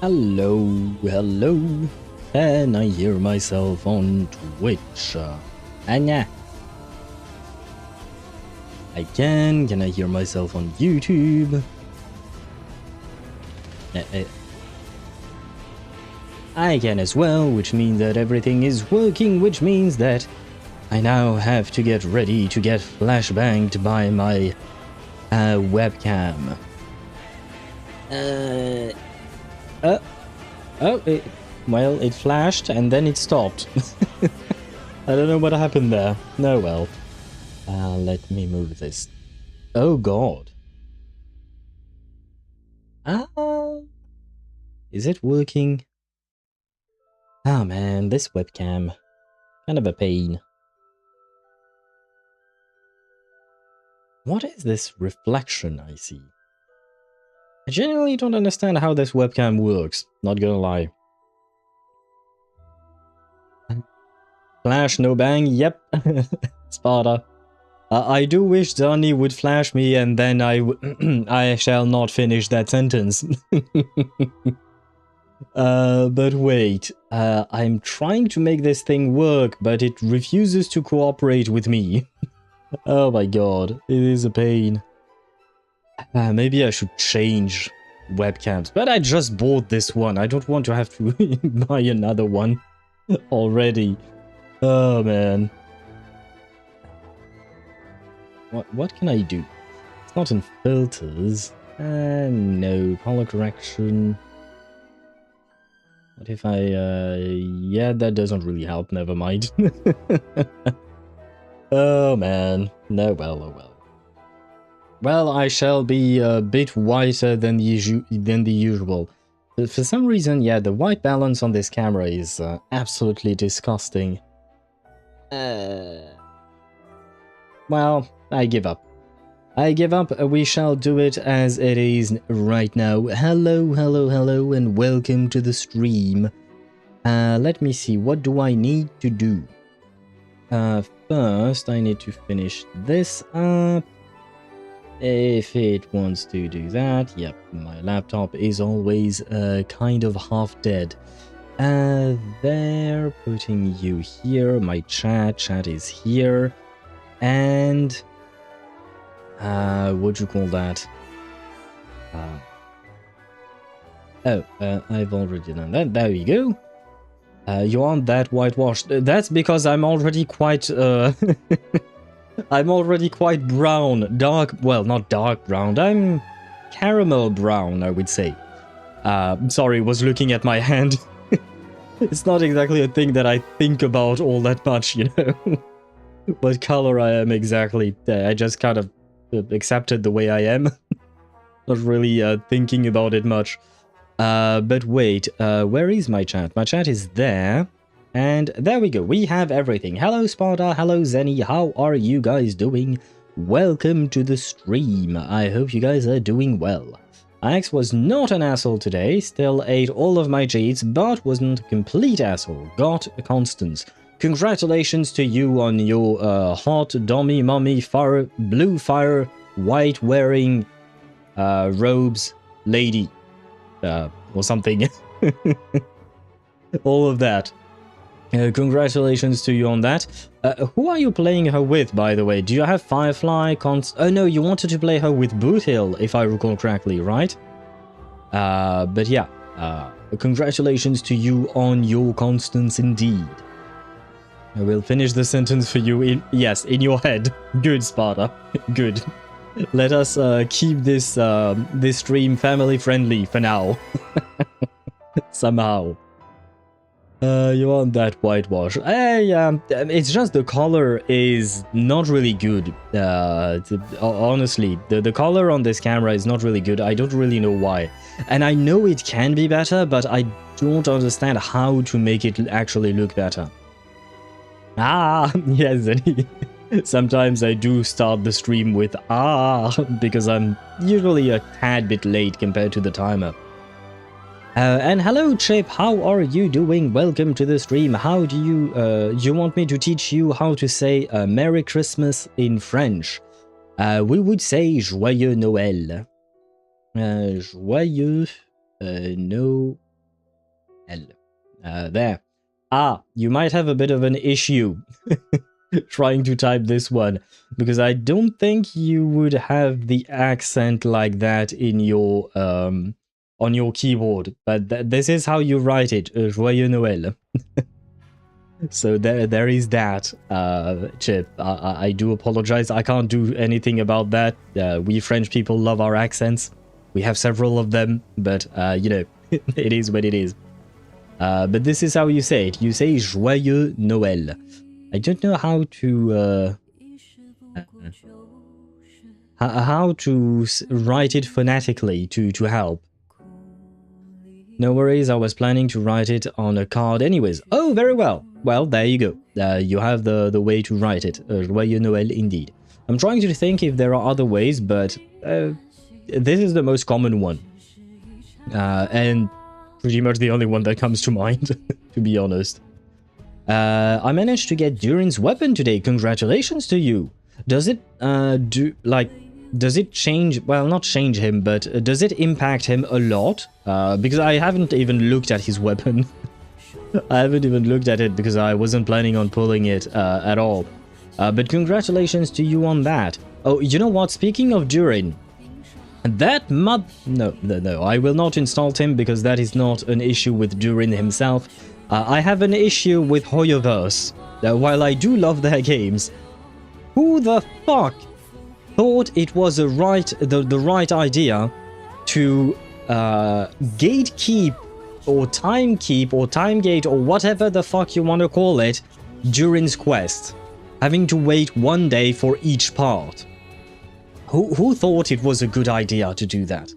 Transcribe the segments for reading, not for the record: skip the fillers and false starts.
Hello, hello. Can I hear myself on Twitch? Yeah. I can. Can I hear myself on YouTube? I can as well, which means that everything is working, which means that I now have to get ready to get flashbanged by my webcam. Well, it flashed and then it stopped. I don't know what happened there. No, well. Let me move this. Oh, God. Is it working? Oh, man, this webcam. Kind of a pain. What is this reflection I see? I genuinely don't understand how this webcam works, not gonna lie. Flash, no bang, yep. Sparta. I do wish Donnie would flash me and then I shall not finish that sentence. But wait, I'm trying to make this thing work, but it refuses to cooperate with me. Oh my god, it is a pain. Maybe I should change webcams, but I just bought this one. I don't want to have to buy another one already. Oh man. What can I do? It's not in filters. No, color correction. What if I, yeah, that doesn't really help, never mind. Oh man, no, well, oh well. Well, I shall be a bit whiter than the usual. But for some reason, yeah, the white balance on this camera is absolutely disgusting. Well, I give up. I give up. We shall do it as it is right now. Hello, hello, hello, and welcome to the stream. Let me see, what do I need to do? First, I need to finish this up. If it wants to do that, yep, my laptop is always kind of half dead. There, putting you here, my chat is here, and what'd you call that? I've already done that. There you go. You want that whitewashed? That's because I'm already quite I'm already quite brown, dark, well, not dark brown, I'm caramel brown, I would say. Sorry, was looking at my hand. It's not exactly a thing that I think about all that much, you know. What color I am exactly. I just kind of accepted the way I am. Not really thinking about it much. But wait, where is my chat? My chat is there. And there we go, we have everything. Hello Sparta, hello Zenny, how are you guys doing? Welcome to the stream. I hope you guys are doing well. Ix was not an asshole today, still ate all of my cheats, but wasn't a complete asshole. Got a Constance. Congratulations to you on your hot dommy mommy fire, blue fire, white wearing robes lady. Or something. All of that. Congratulations to you on that. Who are you playing her with, by the way? Do you have Firefly, Oh no, you wanted to play her with Boothill, if I recall correctly, right? But yeah, congratulations to you on your Constance indeed. I will finish the sentence for you in your head. Good, Sparta. Good. Let us keep this this stream family friendly for now. Somehow. You want that whitewash? It's just the color is not really good. Honestly, the color on this camera is not really good. I don't really know why. And I know it can be better, but I don't understand how to make it actually look better. Yes, sometimes I do start the stream with because I'm usually a tad bit late compared to the timer. And hello Chip, how are you doing? Welcome to the stream. How do you want me to teach you how to say Merry Christmas in French? We would say Joyeux Noël. Joyeux Noël. There. Ah, you might have a bit of an issue trying to type this one, because I don't think you would have the accent like that in your on your keyboard, but this is how you write it, Joyeux Noël. So there is that, Chip. I do apologize. I can't do anything about that. We French people love our accents. We have several of them, but you know, it is what it is. But this is how you say it. You say Joyeux Noël. I don't know how to write it phonetically to help. No worries, I was planning to write it on a card anyways. Oh, very well. Well, there you go. You have the way to write it. Joyeux Noël indeed. I'm trying to think if there are other ways, but this is the most common one. And pretty much the only one that comes to mind, to be honest. I managed to get Durin's weapon today. Congratulations to you. Does it does it change, well, not change him, but does it impact him a lot? Because I haven't even looked at his weapon. I haven't even looked at it because I wasn't planning on pulling it at all. But congratulations to you on that. Oh, you know what? Speaking of Durin, that No, I will not install him because that is not an issue with Durin himself. I have an issue with HoYoverse. While I do love their games, who the fuck thought it was the right idea to gatekeep or timegate or whatever the fuck you want to call it Durin's quest, having to wait 1 day for each part? Who thought it was a good idea to do that?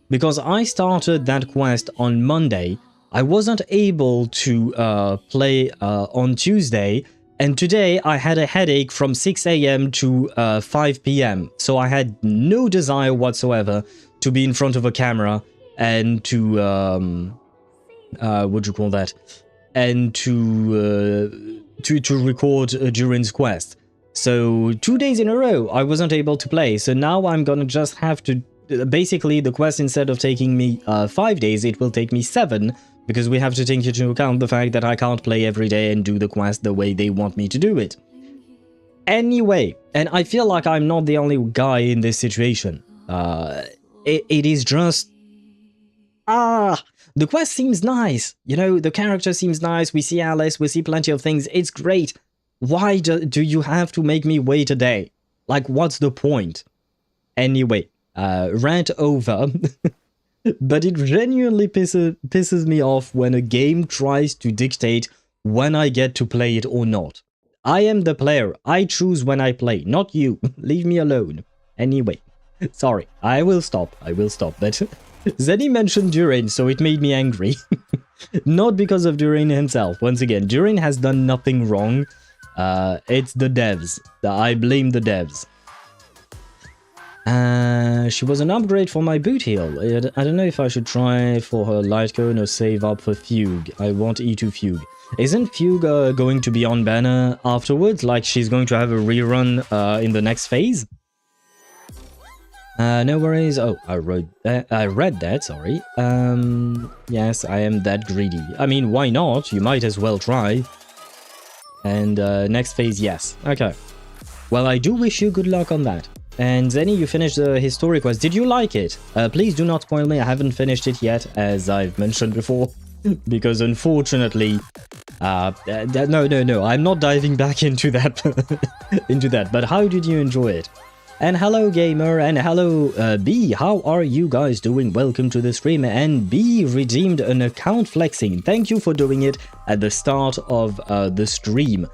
Because I started that quest on Monday, I wasn't able to play on Tuesday, and today I had a headache from 6 AM to 5 PM, so I had no desire whatsoever to be in front of a camera and to what do you call that? And to record Durin's quest. So 2 days in a row I wasn't able to play. So now I'm gonna just have to basically the quest, instead of taking me 5 days, it will take me 7. Because we have to take into account the fact that I can't play every day and do the quest the way they want me to do it. Anyway, and I feel like I'm not the only guy in this situation. It is just... the quest seems nice. You know, the character seems nice. We see Alice, we see plenty of things. It's great. Why do you have to make me wait a day? Like, what's the point? Anyway, rant over. But it genuinely pisses me off when a game tries to dictate when I get to play it or not. I am the player. I choose when I play, not you. Leave me alone. Anyway, sorry. I will stop. But Zenny mentioned Durin, so it made me angry. Not because of Durin himself. Once again, Durin has done nothing wrong. It's the devs. I blame the devs. She was an upgrade for my boot heal. I don't know if I should try for her light cone or save up for Fugue. I want E2 Fugue. Isn't Fugue going to be on banner afterwards? Like she's going to have a rerun in the next phase? No worries. Oh, I read that, sorry. Yes, I am that greedy. I mean, why not? You might as well try. And next phase, yes. Okay. Well, I do wish you good luck on that. And Zenny, you finished the historic quest. Did you like it? Please do not spoil me. I haven't finished it yet, as I've mentioned before. Because unfortunately... no. I'm not diving back into that. But how did you enjoy it? And hello, gamer. And hello, B. How are you guys doing? Welcome to the stream. And B redeemed an account flexing. Thank you for doing it at the start of the stream.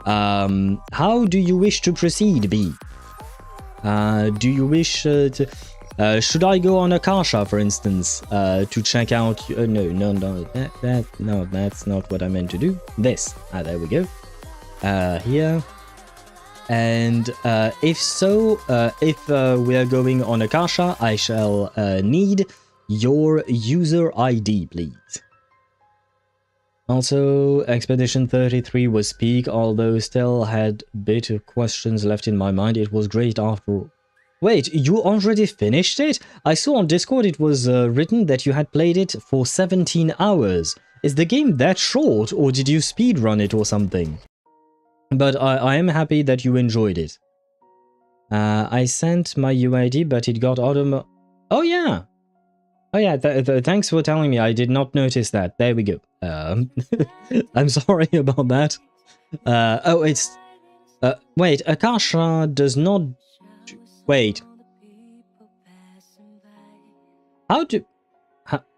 How do you wish to proceed, B? Do you wish to... should I go on a gacha, for instance, to check out... No, that's not what I meant to do. This. There we go. Here. And if so, if we are going on a gacha, I shall need your user ID, please. Also, Expedition 33 was peak, although still had a bit of questions left in my mind. It was great after all. Wait, you already finished it? I saw on Discord it was written that you had played it for 17 hours. Is the game that short, or did you speedrun it or something? But I am happy that you enjoyed it. I sent my UID, but it got auto... Oh yeah! Oh yeah, thanks for telling me, I did not notice that. There we go. I'm sorry about that. Oh, it's... wait, Akasha does not... Wait. How do...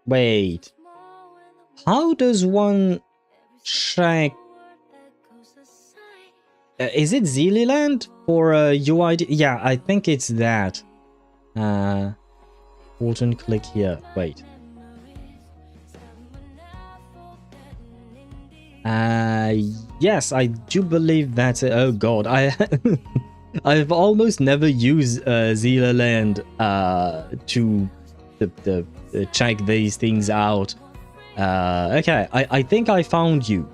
wait. How does one check... is it Zealand for UID? Yeah, I think it's that. Important click here. Wait. Yes, I do believe that's it. Oh god, I've almost never used Zealand to check these things out. Okay, I think I found you.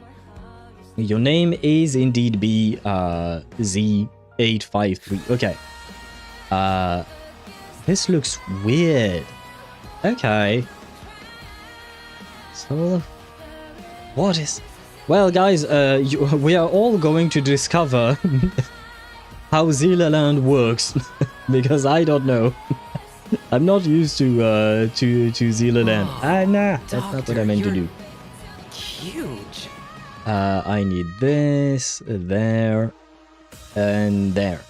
Your name is indeed Z853. Okay. This looks weird. Okay. So, what is... Well, guys, we are all going to discover how Zealand works, because I don't know. I'm not used to Zealand. Nah, that's not what I meant to do. Huge. I need this, there, and there.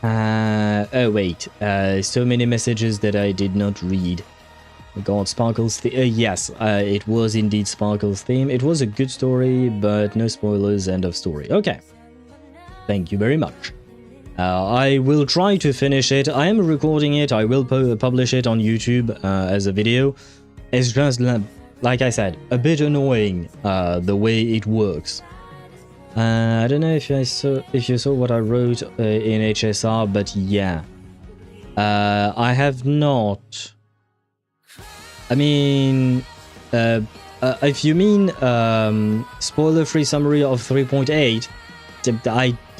Oh wait, so many messages that I did not read. God, Sparkle's yes, it was indeed Sparkle's theme. It was a good story, but no spoilers, end of story. Okay. Thank you very much. I will try to finish it. I am recording it. I will publish it on YouTube as a video. It's just, like I said, a bit annoying the way it works. I don't know if you saw what I wrote in HSR, but yeah. I have not... I mean... if you mean spoiler-free summary of 3.8,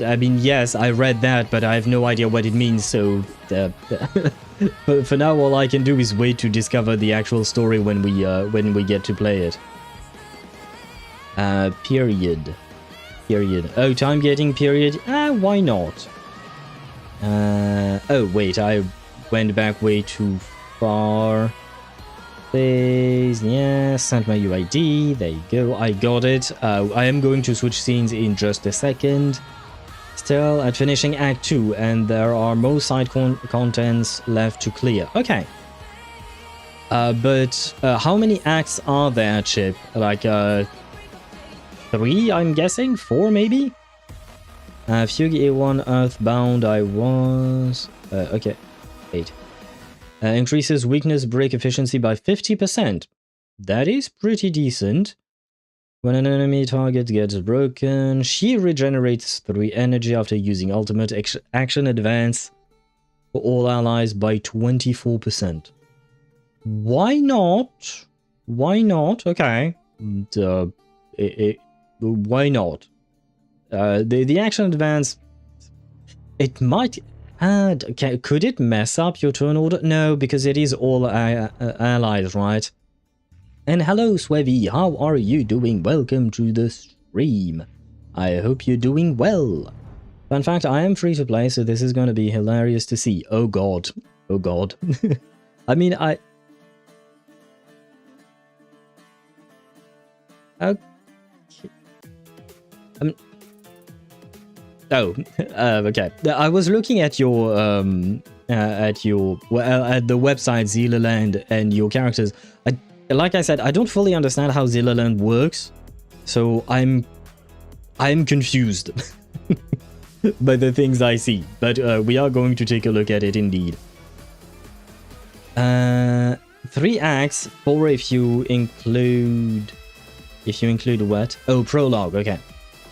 I mean, yes, I read that, but I have no idea what it means, so... for now, all I can do is wait to discover the actual story when we get to play it. Period. Period. Oh, time getting period? Why not? Oh, wait, I went back way too far. Please, yeah, send my UID. There you go, I got it. I am going to switch scenes in just a second. Still at finishing Act 2, and there are more side contents left to clear. Okay. But how many acts are there, Chip? Like, 3, I'm guessing? 4, maybe? Fugue A1 Earthbound, I was... okay, 8. Increases weakness break efficiency by 50%. That is pretty decent. When an enemy target gets broken, she regenerates 3 energy after using ultimate action advance for all allies by 24%. Why not? Why not? Okay. Why not? The action advance, it might add... Okay, could it mess up your turn order? No, because it is all allies, right? And hello, Swevy, how are you doing? Welcome to the stream. I hope you're doing well. Fun fact, I am free to play, so this is going to be hilarious to see. Oh god. Oh god. I mean, okay. Okay. I was looking at your at the website Zealand and your characters. Like I said, I don't fully understand how Zealand works, so I'm confused by the things I see. But we are going to take a look at it indeed. 3 acts, 4 if you include what? Oh, prologue. Okay.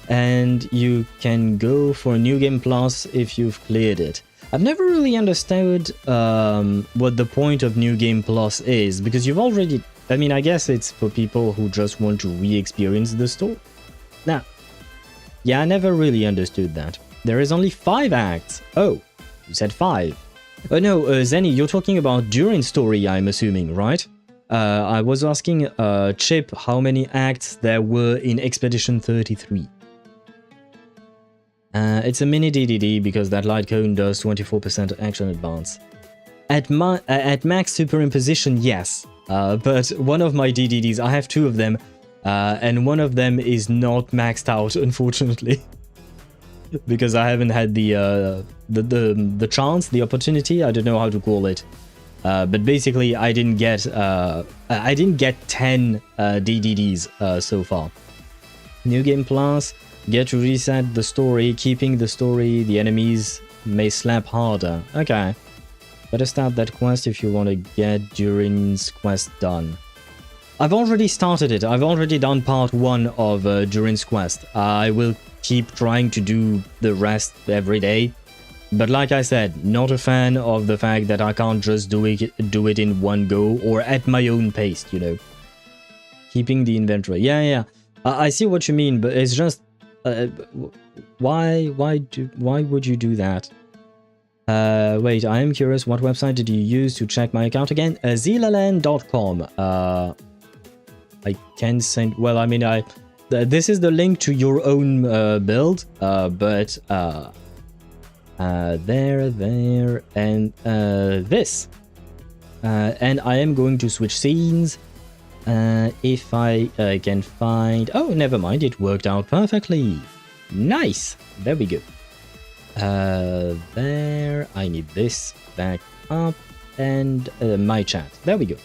And you can go for New Game Plus if you've cleared it. I've never really understood what the point of New Game Plus is, because you've already... I mean, I guess it's for people who just want to re-experience the story. Nah. Yeah, I never really understood that. There is only 5 acts. Oh, you said 5. Oh no, Zenny, you're talking about during story, I'm assuming, right? I was asking Chip how many acts there were in Expedition 33. It's a mini DDD because that light cone does 24% action advance. At max superimposition, yes. But one of my DDDs, I have two of them, and one of them is not maxed out, unfortunately. Because I haven't had the chance, the opportunity, I don't know how to call it. But basically, I didn't get 10 DDDs so far. New Game Plus, get to reset the story, keeping the story, the enemies may slap harder. Okay. Better start that quest if you want to get Durin's quest done. I've already started it. I've already done part 1 of Durin's quest. I will keep trying to do the rest every day. But like I said, not a fan of the fact that I can't just do it in one go or at my own pace, you know. Keeping the inventory. Yeah. I see what you mean, but it's just why would you do that? Wait, I am curious, what website did you use to check my account again? Zilaland.com. I can send, well, I mean, this is the link to your own build, but there, and this. And I am going to switch scenes. If I can find... Oh, never mind, it worked out perfectly. Nice! There we go. There, I need this back up, and my chat. There we go.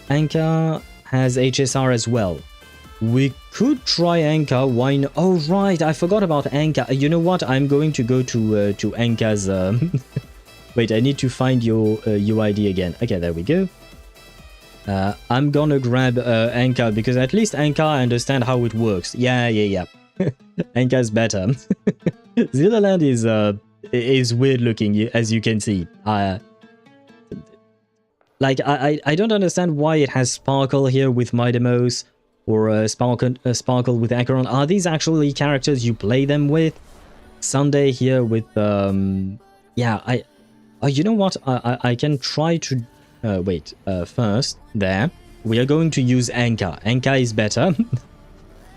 Anka has HSR as well. We could try Anka, why not? Oh, right, I forgot about Anka. You know what? I'm going to go to Anka's... Wait, I need to find your UID again. Okay, there we go. I'm gonna grab Anka, because at least Anka, I understand how it works. Yeah. Anka's better. Zilaland is weird looking, as you can see. Like, I don't understand why it has Sparkle here with Midemos, or Sparkle with Acheron. Are these actually characters you play them with? Sunday here with, yeah, you know what? I can try to, wait, first, there. We are going to use Anka. Anka is better.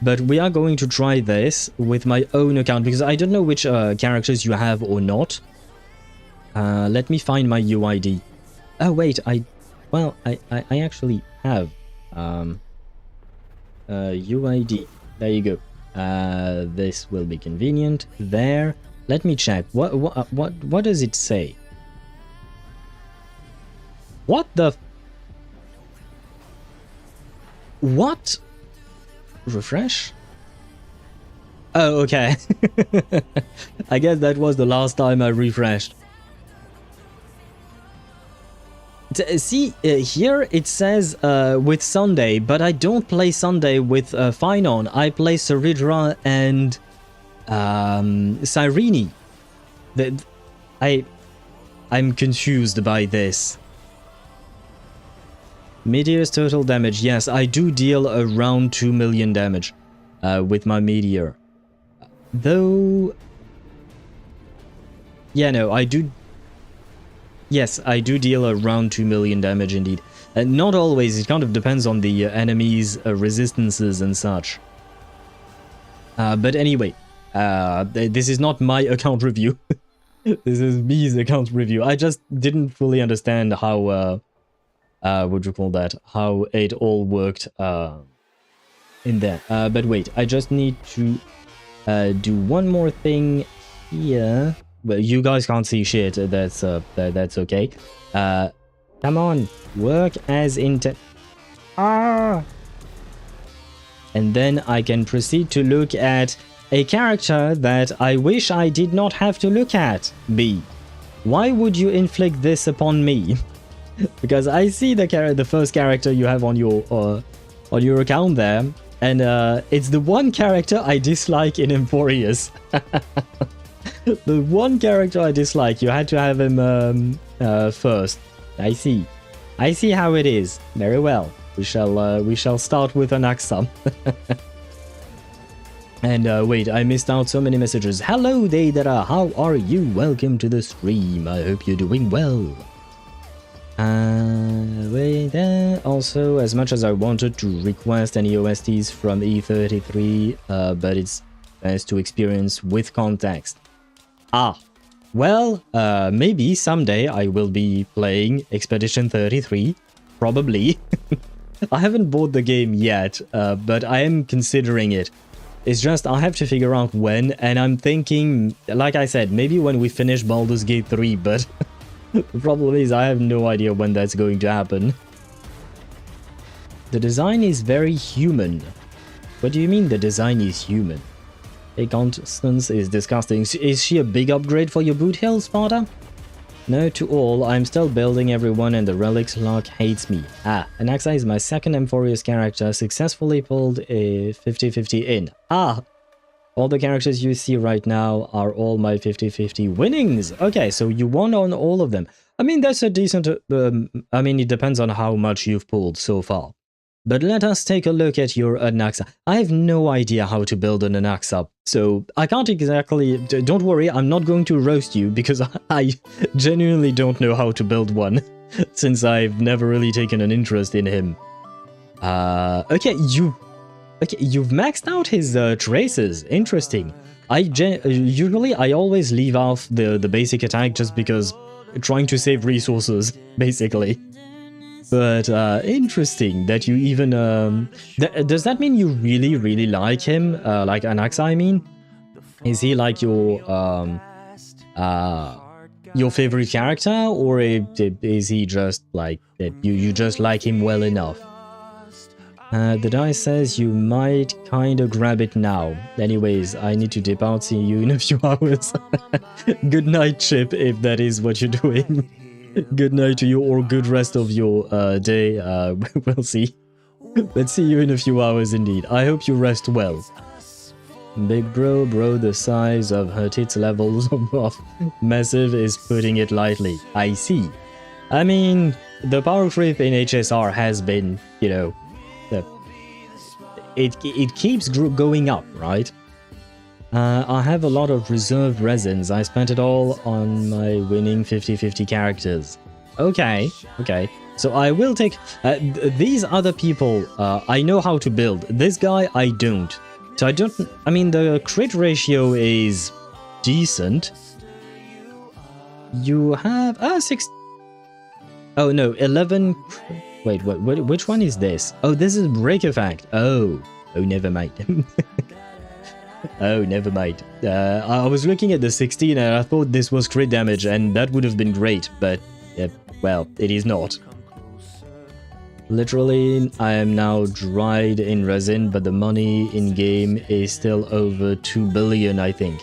But we are going to try this with my own account, because I don't know which characters you have or not. Let me find my UID. Oh, wait, I actually have UID. There you go. This will be convenient. There. Let me check. What does it say? What the... What? Refresh? Oh, okay. I guess that was the last time I refreshed. See, here it says with Sunday, but I don't play Sunday with Finon. I play Saridra and Cyrene. I'm confused by this. Meteor's total damage. Yes, I do deal around 2 million damage with my Meteor. Though... Yeah, no, I do... Yes, I do deal around 2 million damage indeed. Not always, it kind of depends on the enemy's resistances and such. But anyway, this is not my account review. This is me's account review. I just didn't fully understand how... what do you call that? How it all worked in there. But wait, I just need to do one more thing here. Well, you guys can't see shit. That's okay. Come on, work as intended. And then I can proceed to look at a character that I wish I did not have to look at. B. Why would you inflict this upon me? Because I see the first character you have on your account there, and it's the one character I dislike in Emporius. The one character I dislike. You had to have him first. I see how it is. Very well. We shall start with an Axam. And wait, I missed out so many messages. Hello, Deidara. How are you? Welcome to the stream. I hope you're doing well. Wait, also, as much as I wanted to request any OSTs from E33, but it's best to experience with context. Ah, well, maybe someday I will be playing Expedition 33, probably. I haven't bought the game yet, but I am considering it. It's just I have to figure out when, and I'm thinking, like I said, maybe when we finish Baldur's Gate 3, but the problem is I have no idea when that's going to happen. The design is very human. What do you mean the design is human? Hey, Constance is disgusting. Is she a big upgrade for your boot hill, Sparta? No to all, I'm still building everyone and the Relics Lock hates me. Ah, Anaxa is my second Amphorius character, successfully pulled a 50-50 in. Ah, all the characters you see right now are all my 50-50 winnings. Okay, so you won on all of them. I mean, that's a decent... I mean, it depends on how much you've pulled so far. But let us take a look at your Anaxa. I have no idea how to build an Anaxa, so I can't exactly... Don't worry, I'm not going to roast you, because I genuinely don't know how to build one, since I've never really taken an interest in him. Okay, you've maxed out his traces. Interesting. Usually I always leave off the basic attack just because trying to save resources, basically. But interesting that you even... does that mean you really like him? Like Anaxa, I mean? Is he like your favorite character? Or is he just like... you just like him well enough? The dice says you might kinda grab it now. Anyways, I need to dip out, see you in a few hours. Good night, Chip, if that is what you're doing. Good night to you, or good rest of your day. We'll see. Let's see you in a few hours indeed. I hope you rest well. Big bro, the size of her tits levels of massive is putting it lightly. I see. I mean, the power creep in HSR has been, you know, it keeps going up, right? I have a lot of reserved resins. I spent it all on my winning 50-50 characters. Okay. So I will take... these other people, I know how to build. This guy, I don't. So I don't... I mean, the crit ratio is decent. You have... 6... Oh, no, 11... Wait, which one is this? Oh, this is Break Effect. Oh, never mind. Oh, never mind. I was looking at the 16 and I thought this was crit damage and that would have been great, but, well, it is not. Literally, I am now dried in resin, but the money in-game is still over 2 billion, I think.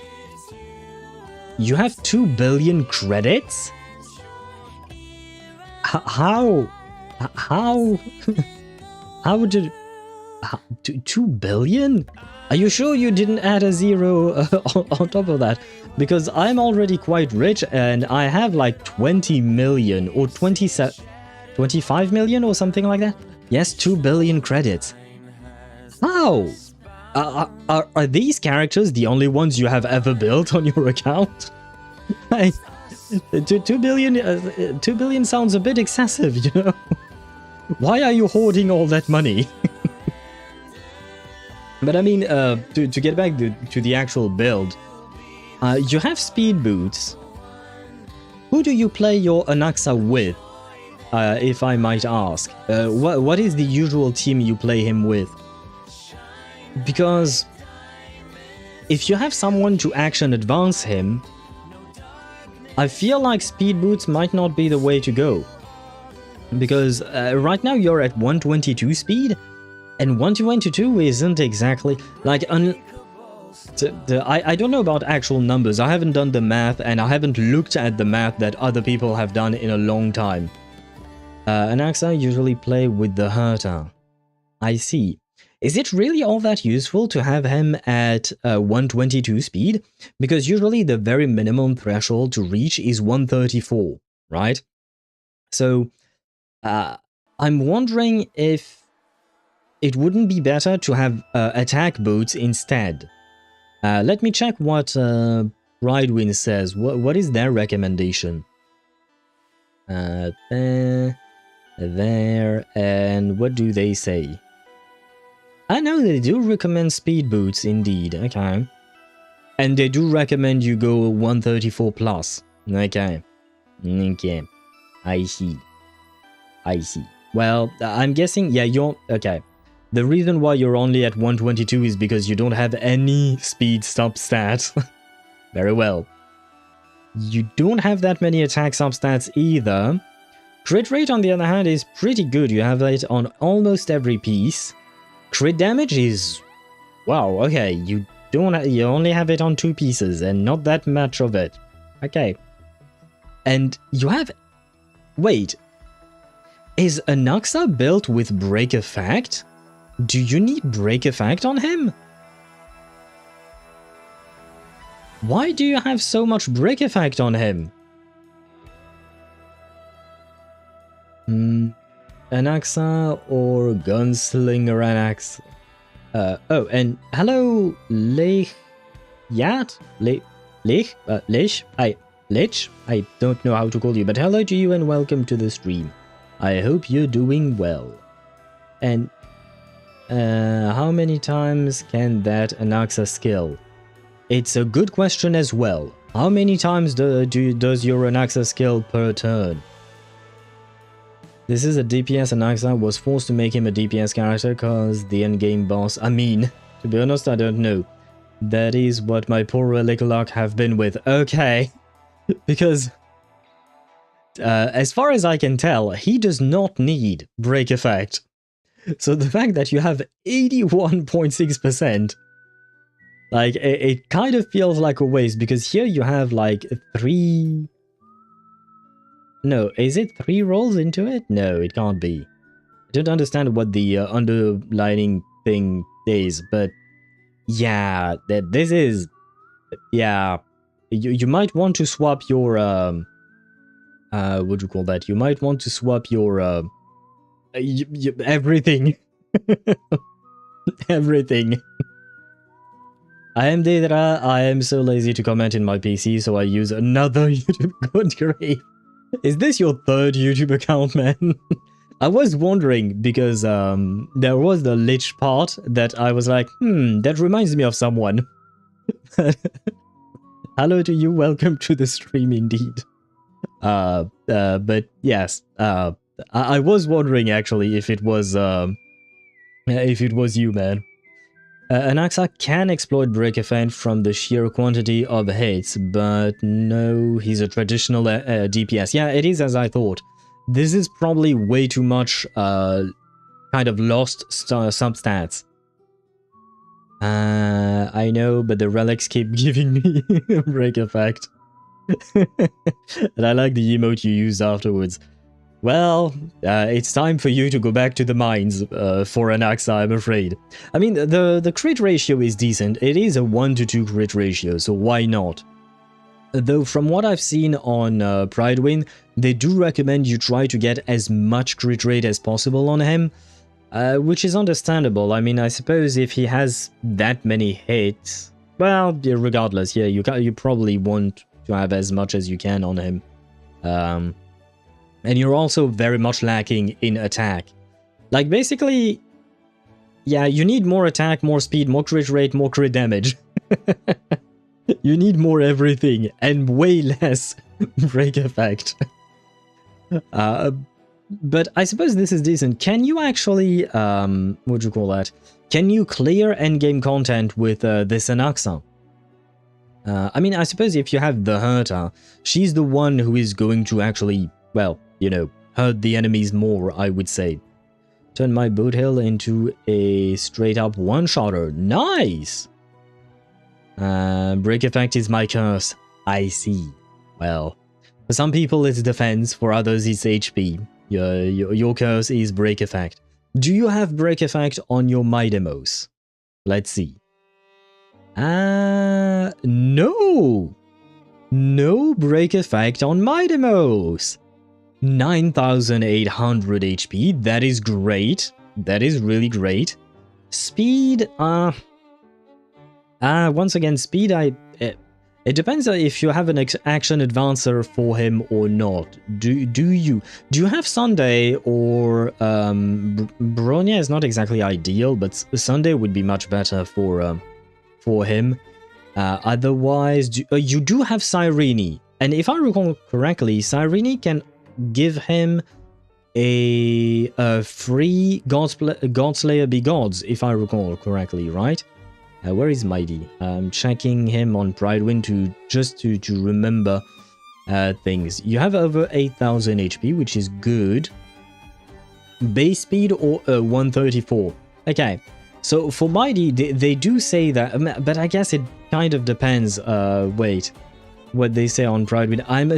You have 2 billion credits? How? How did... 2 billion? Are you sure you didn't add a zero on top of that? Because I'm already quite rich and I have like 20 million or 25 million or something like that. Yes, 2 billion credits. How? Are these characters the only ones you have ever built on your account? 2 billion sounds a bit excessive, you know? Why are you hoarding all that money? But I mean, to get back to the actual build, you have speed boots. Who do you play your Anaxa with, if I might ask? What is the usual team you play him with? Because if you have someone to action advance him, I feel like speed boots might not be the way to go. Because right now you're at 122 speed, and 122 isn't exactly... Like, I don't know about actual numbers. I haven't done the math, and I haven't looked at the math that other people have done in a long time. Anaxa usually play with the Herta. I see. Is it really all that useful to have him at 122 speed? Because usually the very minimum threshold to reach is 134, right? So, I'm wondering if it wouldn't be better to have attack boots instead. Let me check what Bridewind says. What is their recommendation? There, and what do they say? I know they do recommend speed boots, indeed, okay. And they do recommend you go 134 plus, okay. Okay, I see. I see. Well, I'm guessing, yeah, you're, okay. The reason why you're only at 122 is because you don't have any speed substats. Very well. You don't have that many attack substats either. Crit rate, on the other hand, is pretty good. You have it on almost every piece. Crit damage is... wow, okay. You only have it on 2 pieces and not that much of it. Okay. And you have... wait. Is Anaxa built with break effect? Do you need break effect on him? Why do you have so much break effect on him? Anaxa or Gunslinger Anax? Oh, and hello, Lich? Lich? I don't know how to call you, but hello to you and welcome to the stream. I hope you're doing well. And how many times can that Anaxa skill? It's a good question as well. How many times does your Anaxa skill per turn? This is a DPS Anaxa. Was forced to make him a DPS character because the endgame boss... I mean, to be honest, I don't know. That is what my poor relic luck have been with. Okay. Because... as far as I can tell, he does not need break effect. So the fact that you have 81.6%, like, it kind of feels like a waste, because here you have, like, 3... no, is it 3 rolls into it? No, it can't be. I don't understand what the underlining thing is, but yeah, this is... yeah, you might want to swap your... what do you call that? You might want to swap your... everything. Everything. I am Deidra. I am so lazy to comment in my PC, so I use another YouTube. Good grave. Is this your 3rd YouTube account, man? I was wondering because there was the Lich part that I was like, that reminds me of someone. Hello to you. Welcome to the stream, indeed. But yes, I was wondering actually if it was you, man. Anaxa can exploit break effect from the sheer quantity of hits, but no, he's a traditional DPS. Yeah, it is as I thought. This is probably way too much kind of lost substats. I know, but the relics keep giving me break effect. And I like the emote you used afterwards. Well, it's time for you to go back to the mines for Anaxa, I'm afraid. I mean, the crit ratio is decent. It is a 1-to-2 crit ratio, so why not? Though from what I've seen on Pride Win, they do recommend you try to get as much crit rate as possible on him, which is understandable. I mean, I suppose if he has that many hits, well, regardless, yeah, you probably want to have as much as you can on him. And you're also very much lacking in attack. Like, basically, yeah, you need more attack, more speed, more crit rate, more crit damage. You need more everything, and way less break effect. But I suppose this is decent. Can you actually, what do you call that? Can you clear endgame content with this Anaxa? I mean, I suppose if you have the Herta, she's the one who is going to actually, well, you know, hurt the enemies more, I would say. Turn my boot hill into a straight-up one-shotter. Nice! Break effect is my curse. I see. Well, for some people it's defense, for others it's HP. Your curse is break effect. Do you have break effect on your Midemos? Let's see. No! No break effect on Midemos! 9,800 HP, that is great. That is really great. Speed, once again, speed, It depends if you have an action advancer for him or not. Do you have Sunday or Bronya is not exactly ideal, but Sunday would be much better for him. Otherwise, you do have Cyrene, and if I recall correctly, Cyrene can give him a free Godslayer be gods, if I recall correctly, right? Where is Mighty? I'm checking him on Pridewind to remember things. You have over 8,000 HP, which is good. Base speed or 134. Okay, so for Mighty, they do say that, but I guess it kind of depends. Wait, what they say on Pridewind. I'm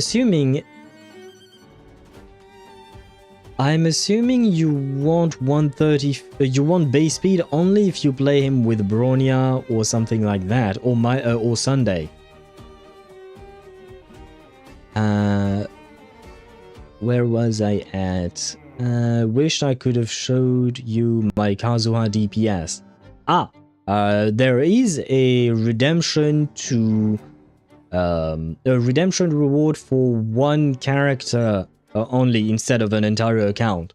assuming you want 130. You want base speed only if you play him with Bronya or something like that, or Sunday. Where was I at? Wished I could have showed you my Kazuha DPS. There is a redemption to a redemption reward for one character only instead of an entire account.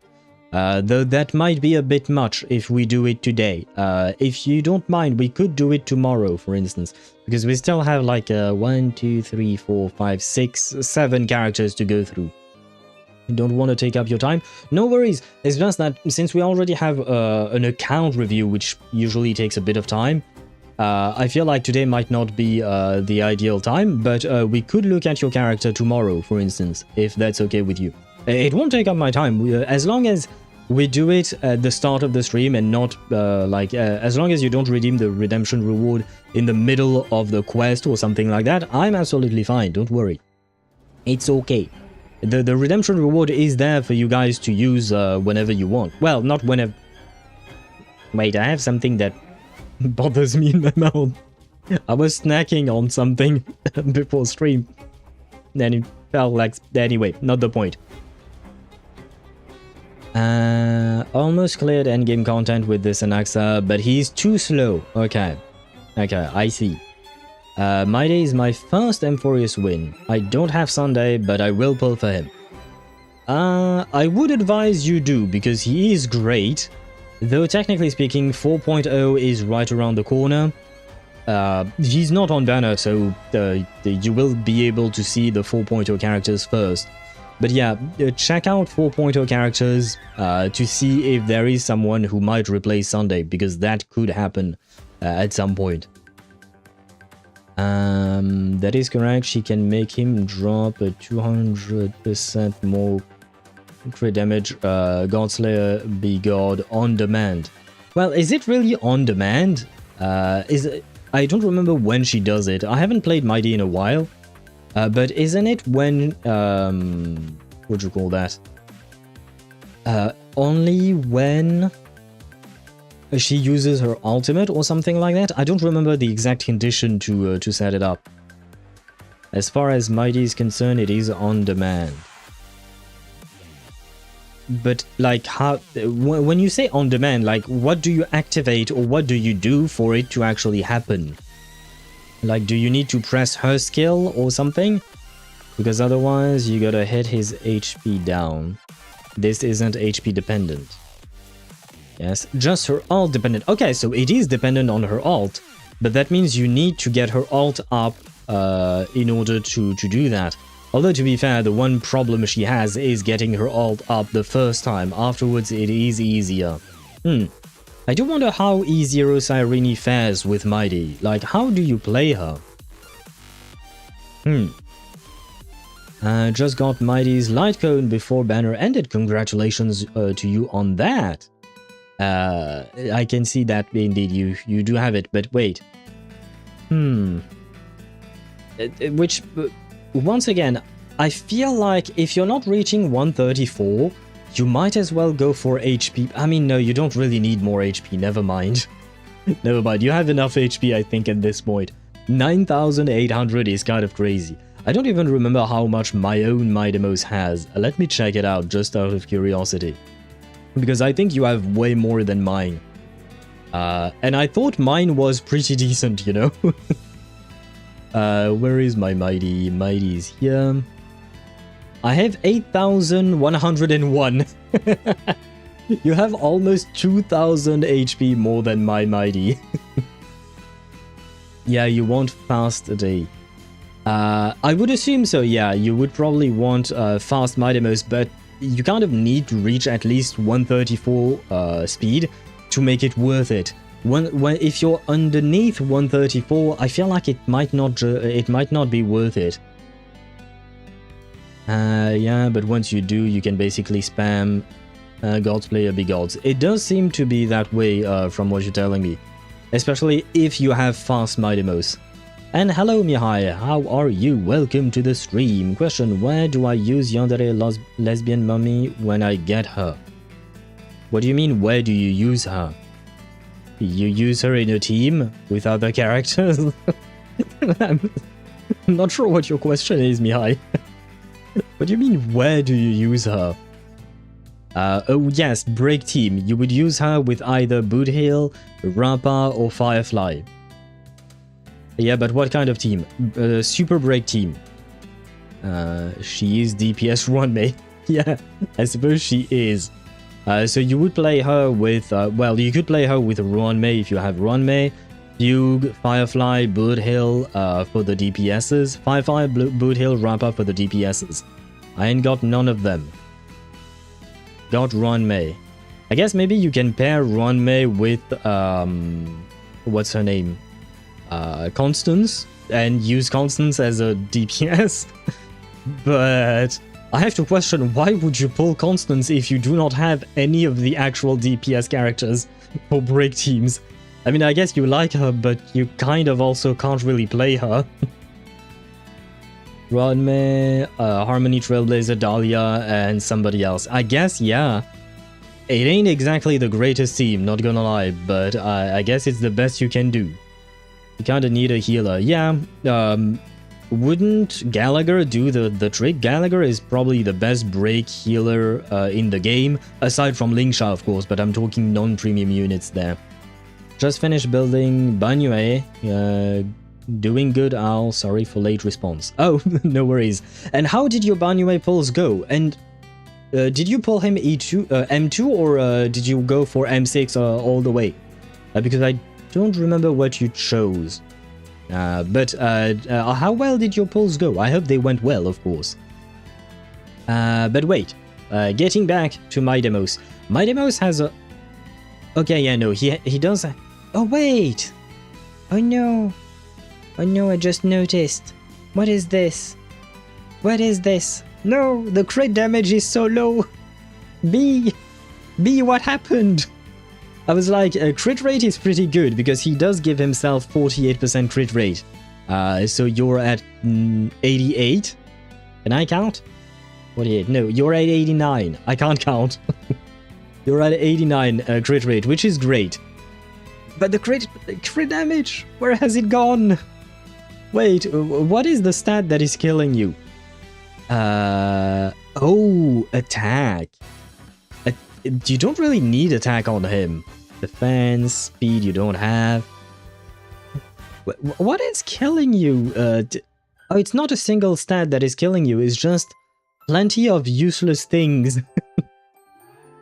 Though that might be a bit much if we do it today. If you don't mind, we could do it tomorrow, for instance, because we still have like 1, 2, 3, 4, 5, 6, 7 characters to go through. You don't want to take up your time? No worries. It's just that since we already have an account review, which usually takes a bit of time, I feel like today might not be the ideal time, but we could look at your character tomorrow, for instance, if that's okay with you. It won't take up my time, as long as we do it at the start of the stream and not, as long as you don't redeem the redemption reward in the middle of the quest or something like that, I'm absolutely fine, don't worry. It's okay. The redemption reward is there for you guys to use whenever you want. Well, not whenever... Wait, I have something that bothers me in my mouth. I was snacking on something before stream. Then it felt like... Anyway, not the point. Almost cleared endgame content with this Anaxa, but he's too slow. Okay, I see. My day is my first Emphorius win. I don't have Sunday, but I will pull for him. I would advise you do, because he is great. Though technically speaking, 4.0 is right around the corner. He's not on banner, so you will be able to see the 4.0 characters first. But yeah, check out 4.0 characters to see if there is someone who might replace Sunday, because that could happen at some point. That is correct. She can make him drop a 200% more crit damage Godslayer be God on demand. Well, is it really on demand? I don't remember when she does it. I haven't played Mighty in a while. But isn't it when what do you call that? Only when she uses her ultimate or something like that? I don't remember the exact condition to set it up. As far as Mighty is concerned, it is on demand. But like, how, when you say on demand, like, what do you activate or what do you do for it to actually happen? Like, do you need to press her skill or something? Because otherwise you gotta hit his HP down. This isn't HP dependent. Yes, just her ult dependent. Okay, so it is dependent on her ult, but that means you need to get her ult up in order to do that. Although, to be fair, the one problem she has is getting her ult up the first time. Afterwards, it is easier. I do wonder how E0 Cyrene fares with Mighty. Like, how do you play her? Just got Mighty's light cone before banner ended. Congratulations to you on that. I can see that indeed you do have it, but wait. Which, once again, I feel like if you're not reaching 134, you might as well go for HP. I mean, no, you don't really need more HP, never mind. Never mind, you have enough HP, I think, at this point. 9,800 is kind of crazy. I don't even remember how much my own Midemos has. Let me check it out, just out of curiosity. Because I think you have way more than mine. And I thought mine was pretty decent, you know? Where is my mighty? Mighty is here. I have 8,101. You have almost 2,000 HP more than my mighty. Yeah, you want fast a day. I would assume so, yeah. You would probably want fast Mightymost, but you kind of need to reach at least 134 speed to make it worth it. If you're underneath 134, I feel like it might not be worth it. Yeah, but once you do, you can basically spam gods player be gods. It does seem to be that way from what you're telling me, especially if you have fast Mightymost. And hello Mihai, how are you? Welcome to the stream. Question, where do I use Yandere lesbian mummy when I get her? What do you mean, where do you use her? You use her in a team with other characters? I'm not sure what your question is, Mihai. What do you mean, where do you use her? Oh yes, break team. You would use her with either Boothill, Rappa or Firefly. Yeah, but what kind of team? Super break team. She is DPS Runmei. Yeah, I suppose she is. So you would play her with, well, you could play her with Runmei if you have Runmei, Fugue, Firefly, Boothill for the DPSs, Firefly, Boothill, Rappa for the DPSs. I ain't got none of them. Got Runmei. I guess maybe you can pair Runmei with, what's her name? Constance, and use Constance as a DPS. But I have to question, why would you pull Constance if you do not have any of the actual DPS characters for break teams? I mean, I guess you like her, but you kind of also can't really play her. Runmei, Harmony, Trailblazer, Dahlia, and somebody else. I guess, yeah. It ain't exactly the greatest team, not gonna lie, but I guess it's the best you can do. You kinda need a healer. Yeah, wouldn't Gallagher do the trick? Gallagher is probably the best break healer in the game, aside from Lingsha, of course, but I'm talking non-premium units there. Just finished building Banyue. Doing good, Al. Sorry for late response. Oh, no worries. And how did your Banyue pulls go? And did you pull him M2 or did you go for M6 all the way? Because I don't remember what you chose. But how well did your pulls go? I hope they went well, of course. But wait, getting back to Mightymost. Mightymost has a... Okay, yeah, no, he does... Oh, wait! Oh, no. Oh, no, I just noticed. What is this? What is this? No, the crit damage is so low. B, what happened? I was like, crit rate is pretty good because he does give himself 48% crit rate. So you're at 88. Can I count? 48. No, you're at 89. I can't count. You're at 89 crit rate, which is great. But the crit damage, where has it gone? Wait, what is the stat that is killing you? Oh, attack. You don't really need attack on him. Defense, speed you don't have. What is killing you? Oh, it's not a single stat that is killing you, it's just plenty of useless things.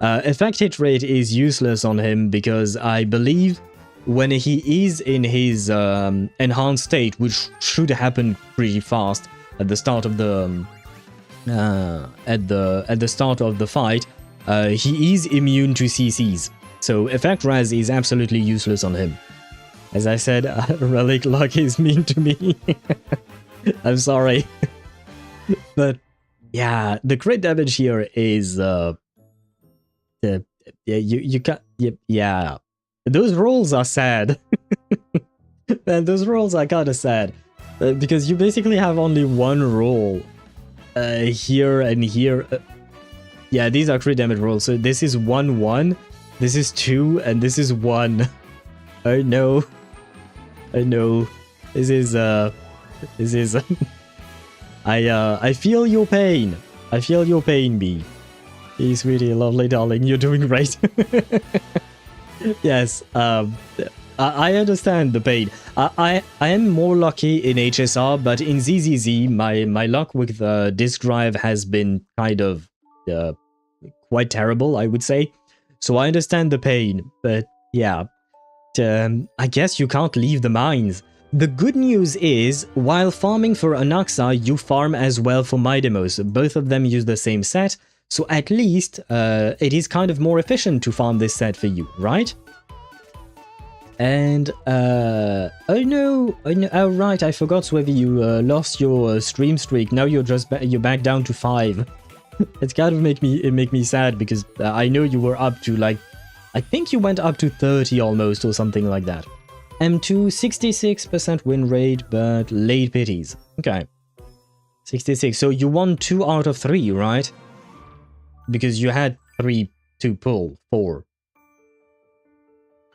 Effect hit rate is useless on him because I believe when he is in his enhanced state, which should happen pretty fast at the start of the start of the fight, he is immune to CCs. So effect res is absolutely useless on him. As I said, relic luck is mean to me. I'm sorry. But yeah, the crit damage here is you can't, yeah. Those rolls are sad. Man, those rolls are kind of sad. Because you basically have only one roll. Here and here. Yeah, these are crit damage rolls. So this is 1-1. This is 2, and this is 1. Oh no. I know. This is I feel your pain. I feel your pain, B. Hey, sweetie, lovely darling, you're doing great. Yes, I understand the pain. I am more lucky in HSR, but in ZZZ, my luck with the disk drive has been kind of quite terrible, I would say. So I understand the pain, but yeah, I guess you can't leave the mines. The good news is, while farming for Anaxa, you farm as well for Midemos. Both of them use the same set, so at least it is kind of more efficient to farm this set for you, right? And, oh no, oh right, I forgot whether you lost your stream streak. Now you're you're back down to 5. It's kind of make me sad because I know you were up to like, I think you went up to 30 almost or something like that. M2, 66% win rate, but late pities. Okay. 66, so you won 2 out of 3, right? Because you had 3 to pull, 4.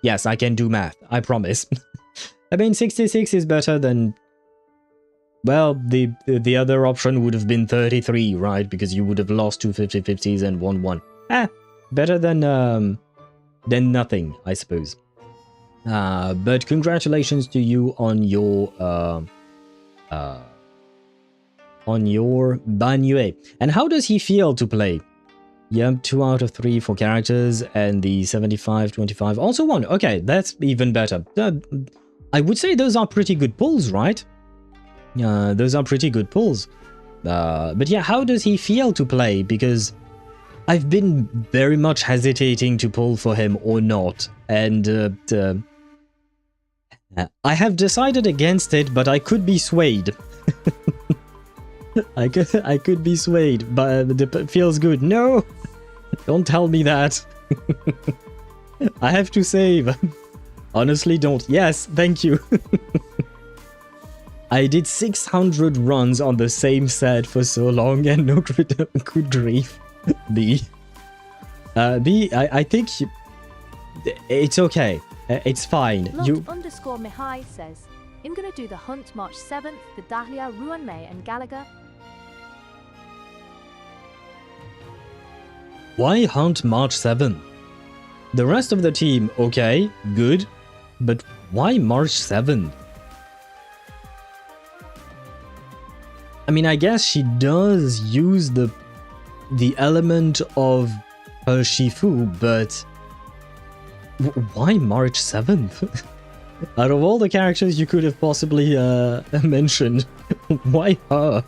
Yes, I can do math, I promise. I mean, 66 is better than... Well, the other option would have been 33, right? Because you would have lost 2 50-50s and won 1. Better than nothing, I suppose. But congratulations to you on your Banyue. And how does he feel to play? Yep, 2 out of 3 for characters, and the 75-25 also 1. Okay, that's even better. I would say those are pretty good pulls, right? Those are pretty good pulls. But yeah, how does he feel to play? Because I've been very much hesitating to pull for him or not, and I have decided against it, but I could be swayed. I could be swayed, but it feels good. No! Don't tell me that. I have to save. Honestly, don't. Yes, thank you. I did 600 runs on the same set for so long and no good grief. B. I think it's okay. It's fine. Underscore Mihai says, I'm gonna do the hunt March 7th, the Dahlia, Ruan May and Gallagher. Why hunt March 7th? The rest of the team, okay, good, but why March 7th? I mean, I guess she does use the element of her Shifu, but why March 7th? Out of all the characters you could have possibly mentioned, why her?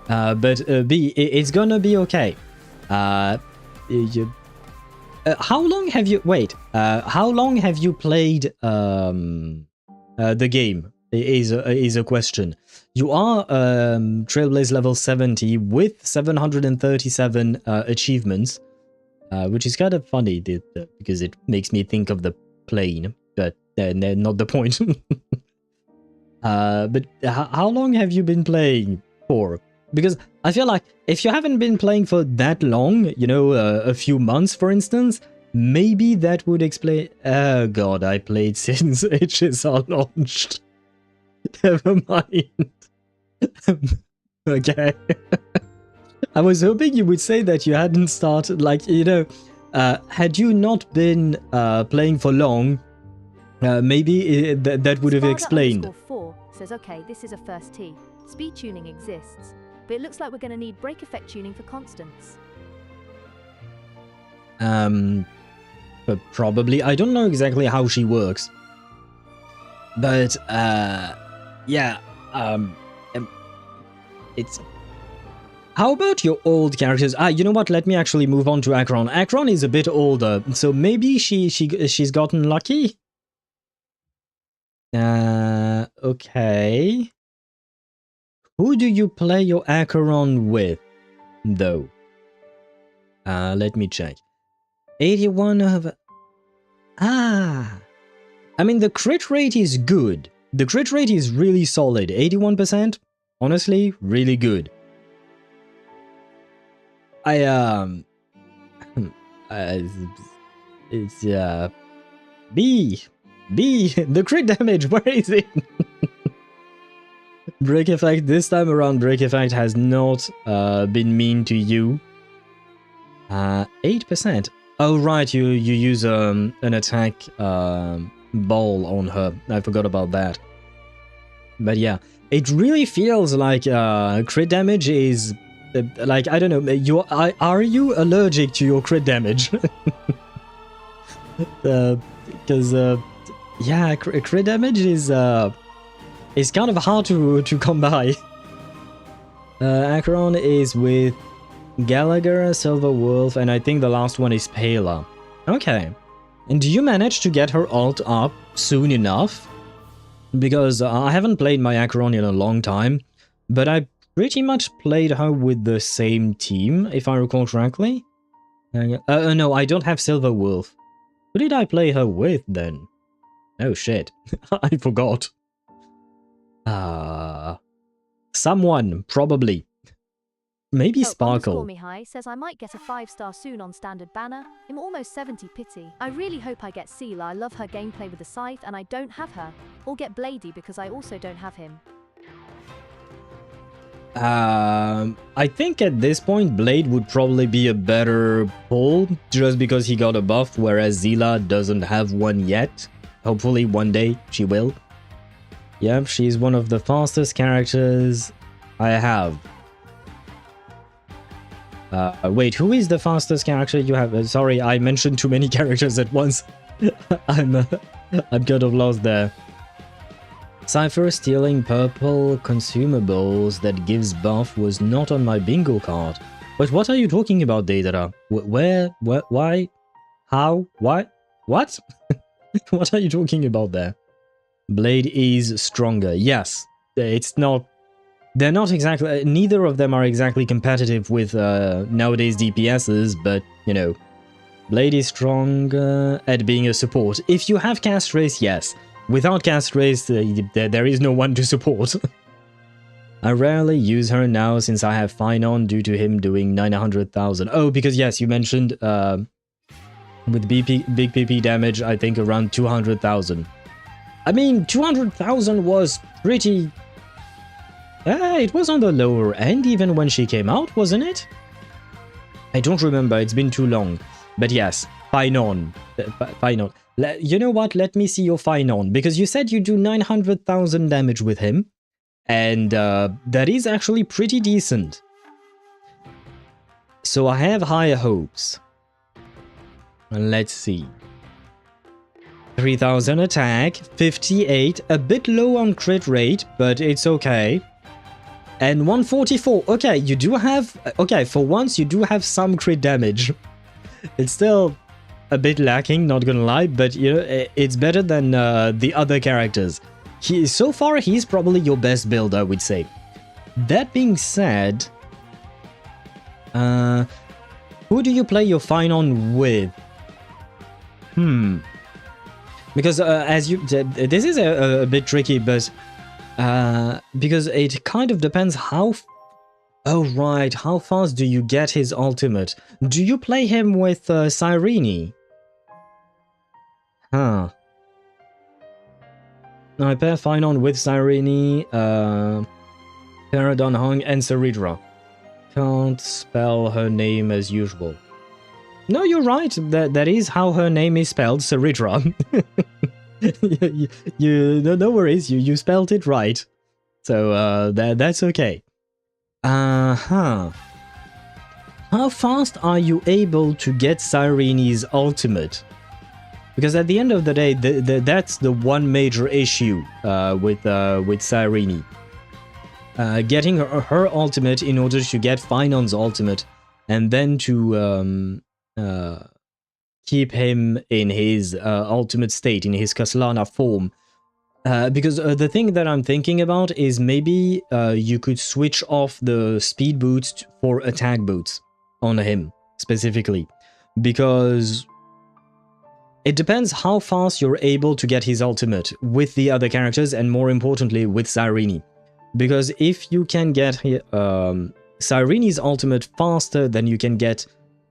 But B, it's gonna be okay. How long have you... Wait, how long have you played the game? Is a question. You are Trailblaze level 70 with 737 achievements, which is kind of funny because it makes me think of the plane, but not the point. But how long have you been playing for? Because I feel like if you haven't been playing for that long, you know, a few months, for instance, maybe that would explain... Oh god, I played since HSR launched. Never mind. Okay. I was hoping you would say that you hadn't started, like, you know, had you not been playing for long, maybe that would have explained. 4 says, okay, this is a first tee. Speed tuning exists, but it looks like we're going to need brake effect tuning for Constance. But probably. I don't know exactly how she works. But, yeah, it's... How about your old characters? You know what? Let me actually move on to Akron. Akron is a bit older, so maybe she's gotten lucky? Okay. Who do you play your Acheron with, though? Let me check. 81 of... I mean, the crit rate is good. The crit rate is really solid. 81%? Honestly, really good. It's, B, the crit damage, where is it? Break effect, this time around break effect has not been mean to you. 8%. Oh right, you use an attack ball on her. I forgot about that. But yeah, it really feels like crit damage is like, I don't know. Are you allergic to your crit damage? Because yeah, crit damage is kind of hard to come by. Acheron is with Gallagher, Silver Wolf, and I think the last one is Pela. Okay. And do you manage to get her ult up soon enough? Because I haven't played my Acheron in a long time, but I pretty much played her with the same team, if I recall correctly. No, I don't have Silver Wolf. Who did I play her with then? Oh shit, I forgot. Someone, probably. Maybe Sparkle. Mihai says I might get a 5-star soon on standard banner. I'm almost 70 pity. I really hope I get Seela. I love her gameplay with the scythe and I don't have her. Or get Blady because I also don't have him. I think at this point Blade would probably be a better pull just because he got a buff, whereas Seela doesn't have one yet. Hopefully one day she will. Yep, she's one of the fastest characters I have. Wait, who is the fastest character you have? Sorry, I mentioned too many characters at once. I'm kind of lost there. Cypher stealing purple consumables that gives buff was not on my bingo card. But what are you talking about, Daedra? Where? Why? How? Why? What? What are you talking about there? Blade is stronger. Yes, it's not... They're not exactly... Neither of them are exactly competitive with nowadays DPSs, but, you know, Blade is strong at being a support. If you have cast race, yes. Without cast race, there is no one to support. I rarely use her now since I have Finon due to him doing 900,000. Oh, because yes, you mentioned with big PP damage, I think around 200,000. I mean, 200,000 was pretty... it was on the lower end even when she came out, wasn't it? I don't remember, it's been too long. But yes, Finon. Finon. You know what, let me see your Finon, because you said you do 900,000 damage with him. And that is actually pretty decent. So I have higher hopes. Let's see. 3,000 attack, 58, a bit low on crit rate, but it's okay. And 144, okay, you do have, okay, for once you do have some crit damage. It's still a bit lacking, not gonna lie, but you know, it's better than the other characters. So far, he's probably your best build, I would say. That being said, who do you play your Finon with? Because as you, this is a bit tricky, but because it kind of depends how. Oh right, how fast do you get his ultimate? Do you play him with Cyrene? Huh. I pair Finon with Cyrene, Peradon Hung, and Ceridra. Can't spell her name as usual. No, you're right. That is how her name is spelled, Ceridra. No worries. You spelled it right. So that's okay. How fast are you able to get Cyrene's ultimate? Because at the end of the day, that's the one major issue with Cyrene. Getting her ultimate in order to get Finon's ultimate, and then to keep him in his ultimate state, in his Kaslana form. Because the thing that I'm thinking about is maybe you could switch off the speed boots for attack boots on him, specifically. Because it depends how fast you're able to get his ultimate with the other characters, and more importantly, with Cyrene. Because if you can get Cyrene's ultimate faster than you can get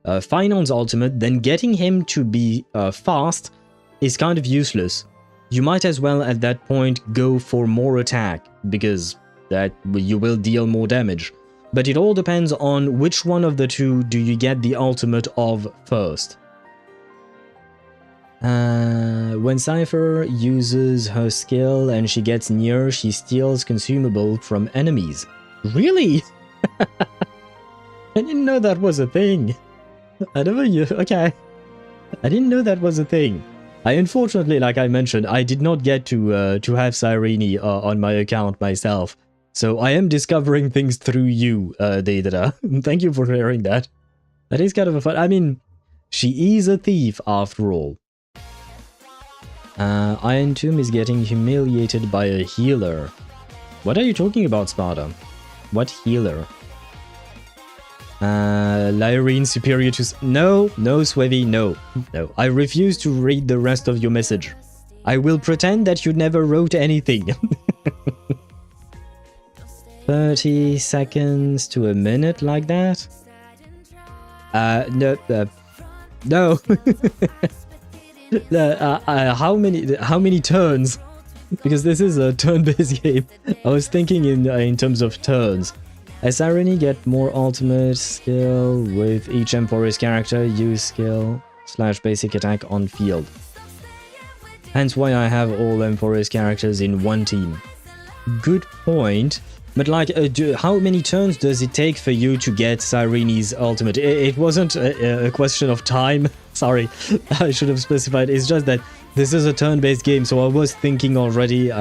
Finon's ultimate, then getting him to be fast is kind of useless. You might as well at that point go for more attack, because that you will deal more damage. But it all depends on which one of the two do you get the ultimate of first. When Cypher uses her skill and she gets near, she steals consumable from enemies. Really? I didn't know that was a thing. Okay. I didn't know that was a thing. I unfortunately, like I mentioned, I did not get to have Cyrene on my account myself. So I am discovering things through you, Deidara. Thank you for sharing that. That is kind of a fun... I mean, she is a thief after all. Iron Tomb is getting humiliated by a healer. What are you talking about, Sparta? What healer? Lyrene superior to... No, Swevy, no. I refuse to read the rest of your message. I will pretend that you never wrote anything. 30 seconds to a minute like that? No. How many turns? Because this is a turn-based game. I was thinking in terms of turns. As Cyrene get more ultimate skill with each Emforest character, use skill / basic attack on field. Hence why I have all Emforest characters in one team. Good point. But like, how many turns does it take for you to get Cyrene's ultimate? It wasn't a question of time. Sorry, I should have specified. It's just that this is a turn-based game, so I was thinking already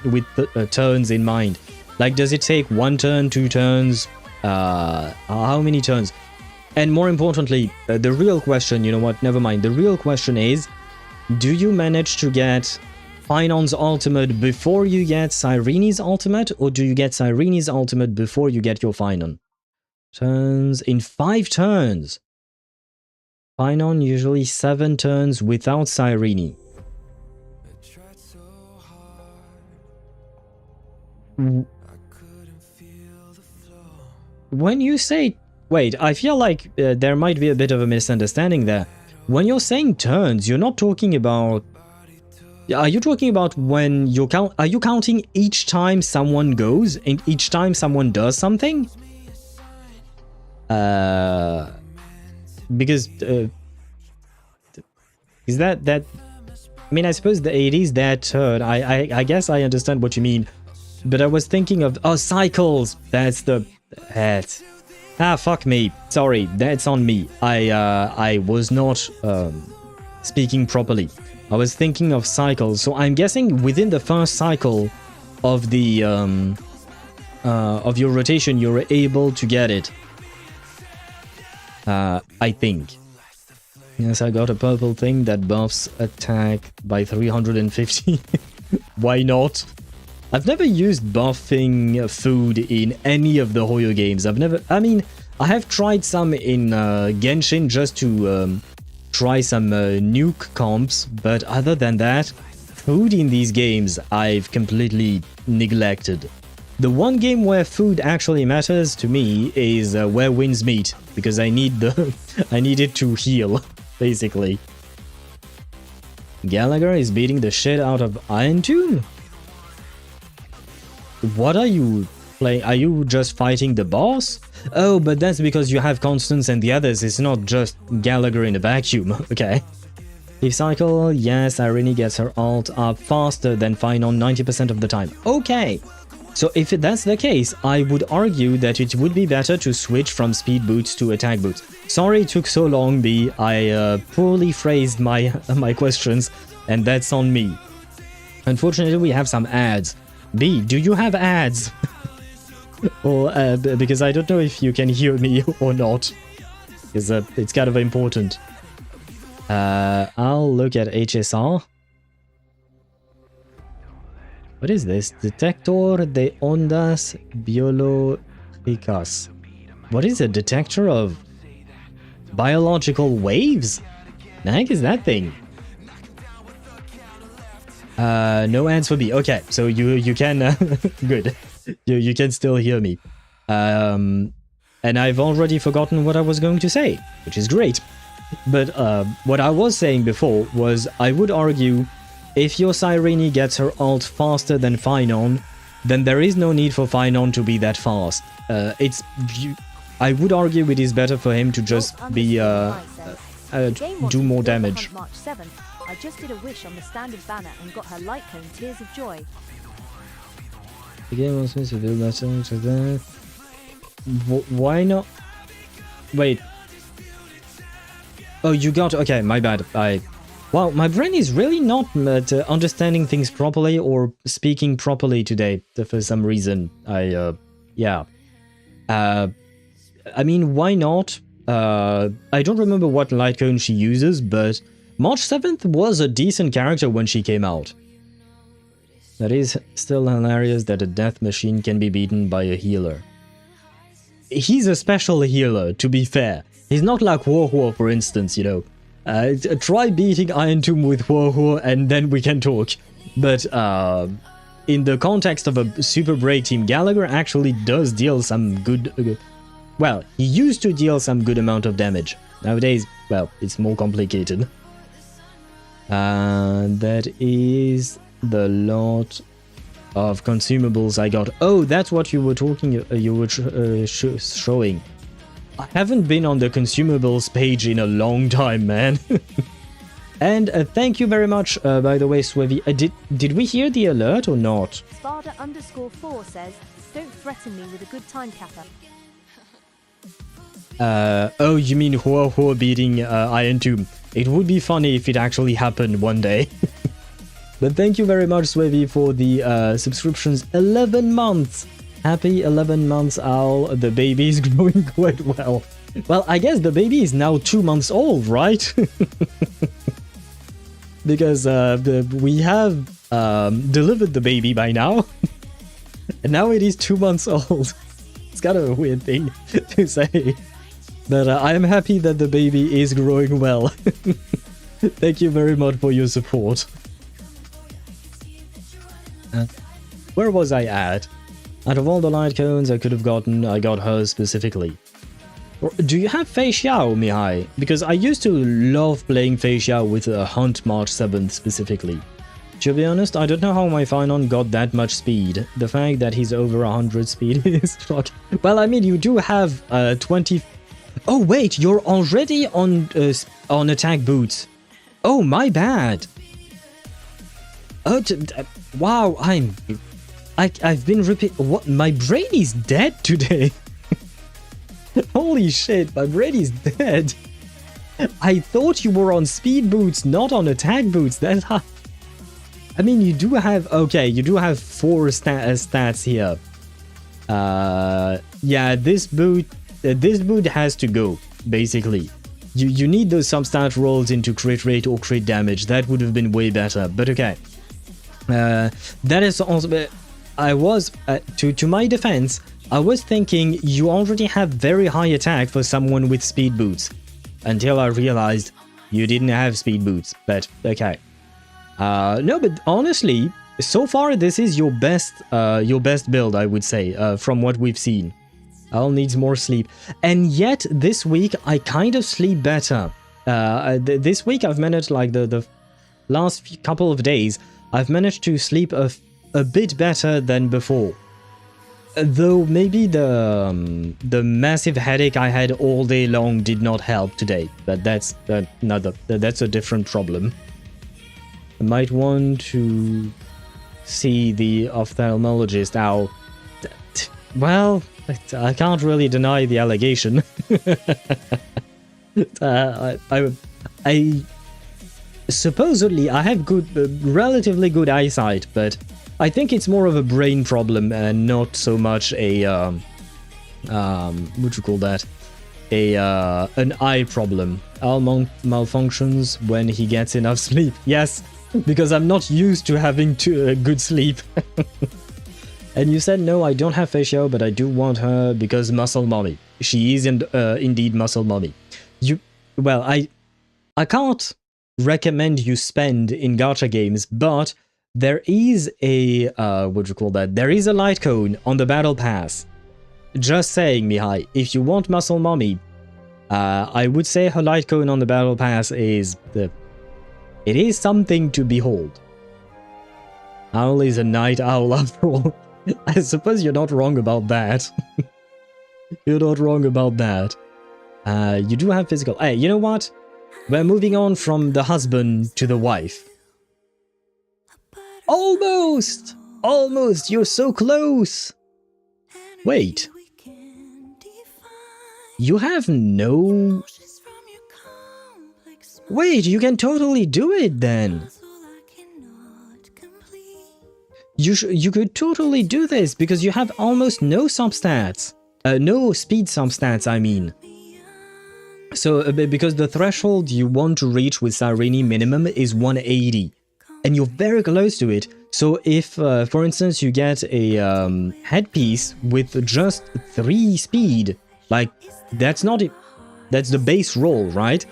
with turns in mind. Like, does it take 1 turn, 2 turns? How many turns? And more importantly, the real question, you know what, never mind. The real question is, do you manage to get Finon's ultimate before you get Cyrene's ultimate, or do you get Cyrene's ultimate before you get your Finon? Turns in 5 turns. Finon usually 7 turns without Cyrene. When you say... Wait, I feel like there might be a bit of a misunderstanding there. When you're saying turns, you're not talking about... Are you talking about when you count? Are you counting each time someone goes and each time someone does something? Because is that? I mean, I suppose it is that turn. I guess I understand what you mean, but I was thinking of cycles. That's the fuck me. Sorry, that's on me. I was not speaking properly. I was thinking of cycles, so I'm guessing within the first cycle of the of your rotation, you're able to get it. I think. Yes, I got a purple thing that buffs attack by 350. Why not? I've never used buffing food in any of the Hoyo games. I mean, I have tried some in Genshin just to try some nuke comps, but other than that, food in these games I've completely neglected. The one game where food actually matters to me is Where Winds Meet, because I need it to heal, basically. Gallagher is beating the shit out of Iron Tomb? What are you playing? Are you just fighting the boss? Oh, but that's because you have Constance and the others. It's not just Gallagher in a vacuum. Okay. If cycle, yes, Irene gets her ult up faster than Finon 90% of the time. Okay. So if that's the case, I would argue that it would be better to switch from speed boots to attack boots. Sorry it took so long, B. I poorly phrased my questions, and that's on me. Unfortunately, we have some ads. B, do you have ads? Or because I don't know if you can hear me or not. Because it's kind of important. I'll look at HSR. What is this? Detector de ondas biológicas. What is a detector of biological waves? The heck is that thing? No ads for me. Okay, so you can good. You can still hear me. And I've already forgotten what I was going to say, which is great. But what I was saying before was I would argue if your Cyrene gets her ult faster than Finon, then there is no need for Finon to be that fast. I would argue it is better for him to just be do more damage. I just did a wish on the standard banner and got her light cone tears of joy. The game wants me to do better to that. Why not? Wait. Oh, you got... Okay, my bad. Wow, my brain is really not understanding things properly or speaking properly today for some reason. Yeah. I mean, why not? I don't remember what light cone she uses, but March 7th was a decent character when she came out. That is still hilarious that a death machine can be beaten by a healer. He's a special healer, to be fair. He's not like HoYoverse, for instance, you know. Try beating Iron Tomb with HoYoverse and then we can talk. But in the context of a super break team, Gallagher actually does deal some good... well, he used to deal some good amount of damage. Nowadays, well, it's more complicated. That is the lot of consumables I got. Oh, that's what you were talking... you were showing. I haven't been on the consumables page in a long time, man. And thank you very much, by the way, Swevy. Did we hear the alert or not? Sparta_4 says, don't threaten me with a good time, Kappa. Oh, you mean HoYoverse beating Iron Tomb. It would be funny if it actually happened one day. But thank you very much, Swevy, for the subscriptions. 11 months! Happy 11 months, Owl. The baby is growing quite well. Well, I guess the baby is now 2 months old, right? Because we have delivered the baby by now. And now it is 2 months old. It's kind of a weird thing to say. But I am happy that the baby is growing well. Thank you very much for your support. Where was I at? Out of all the light cones I could have gotten, I got hers specifically. Do you have Fei Xiao, Mihai? Because I used to love playing Fei Xiao with a Hunt March 7th specifically. To be honest, I don't know how my Finon got that much speed. The fact that he's over 100 speed is shocking. Well, I mean, you do have 20... Oh wait, you're already on attack boots. Oh, my bad. Oh, wow, I've been what? My brain is dead today. Holy shit, my brain is dead. I thought you were on speed boots, not on attack boots. That's how... I mean, you do have... Okay, you do have 4 stats here. Yeah, this boot has to go, basically. You need those substat rolls into crit rate or crit damage. That would have been way better, but okay. That is also... I was, to my defense, I was thinking you already have very high attack for someone with speed boots. Until I realized you didn't have speed boots, but okay. No, but honestly, so far this is your best build, I would say, from what we've seen. I'll need more sleep. And yet, this week, I kind of sleep better. This week I've managed, like the last couple of days, I've managed to sleep a bit better than before. Though maybe the massive headache I had all day long did not help today, but that's a different problem. I might want to see the ophthalmologist now. Well, I can't really deny the allegation. I supposedly I have relatively good eyesight, but I think it's more of a brain problem and not so much a what you call that? An eye problem. Al malfunctions when he gets enough sleep. Yes, because I'm not used to having good sleep. And you said no, I don't have Fei Xiao, but I do want her because muscle mommy. She is indeed muscle mommy. Well, I can't recommend you spend in gacha games, but there is a, what you call that? There is a light cone on the battle pass. Just saying, Mihai, if you want muscle mommy, I would say her light cone on the battle pass is it is something to behold. Owl is a night owl after all. I suppose you're not wrong about that. You're not wrong about that. You do have physical... Hey, you know what? We're moving on from the husband to the wife. Almost! Almost! You're so close! Wait. You have no... Wait, you can totally do it then. You could totally do this because you have almost no substats. No speed substats, I mean. So, because the threshold you want to reach with Cyrene minimum is 180. And you're very close to it. So if, for instance, you get a headpiece with just 3 speed, like, that's not it. That's the base roll, right?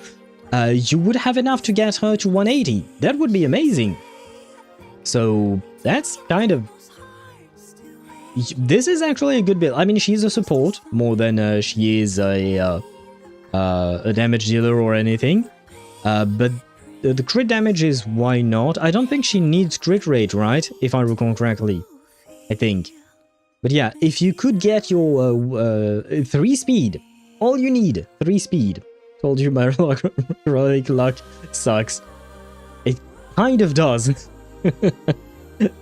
You would have enough to get her to 180. That would be amazing. So that's kind of... This is actually a good build. I mean, she's a support more than she is a damage dealer or anything. But the crit damage is why not. I don't think she needs crit rate, right? If I recall correctly. I think. But yeah, if you could get your 3 speed, all you need, 3 speed. Told you my heroic luck sucks. It kind of does.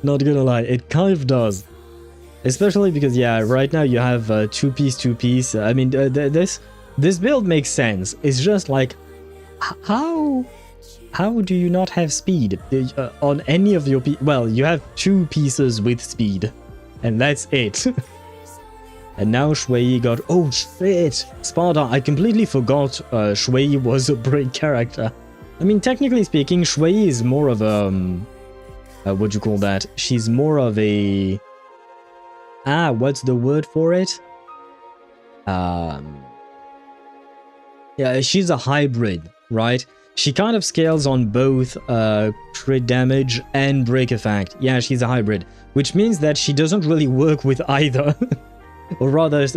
Not gonna lie, it kind of does. Especially because, yeah, right now you have 2-piece. I mean, this build makes sense. It's just like, how do you not have speed on any of your well, you have 2 pieces with speed, and that's it. And now Shui got... Oh shit! Sparta, I completely forgot Shui was a brain character. I mean, technically speaking, Shui is more of a... what do you call that? She's more of a... what's the word for it? Yeah, she's a hybrid, right? She kind of scales on both crit damage and break effect. Yeah, she's a hybrid, which means that she doesn't really work with either. Or rather,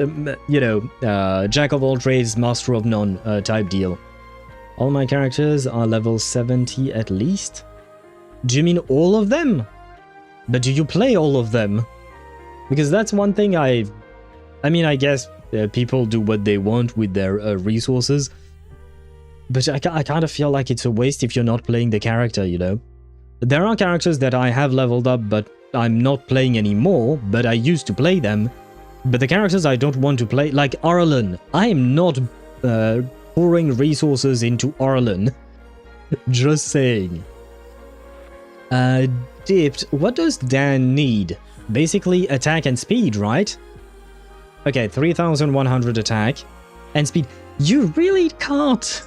you know, jack of all trades, master of none type deal. All my characters are level 70 at least. Do you mean all of them? But do you play all of them? Because that's one thing I mean, I guess people do what they want with their resources. But I kind of feel like it's a waste if you're not playing the character, you know? There are characters that I have leveled up, but I'm not playing anymore, but I used to play them. But the characters I don't want to play, like Arlen, I am not pouring resources into Arlen. Just saying. Dipped, what does Dan need? Basically attack and speed, right? Okay, 3100 attack and speed. You really can't!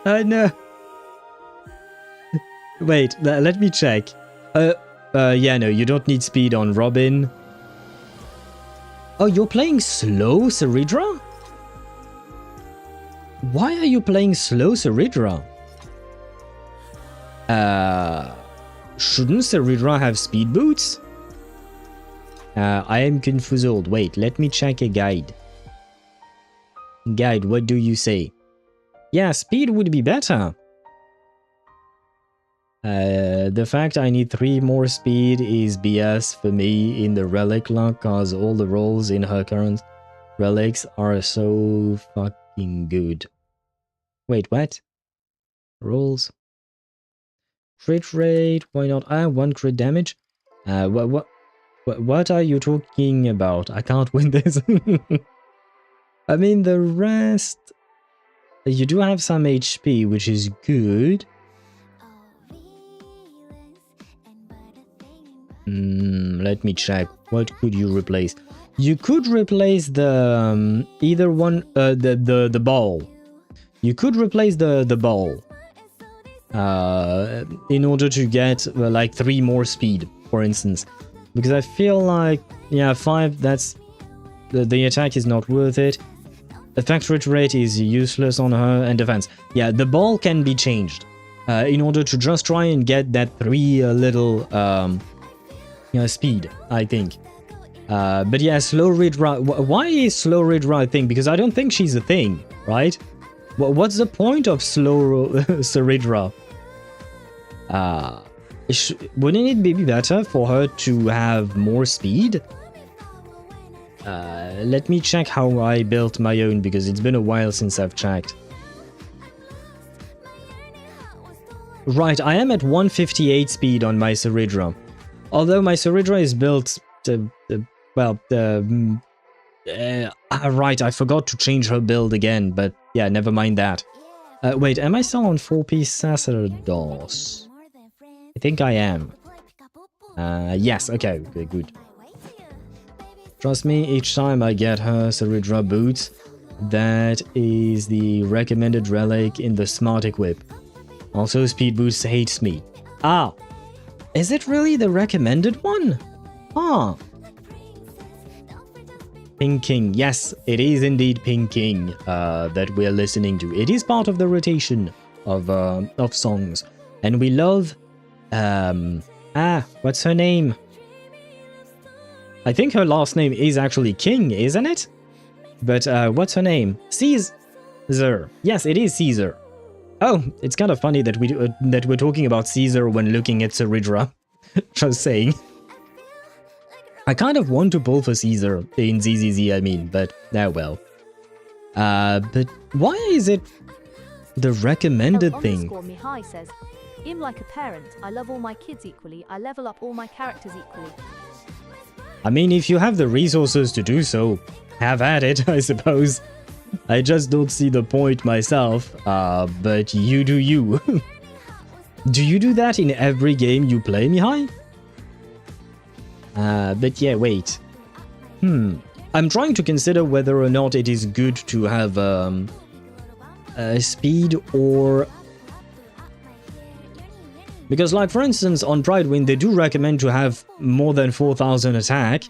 I know. Wait, let me check. Yeah, no, you don't need speed on Robin. Oh, you're playing slow Seridra? Why are you playing slow Seridra? Shouldn't Seridra have speed boots? I am confused. Wait, let me check a guide. Guide, what do you say? Yeah, speed would be better. The fact I need 3 more speed is BS for me in the relic luck, cause all the rolls in her current relics are so fucking good. Wait, what? Rolls? Crit rate, why not? 1 crit damage? What are you talking about? I can't win this. I mean, the rest... You do have some HP, which is good. Let me check. What could you replace? You could replace the either one, the ball. You could replace the ball in order to get like 3 more speed, for instance. Because I feel like, yeah, 5. That's the attack is not worth it. Effect rate is useless on her, and defense. Yeah, the ball can be changed in order to just try and get that 3 little speed, I think. But yeah, slow read route. Why is slow read route a thing? Because I don't think she's a thing, right? What's the point of slow Seridra? Wouldn't it be better for her to have more speed? Let me check how I built my own, because it's been a while since I've checked. Right, I am at 158 speed on my Ceridra. Although my Ceridra is built to, right, I forgot to change her build again, but yeah, never mind that. Wait, am I still on 4-piece Sacerdos? I think I am. Yes, okay, good. Trust me, each time I get her Ceridra boots, that is the recommended relic in the smart equip. Also, Speed Boost hates me. Ah, is it really the recommended one? Ah. Pink King. Yes, it is indeed Pink King that we're listening to. It is part of the rotation of songs. And we love... what's her name? I think her last name is actually King, isn't it? But what's her name? Caesar. Yes, it is Caesar. Oh, it's kind of funny that we're talking about Caesar when looking at Ceridra. Just saying. I kind of want to pull for Caesar in ZZZ, I mean, but well. But why is it the recommended thing? Mihai says, "I'm like a parent. I love all my kids equally. I level up all my characters equally." I mean, if you have the resources to do so, have at it, I suppose. I just don't see the point myself, but you do you. Do you do that in every game you play, Mihai? But yeah, wait. I'm trying to consider whether or not it is good to have speed or... Because, like, for instance, on Pridewind, they do recommend to have more than 4,000 attack,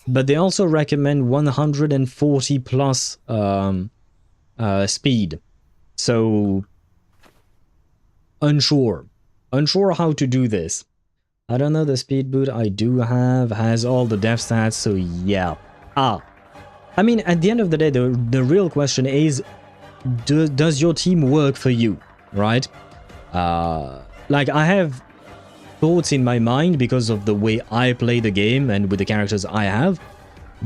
but they also recommend 140 plus speed. So, unsure how to do this. I don't know, the speed boot I do have has all the def stats, so yeah. I mean, at the end of the day, the real question is, does your team work for you, right? Like, I have thoughts in my mind because of the way I play the game and with the characters I have,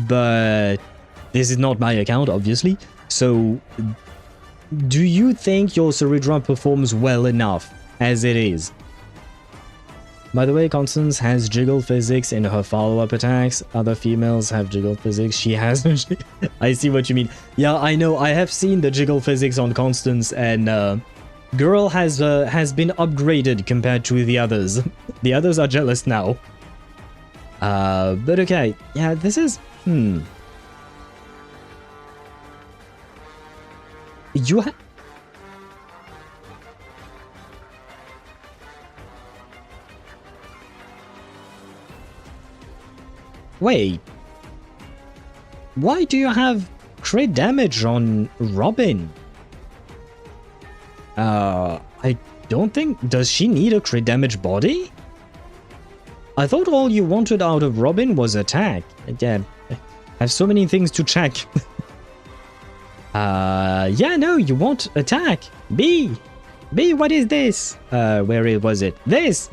but this is not my account, obviously. So, do you think your Ceridra performs well enough as it is? By the way, Constance has jiggle physics in her follow-up attacks. Other females have jiggle physics. She has... I see what you mean. Yeah, I know. I have seen the jiggle physics on Constance, and girl has been upgraded compared to the others. The others are jealous now. But okay. Yeah, this is... You have... Wait. Why do you have crit damage on Robin? I don't think... Does she need a crit damage body? I thought all you wanted out of Robin was attack. Again, I have so many things to check. Yeah, no, you want attack. B, what is this? Where was it? This!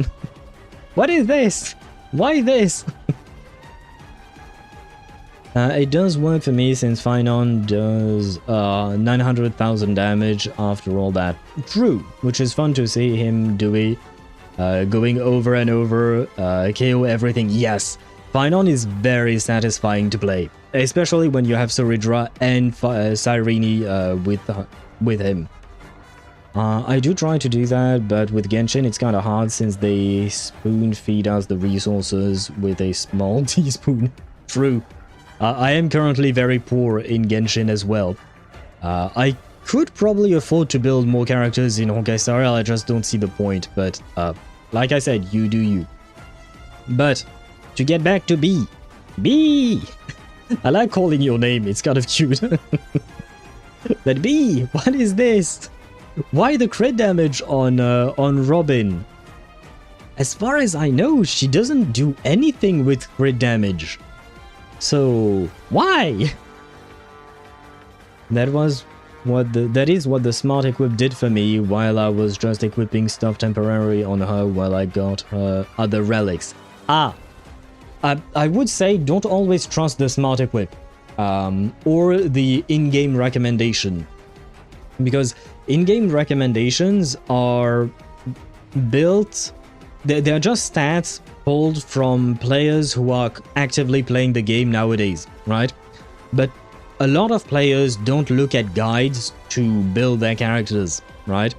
What is this? Why this? It does work for me since Finon does 900,000 damage after all that. True, which is fun to see him doing, going over and over, KO everything. Yes, Finon is very satisfying to play, especially when you have Ceridra and Cyrene with him. I do try to do that, but with Genshin it's kind of hard since they spoon feed us the resources with a small teaspoon. True. I am currently very poor in Genshin as well. I could probably afford to build more characters in Honkai Star Rail, I just don't see the point, but like I said, you do you. But, to get back to B. B! I like calling your name, it's kind of cute. But B, what is this? Why the crit damage on Robin? As far as I know, she doesn't do anything with crit damage. So, why? That is what the smart equip did for me while I was just equipping stuff temporarily on her while I got her other relics. I would say don't always trust the smart equip or the in-game recommendation, because in-game recommendations are built, they're just stats pulled from players who are actively playing the game nowadays, right? But a lot of players don't look at guides to build their characters, right?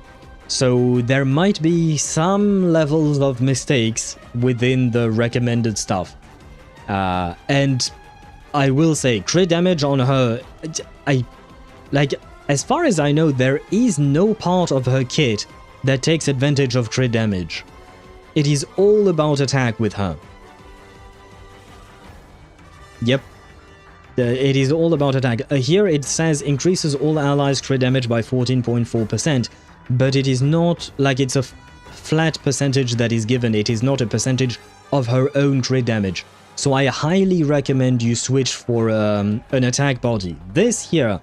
So there might be some levels of mistakes within the recommended stuff. And I will say, crit damage on her, as far as I know, there is no part of her kit that takes advantage of crit damage. It is all about attack with her. Yep. It is all about attack. Here it says increases all allies crit damage by 14.4%, but it is not like it's a flat percentage that is given. It is not a percentage of her own crit damage. So I highly recommend you switch for an attack body. This here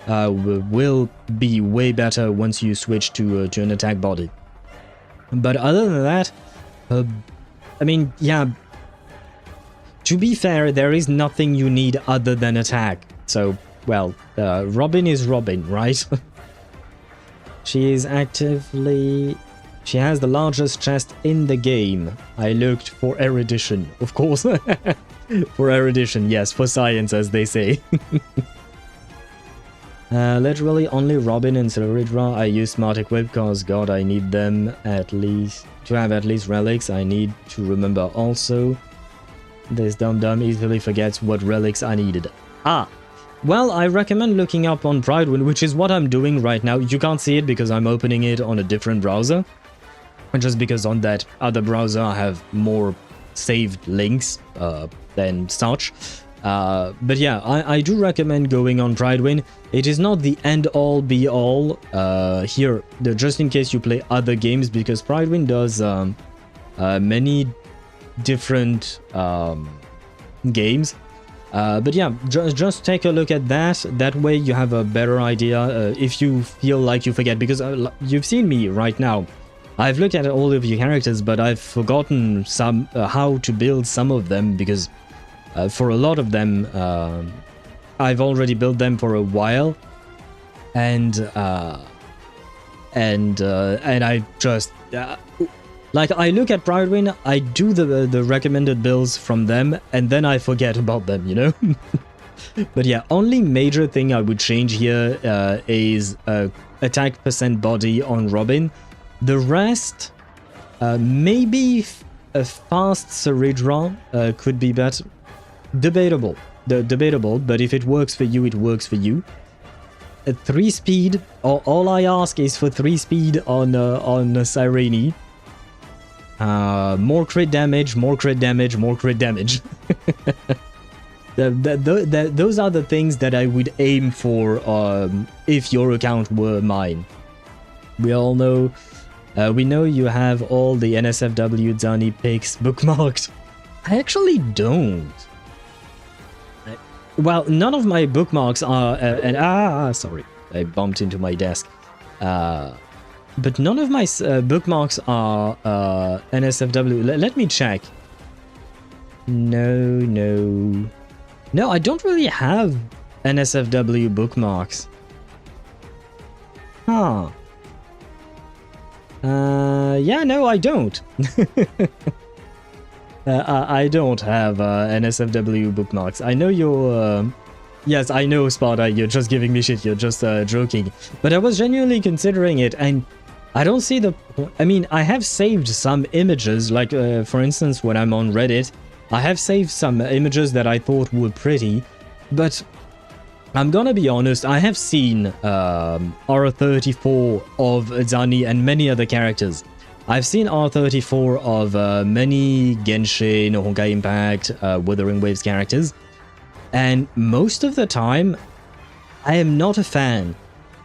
will be way better once you switch to an attack body. But other than that, I mean, yeah, to be fair, there is nothing you need other than attack. So, well, Robin is Robin, right? She is actively... She has the largest chest in the game. I looked for erudition, of course. For erudition, yes, for science, as they say. Literally only Robin and Ceridra. I use Smart Equip because, god, I need them at least... To have at least relics, I need to remember also. This dum-dum easily forgets what relics I needed. Ah! Well, I recommend looking up on Prelude, which is what I'm doing right now. You can't see it because I'm opening it on a different browser. Just because on that other browser I have more saved links than such. But yeah, I do recommend going on Prelude. It is not the end-all be-all here, just in case you play other games, because Prelude does many different games. But yeah, just take a look at that. That way you have a better idea if you feel like you forget, because you've seen me right now. I've looked at all of your characters, but I've forgotten some how to build some of them, because for a lot of them, I've already built them for a while, and I just like I look at Prelude, I do the recommended builds from them, and then I forget about them, you know. But yeah, only major thing I would change here is attack percent body on Robin. The rest, maybe a fast Ceridra could be better. Debatable, but if it works for you, it works for you. 3 speed, all I ask is for 3 speed on Sireni. More crit damage, more crit damage, more crit damage. Those are the things that I would aim for if your account were mine. We all know... we know you have all the NSFW Dani picks bookmarked. I actually don't. Well, none of my bookmarks are... sorry. I bumped into my desk. But none of my bookmarks are NSFW. Let me check. No, I don't really have NSFW bookmarks. Huh. Yeah, no, I don't. I don't have NSFW bookmarks. I know you're... yes, I know, Sparta, you're just giving me shit, you're just joking. But I was genuinely considering it, and I don't see the... I mean, I have saved some images, like, for instance, when I'm on Reddit, I have saved some images that I thought were pretty, but... I'm gonna be honest, I have seen R34 of Dani and many other characters. I've seen R34 of many Genshin, Honkai Impact, Wuthering Waves characters, and most of the time, I am not a fan,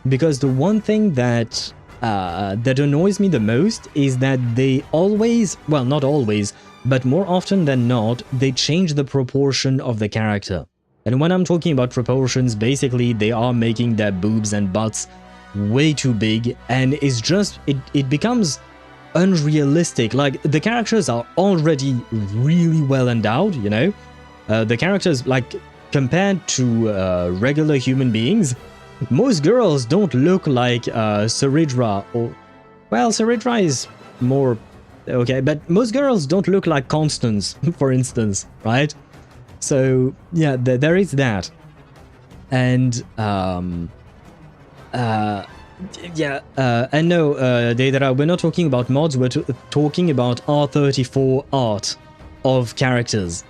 because the one thing that annoys me the most is that they always, well, not always, but more often than not, they change the proportion of the character. And when I'm talking about proportions, basically they are making their boobs and butts way too big, and it's just, it becomes unrealistic. Like, the characters are already really well endowed, you know? The characters, like, compared to regular human beings, most girls don't look like Ceridra, or... Well, Ceridra is more... Okay, but most girls don't look like Constance, for instance, right? So, yeah, there is that. And, and no, Deidara, we're not talking about mods, we're talking about R34 art of characters.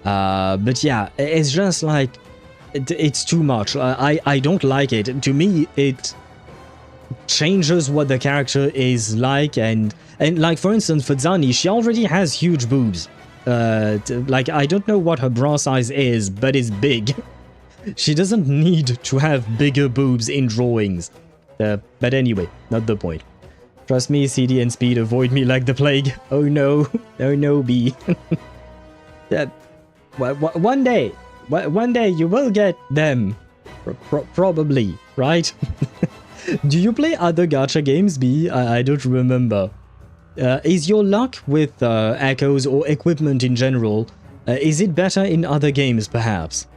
But yeah, it's just like, it's too much. I don't like it. To me, it changes what the character is like, and like, for instance, for Zani, she already has huge boobs. Like, I don't know what her bra size is, but it's big. She doesn't need to have bigger boobs in drawings. But anyway, not the point. Trust me, CD and Speed avoid me like the plague. Oh no. Oh no, B. One day you will get them. Probably, right? Do you play other gacha games, B? I don't remember. Is your luck with echoes or equipment in general, is it better in other games, perhaps?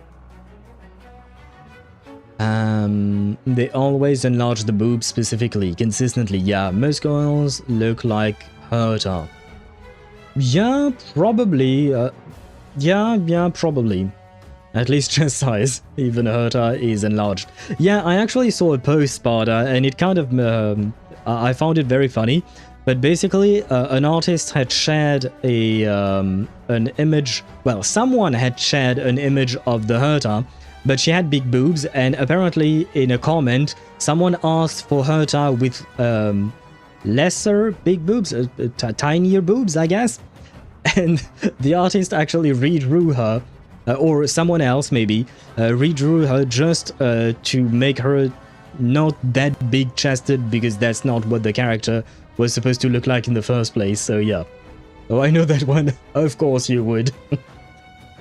They always enlarge the boobs specifically, consistently. Yeah, most girls look like Herta. Yeah, probably. Yeah, probably. At least chest size. Even Herta is enlarged. Yeah, I actually saw a post, Sparta, and it kind of... I found it very funny. But basically, an artist had shared an image... Well, someone had shared an image of the Herta, but she had big boobs, and apparently in a comment, someone asked for Herta with lesser big boobs, tinier boobs, I guess. And the artist actually redrew her, or someone else maybe, redrew her just to make her not that big-chested, because that's not what the character was supposed to look like in the first place, so yeah. Oh, I know that one. Of course you would.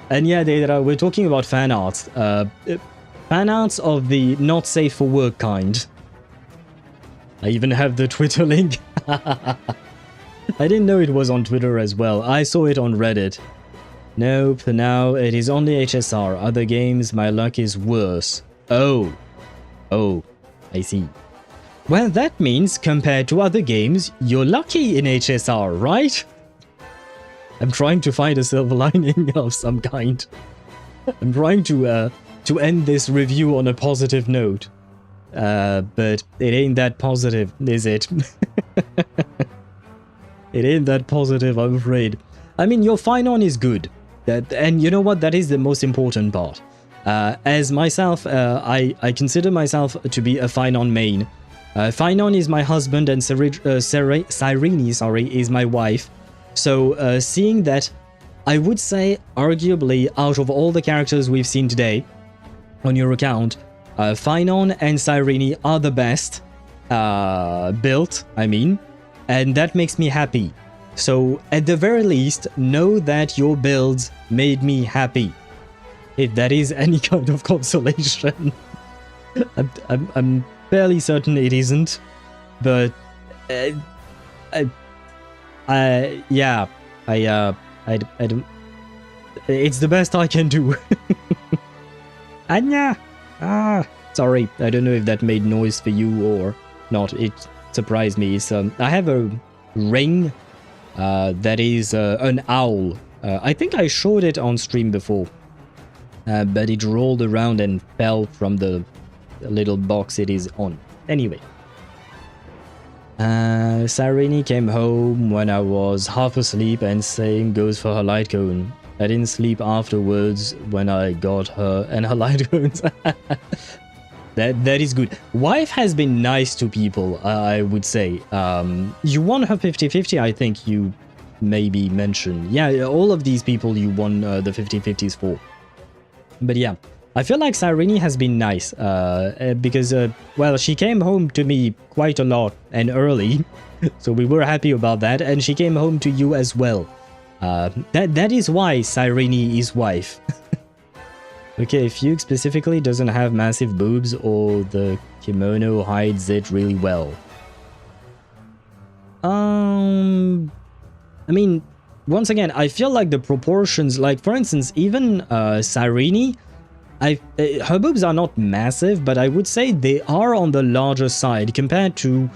And yeah, we're talking about fan arts. Fan arts of the not safe for work kind. I even have the Twitter link. I didn't know it was on Twitter as well. I saw it on Reddit. Nope, for now it is only HSR. Other games, my luck is worse. Oh, I see. Well, that means, compared to other games, you're lucky in HSR, right? I'm trying to find a silver lining of some kind. I'm trying to end this review on a positive note. But it ain't that positive, is it? It ain't that positive, I'm afraid. I mean, your Finon is good. And you know what? That is the most important part. As myself, I consider myself to be a Finon main. Finon is my husband and Cyrene, is my wife. So, seeing that, I would say, arguably, out of all the characters we've seen today on your account, Finon and Cyrene are the best built, I mean, and that makes me happy. So, at the very least, know that your builds made me happy. If that is any kind of consolation. I'm fairly certain it isn't, but yeah, I don't... It's the best I can do. Anya! Sorry, I don't know if that made noise for you or not. It surprised me. So, I have a ring that is an owl. I think I showed it on stream before. But it rolled around and fell from the little box it is on. Anyway. Cyrene came home when I was half asleep and same goes for her light cone. I didn't sleep afterwards when I got her and her light cones. That is good. Wife has been nice to people, I would say. You won her 50-50, I think you maybe mentioned. Yeah, all of these people you won the 50-50s for. But yeah, I feel like Cyrene has been nice, because, well, she came home to me quite a lot and early, so we were happy about that, and she came home to you as well. That is why Cyrene is wife. Okay, Fugue specifically doesn't have massive boobs, or the kimono hides it really well. I mean, once again, I feel like the proportions, like for instance, even Cyrene, her boobs are not massive, but I would say they are on the larger side compared to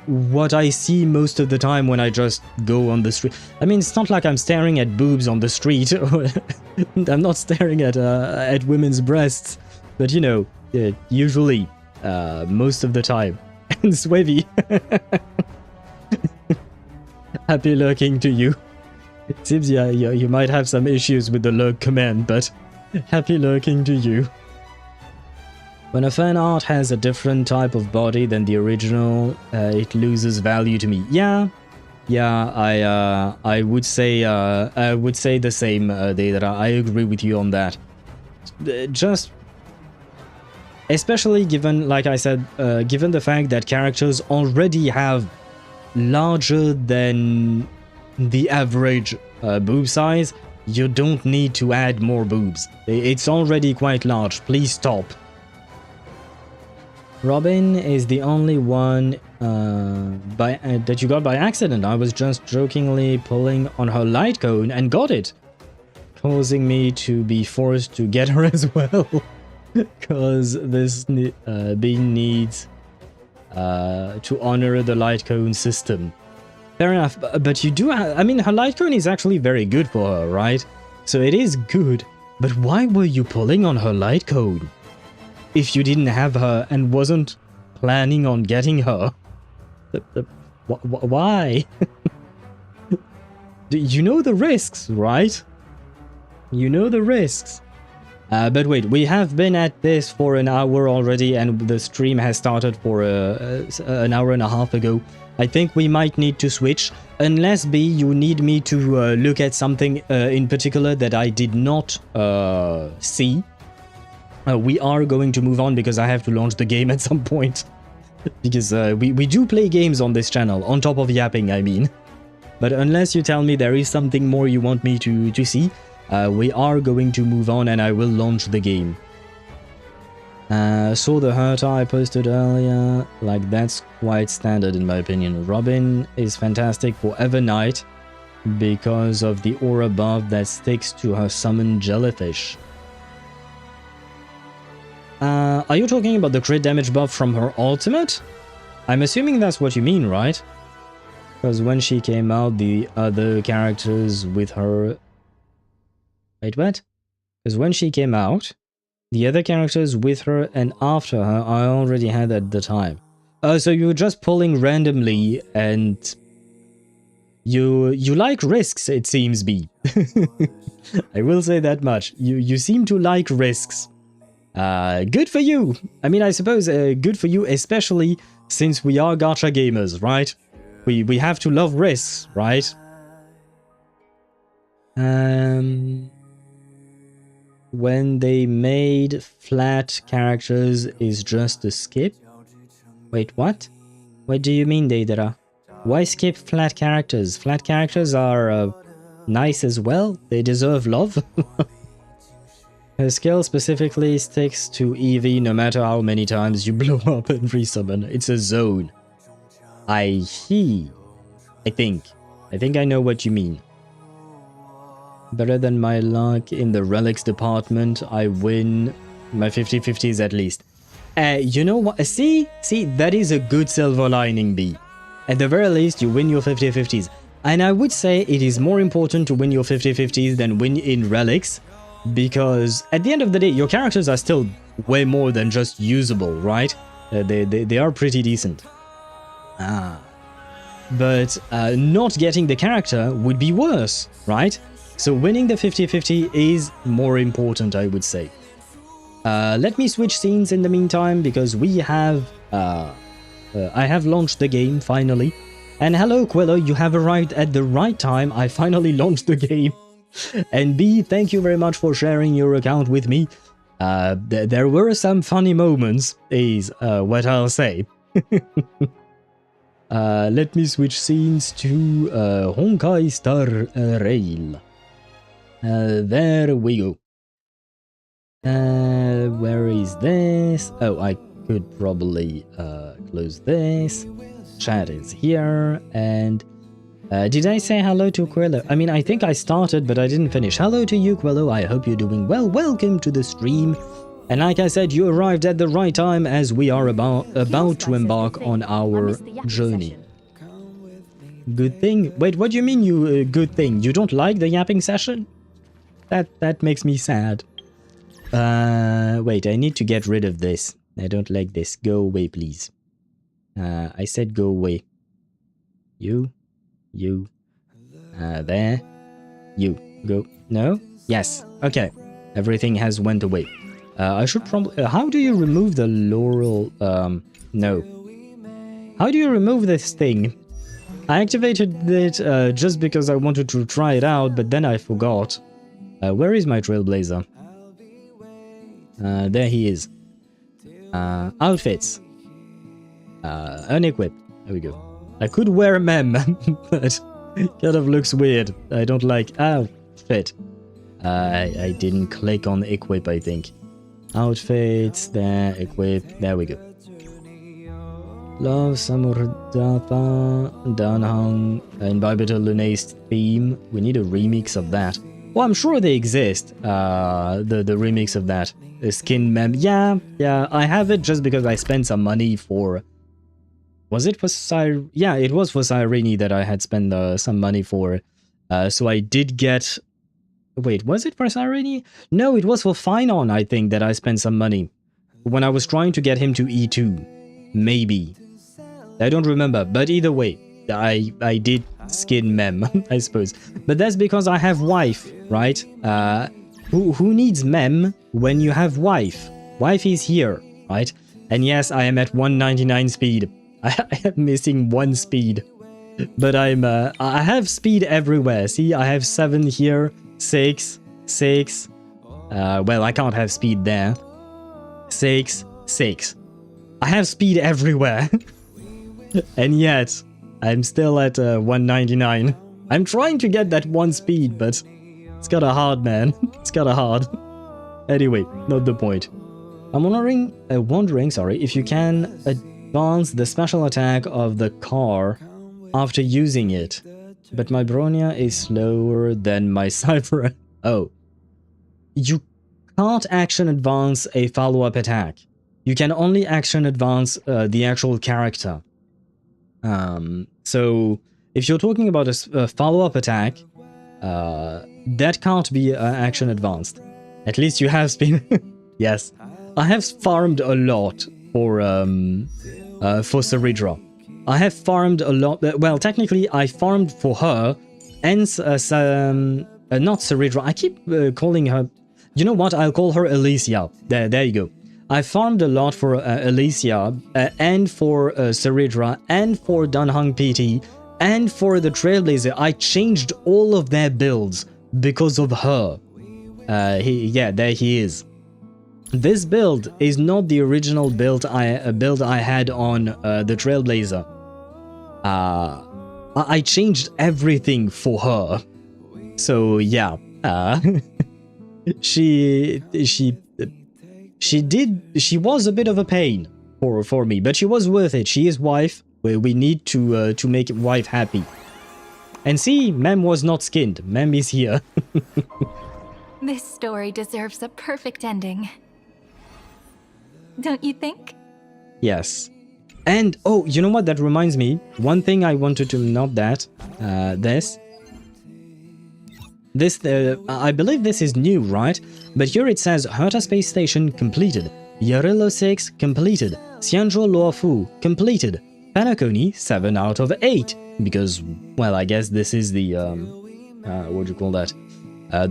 what I see most of the time when I just go on the street. I mean, it's not like I'm staring at boobs on the street. I'm not staring at women's breasts, but you know, usually, most of the time. And Swevy, happy lurking to you. It seems you might have some issues with the lurk command, but happy lurking to you. When a fan art has a different type of body than the original, it loses value to me. Yeah, I would say the same, Deidara. I agree with you on that. Just, especially given, like I said, given the fact that characters already have larger than the average boob size, you don't need to add more boobs. It's already quite large. Please stop. Robin is the only one that you got by accident. I was just jokingly pulling on her light cone and got it, causing me to be forced to get her as well. Because this being needs to honor the light cone system. Fair enough, but you do I mean, her light cone is actually very good for her, right? So it is good, but why were you pulling on her light cone? If you didn't have her and wasn't planning on getting her. Why? You know the risks, right? You know the risks. But wait, we have been at this for an hour already, and the stream has started for an hour and a half ago. I think we might need to switch, unless B, you need me to look at something in particular that I did not see. We are going to move on because I have to launch the game at some point. Because we do play games on this channel, on top of yapping, I mean. But unless you tell me there is something more you want me to see, we are going to move on and I will launch the game. Saw the Herta I posted earlier, like that's quite standard in my opinion. Robin is fantastic for Evernight because of the aura buff that sticks to her summoned jellyfish. Are you talking about the crit damage buff from her ultimate? I'm assuming that's what you mean, right? Because when she came out, the other characters with her... Wait, what? Because when she came out, the other characters with her and after her I already had at the time. So you were just pulling randomly and... You like risks, it seems, B. I will say that much. You seem to like risks. Good for you. I mean, I suppose good for you, especially since we are gacha gamers, right? We have to love risks, right? When they made flat characters is just a skip? Wait, what? What do you mean, Deidara? Why skip flat characters? Flat characters are nice as well. They deserve love. Her skill specifically sticks to EV no matter how many times you blow up and resummon. It's a zone. I think I know what you mean. Better than my luck in the relics department, I win my 50-50s at least. You know what? See, that is a good silver lining, B. At the very least, you win your 50-50s. And I would say it is more important to win your 50-50s than win in relics. Because at the end of the day, your characters are still way more than just usable, right? They are pretty decent. But not getting the character would be worse, right? So winning the 50-50 is more important, I would say. Let me switch scenes in the meantime, because we have... I have launched the game, finally. And hello, Quello, you have arrived at the right time. I finally launched the game. And B, thank you very much for sharing your account with me. There were some funny moments, is what I'll say. Let me switch scenes to Honkai Star Rail. There we go. Where is this? Oh, I could probably close this. Chat is here, and did I say hello to Quello? I mean, I think I started, but I didn't finish. Hello to you, Quello. I hope you're doing well. Welcome to the stream. And like I said, you arrived at the right time as we are about to embark on our journey. Good thing? Wait, what do you mean you good thing? You don't like the yapping session? That makes me sad. Wait, I need to get rid of this. I don't like this. Go away, please. I said go away. You. There. You. Go. No? Yes. Okay. Everything has went away. I should probably... how do you remove the laurel... no. How do you remove this thing? I activated it just because I wanted to try it out, but then I forgot. Where is my Trailblazer? There he is. Outfits. Unequip. There we go. I could wear a mem, but it kind of looks weird. I don't like outfit. I didn't click on equip, I think. Outfits, there, equip, there we go. Love Samurdapa, Danhang, Invibitor Luna's theme. We need a remix of that. Well, I'm sure they exist. The remix of that. The skin mem. Yeah, I have it just because I spent some money for... Was it for Yeah, it was for Cyrene that I had spent some money for. So I did get... Wait, was it for Cyrene? No, it was for Finon, I think, that I spent some money. When I was trying to get him to E2. Maybe. I don't remember, but either way, I did skin mem, I suppose. But that's because I have wife, right? Who needs mem when you have wife? Wife is here, right? And yes, I am at 199 speed. I am missing 1 speed. But I have speed everywhere. See, I have 7 here, 6. Well, I can't have speed there. 6. I have speed everywhere. And yet, I'm still at 199. I'm trying to get that 1 speed, but it's kinda hard, man. It's kinda hard. Anyway, not the point. I'm wondering, if you can advance the special attack of the car after using it. But my Bronia is slower than my Cypher. Oh. You can't action advance a follow-up attack. You can only action advance the actual character. So if you're talking about a follow-up attack, that can't be action advanced. At least you have been... Yes. I have farmed a lot for Ceridra. I have farmed a lot... well, technically, I farmed for her and... not Ceridra. I keep calling her... You know what? I'll call her Alicia. There you go. I farmed a lot for Alicia, and for Ceridra, and for Dunhung PT, and for the Trailblazer. I changed all of their builds because of her. Yeah, there he is. This build is not the original build I had on the Trailblazer. I changed everything for her. So yeah, she was a bit of a pain for me, but she was worth it. She is wife. We need to make wife happy. And see, Mem was not skinned. Mem is here. This story deserves a perfect ending. Don't you think? Yes. And, oh, you know what? That reminds me. One thing I wanted to note that. This, I believe this is new, right? But here it says Herta Space Station completed. Yarillo 6 completed. Xianzhou Luofu completed. Penacony 7 out of 8. Because, well, I guess this is the, what do you call that?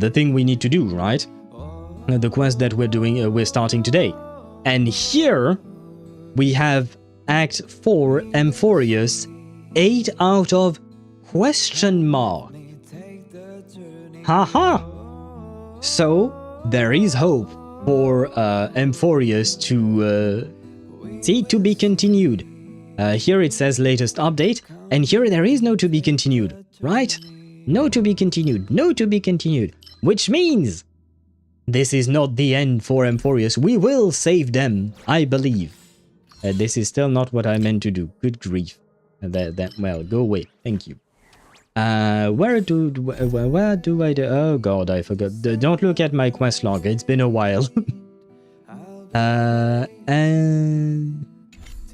The thing we need to do, right? The quest that we're starting today. And here we have Act 4 Amphorius 8 out of question mark. Haha! So, there is hope for Amphorius to be continued. Here it says latest update, and here there is no to be continued, right? No to be continued, no to be continued, which means this is not the end for Amphorius. We will save them, I believe. This is still not what I meant to do. Good grief. Well, go away. Thank you. Where do I do? Oh god, I forgot. Don't look at my quest log. It's been a while. And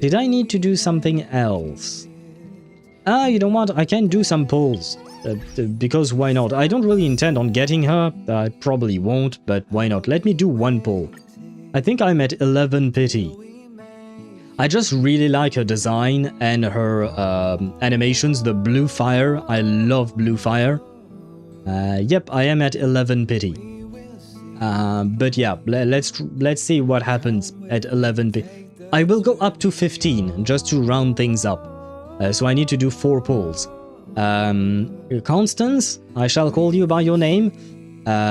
did I need to do something else? Ah, you know what? I can do some polls. Because why not? I don't really intend on getting her. I probably won't, but why not? Let me do one poll. I think I'm at 11 pity. I just really like her design and her animations. The blue fire. I love blue fire. Yep, I am at 11 pity. But yeah, let's see what happens at 11 pity. I will go up to 15 just to round things up. So I need to do 4 polls. Constance, I shall call you by your name.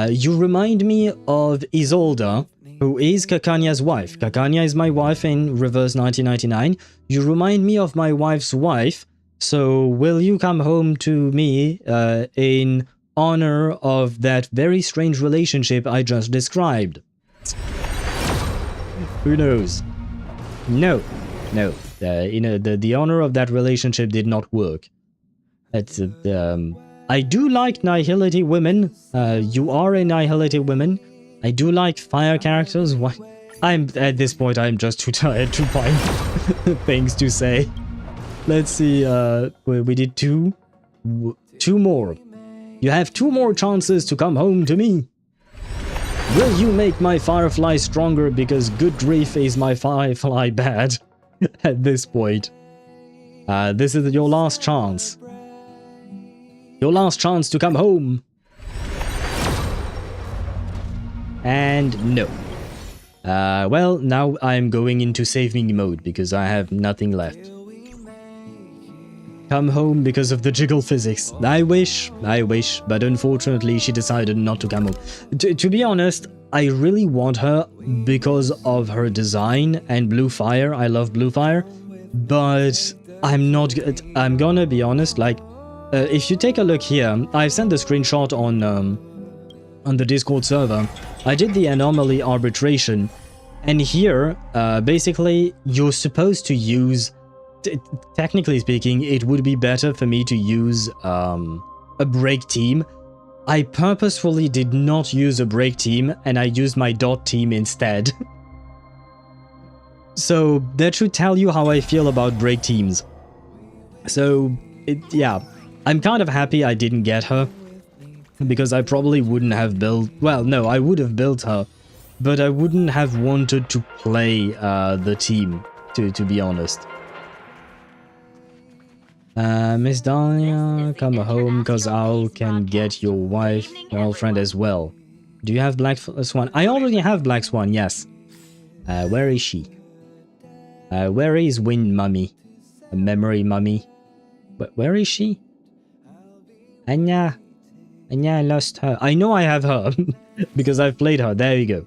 You remind me of Isolda, who is Kakanya's wife. Kakanya is my wife in Reverse 1999. You remind me of my wife's wife, so will you come home to me in honor of that very strange relationship I just described? Who knows? No. The honor of that relationship did not work. That's I do like nihility women. You are a nihility woman. I do like fire characters. What? I'm at this point. I'm just too tired to find things to say. Let's see. We did 2 more. You have 2 more chances to come home to me. Will you make my firefly stronger because good grief is my firefly bad? At this point. This is your last chance. Your last chance to come home. And no. Well, now I'm going into saving mode because I have nothing left. Come home because of the jiggle physics. I wish, but unfortunately she decided not to come home. To be honest, I really want her because of her design and blue fire. I love blue fire, but I'm gonna be honest, like, if you take a look here, I've sent the screenshot on the Discord server. I did the anomaly arbitration, and here, basically, you're supposed to use, technically speaking, it would be better for me to use a break team. I purposefully did not use a break team, and I used my dot team instead. So that should tell you how I feel about break teams. So, yeah, I'm kind of happy I didn't get her, because I probably wouldn't have built... Well, no, I would have built her, but I wouldn't have wanted to play the team, to be honest. Miss Dahlia, come home, cause Owl can get your wife, girlfriend as well. Do you have Black Swan? I already have Black Swan, yes. Where is she? Where is Wind Mummy? A memory mummy? Where is she? Anya, I lost her. I know I have her, because I've played her. There you go.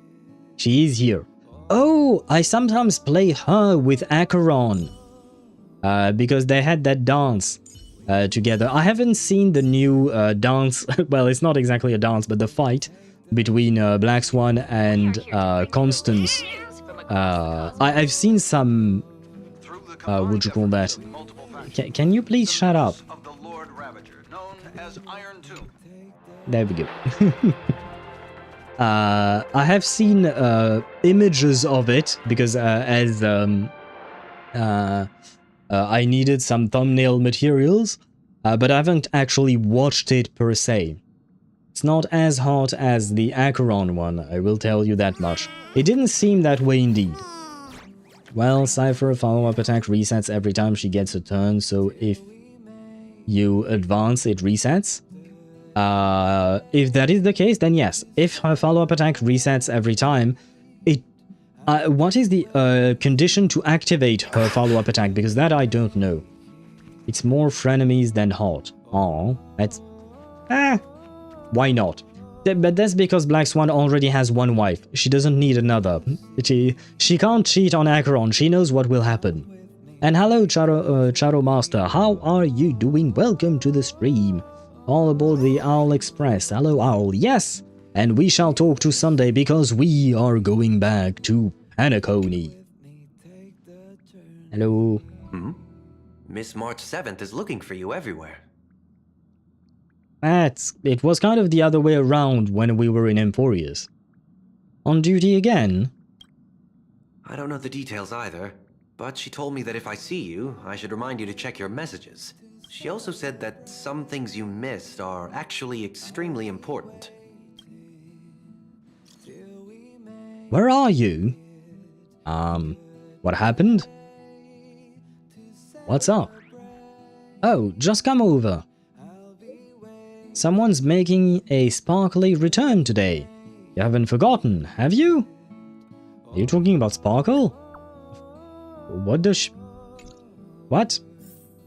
She is here. Oh, I sometimes play her with Acheron. Because they had that dance together. I haven't seen the new dance. Well, it's not exactly a dance, but the fight between Black Swan and Constance. I've seen some... what do you call that? Can you please shut up? There we go. I have seen images of it because I needed some thumbnail materials, but I haven't actually watched it per se. It's not as hot as the Acheron one, I will tell you that much. It didn't seem that way indeed. Well, Cypher follow-up attack resets every time she gets a turn, so if you advance, it resets. If that is the case, then yes. If her follow-up attack resets every time, what is the condition to activate her follow-up attack? Because that I don't know. It's more frenemies than hot. Oh, that's... why not? But that's because Black Swan already has one wife. She doesn't need another. She can't cheat on Acheron. She knows what will happen. And hello, Charo Master. How are you doing? Welcome to the stream. All aboard the Astral Express. Hello, Owl. Yes! And we shall talk to Sunday because we are going back to Penacony. Hello. Miss March 7th is looking for you everywhere. It was kind of the other way around when we were in Emporius. On duty again? I don't know the details either, but she told me that if I see you, I should remind you to check your messages. She also said that some things you missed are actually extremely important. Where are you? What happened? What's up? Oh, just come over. Someone's making a sparkly return today. You haven't forgotten, have you? Are you talking about Sparkle? What does she... What?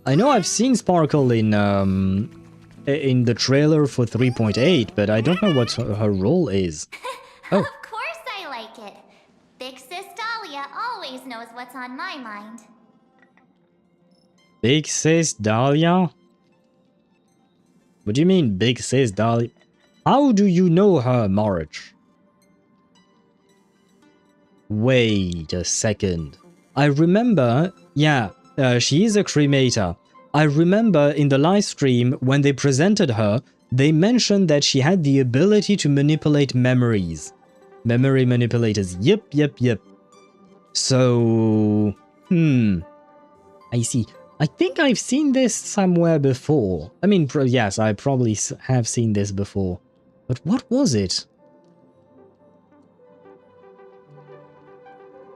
I know I've seen Sparkle in the trailer for 3.8, but I don't know what her role is. Oh. Of course I like it. Big Sis Dahlia always knows what's on my mind. Big Sis Dahlia? What do you mean, Big Sis Dahlia? How do you know her, March? Wait a second. I remember, yeah, she is a cremator. I remember in the live stream when they presented her, they mentioned that she had the ability to manipulate memories. Memory manipulators. Yep. So, I see. I think I've seen this somewhere before. I mean, yes, I probably have seen this before. But what was it?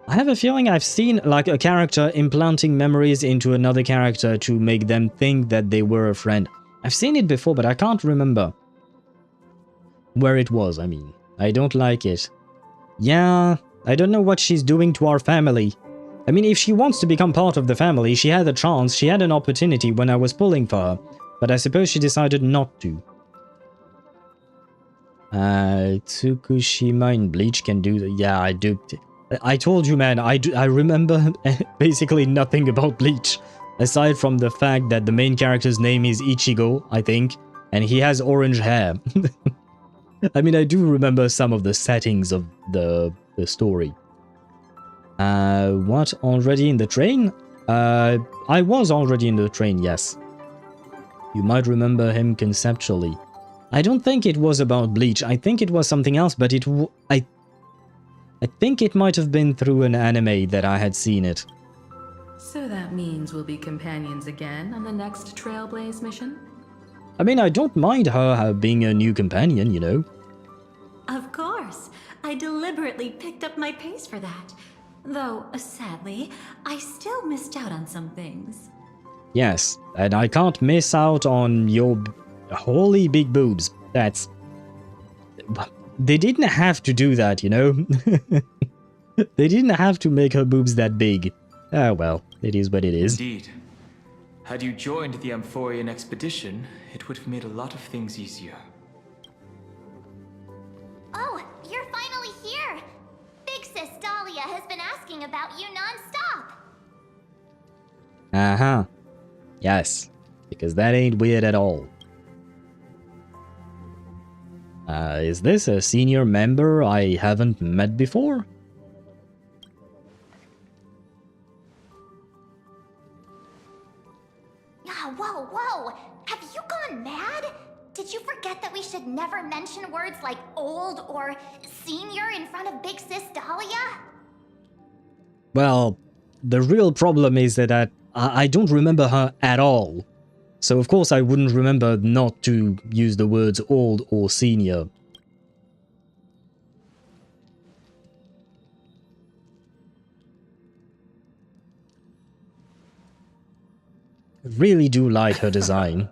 I have a feeling I've seen, like, a character implanting memories into another character to make them think that they were a friend. I've seen it before, but I can't remember where it was, I mean. I don't like it. Yeah, I don't know what she's doing to our family. I mean, if she wants to become part of the family, she had a chance, she had an opportunity when I was pulling for her, but I suppose she decided not to. Tsukushima in Bleach can do that. Yeah, I do. I told you, man, I remember basically nothing about Bleach, aside from the fact that the main character's name is Ichigo, I think, and he has orange hair. I mean, I do remember some of the settings of the story. What? Already in the train? I was already in the train, yes. You might remember him conceptually. I don't think it was about Bleach. I think it was something else, but I think it might have been through an anime that I had seen it. So that means we'll be companions again on the next Trailblaze mission? I mean, I don't mind her being a new companion, you know. Of course. I deliberately picked up my pace for that. Though, sadly, I still missed out on some things. Yes, and I can't miss out on your holy big boobs. That's... They didn't have to do that, you know? They didn't have to make her boobs that big. Ah, well, it is what it is. Indeed. Had you joined the Amphorian expedition, it would have made a lot of things easier. Oh, you're finally here! Big Sis Dahlia has been asking about you non-stop! Uh-huh. Yes, because that ain't weird at all. Is this a senior member I haven't met before? Whoa! Have you gone mad? Did you forget that we should never mention words like old or senior in front of Big Sis Dahlia? Well, the real problem is that I don't remember her at all. So of course I wouldn't remember not to use the words old or senior. I really do like her design.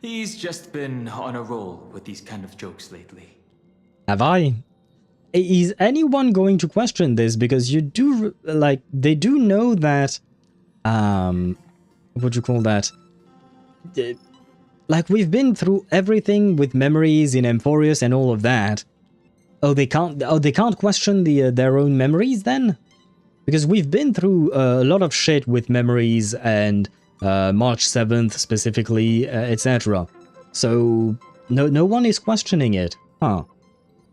He's just been on a roll with these kind of jokes lately. Have I? Is anyone going to question this? Because you do, like, they do know that, what do you call that? Like, we've been through everything with memories in Amphorius and all of that. Oh, they can't question their own memories then? Because we've been through a lot of shit with memories and March 7th specifically, etc. So, no one is questioning it. Huh.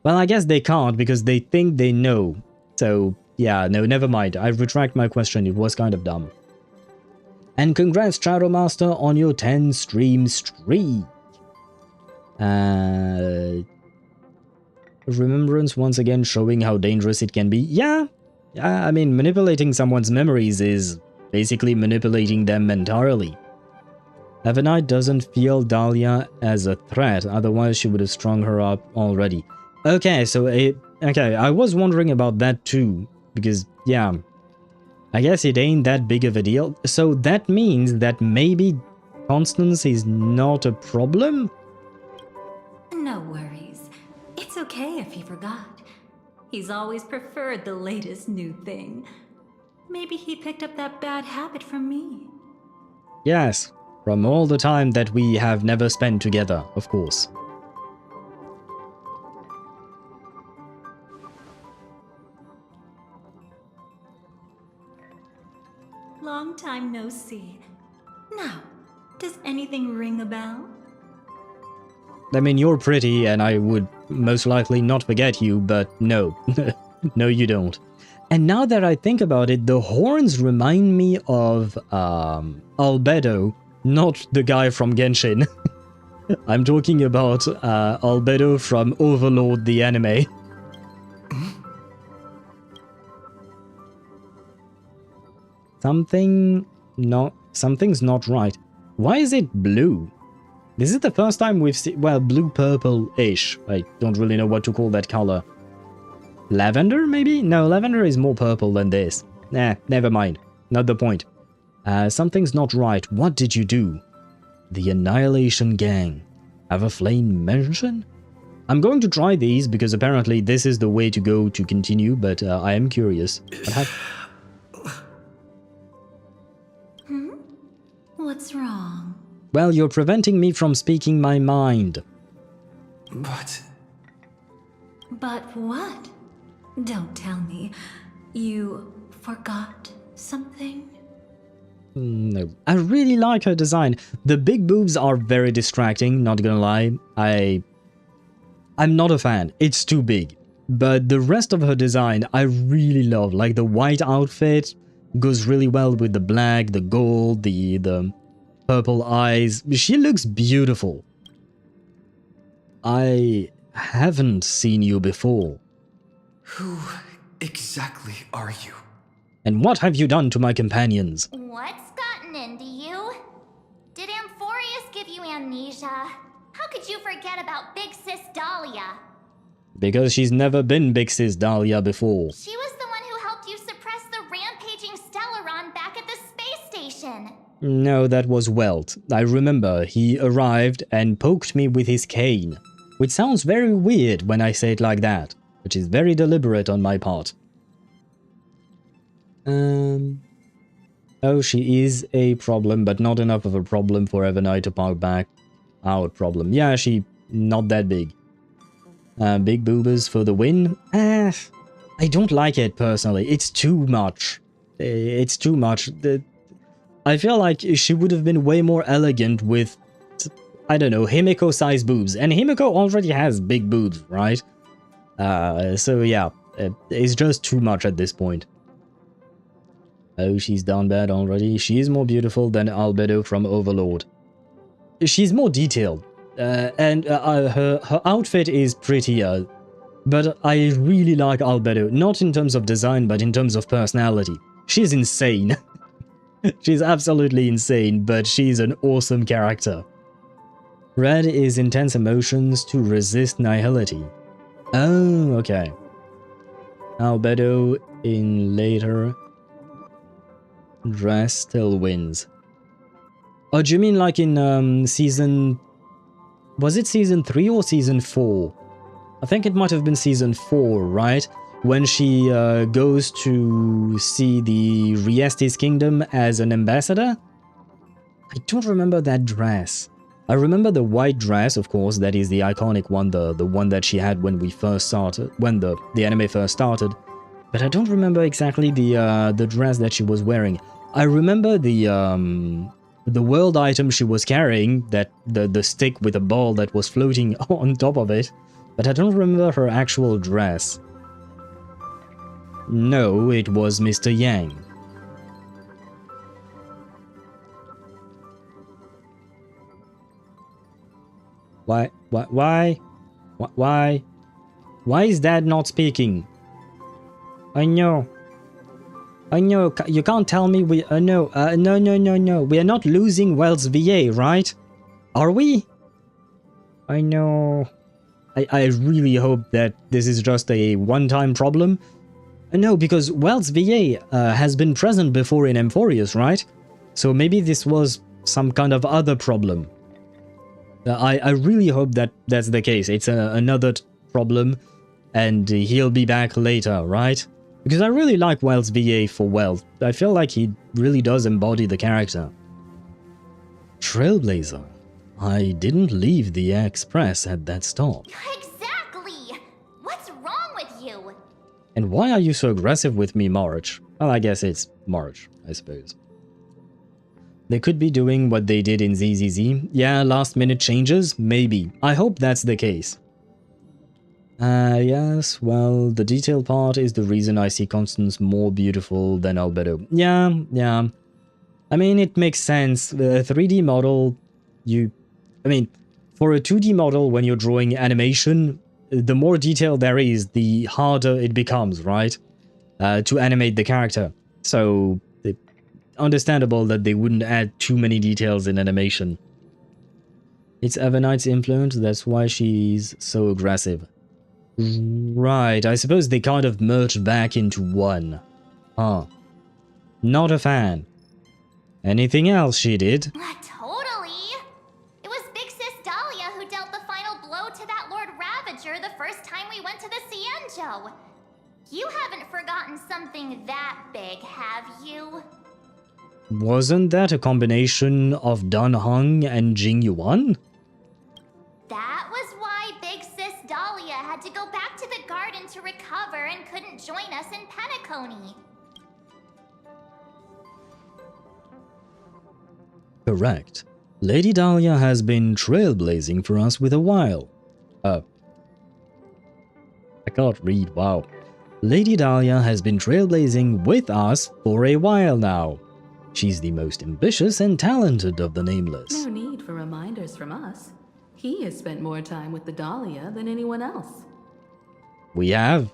Well, I guess they can't because they think they know. So, yeah, no, never mind. I retract my question. It was kind of dumb. And congrats, Shadow Master, on your 10 stream streak. Remembrance once again showing how dangerous it can be. Yeah, Yeah, I mean, manipulating someone's memories is basically manipulating them entirely. Evanite doesn't feel Dahlia as a threat, otherwise she would have strung her up already. Okay, so okay, I was wondering about that too, because, yeah, I guess it ain't that big of a deal. So that means that maybe Constance is not a problem? No worries. It's okay if he forgot. He's always preferred the latest new thing. Maybe he picked up that bad habit from me. Yes, from all the time that we have never spent together, of course. Long time no see. Now, does anything ring a bell? I mean, you're pretty and I would most likely not forget you, but no. No, you don't. And now that I think about it, the horns remind me of Albedo, not the guy from Genshin. I'm talking about Albedo from Overlord the anime. Something's not right. Why is it blue? This is the first time we've seen, well, blue-purple-ish. I don't really know what to call that color. Lavender, maybe? No, lavender is more purple than this. Nah, never mind. Not the point. Something's not right. What did you do? The Annihilation Gang. Have a flame mention? I'm going to try these because apparently this is the way to go to continue, but I am curious. What's wrong? Well, you're preventing me from speaking my mind. But what? Don't tell me. You forgot something? No. I really like her design. The big boobs are very distracting, not gonna lie. I'm not a fan. It's too big. But the rest of her design, I really love. Like the white outfit goes really well with the black, the gold, the purple eyes. She looks beautiful. I haven't seen you before. Who exactly are you? And what have you done to my companions? What's gotten into you? Did Amphorius give you amnesia? How could you forget about Big Sis Dahlia? Because she's never been Big Sis Dahlia before. She was the one who helped you suppress the rampaging Stellaron back at the space station. No, that was Welt. I remember he arrived and poked me with his cane. Which sounds very weird when I say it like that, which is very deliberate on my part. Oh, she is a problem, but not enough of a problem for Evanite to park back. Out problem. Yeah, she not that big. Big boobers for the win? I don't like it personally. It's too much. It's too much. I feel like she would have been way more elegant with, I don't know, Himiko-sized boobs. And Himiko already has big boobs, right? So yeah, it's just too much at this point. Oh, she's down bad already. She is more beautiful than Albedo from Overlord. She's more detailed. And her outfit is prettier. But I really like Albedo. Not in terms of design, but in terms of personality. She's insane. She's absolutely insane, but she's an awesome character. Red is intense emotions to resist nihility. Oh, okay. Albedo in later dress still wins. Oh, do you mean like in season... Was it season 3 or season 4? I think it might have been season 4, right? When she goes to see the Riestes Kingdom as an ambassador? I don't remember that dress. I remember the white dress, of course, that is the iconic one, the one that she had when we first started, when the anime first started. But I don't remember exactly the dress that she was wearing. I remember the world item she was carrying, that the stick with a ball that was floating on top of it, but I don't remember her actual dress. No, it was Mr. Yang. Why is Dad not speaking? I know. I know, you can't tell me we... no, no. We are not losing Wells VA, right? Are we? I know... I really hope that this is just a one-time problem. No, because Wells VA has been present before in Amphorius, right? So maybe this was some kind of other problem. I really hope that that's the case. It's another problem, and he'll be back later, right? Because I really like Wells VA for Wells. I feel like he really does embody the character. Trailblazer. I didn't leave the express at that stop. Exactly! What's wrong with you? And why are you so aggressive with me, March? Well, I guess it's March, I suppose. They could be doing what they did in ZZZ. Yeah, last minute changes? Maybe. I hope that's the case. Yes, well, the detail part is the reason I see Constance more beautiful than Albedo. Yeah. I mean, it makes sense. The 3D model, for a 2D model, when you're drawing animation, the more detail there is, the harder it becomes, right? To animate the character. So, understandable that they wouldn't add too many details in animation. It's Evernight's influence, that's why she's so aggressive. Right, I suppose they kind of merged back into one. Huh. Not a fan. Anything else she did? Totally! It was Big Sis Dahlia who dealt the final blow to that Lord Ravager the first time we went to the Cienjo. You haven't forgotten something that big, have you? Wasn't that a combination of Dan Heng and Jing Yuan? That was why Big Sis Dahlia had to go back to the garden to recover and couldn't join us in Penacony. Correct. Lady Dahlia has been trailblazing for us with a while. I can't read, wow. Lady Dahlia has been trailblazing with us for a while now. She's the most ambitious and talented of the Nameless. No need for reminders from us. He has spent more time with the Dahlia than anyone else. We have.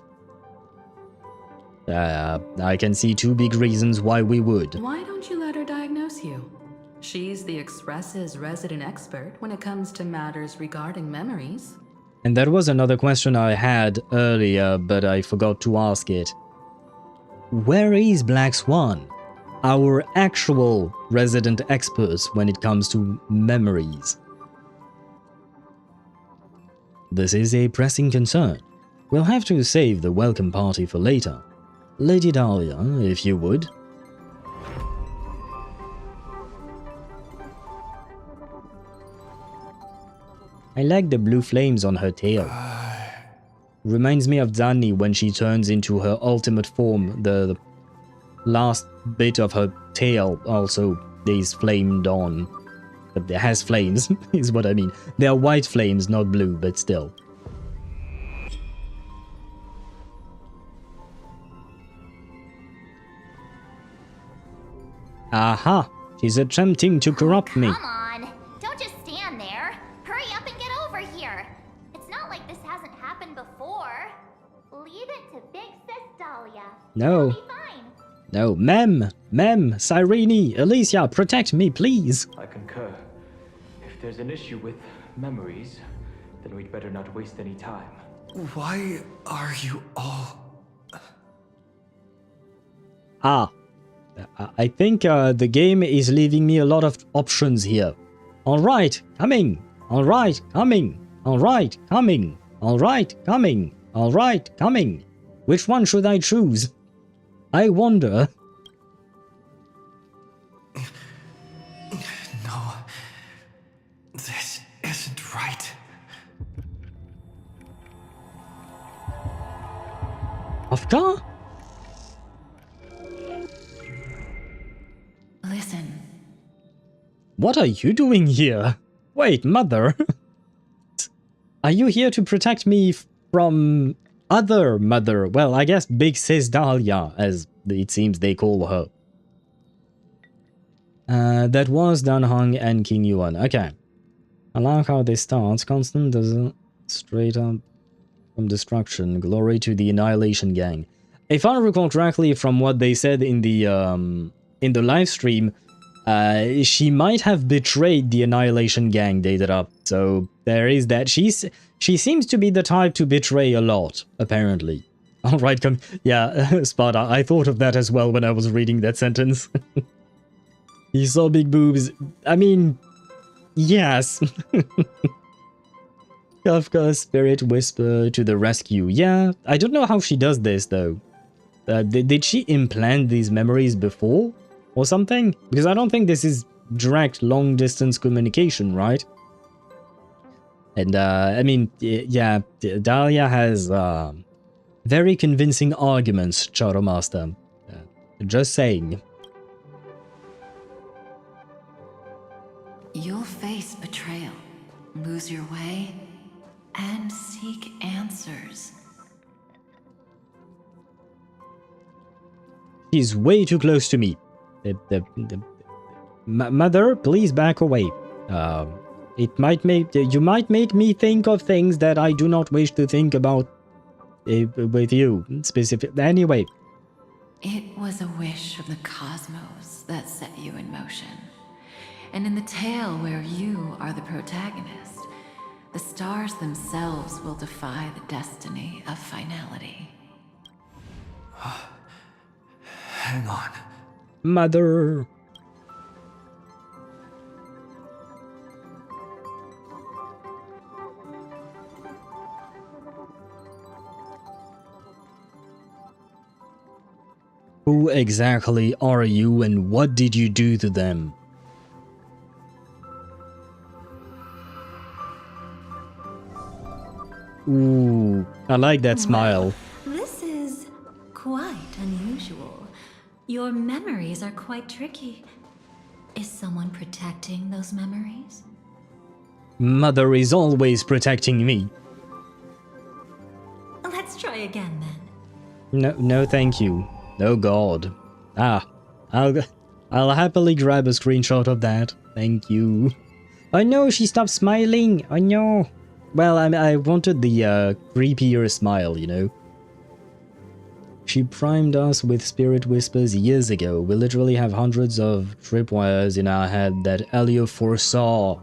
I can see two big reasons why we would. Why don't you let her diagnose you? She's the Express's resident expert when it comes to matters regarding memories. And that was another question I had earlier, but I forgot to ask it. Where is Black Swan? Our actual resident experts when it comes to memories. This is a pressing concern. We'll have to save the welcome party for later. Lady Dahlia, if you would. I like the blue flames on her tail. Reminds me of Zanni when she turns into her ultimate form. The last bit of her tail also is flamed on. It has flames, is what I mean. They are white flames, not blue, but still. Aha! She's attempting to corrupt me. Come on! Don't just stand there! Hurry up and get over here! It's not like this hasn't happened before. Leave it to Big Sis Dahlia. No. It'll be fine. No, Mem, Cyrene, Alicia, protect me, please. I concur. If there's an issue with memories, then we'd better not waste any time. Why are you all... I think the game is leaving me a lot of options here. Alright, coming. Alright, coming. Alright, coming. Alright, coming. Alright, coming. Which one should I choose? I wonder. No. This isn't right. Afka? Listen. What are you doing here? Wait, mother. Are you here to protect me from other mother? Well, I guess Big Sis Dahlia, as it seems they call her. That was Dan Heng and King Yuan. Okay. I like how this starts. Constance does straight up from destruction. Glory to the Annihilation Gang. if I recall correctly from what they said in the live stream, she might have betrayed the Annihilation gang they did up. So there is that. She seems to be the type to betray a lot, apparently. All right, yeah, Sparta. I thought of that as well when I was reading that sentence. He saw big boobs. I mean, yes. Kafka, Spirit Whisper to the rescue. Yeah, I don't know how she does this though. Did she implant these memories before or something? Because I don't think this is direct long distance communication, right? And I mean, yeah, Dahlia has very convincing arguments, Shadow Master. Just saying. You'll face betrayal, lose your way, and seek answers. She's way too close to me. Mother, please back away. It might make you might make me think of things that I do not wish to think about with you specific. Anyway, it was a wish of the cosmos that set you in motion. And in the tale where you are the protagonist, the stars themselves will defy the destiny of finality. Hang on. Mother. Who exactly are you and what did you do to them? Ooh, I like that smile. This is quite unusual. Your memories are quite tricky. Is someone protecting those memories? Mother is always protecting me. Let's try again then. No, thank you. Oh God. I'll happily grab a screenshot of that. Thank you. I know she stopped smiling. I know. Well, I wanted the creepier smile, you know. She primed us with spirit whispers years ago. We literally have hundreds of tripwires in our head that Elio foresaw.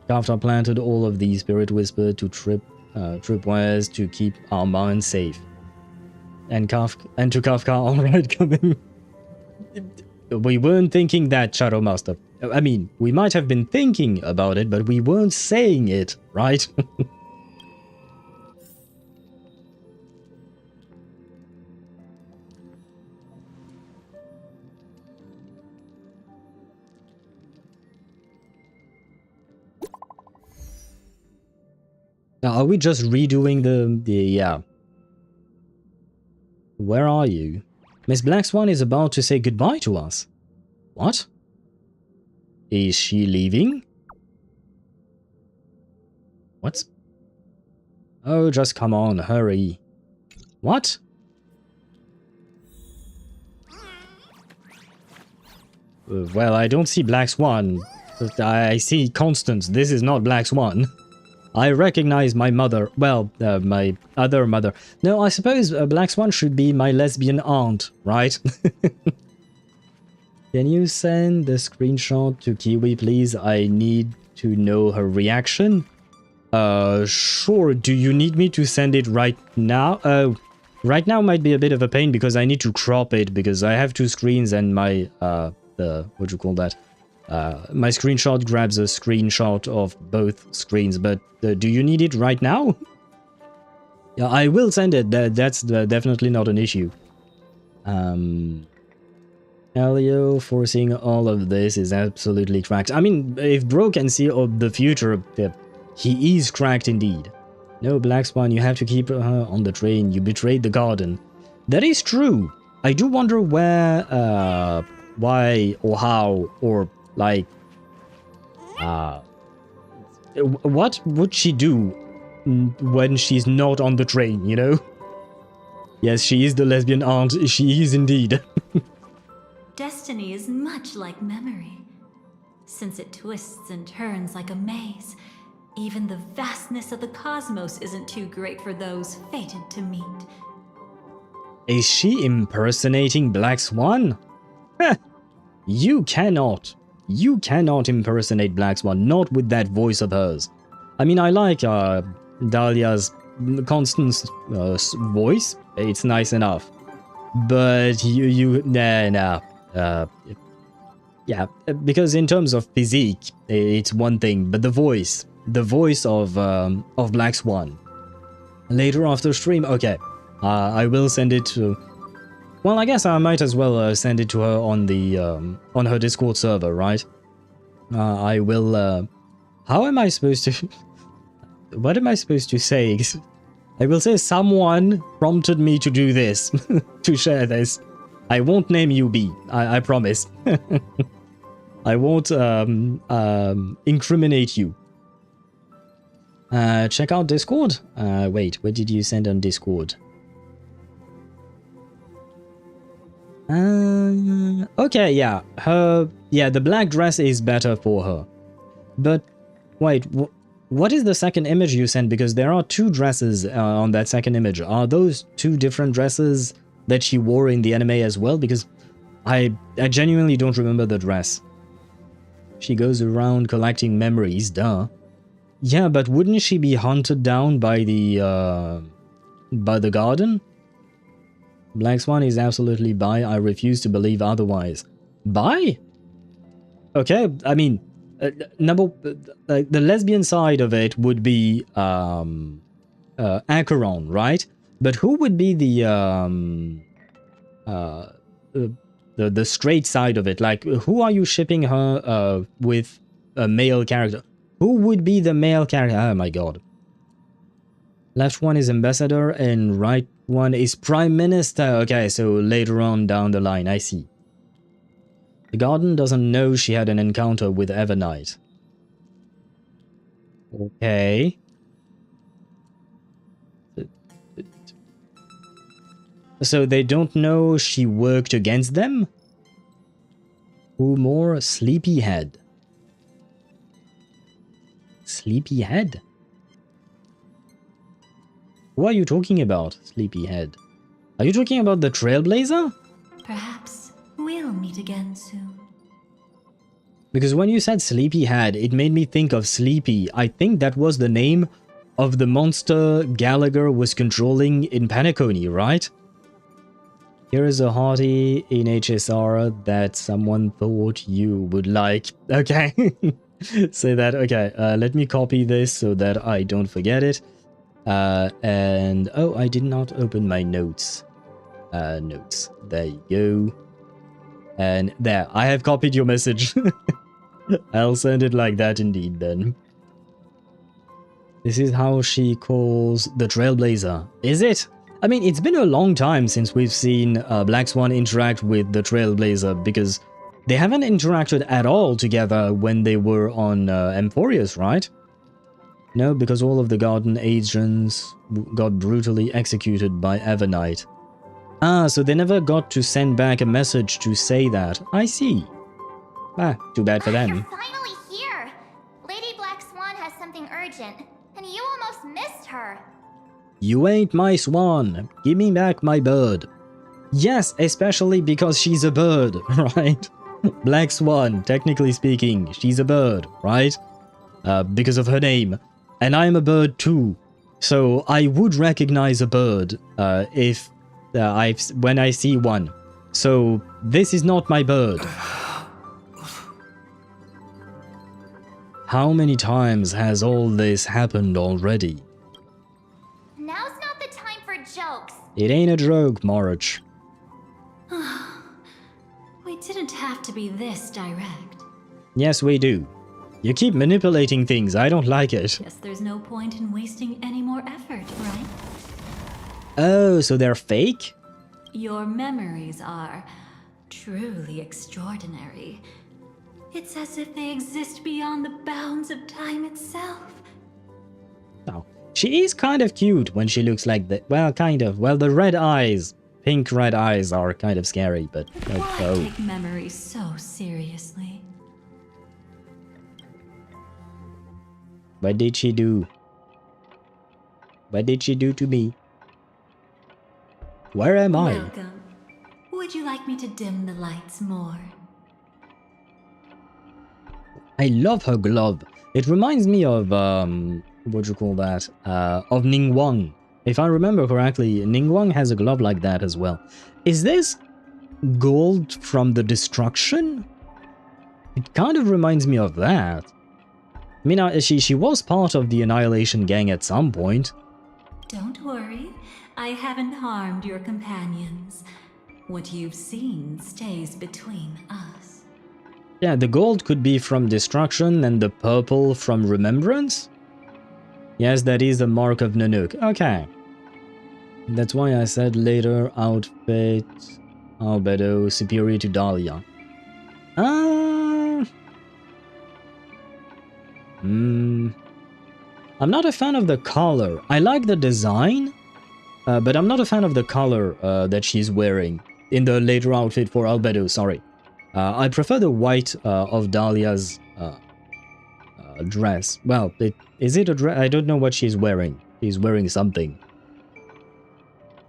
Kafka planted all of these spirit whisper to tripwires to keep our minds safe. And to Kafka, alright, coming. We weren't thinking that, Shadow Master. I mean, we might have been thinking about it, but we weren't saying it, right? Now, are we just redoing yeah. Where are you? Miss Black Swan is about to say goodbye to us. What? Is she leaving? What? Oh, just come on, hurry. What? Well, I don't see Black Swan. But I see Constance. This is not Black Swan. I recognize my mother. Well, my other mother. No, I suppose Black Swan should be my lesbian aunt, right? Can you send the screenshot to Kiwi, please? I need to know her reaction. Sure. Do you need me to send it right now? Right now might be a bit of a pain because I need to crop it because I have two screens and my, what do you call that? My screenshot grabs a screenshot of both screens, but do you need it right now? Yeah, I will send it. That's definitely not an issue. Elio forcing all of this is absolutely cracked. I mean, if Bro can see the future, he is cracked indeed. No, Black Swan, you have to keep her on the train. You betrayed the garden. That is true. I do wonder where, why, or how, or like, what would she do when she's not on the train, you know? Yes, she is the lesbian aunt. She is indeed. Destiny is much like memory. Since it twists and turns like a maze, even the vastness of the cosmos isn't too great for those fated to meet. Is she impersonating Black Swan? Heh. You cannot impersonate Black Swan, not with that voice of hers. I mean, I like Dahlia's Constance voice. It's nice enough. But nah. Yeah, because in terms of physique, it's one thing, but the voice of Black Swan. Later after stream, okay, I will send it to. Well, I guess I might as well send it to her on the on her Discord server, right? I will. How am I supposed to? What am I supposed to say? I will say someone prompted me to do this, to share this. I won't name you B. I promise. I won't incriminate you. Check out Discord. Wait, what did you send on Discord? Okay, yeah. The black dress is better for her. But wait, what is the second image you sent? Because there are two dresses on that second image. Are those two different dresses that she wore in the anime as well? Because I genuinely don't remember the dress. She goes around collecting memories, duh. Yeah, but wouldn't she be hunted down by the garden? Black Swan is absolutely bi. I refuse to believe otherwise. Bi? Okay, I mean, the lesbian side of it would be Acheron, right? But who would be the straight side of it? Like, who are you shipping her with a male character? Who would be the male character? Oh my god. Left one is ambassador and right one is prime minister. Okay, so later on down the line, I see. The garden doesn't know she had an encounter with Evernight. Okay. So they don't know she worked against them? Who more? Sleepyhead. Sleepyhead? Who are you talking about, Sleepyhead? Are you talking about the Trailblazer? Perhaps we'll meet again soon. Because when you said Sleepyhead, it made me think of Sleepy. I think that was the name of the monster Gallagher was controlling in Penacony, right? Here is a hearty in HSR that someone thought you would like. Okay. Say that. Okay, let me copy this so that I don't forget it. And oh, I did not open my notes. Notes. There you go. And there, I have copied your message. I'll send it like that indeed then. This is how she calls the Trailblazer. Is it? I mean, it's been a long time since we've seen Black Swan interact with the Trailblazer, because they haven't interacted at all together when they were on Emphorius, right? No, because all of the garden agents got brutally executed by Evernight. Ah, so they never got to send back a message to say that. I see. Ah, too bad for them. You're finally here! Lady Black Swan has something urgent, and you almost missed her. You ain't my swan. Give me back my bird. Yes, especially because she's a bird, right? Black Swan, technically speaking, she's a bird, right? Because of her name. And I'm a bird too. So I would recognize a bird when I see one. So this is not my bird. How many times has all this happened already? Now's not the time for jokes. It ain't a joke, March. We didn't have to be this direct. Yes, we do. You keep manipulating things, I don't like it. Guess there's no point in wasting any more effort, right? Oh, so they're fake? Your memories are truly extraordinary. It's as if they exist beyond the bounds of time itself. Oh, she is kind of cute when she looks like that. Well, kind of. Well, the red eyes, pink red eyes are kind of scary, but Why take memories so seriously? What did she do? What did she do to me? Where am I? Welcome. Would you like me to dim the lights more? I love her glove. It reminds me of, what do you call that? Of Ningguang. If I remember correctly, Ningguang has a glove like that as well. Is this gold from the destruction? It kind of reminds me of that. I mean, she was part of the Annihilation gang at some point. Don't worry, I haven't harmed your companions. What you've seen stays between us. Yeah, the gold could be from destruction and the purple from remembrance? Yes, that is the mark of Nanook. Okay. That's why I said later outfit Albedo superior to Dahlia. I'm not a fan of the color. I like the design, but I'm not a fan of the color that she's wearing in the later outfit for Albedo, sorry. I prefer the white of Dahlia's dress. Well, is it a dress? I don't know what she's wearing. She's wearing something.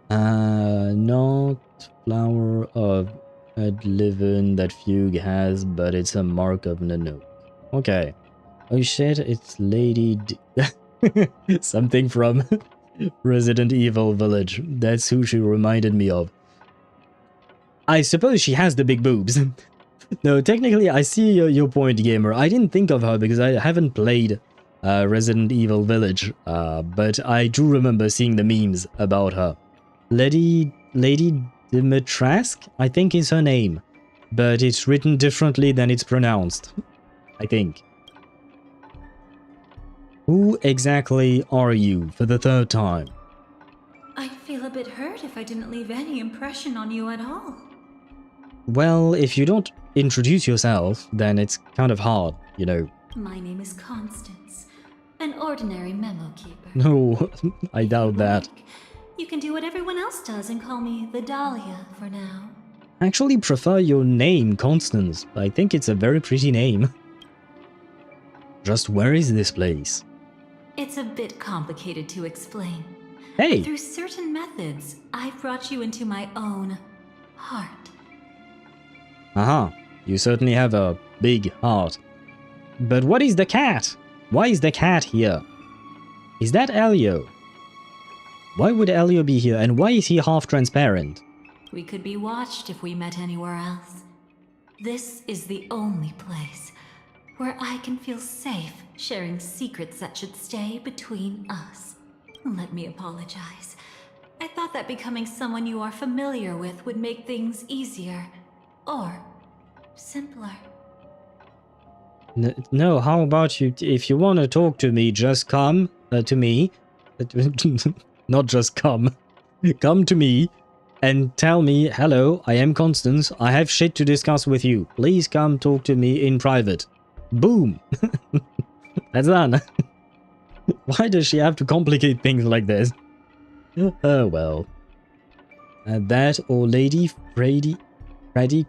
Not flower of Adliven that Fugue has, but it's a mark of Nanook. Okay. Oh shit, it's Lady D something from Resident Evil Village. That's who she reminded me of. I suppose she has the big boobs. No, technically, I see your point, gamer. I didn't think of her because I haven't played Resident Evil Village, but I do remember seeing the memes about her. Lady Dimitrescu, I think is her name, but it's written differently than it's pronounced, I think. Who exactly are you for the third time? I'd feel a bit hurt if I didn't leave any impression on you at all. Well, if you don't introduce yourself, then it's kind of hard, you know. My name is Constance, an ordinary memo keeper. No, I doubt that. You can do what everyone else does and call me the Dahlia for now. I actually prefer your name, Constance. I think it's a very pretty name. Just where is this place? It's a bit complicated to explain. Hey! But through certain methods, I've brought you into my own heart. Aha, you certainly have a big heart. But what is the cat? Why is the cat here? Is that Elio? Why would Elio be here, and why is he half transparent? We could be watched if we met anywhere else. This is the only place where I can feel safe sharing secrets that should stay between us. Let me apologize. I thought that becoming someone you are familiar with would make things easier. Or simpler. No, how about you, if you want to talk to me, just come to me. Not just come. Come to me and tell me, hello, I am Constance, I have shit to discuss with you. Please come talk to me in private. Boom. That's done. Why does she have to complicate things like this? Oh well. That or Lady Freddy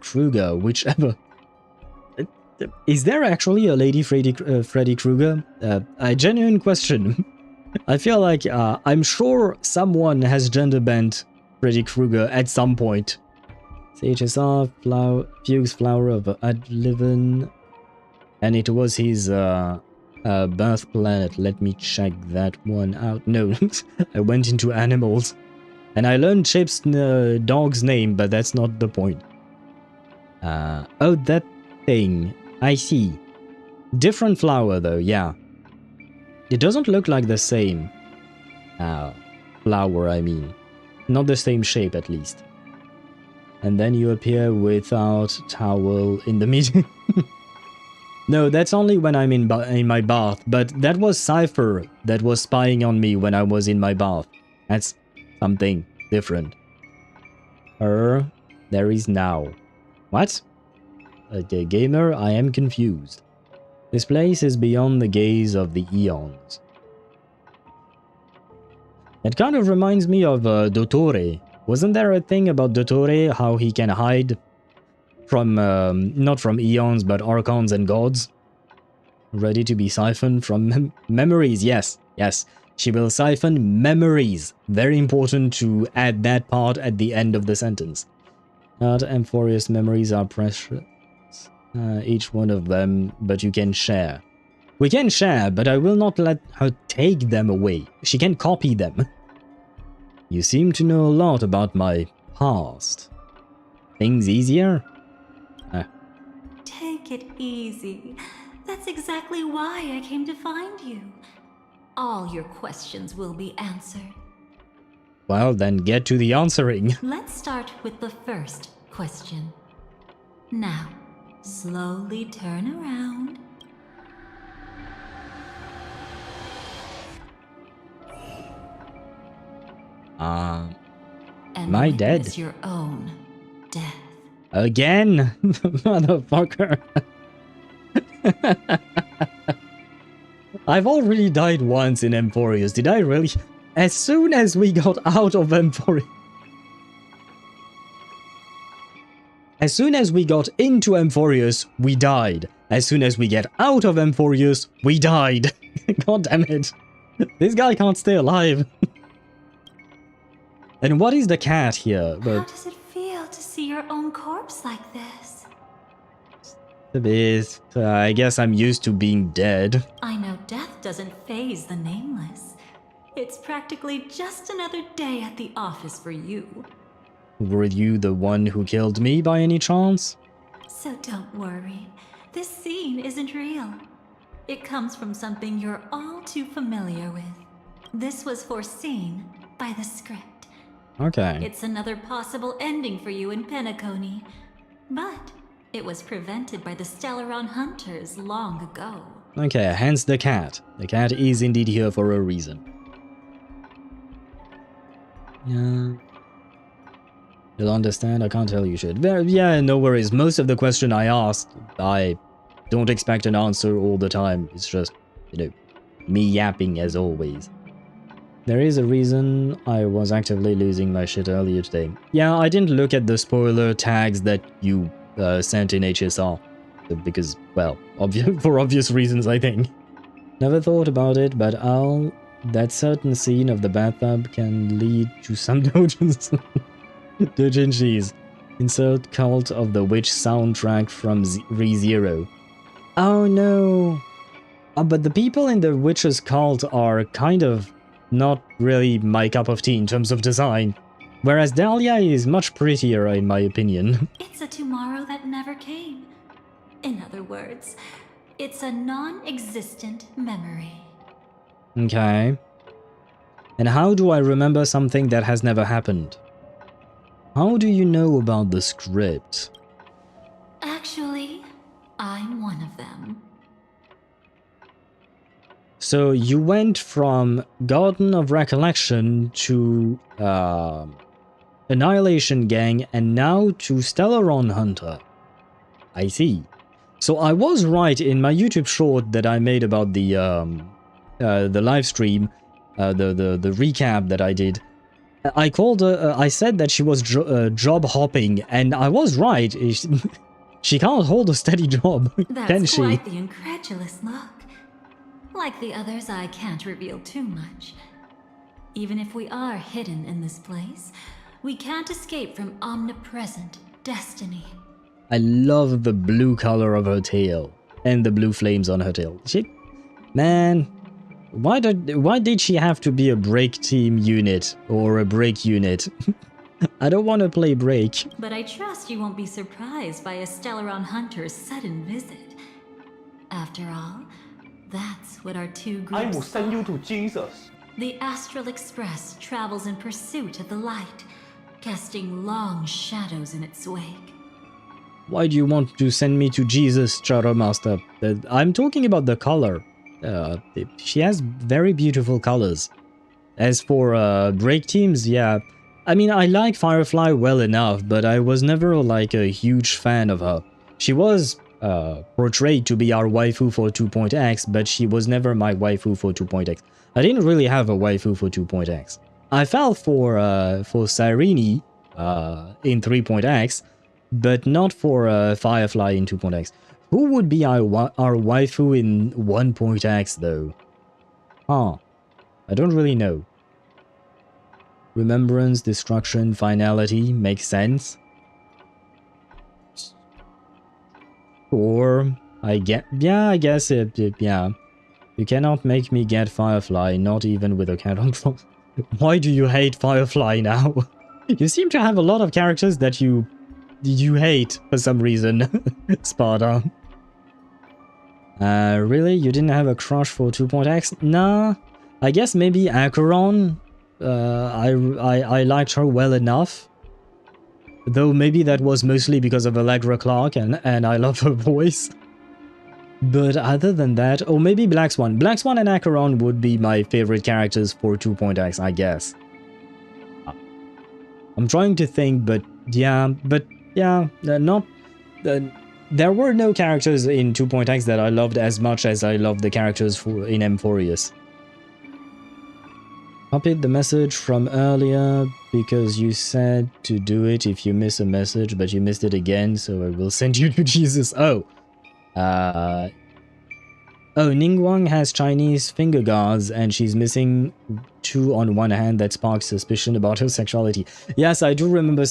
Krueger, whichever. Is there actually a Lady Freddy Krueger? A genuine question. I feel like I'm sure someone has gender bent Freddy Krueger at some point. CHSR, Fugue's Flower of Adliven, and it was his birth planet. Let me check that one out. No, I went into animals, and I learned Chip's dog's name, but that's not the point. Oh, that thing. I see. Different flower though, yeah. It doesn't look like the same flower, I mean. Not the same shape, at least. And then you appear without towel in the meeting. No, that's only when I'm in my bath, but that was Cypher that was spying on me when I was in my bath. That's something different. There is now. What? The gamer, I am confused. This place is beyond the gaze of the eons. It kind of reminds me of Dottore. Wasn't there a thing about Dottore, how he can hide from, not from eons, but archons and gods? Ready to be siphoned from memories, yes, yes. She will siphon memories. Very important to add that part at the end of the sentence. Not Amphorius memories are precious. Each one of them, but you can share. We can share, but I will not let her take them away. She can copy them. You seem to know a lot about my past. Things easier? Take it easy. That's exactly why I came to find you. All your questions will be answered. Well, then get to the answering. Let's start with the first question. Now, slowly turn around. Am I dead? Witness your own death. Again? Motherfucker. I've already died once in Amphorius. Did I really? As soon as we got out of Amphorius. As soon as we got into Amphorius, we died. As soon as we get out of Amphorius, we died. God damn it. This guy can't stay alive. And what is the cat here? How does it feel to see your own corpse like this? A bit. I guess I'm used to being dead. I know death doesn't faze the nameless. It's practically just another day at the office for you. Were you the one who killed me by any chance? So don't worry. This scene isn't real. It comes from something you're all too familiar with. This was foreseen by the script. Okay. It's another possible ending for you in Penacony. But it was prevented by the Stellaron hunters long ago. Okay, hence the cat. The cat is indeed here for a reason. Yeah. You'll understand, I can't tell you shit. Yeah, no worries. Most of the question I asked, I don't expect an answer all the time. It's just, you know, me yapping as always. There is a reason I was actively losing my shit earlier today. Yeah, I didn't look at the spoiler tags that you sent in HSR. Because, well, for obvious reasons, I think. Never thought about it, but that certain scene of the bathtub can lead to some dojins. Dojinshis. Insert Cult of the Witch soundtrack from ReZero. Oh no! But the people in the Witch's cult are kind of not really my cup of tea in terms of design. Whereas Dahlia is much prettier in my opinion. It's a tomorrow that never came. In other words, it's a non-existent memory. Okay. And how do I remember something that has never happened? How do you know about the script? Actually, I'm one of them. So you went from Garden of Recollection to Annihilation Gang and now to Stellaron Hunter. I see. So I was right in my YouTube short that I made about the live stream, the recap that I did. I called her, I said that she was job hopping, and I was right. She can't hold a steady job, can she? That's quite the incredulous look. Like the others, I can't reveal too much. Even if we are hidden in this place, we can't escape from omnipresent destiny. I love the blue color of her tail, and the blue flames on her tail. Man, why did she have to be a break team unit or a break unit? I don't want to play break. But I trust you won't be surprised by a Stellaron hunter's sudden visit. After all, that's what our two groups I will send you to Jesus. The Astral Express travels in pursuit of the light, casting long shadows in its wake. Why do you want to send me to Jesus, Shadow Master? I'm talking about the color. She has very beautiful colors. As for break teams, yeah. I mean, I like Firefly well enough, but I was never like a huge fan of her. She was portrayed to be our waifu for 2.x, but she was never my waifu for 2.x. I didn't really have a waifu for 2.x. I fell for Cyrene in 3.x, but not for Firefly in 2.x. Who would be our waifu in 1.x though? Huh. I don't really know. Remembrance, destruction, finality makes sense. Or I get, yeah, I guess yeah. You cannot make me get Firefly, not even with a cat on top. Why do you hate Firefly now? You seem to have a lot of characters that you hate for some reason, Sparta. Really? You didn't have a crush for 2.x? Nah. I guess maybe Acheron. I liked her well enough. Though maybe that was mostly because of Allegra Clark and I love her voice. But other than that, or maybe Black Swan. Black Swan and Acheron would be my favorite characters for 2.x, I guess. I'm trying to think, but yeah, not... there were no characters in 2.x that I loved as much as I loved the characters in Emphorius. Copied the message from earlier because you said to do it if you miss a message, but you missed it again, so I will send you to Jesus. Oh, Ningguang has Chinese finger guards and she's missing 2 on one hand. That sparks suspicion about her sexuality. Yes, I do remember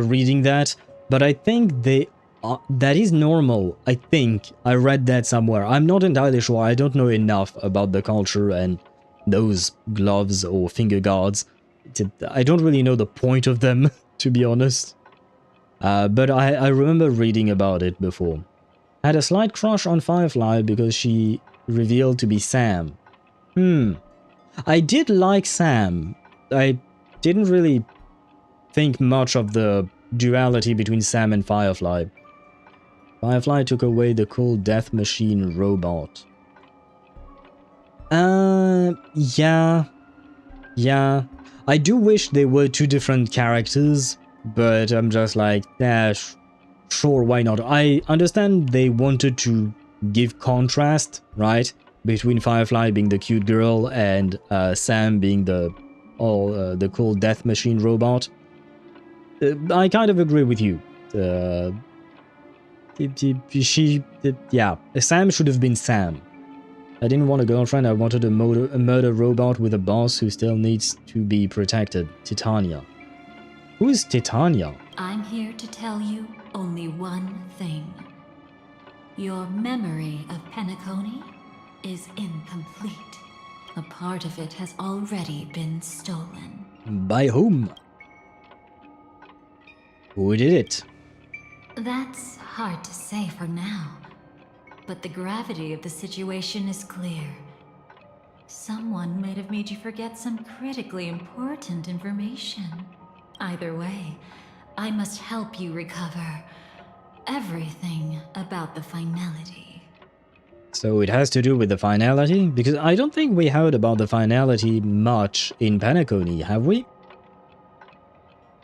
reading that, but I think that is normal. I think I read that somewhere. I'm not entirely sure. I don't know enough about the culture and those gloves or finger guards. I don't really know the point of them, to be honest. But I remember reading about it before. Had a slight crush on Firefly because she revealed to be Sam. I did like Sam. I didn't really think much of the duality between Sam and Firefly. Firefly took away the cool death machine robot. Yeah. I do wish they were 2 different characters, but I'm just like, yeah, sure, why not? I understand they wanted to give contrast, right? Between Firefly being the cute girl and Sam being the cool death machine robot. I kind of agree with you. Yeah, Sam should have been Sam. I didn't want a girlfriend, I wanted a murder robot with a boss who still needs to be protected. Titania. Who is Titania? I'm here to tell you only one thing. Your memory of Penacony is incomplete. A part of it has already been stolen. By whom? Who did it? That's hard to say for now. But the gravity of the situation is clear. Someone might have made you forget some critically important information. Either way, I must help you recover everything about the finality. So it has to do with the finality? Because I don't think we heard about the finality much in Penacony, have we?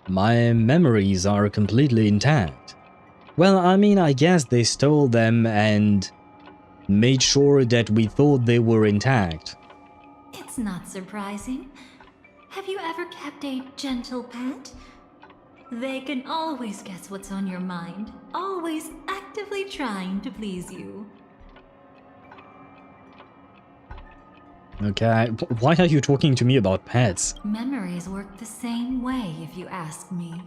My memories are completely intact. Well, I mean, I guess they stole them and made sure that we thought they were intact. It's not surprising. Have you ever kept a gentle pet? They can always guess what's on your mind, always actively trying to please you. Okay, why are you talking to me about pets? Memories work the same way, if you ask me.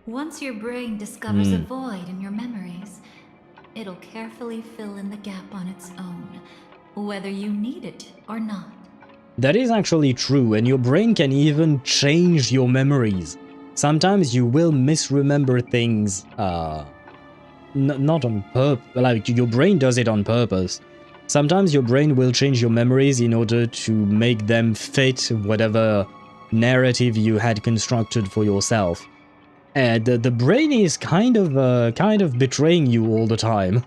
Once your brain discovers a void in your memories, it'll carefully fill in the gap on its own, whether you need it or not. That is actually true, and your brain can even change your memories. Sometimes you will misremember things, not on purpose, like your brain does it on purpose. Sometimes your brain will change your memories in order to make them fit whatever narrative you had constructed for yourself. And the brain is kind of betraying you all the time.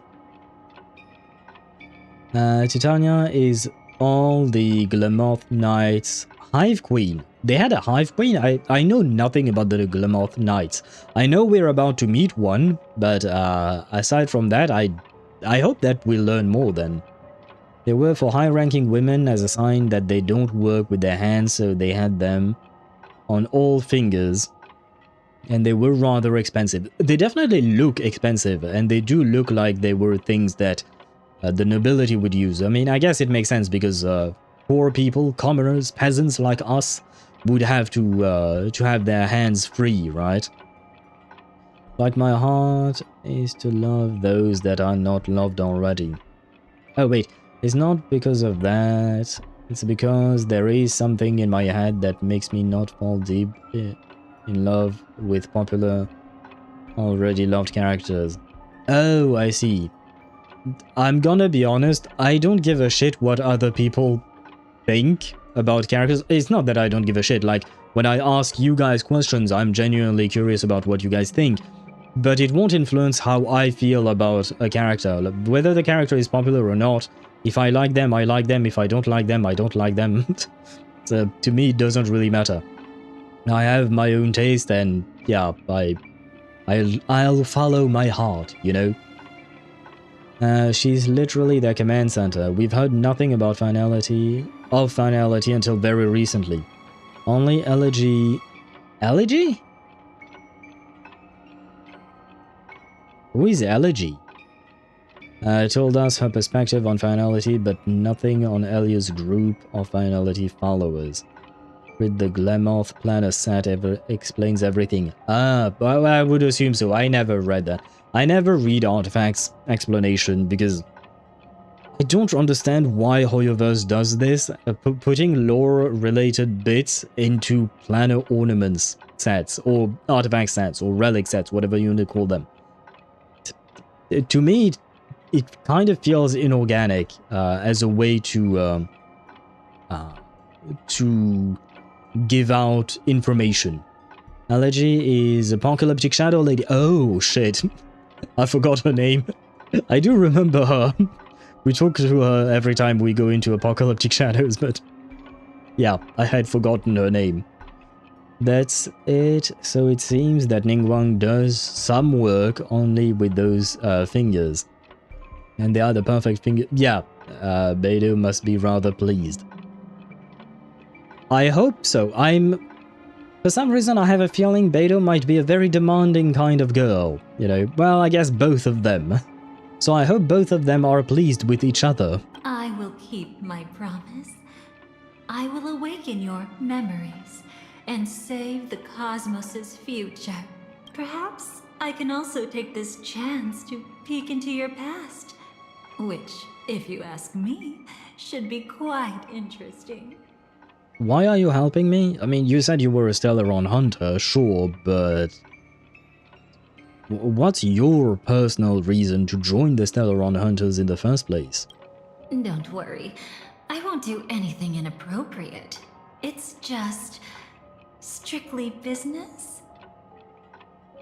Titania is all the Glamoth Knights' Hive Queen. They had a Hive Queen? I know nothing about the Glamoth Knights. I know we're about to meet one, but aside from that, I hope that we'll learn more then. They were for high-ranking women as a sign that they don't work with their hands, so they had them on all fingers. And they were rather expensive. They definitely look expensive, and they do look like they were things that the nobility would use. I mean, I guess it makes sense because poor people, commoners, peasants like us would have to have their hands free, right? Like my heart is to love those that are not loved already. Oh wait, it's not because of that. It's because there is something in my head that makes me not fall deep in love with popular, already loved characters. Oh, I see. I'm gonna be honest, I don't give a shit what other people think about characters. It's not that I don't give a shit, like, when I ask you guys questions, I'm genuinely curious about what you guys think. But it won't influence how I feel about a character. Whether the character is popular or not, if I like them, I like them. If I don't like them, I don't like them. So, to me, it doesn't really matter. I have my own taste, and yeah, I'll follow my heart, you know? She's literally their command center. We've heard nothing about finality until very recently. Only Elegy... Elegy? Who is Elegy? Told us her perspective on finality, but nothing on Elia's group of finality followers. With the Glemoth planner set explains everything. Ah, well, I would assume so. I never read that. I never read Artifact's explanation because I don't understand why HoYoverse does this, putting lore-related bits into planner ornaments sets, or artifact sets, or relic sets, whatever you want to call them. To me, it kind of feels inorganic as a way to give out information. Elegy is Apocalyptic Shadow Lady. Oh, shit. I forgot her name. I do remember her. We talk to her every time we go into Apocalyptic Shadows, but yeah, I had forgotten her name. That's it. So it seems that Ningguang does some work only with those fingers. And they are the perfect finger. Yeah, Beidou must be rather pleased. I hope so. For some reason, I have a feeling Beidou might be a very demanding kind of girl. You know, well, I guess both of them. So I hope both of them are pleased with each other. I will keep my promise. I will awaken your memories and save the cosmos's future. Perhaps I can also take this chance to peek into your past, which, if you ask me, should be quite interesting. Why are you helping me? I mean, you said you were a Stellaron hunter, sure, but what's your personal reason to join the Stellaron hunters in the first place? Don't worry. I won't do anything inappropriate. It's just strictly business.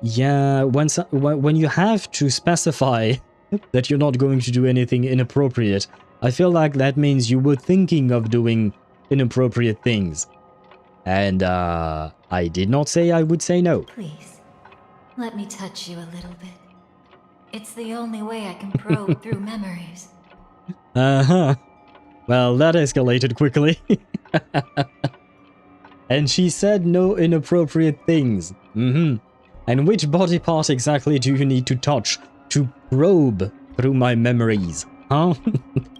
Yeah, when you have to specify that you're not going to do anything inappropriate, I feel like that means you were thinking of doing inappropriate things. And I did not say I would say no. Please, let me touch you a little bit. It's the only way I can probe through memories. Uh-huh. Well, that escalated quickly. And she said no inappropriate things. And which body part exactly do you need to touch to probe through my memories? Huh?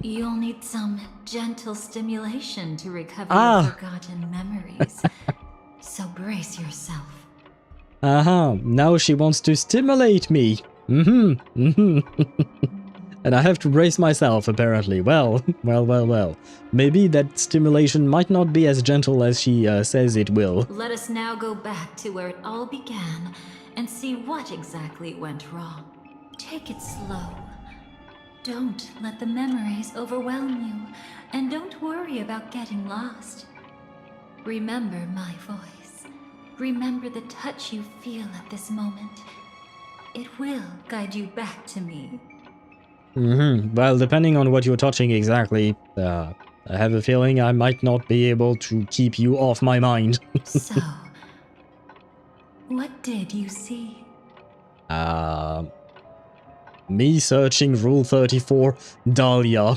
You'll need some gentle stimulation to recover your forgotten memories. So brace yourself. Now she wants to stimulate me. And I have to brace myself, apparently. Well. Maybe that stimulation might not be as gentle as she says it will. Let us now go back to where it all began and see what exactly went wrong. Take it slow. Don't let the memories overwhelm you, and don't worry about getting lost. Remember my voice. Remember the touch you feel at this moment. It will guide you back to me. Well, depending on what you're touching exactly, I have a feeling I might not be able to keep you off my mind. So, what did you see? Me searching Rule 34, Dahlia.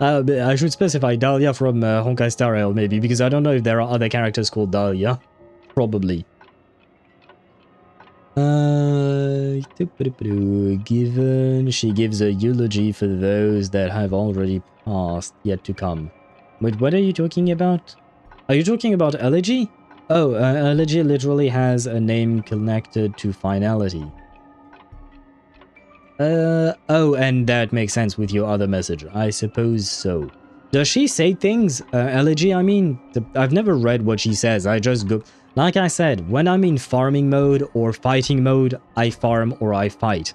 I should specify Dahlia from Honkai Star Rail, maybe, because I don't know if there are other characters called Dahlia. Probably. Given she gives a eulogy for those that have already past yet to come. Wait, what are you talking about? Are you talking about elegy? Oh, elegy literally has a name connected to finality. Oh, and that makes sense with your other message. I suppose so. Does she say things? Elegy, I mean, I've never read what she says. I just go... Like I said, when I'm in farming mode or fighting mode, I farm or I fight.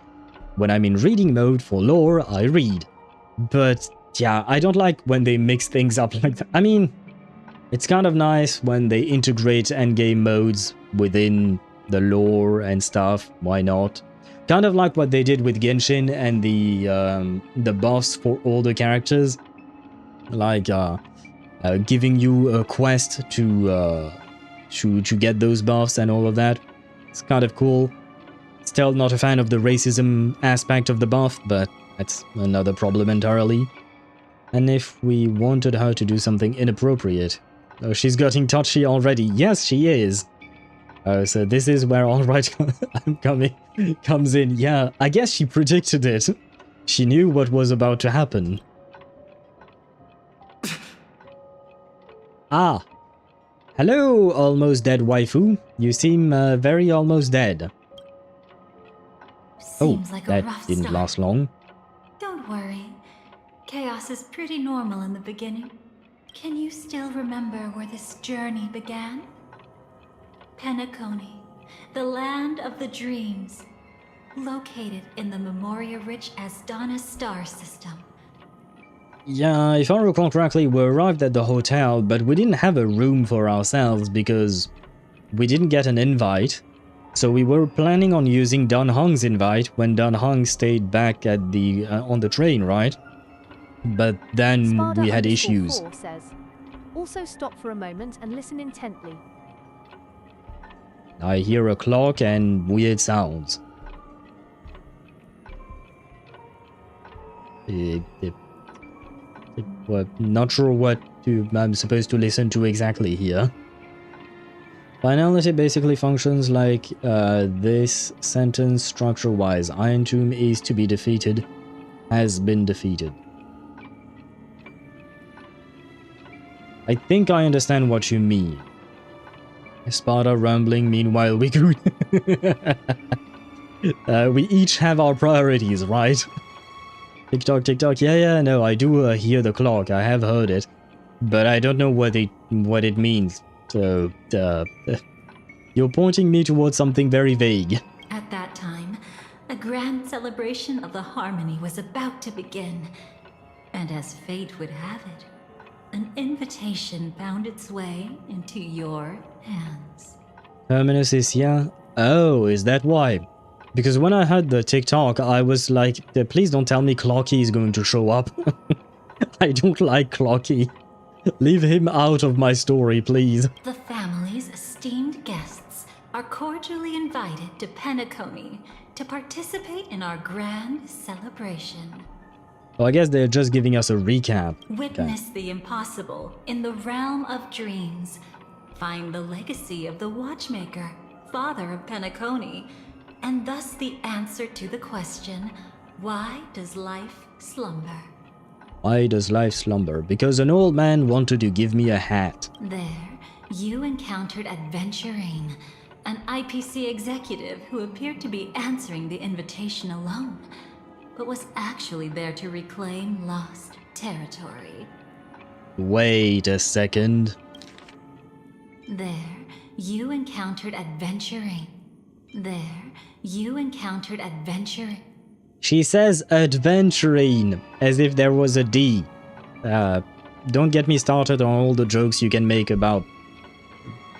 When I'm in reading mode for lore, I read. But, yeah, I don't like when they mix things up like that. I mean, it's kind of nice when they integrate endgame modes within the lore and stuff. Why not? Kind of like what they did with Genshin and the buffs for all the characters. Like, giving you a quest to get those buffs and all of that. It's kind of cool. Still not a fan of the racism aspect of the buff, but that's another problem entirely. And if we wanted her to do something inappropriate... Oh, she's getting touchy already. Yes, she is. Oh, so this is where Alright comes in. Yeah, I guess she predicted it. She knew what was about to happen. Ah. Hello, almost dead waifu. You seem very almost dead. Seems like a that rough didn't start. last long. Don't worry. Chaos is pretty normal in the beginning. Can you still remember where this journey began? Penacony, the land of the dreams, located in the Memoria-rich Asdana star system. Yeah, if I recall correctly, we arrived at the hotel, but we didn't have a room for ourselves because we didn't get an invite. So we were planning on using Dan Hong's invite when Dan Hong stayed back at the on the train, right? But then we had issues. Sparda_4 says, also stop for a moment and listen intently. I hear a clock and weird sounds. Well, not sure what I'm supposed to listen to exactly here. Finality basically functions like this sentence structure-wise. Iron Tomb is to be defeated, has been defeated. I think I understand what you mean. Sparta rumbling, meanwhile we could... we each have our priorities, right? Tick-tock, tick-tock, yeah, no, I do hear the clock, I have heard it. But I don't know what it means, so... you're pointing me towards something very vague. At that time, a grand celebration of the harmony was about to begin. And as fate would have it, an invitation found its way into your hands. Terminus is here? Oh, is that why? Because when I heard the TikTok, I was like, please don't tell me Clocky is going to show up. I don't like Clocky. Leave him out of my story, please. The family's esteemed guests are cordially invited to Penacony to participate in our grand celebration. Well, I guess they're just giving us a recap. Witness the impossible in the realm of dreams. Find the legacy of the Watchmaker, father of Penacony, and thus the answer to the question, why does life slumber? Why does life slumber? Because an old man wanted to give me a hat. There, you encountered Adventurine, an IPC executive who appeared to be answering the invitation alone, but was actually there to reclaim lost territory. Wait a second. There, you encountered Adventurine. There, you encountered Adventurine. She says adventurine, as if there was a D. Don't get me started on all the jokes you can make about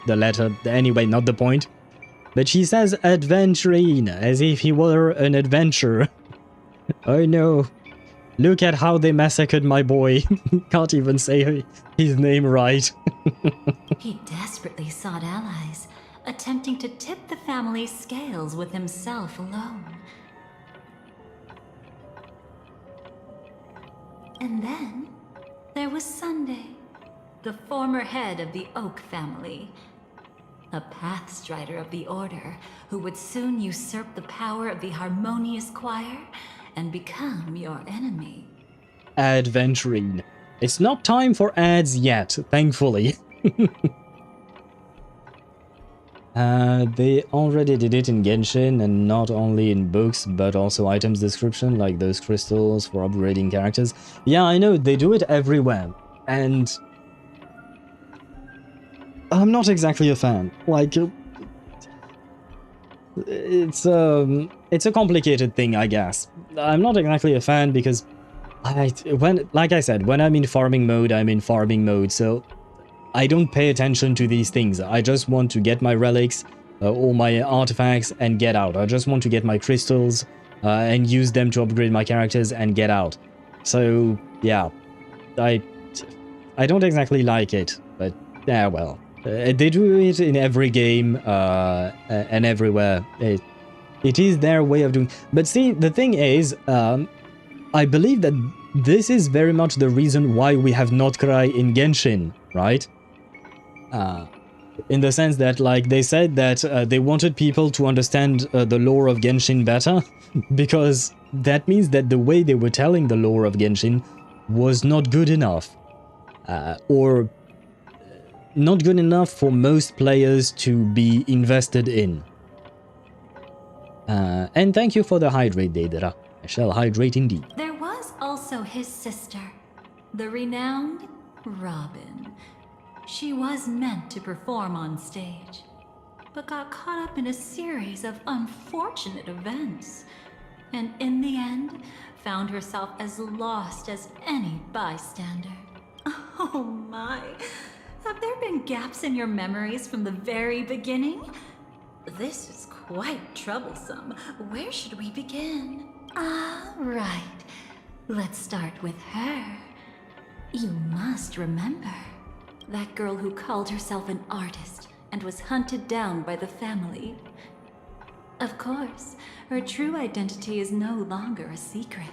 the letter. Anyway, not the point. But she says adventurine, as if he were an adventure. Oh no. Look at how they massacred my boy. Can't even say his name right. He desperately sought allies, attempting to tip the family's scales with himself alone. And then, there was Sunday, the former head of the Oak family. A pathstrider of the Order, who would soon usurp the power of the Harmonious Choir and become your enemy. adventuring. It's not time for ads yet, thankfully. They already did it in Genshin, and not only in books, but also items description, like those crystals for upgrading characters. Yeah, I know, they do it everywhere, and I'm not exactly a fan. Like, it's a complicated thing, I guess. I'm not exactly a fan because like I said, when I'm in farming mode, I'm in farming mode, so I don't pay attention to these things. I just want to get my relics or my artifacts and get out. I just want to get my crystals and use them to upgrade my characters and get out. So yeah, I don't exactly like it, but yeah, well, they do it in every game and everywhere. It is their way of doing. But see, the thing is, I believe that this is very much the reason why we have Notkarai in Genshin, right? In the sense that, like, they said that they wanted people to understand the lore of Genshin better, because that means that the way they were telling the lore of Genshin was not good enough. Or not good enough for most players to be invested in. And thank you for the hydrate, Deidara. I shall hydrate indeed. There was also his sister, the renowned Robin. She was meant to perform on stage, but got caught up in a series of unfortunate events, and in the end, found herself as lost as any bystander. Oh my, have there been gaps in your memories from the very beginning? This is quite troublesome. Where should we begin? Ah, right. Let's start with her. You must remember. That girl who called herself an artist and was hunted down by the family. Of course, her true identity is no longer a secret.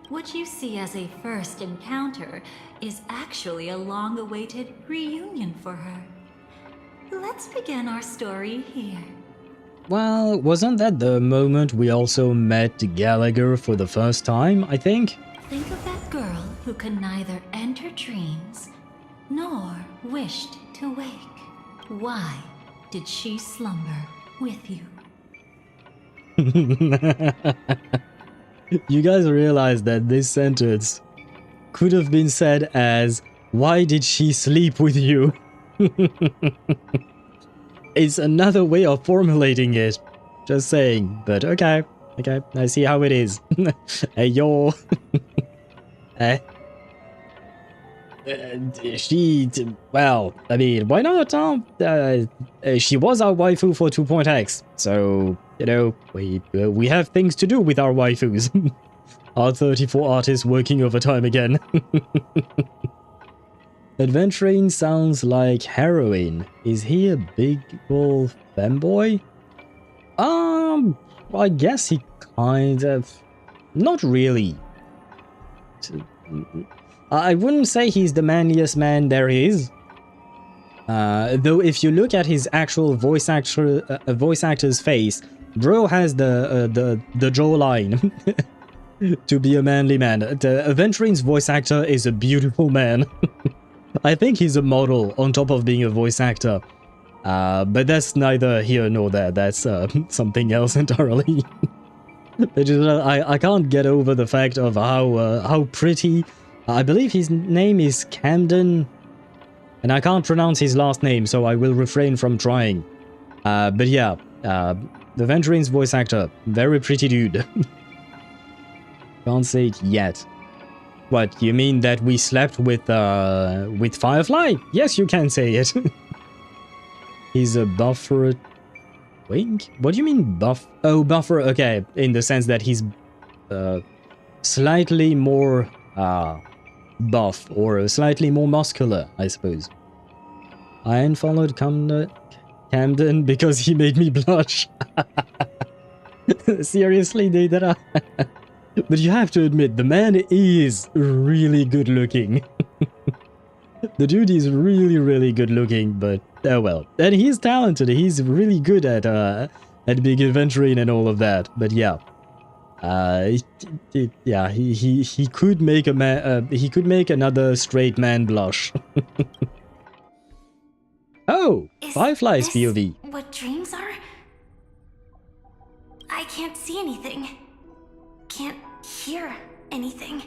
What you see as a first encounter is actually a long-awaited reunion for her. Let's begin our story here. Well, wasn't that the moment we also met Gallagher for the first time, I think? Think of that girl who could neither enter dreams nor wished to wake. Why did she slumber with you? You guys realize that this sentence could have been said as, why did she sleep with you? It's another way of formulating it. Just saying, but okay, I see how it is. Hey, yo. Well, I mean, why not? She was our waifu for 2.x, so, you know, we have things to do with our waifus. Our 34 artists working overtime again. Adventuring sounds like heroin. Is he a big old femboy? I guess he kind of... Not really. I wouldn't say he's the manliest man there is. Though if you look at his actual voice actor's face, bro has the jawline to be a manly man. The Aventuring's voice actor is a beautiful man. I think he's a model on top of being a voice actor. But that's neither here nor there. That's something else entirely. I can't get over the fact of how pretty. I believe his name is Camden, and I can't pronounce his last name, so I will refrain from trying. But yeah, the Aventuring's voice actor, very pretty dude. Can't say it yet. What, you mean that we slept with Firefly? Yes, you can say it. He's a buffer... Wink? What do you mean buff? Oh, buffer, okay. In the sense that he's slightly more buff or slightly more muscular, I suppose. I unfollowed Camden because he made me blush. Seriously, Deidara? But you have to admit, the man is really good looking. The dude is really, really good looking, but oh well. And he's talented, he's really good at big adventuring and all of that, but yeah. Yeah, he could make a man. He could make another straight man blush. Oh, Firefly's Is POV. this what dreams are? I can't see anything. Can't hear anything.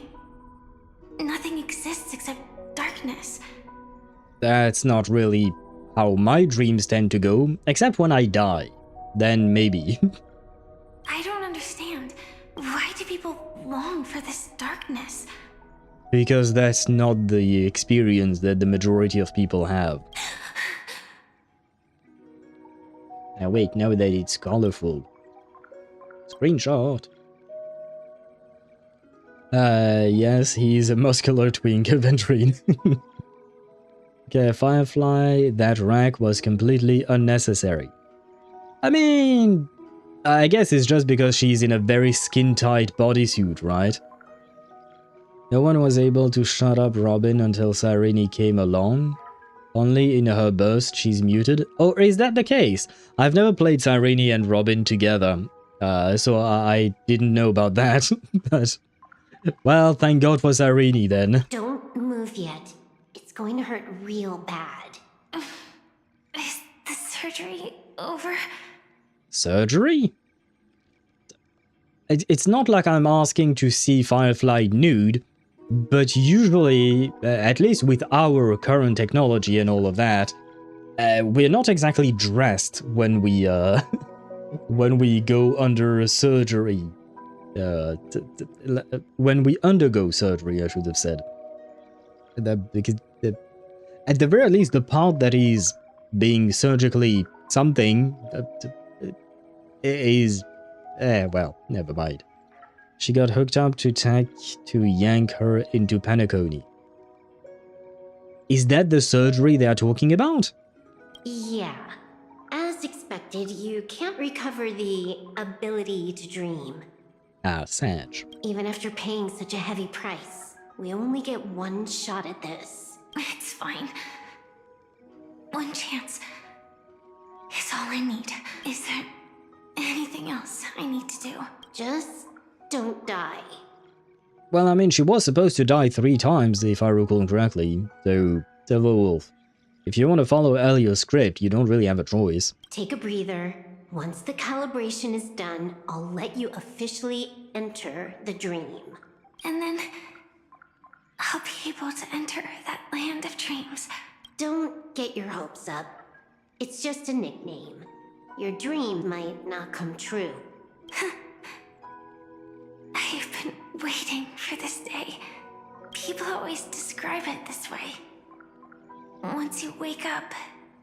Nothing exists except darkness. That's not really how my dreams tend to go, except when I die. Then maybe. I don't understand. Why do people long for this darkness? Because that's not the experience that the majority of people have. Now wait, now that it's colorful. Screenshot. Yes, he's a muscular twink, Ventrine. Okay, Firefly, that rack was completely unnecessary. I mean, I guess it's just because she's in a very skin-tight bodysuit, right? No one was able to shut up Robin until Cyrene came along. Only in her burst she's muted. Or is that the case? I've never played Cyrene and Robin together, so I didn't know about that. But, well, thank God for Cyrene then. Don't move yet. It's going to hurt real bad. Is the surgery over? Surgery? It's not like I'm asking to see Firefly nude, but usually, at least with our current technology and all of that, we're not exactly dressed when we when we go under surgery. When we undergo surgery, I should have said. Because at the very least, the part that is being surgically something is... well, never mind. She got hooked up to tech to yank her into Penacony. Is that the surgery they are talking about? Yeah. As expected, you can't recover the ability to dream. Ah, Sag. Even after paying such a heavy price, we only get one shot at this. It's fine. One chance is all I need. Is there anything else I need to do? Just don't die. Well, I mean, she was supposed to die 3 times, if I recall correctly, so, Silver Wolf. If you want to follow Elio's script, you don't really have a choice. Take a breather. Once the calibration is done, I'll let you officially enter the dream. And then I'll be able to enter that land of dreams. Don't get your hopes up. It's just a nickname. Your dream might not come true. I've been waiting for this day. People always describe it this way. Once you wake up,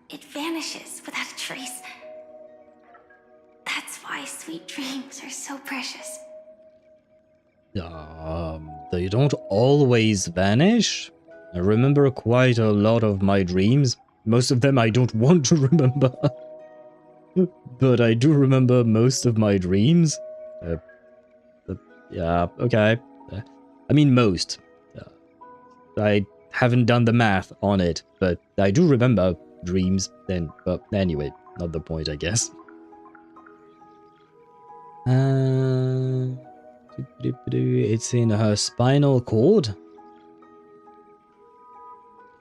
it vanishes without a trace. That's why sweet dreams are so precious. They don't always vanish. I remember quite a lot of my dreams. Most of them I don't want to remember. But I do remember most of my dreams. Yeah, okay. I mean most. I haven't done the math on it, but I do remember dreams then. But anyway, not the point, I guess. It's in her spinal cord.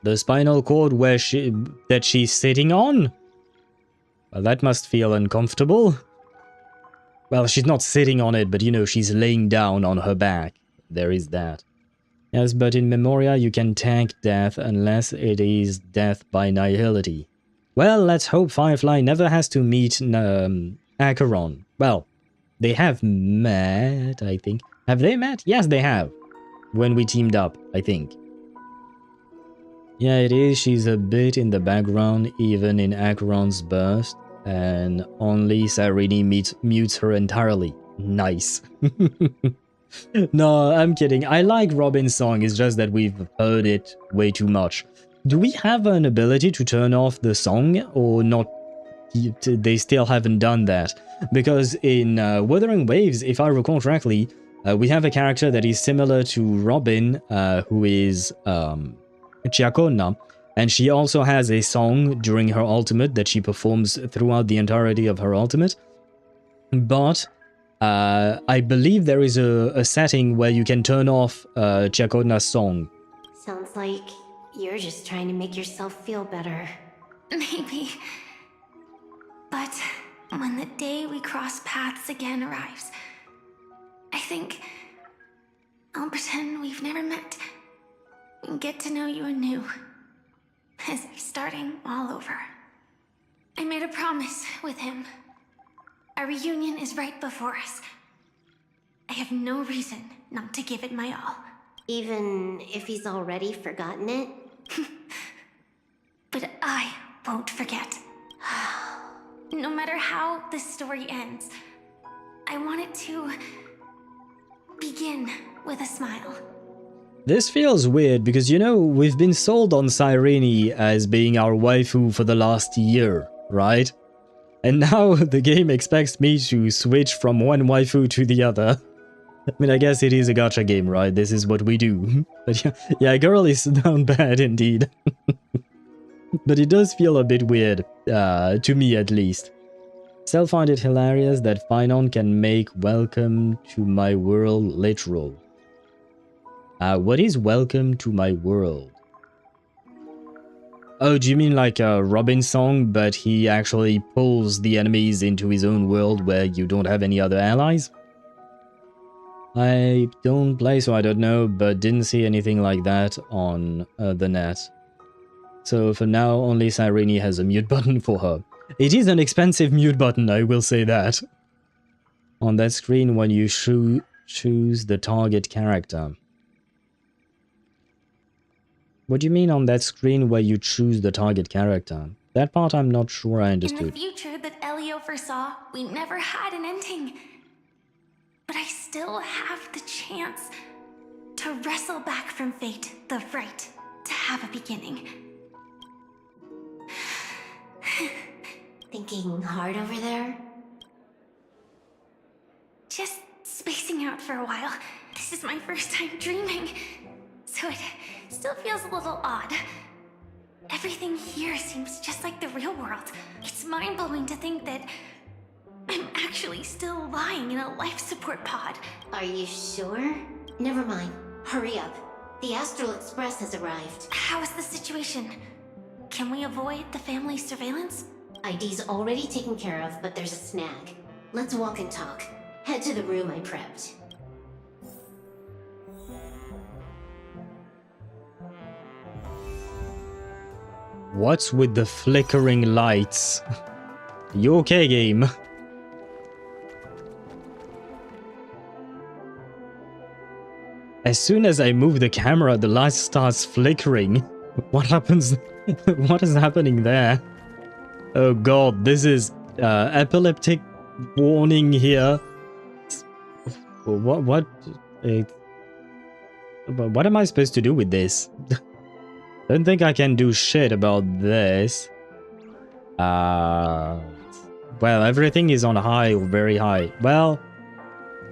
The spinal cord that she's sitting on? Well, that must feel uncomfortable. Well, she's not sitting on it, but you know, she's laying down on her back. There is that. Yes, but in Memoria you can tank death unless it is death by nihility. Well, let's hope Firefly never has to meet Acheron. Well, they have met, I think. Have they met? Yes, they have. When we teamed up, I think. Yeah, it is. She's a bit in the background, even in Acheron's burst. And only Cyrene mutes her entirely. Nice. No, I'm kidding. I like Robin's song, it's just that we've heard it way too much. Do we have an ability to turn off the song, or not? They still haven't done that. Because in Wuthering Waves, if I recall correctly, we have a character that is similar to Robin, who is Chiacona, and she also has a song during her ultimate that she performs throughout the entirety of her ultimate. But I believe there is a setting where you can turn off Chakona's song. Sounds like you're just trying to make yourself feel better. Maybe. But when the day we cross paths again arrives, I think I'll pretend we've never met and get to know you anew, as if starting all over. I made a promise with him. Our reunion is right before us. I have no reason not to give it my all. Even if he's already forgotten it? But I won't forget. No matter how this story ends, I want it to begin with a smile. This feels weird because, you know, we've been sold on Cyrene as being our waifu for the last year, right? And now the game expects me to switch from one waifu to the other. I mean, I guess it is a gacha game, right? This is what we do. But yeah, girl is down bad indeed. But it does feel a bit weird, to me at least. Still find it hilarious that Finon can make welcome to my world literal. What is welcome to my world? Oh, do you mean like a Robin song, but he actually pulls the enemies into his own world where you don't have any other allies? I don't play, so I don't know, but didn't see anything like that on the net. So for now, only Cyrene has a mute button for her. It is an expensive mute button, I will say that. On that screen when you choose the target character. What do you mean on that screen where you choose the target character? That part I'm not sure I understood. In the future that Elio foresaw, we never had an ending. But I still have the chance to wrestle back from fate the right to have a beginning. Thinking hard over there? Just spacing out for a while. This is my first time dreaming, so it still feels a little odd. Everything here seems just like the real world. It's mind-blowing to think that I'm actually still lying in a life support pod. Are you sure? Never mind. Hurry up. The Astral Express has arrived. How is the situation? Can we avoid the family surveillance? ID's already taken care of, but there's a snag. Let's walk and talk. Head to the room I prepped. What's with the flickering lights? You okay, game? As soon as I move the camera, the light starts flickering. What happens? What is happening there? Oh god, this is epileptic warning here. What am I supposed to do with this? Don't think I can do shit about this. Well, everything is on high or very high. Well,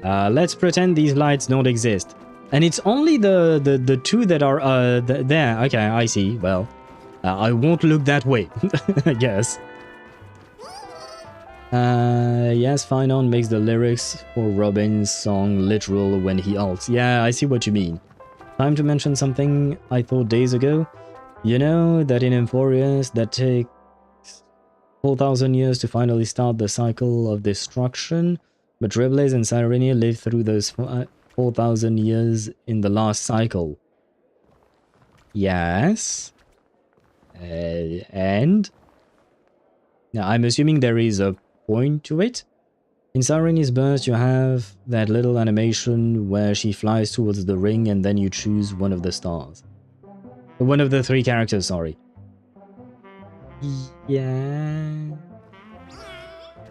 let's pretend these lights don't exist. And it's only the two that are there. Okay, I see. Well, I won't look that way, I guess. Yes, Finon makes the lyrics for Robin's song literal when he ults. Yeah, I see what you mean. Time to mention something I thought days ago. You know that in Emphorius that takes 4,000 years to finally start the cycle of destruction, but Trailblaze and Cyrene lived through those 4,000 years in the last cycle. Yes. And? Now, I'm assuming there is a point to it. In Cyrene's burst, you have that little animation where she flies towards the ring and then you choose one of the stars. One of the three characters, sorry. Yeah.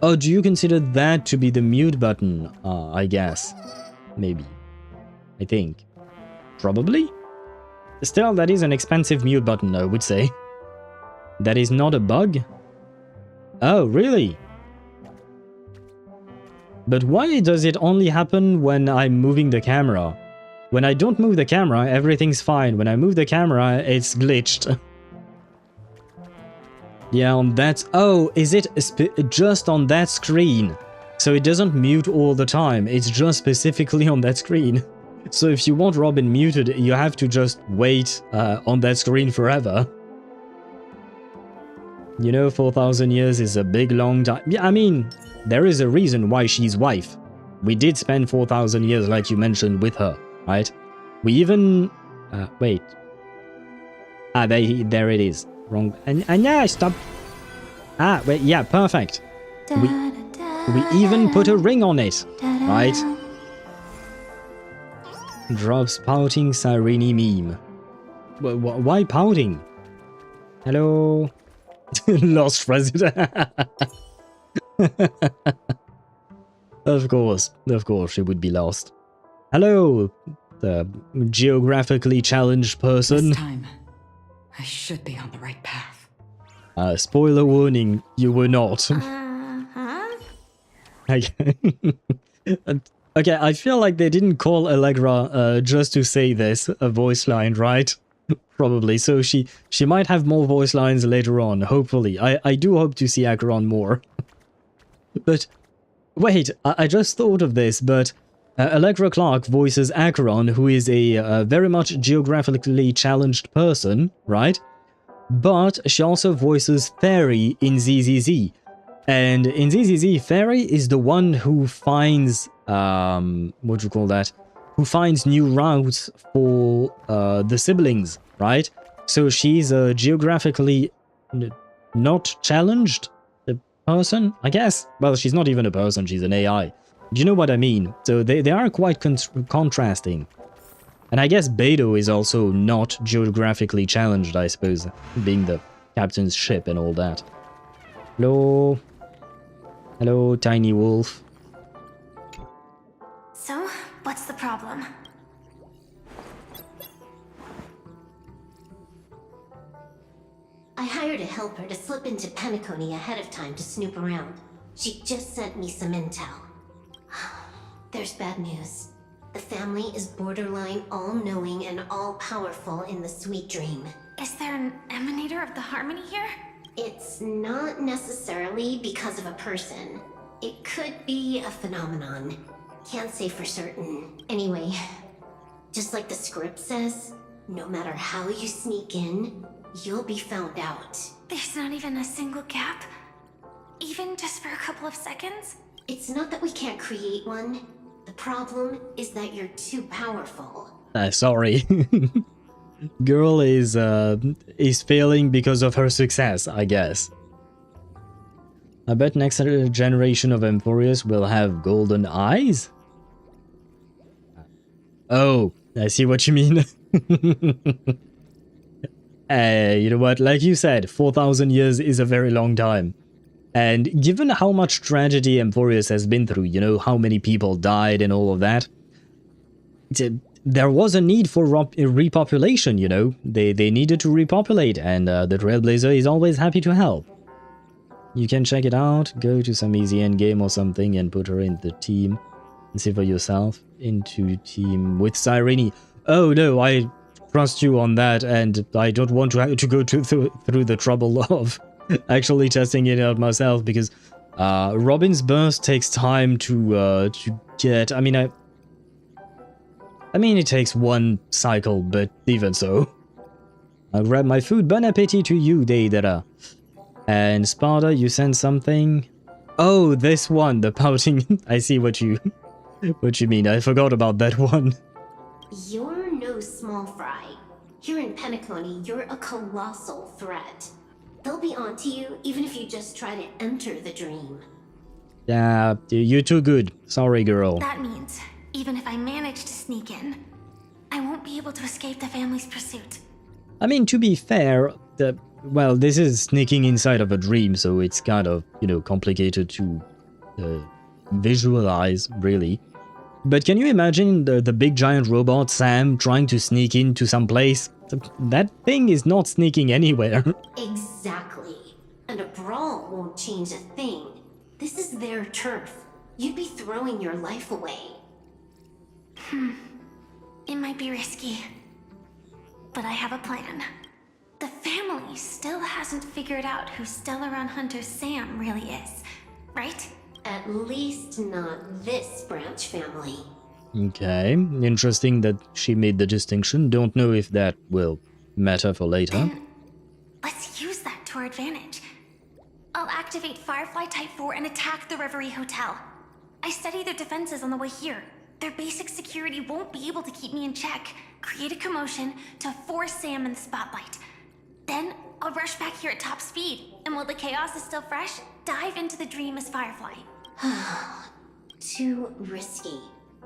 Oh, do you consider that to be the mute button? I guess. Maybe. I think. Probably? Still, that is an expensive mute button, I would say. That is not a bug? Oh, really? But why does it only happen when I'm moving the camera? When I don't move the camera, everything's fine. When I move the camera, it's glitched. Yeah, on that... Oh, is it just on that screen? So it doesn't mute all the time, it's just specifically on that screen. So if you want Robin muted, you have to just wait on that screen forever. You know, 4,000 years is a big long time. Yeah, I mean, there is a reason why she's wife. We did spend 4,000 years, like you mentioned, with her, right? We even... wait. Ah, there it is. Wrong. And yeah, stop. Ah, wait, yeah, perfect. We even put a ring on it, right? Drops pouting Sireni meme. Why pouting? Hello? Lost president. Of course, she would be lost. Hello, the geographically challenged person. This time, I should be on the right path. Spoiler warning, you were not. Okay, I feel like they didn't call Allegra just to say this, a voice line, right? Probably, so she might have more voice lines later on, hopefully. I do hope to see Acheron more. But, wait, I just thought of this, but Allegra Clark voices Acheron, who is a very much geographically challenged person, right? But she also voices Fairy in ZZZ. And in ZZZ, Fairy is the one who finds, what do you call that? Who finds new routes for the siblings, right? So she's a geographically not challenged person, I guess. Well, she's not even a person, she's an AI. Do you know what I mean? So they are quite contrasting. And I guess Beidou is also not geographically challenged, I suppose, being the captain's ship and all that. Hello? Hello, tiny wolf. So, what's the problem? I hired a helper to slip into Penacony ahead of time to snoop around. She just sent me some intel. There's bad news. The family is borderline all-knowing and all-powerful in the Sweet Dream. Is there an emanator of the Harmony here? It's not necessarily because of a person. It could be a phenomenon. Can't say for certain. Anyway, just like the script says, no matter how you sneak in, you'll be found out. There's not even a single gap? Even just for a couple of seconds? It's not that we can't create one. The problem is that you're too powerful. Sorry. Girl is failing because of her success, I guess. I bet next generation of Emphorius will have golden eyes? Oh, I see what you mean. You know what, like you said, 4,000 years is a very long time. And given how much tragedy Emphorius has been through, you know, how many people died and all of that, there was a need for repopulation, you know. They needed to repopulate, and the Trailblazer is always happy to help. You can check it out, go to some easy endgame or something and put her in the team. And see for yourself, into team with Sireni. Oh no, I trust you on that, and I don't want to have to go through the trouble of actually testing it out myself, because Robin's burst takes time to get. I mean, it takes one cycle, but even so. I'll grab my food. Bon appetit to you, Deidara. And Sparta, you sent something. Oh, this one, the pouting. I see what you mean. I forgot about that one. You're no small fry. Here in Penacony, you're a colossal threat. They'll be onto you even if you just try to enter the dream. Yeah, you're too good. Sorry, girl. That means, even if I manage to sneak in, I won't be able to escape the family's pursuit. I mean, to be fair, well, this is sneaking inside of a dream, so it's kind of, you know, complicated to visualize, really. But can you imagine the big giant robot Sam trying to sneak into some place? That thing is not sneaking anywhere. Exactly. And a brawl won't change a thing. This is their turf. You'd be throwing your life away. It might be risky, but I have a plan. The family still hasn't figured out who Stellaron Hunter Sam really is, right? At least not this branch family. Okay, interesting that she made the distinction. Don't know if that will matter for later. Then let's use that to our advantage. I'll activate Firefly Type 4 and attack the Reverie Hotel. I studied their defenses on the way here. Their basic security won't be able to keep me in check. Create a commotion to force Sam in the spotlight. Then I'll rush back here at top speed, and while the chaos is still fresh, dive into the dream as Firefly. Too risky.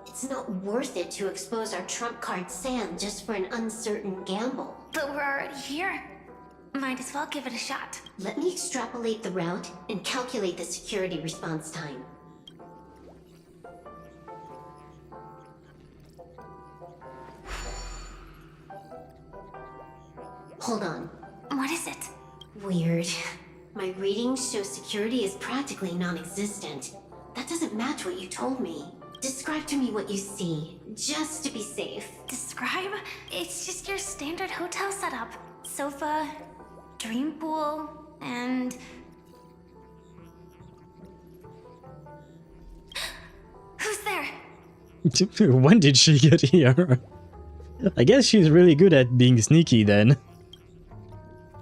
It's not worth it to expose our trump card Sam just for an uncertain gamble. But we're already here. Might as well give it a shot. Let me extrapolate the route and calculate the security response time. Hold on. What is it? Weird. My readings show security is practically non-existent. That doesn't match what you told me. Describe to me what you see, just to be safe. Describe? It's just your standard hotel setup. Sofa, dream pool, and... Who's there? When did she get here? I guess she's really good at being sneaky then.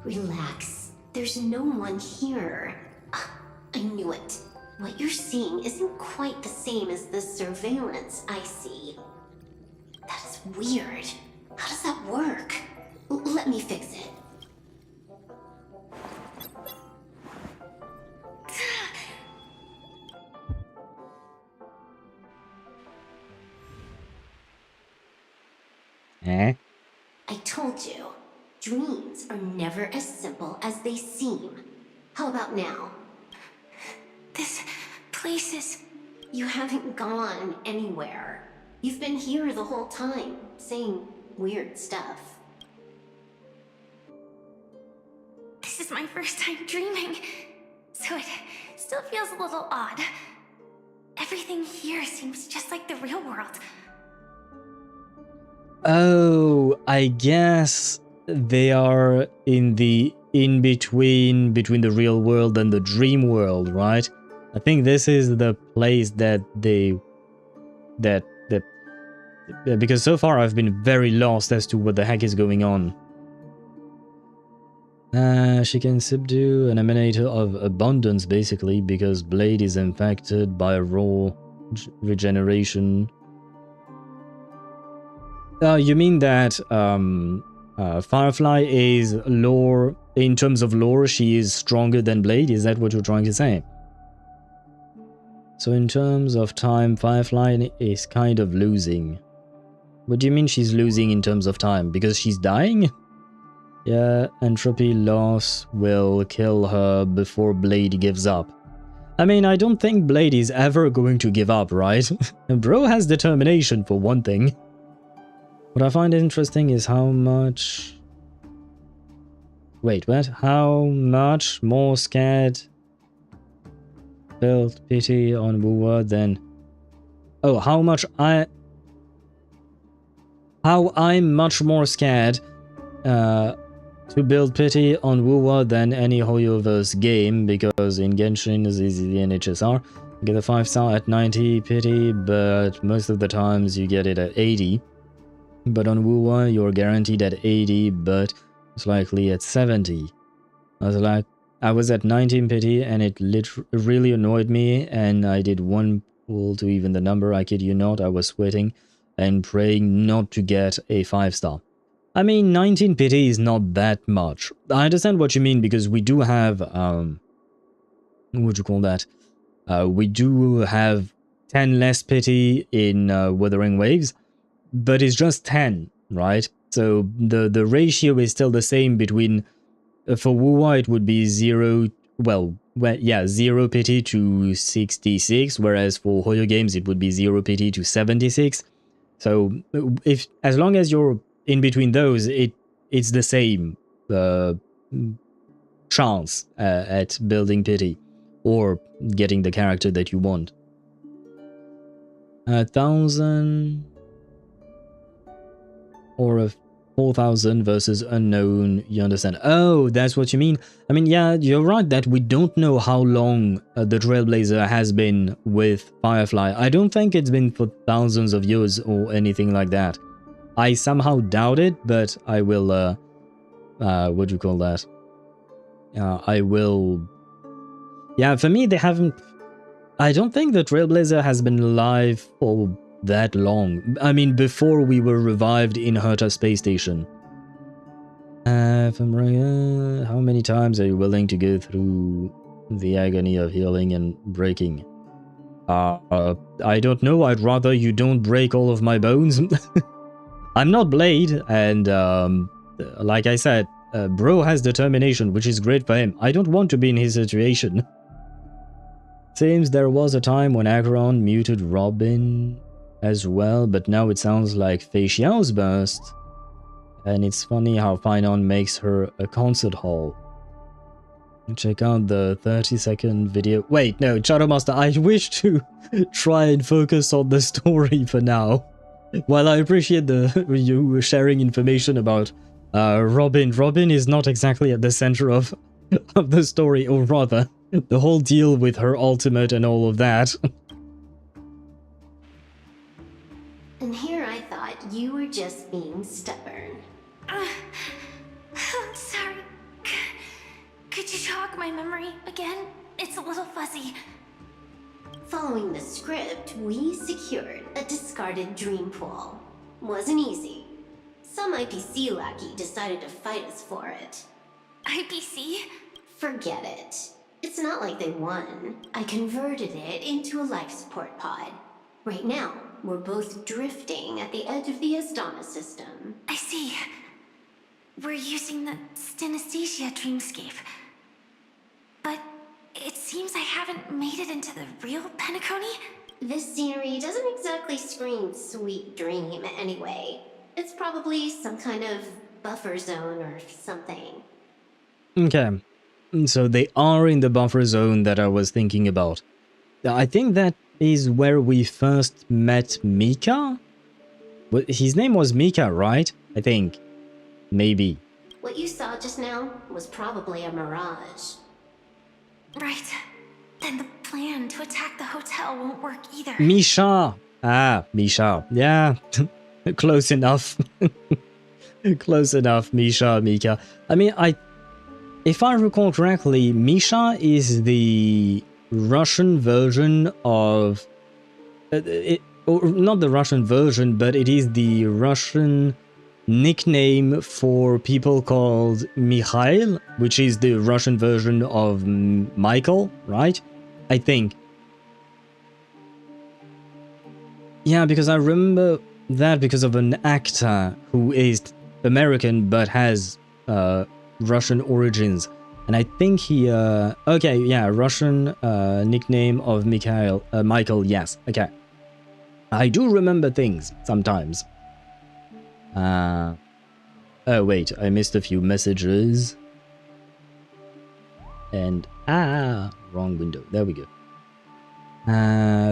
Relax. There's no one here. I knew it. What you're seeing isn't quite the same as the surveillance I see. That is weird. How does that work? Let me fix it. Eh? I told you, dreams are never as simple as they seem. How about now? This place is... You haven't gone anywhere. You've been here the whole time, saying weird stuff. This is my first time dreaming, so it still feels a little odd. Everything here seems just like the real world. Oh, I guess they are in the in-between between the real world and the dream world, right? I think this is the place that because so far I've been very lost as to what the heck is going on. She can subdue an emanator of abundance, basically, because Blade is infected by a raw regeneration. You mean that Firefly is lore, in terms of lore, she is stronger than Blade? Is that what you're trying to say? So in terms of time, Firefly is kind of losing. What do you mean she's losing in terms of time? Because she's dying? Yeah, entropy loss will kill her before Blade gives up. I mean, I don't think Blade is ever going to give up, right? Bro has determination for one thing. What I find interesting is how much... Wait, what? How much more scared built pity on Wooer than... Oh, how I'm much more scared to build pity on Wooer than any HoYoverse game, because in Genshin is easily an HSR. You get a 5-star at 90 pity, but most of the times you get it at 80. But on Wooer, you're guaranteed at 80, but it's likely at 70. I was at 19 pity, and it really annoyed me, and I did one pull to even the number, I kid you not. I was sweating and praying not to get a 5-star. I mean, 19 pity is not that much. I understand what you mean, because we do have, what would you call that? We do have 10 less pity in Wuthering Waves, but it's just 10, right? So the ratio is still the same between, for Wuwa it would be 0, well, 0 pity to 66, whereas for Hoyo games it would be 0 pity to 76. So as long as you're in between those, it's the same chance at building pity or getting the character that you want. 1,000 or 4,000 versus unknown, you understand? Oh, that's what you mean. I mean, yeah, you're right that we don't know how long the Trailblazer has been with Firefly. I don't think it's been for thousands of years or anything like that. I somehow doubt it, but I will, what do you call that? I will... Yeah, for me, they haven't... I don't think the Trailblazer has been alive for that long. I mean, before we were revived in Herta Space Station. If I'm right, how many times are you willing to go through the agony of healing and breaking? I don't know. I'd rather you don't break all of my bones. I'm not Blade, and like I said, bro has determination, which is great for him. I don't want to be in his situation. Seems there was a time when Acheron muted Robin as well, but now it sounds like Fei Xiao's burst. And it's funny how Finon makes her a concert hall. Check out the 30-second video. Wait, no, Shadowmaster, I wish to try and focus on the story for now. While I appreciate you sharing information about Robin, Robin is not exactly at the center of the story, or rather, the whole deal with her ultimate and all of that. And here I thought you were just being stubborn. Sorry. Could you jog my memory again? It's a little fuzzy. Following the script, we secured a discarded dream pool. Wasn't easy. Some IPC lackey decided to fight us for it. IPC? Forget it. It's not like they won. I converted it into a life support pod. Right now, we're both drifting at the edge of the Astana system. I see. We're using the synesthesia dreamscape. But it seems I haven't made it into the real Penacony? This scenery doesn't exactly scream sweet dream anyway. It's probably some kind of buffer zone or something. Okay. So they are in the buffer zone that I was thinking about. I think that is where we first met Mika? His name was Mika, right? I think. Maybe. What you saw just now was probably a mirage. Right. Then the plan to attack the hotel won't work either. Misha! Ah, Misha. Yeah. Close enough. Close enough, Misha, Mika. I mean, if I recall correctly, Misha is the Russian version of... or not the Russian version, but it is the Russian nickname for people called Mikhail, which is the Russian version of Michael, right? I think. Yeah, because I remember that because of an actor who is American but has Russian origins. And I think he... okay, yeah, Russian nickname of Michael, yes, okay. I do remember things, sometimes. Oh, wait, I missed a few messages. And... wrong window. There we go.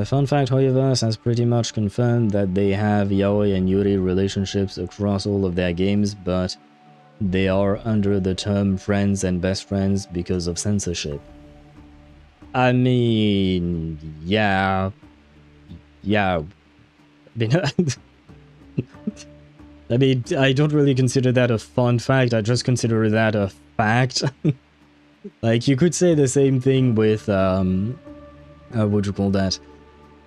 Fun fact, HoYoverse has pretty much confirmed that they have yaoi and yuri relationships across all of their games, but they are under the term friends and best friends because of censorship. I mean, yeah. Yeah. I mean, I don't really consider that a fun fact, I just consider that a fact. Like, you could say the same thing with, what do you call that?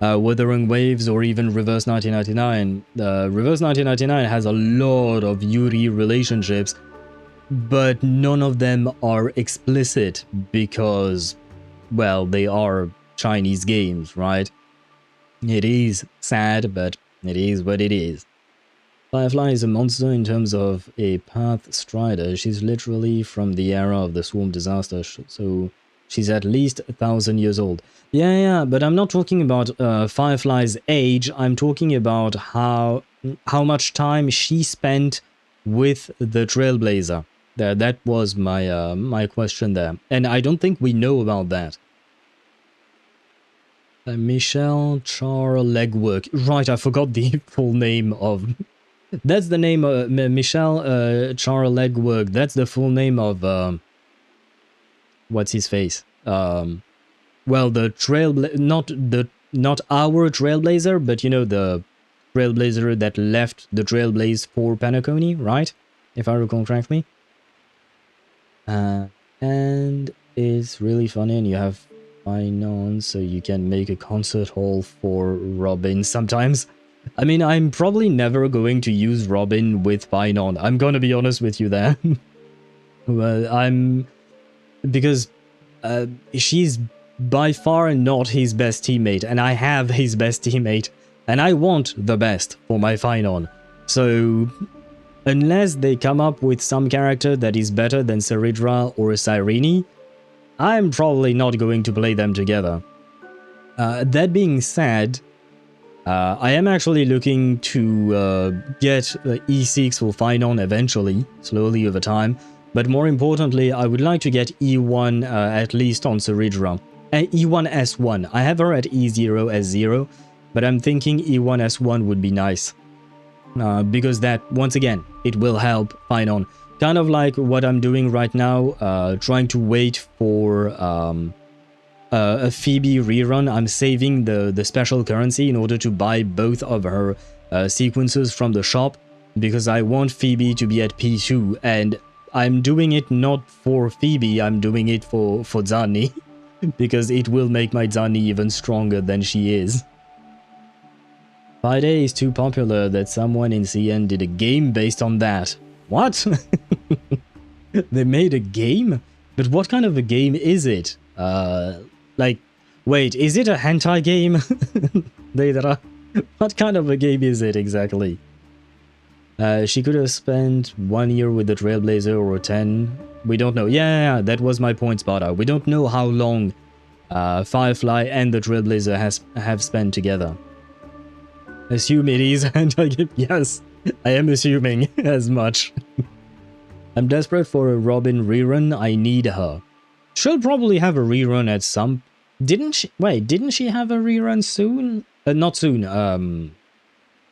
Wuthering Waves or even Reverse 1999. Reverse 1999 has a lot of Yuri relationships, but none of them are explicit because, well, they are Chinese games, right? It is sad, but it is what it is. Firefly is a monster in terms of a path strider. She's literally from the era of the swarm disaster, so she's at least 1,000 years old. Yeah, but I'm not talking about Firefly's age. I'm talking about how much time she spent with the Trailblazer. That was my my question there, and I don't think we know about that. Michelle Char Legwork. Right, I forgot the full name of That's the name of Michel Charlegwork. That's the full name of what's his face? Well, the not our Trailblazer, but you know, the Trailblazer that left the Trailblaze for Penacony, right? If I recall correctly. And it's really funny, and you have finance, so you can make a concert hall for Robin sometimes. I mean, I'm probably never going to use Robin with Finon. I'm gonna be honest with you there. Well, because she's by far not his best teammate, and I have his best teammate, and I want the best for my Finon. So unless they come up with some character that is better than Seridra or Cyrene, I'm probably not going to play them together. That being said, I am actually looking to get E6 for Finon eventually, slowly over time. But more importantly, I would like to get E1 at least on Seridra. E1 S1. I have her at E0 S0, but I'm thinking E1 S1 would be nice. Because that, once again, it will help Finon. Kind of like what I'm doing right now, trying to wait for a Phoebe rerun. I'm saving the special currency in order to buy both of her sequences from the shop, because I want Phoebe to be at P2, and I'm doing it not for Phoebe, I'm doing it for Zanni, because it will make my Zanni even stronger than she is. Fide is too popular that someone in CN did a game based on that. What? They made a game? But what kind of a game is it? Like, wait, is it a hentai game? What kind of a game is it exactly? She could have spent 1 year with the Trailblazer or 10. We don't know. Yeah, that was my point, Sparta. We don't know how long Firefly and the Trailblazer have spent together. Assume it is hentai game. Yes, I am assuming as much. I'm desperate for a Robin rerun. I need her. She'll probably have a rerun at some... Didn't she... Wait, didn't she have a rerun soon? Not soon,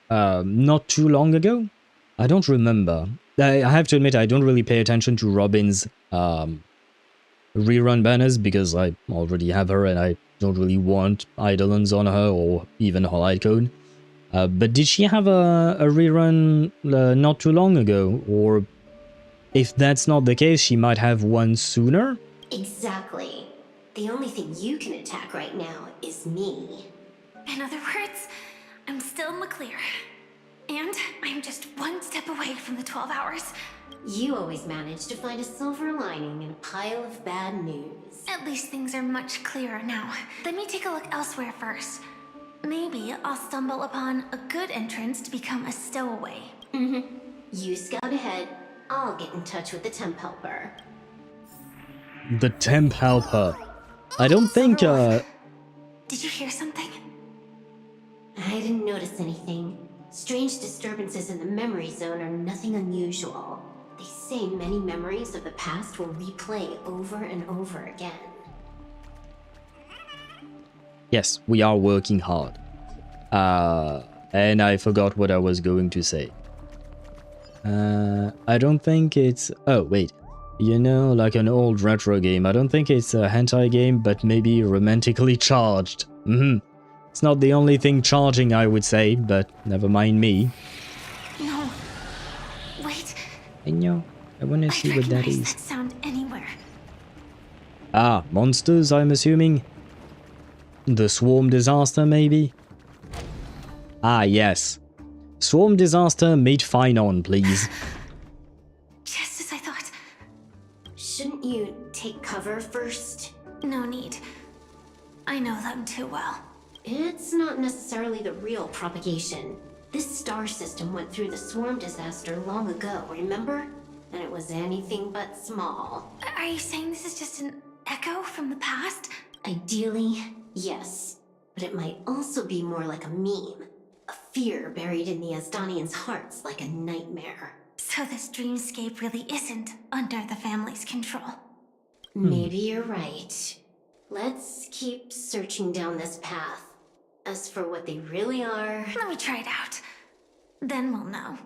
not too long ago? I don't remember. I have to admit, I don't really pay attention to Robin's rerun banners, because I already have her and I don't really want Eidolons on her or even her light code. But did she have a rerun not too long ago? Or if that's not the case, she might have one sooner? Exactly. The only thing you can attack right now is me. In other words, I'm still in the clear. And I'm just one step away from the 12 hours. You always manage to find a silver lining in a pile of bad news. At least things are much clearer now. Let me take a look elsewhere first. Maybe I'll stumble upon a good entrance to become a stowaway. You scout ahead. I'll get in touch with the temp helper. The temp helper. I don't think, Did you hear something? I didn't notice anything. Strange disturbances in the memory zone are nothing unusual. They say many memories of the past will replay over and over again. Yes, we are working hard. And I forgot what I was going to say. I don't think it's... Oh, wait. You know, like an old retro game. I don't think it's a hentai game, but maybe romantically charged. It's not the only thing charging, I would say, but never mind me. No. Wait. I know. I want to see what that is. That sound anywhere. Ah, monsters, I'm assuming. The swarm disaster, maybe? Ah, yes. Swarm disaster, meet Finon, please. Just as I thought. Shouldn't you take cover first? No need. I know them too well. It's not necessarily the real propagation. This star system went through the swarm disaster long ago, remember? And it was anything but small. Are you saying this is just an echo from the past? Ideally, yes. But it might also be more like a meme. A fear buried in the Asdanians' hearts like a nightmare. So this dreamscape really isn't under the family's control. Maybe you're right. Let's keep searching down this path. As for what they really are... Let me try it out. Then we'll know.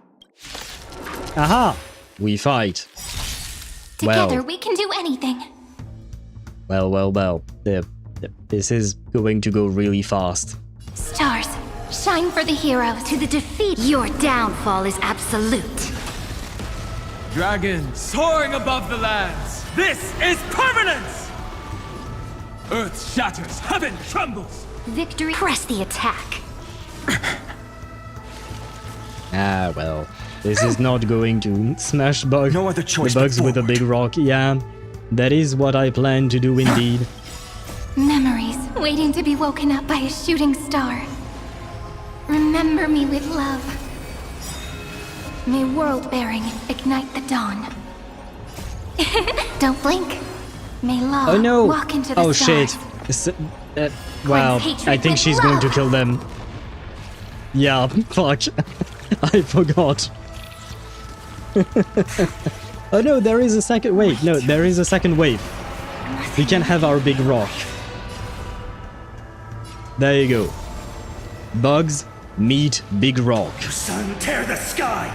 Aha! We fight. Together we can do anything. Well. This is going to go really fast. Stars, shine for the heroes. To the defeat, your downfall is absolute. Dragons soaring above the lands. This is permanence! Earth shatters, heaven trembles. Victory. Press the attack. Ah, well. This is not going to smash bug No other choice the bugs but with a forward. big rock. Yeah, that is what I plan to do indeed. Memories waiting to be woken up by a shooting star. Remember me with love. May world-bearing ignite the dawn. Don't blink. May love Oh no! walk into the Oh stars. shit. Wow, hatred I think with she's going to love. kill them. Yeah, fuck. I forgot. Oh no, there is a second wave. No, there is a second wave. We can have our big rock. There you go. Bugs meet big rock. Sun, tear the sky!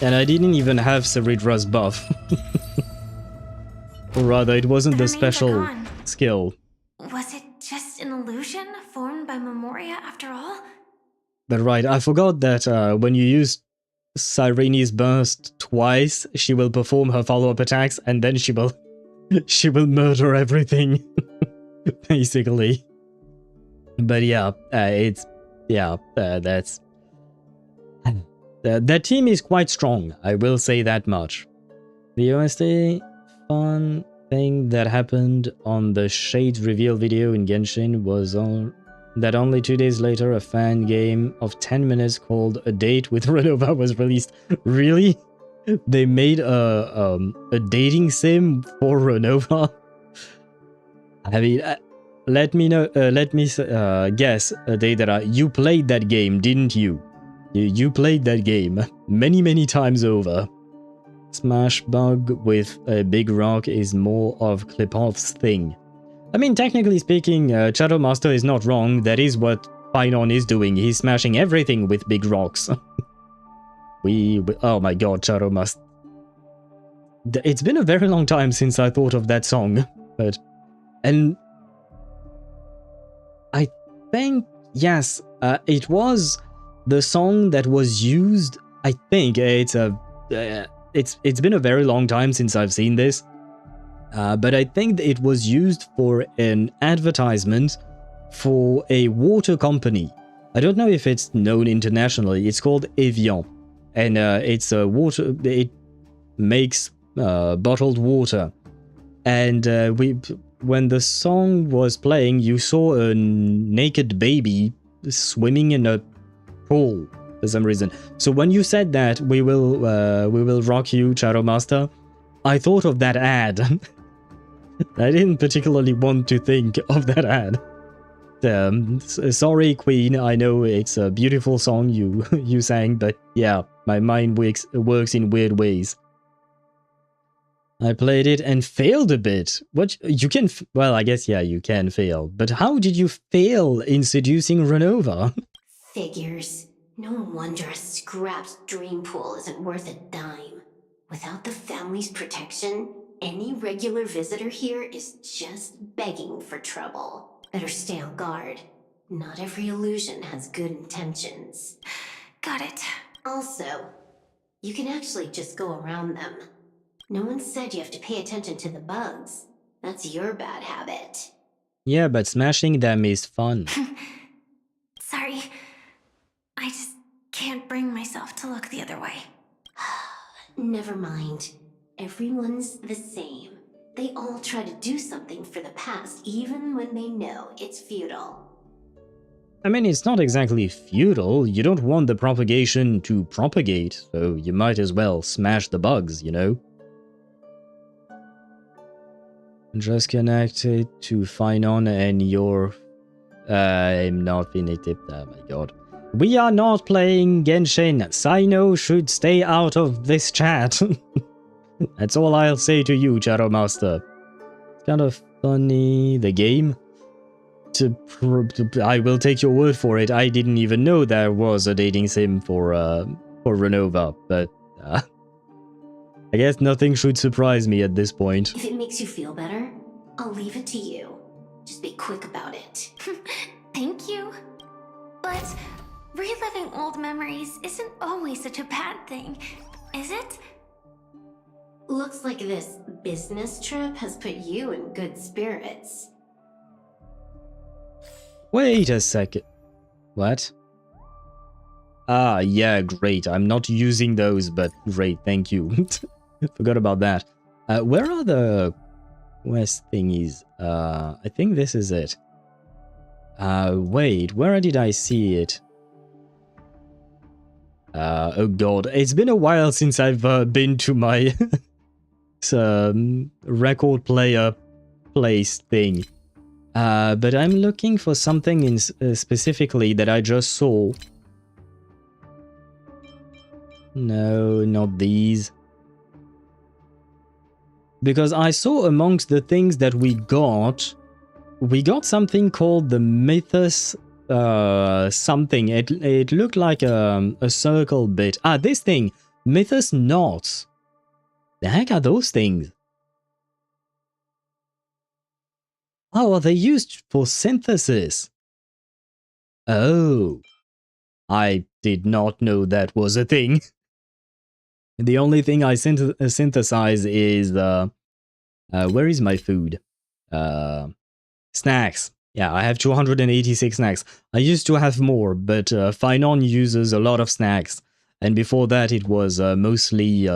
And I didn't even have Ceridra's buff. Or rather, it wasn't the Their names are special gone. skill. Was it just an illusion formed by Memoria after all? But right, I forgot that when you use Sirene's burst twice, she will perform her follow-up attacks, and then she will murder everything, basically. But yeah, that's that team is quite strong. I will say that much. The only fun thing that happened on the Shades reveal video in Genshin was that only 2 days later a fan game of 10 minutes called A Date with Renova was released. Really? They made a dating sim for Renova? I mean, let me guess, Deidara, you played that game, didn't you? You played that game many times over. Smash bug with a big rock is more of Klipov's thing. I mean, technically speaking, Shadow Master is not wrong. That is what Painon is doing. He's smashing everything with big rocks. Oh my god, Shadow Master. It's been a very long time since I thought of that song, and I think, yes, it was the song that was used. I think it's been a very long time since I've seen this. But I think it was used for an advertisement for a water company. I don't know if it's known internationally. It's called Evian. And it's a water... It makes bottled water. And when the song was playing, you saw a naked baby swimming in a pool for some reason. So when you said that, we will rock you, Shadow Master, I thought of that ad. I didn't particularly want to think of that ad. Sorry, Queen, I know it's a beautiful song you sang, but yeah, my mind works in weird ways. I played it and failed a bit. What you can? Well, I guess yeah, you can fail. But how did you fail in seducing Renova? Figures. No wonder a scrapped dream pool isn't worth a dime. Without the family's protection, any regular visitor here is just begging for trouble. Better stay on guard. Not every illusion has good intentions. Got it. Also, you can actually just go around them. No one said you have to pay attention to the bugs. That's your bad habit. Yeah, but smashing them is fun. Sorry. I just can't bring myself to look the other way. Never mind. Everyone's the same. They all try to do something for the past, even when they know it's futile. I mean, it's not exactly futile. You don't want the propagation to propagate, so you might as well smash the bugs, you know? Just connect it to Finon and your... I'm not finished. Oh my god. We are not playing Genshin. Sino should stay out of this chat. That's all I'll say to you, Shadow Master. It's kind of funny, the game. I will take your word for it. I didn't even know there was a dating sim for Renova, but I guess nothing should surprise me at this point. If it makes you feel better, I'll leave it to you. Just be quick about it. Thank you. But reliving old memories isn't always such a bad thing, is it? Looks like this business trip has put you in good spirits. Wait a second. What? Ah, yeah, great. I'm not using those, but great, thank you. Forgot about that. Where are the quest thingies? I think this is it. Wait, where did I see it? Oh god, it's been a while since I've been to my record player place thing. But I'm looking for something in specifically that I just saw. No, not these. Because I saw amongst the things that we got something called the Mythos something. It looked like a circle bit. Ah, this thing. Mythos knots. The heck are those things? Oh, are they used for synthesis? Oh. I did not know that was a thing. The only thing I synthesize is where is my food? Snacks. Yeah, I have 286 snacks. I used to have more, but Finon uses a lot of snacks. And before that, it was mostly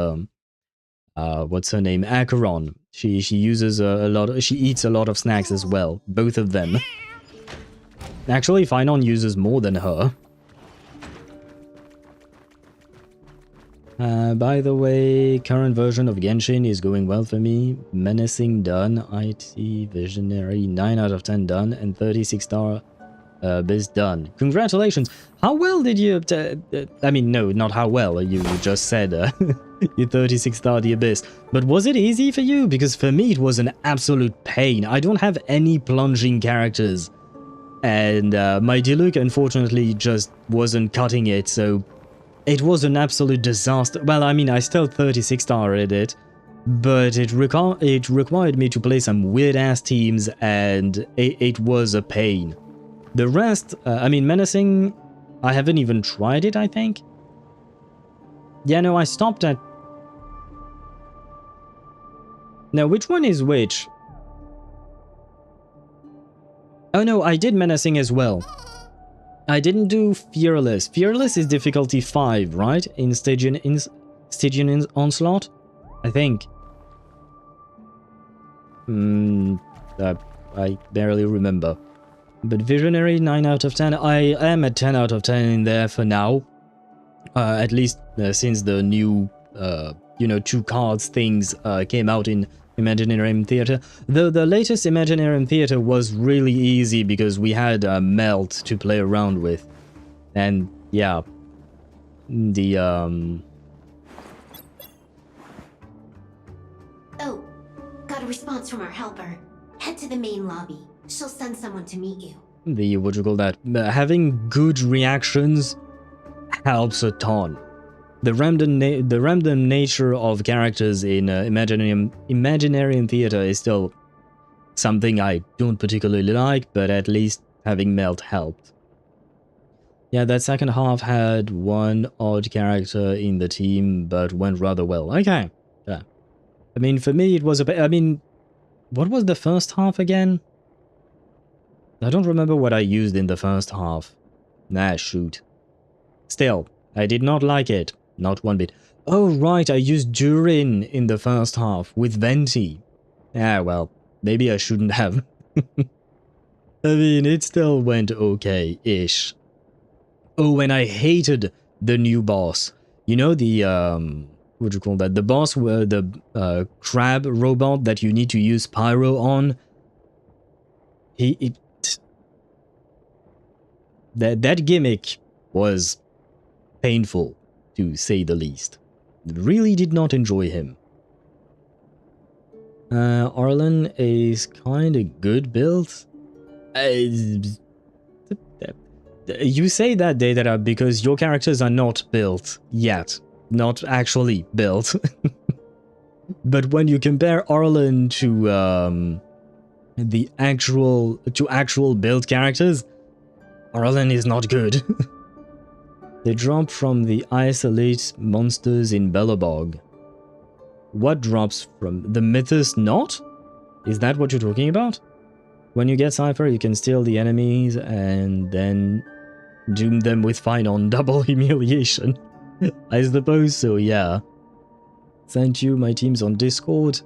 what's her name? Acheron. She uses a lot. She eats a lot of snacks as well. Both of them. Actually, Finon uses more than her. By the way, current version of Genshin is going well for me. Menacing done, IT Visionary 9 out of 10 done, and 36 star Biz done. Congratulations! How well did you... I mean, no, not how well, you just said you 36 star the Abyss. But was it easy for you? Because for me it was an absolute pain. I don't have any plunging characters. And my Diluc unfortunately just wasn't cutting it, so... It was an absolute disaster. Well, I mean, I still 36 starred it, but it required me to play some weird-ass teams, and it was a pain. The rest, I mean, Menacing, I haven't even tried it, I think. Yeah, no, I stopped at... Now, which one is which? Oh no, I did Menacing as well. I didn't do Fearless. Fearless is difficulty 5, right? In Stygian Onslaught? I think. I barely remember. But Visionary, 9 out of 10. I am at 10 out of 10 in there for now. At least since the new, 2 cards things came out in Imaginarium Theater. Though the latest Imaginarium Theater was really easy because we had Melt to play around with. And yeah, the Oh, got a response from our helper. Head to the main lobby. She'll send someone to meet you. The, what you call that, having good reactions helps a ton. The random nature of characters in Imaginarium Theater is still something I don't particularly like, but at least having Melt helped. Yeah, that second half had one odd character in the team, but went rather well. Okay, yeah. I mean, for me, it was a bit... I mean, what was the first half again? I don't remember what I used in the first half. Nah, shoot. Still, I did not like it. Not one bit. Oh, right, I used Durin in the first half with Venti. Ah, well, maybe I shouldn't have. I mean, it still went okay-ish. Oh, and I hated the new boss. You know, the, what do you call that? The boss where the crab robot that you need to use Pyro on. That gimmick was painful, to say the least. Really did not enjoy him. Arlen is kinda good build. You say that, Data, because your characters are not built yet. Not actually built. But when you compare Arlen to actual build characters, Arlen is not good. They drop from the isolate monsters in Bellabog. What drops from the Mythos Knot? Is that what you're talking about? When you get Cypher, you can steal the enemies and then doom them with Finon double humiliation. I suppose so, yeah. Thank you, my team's on Discord.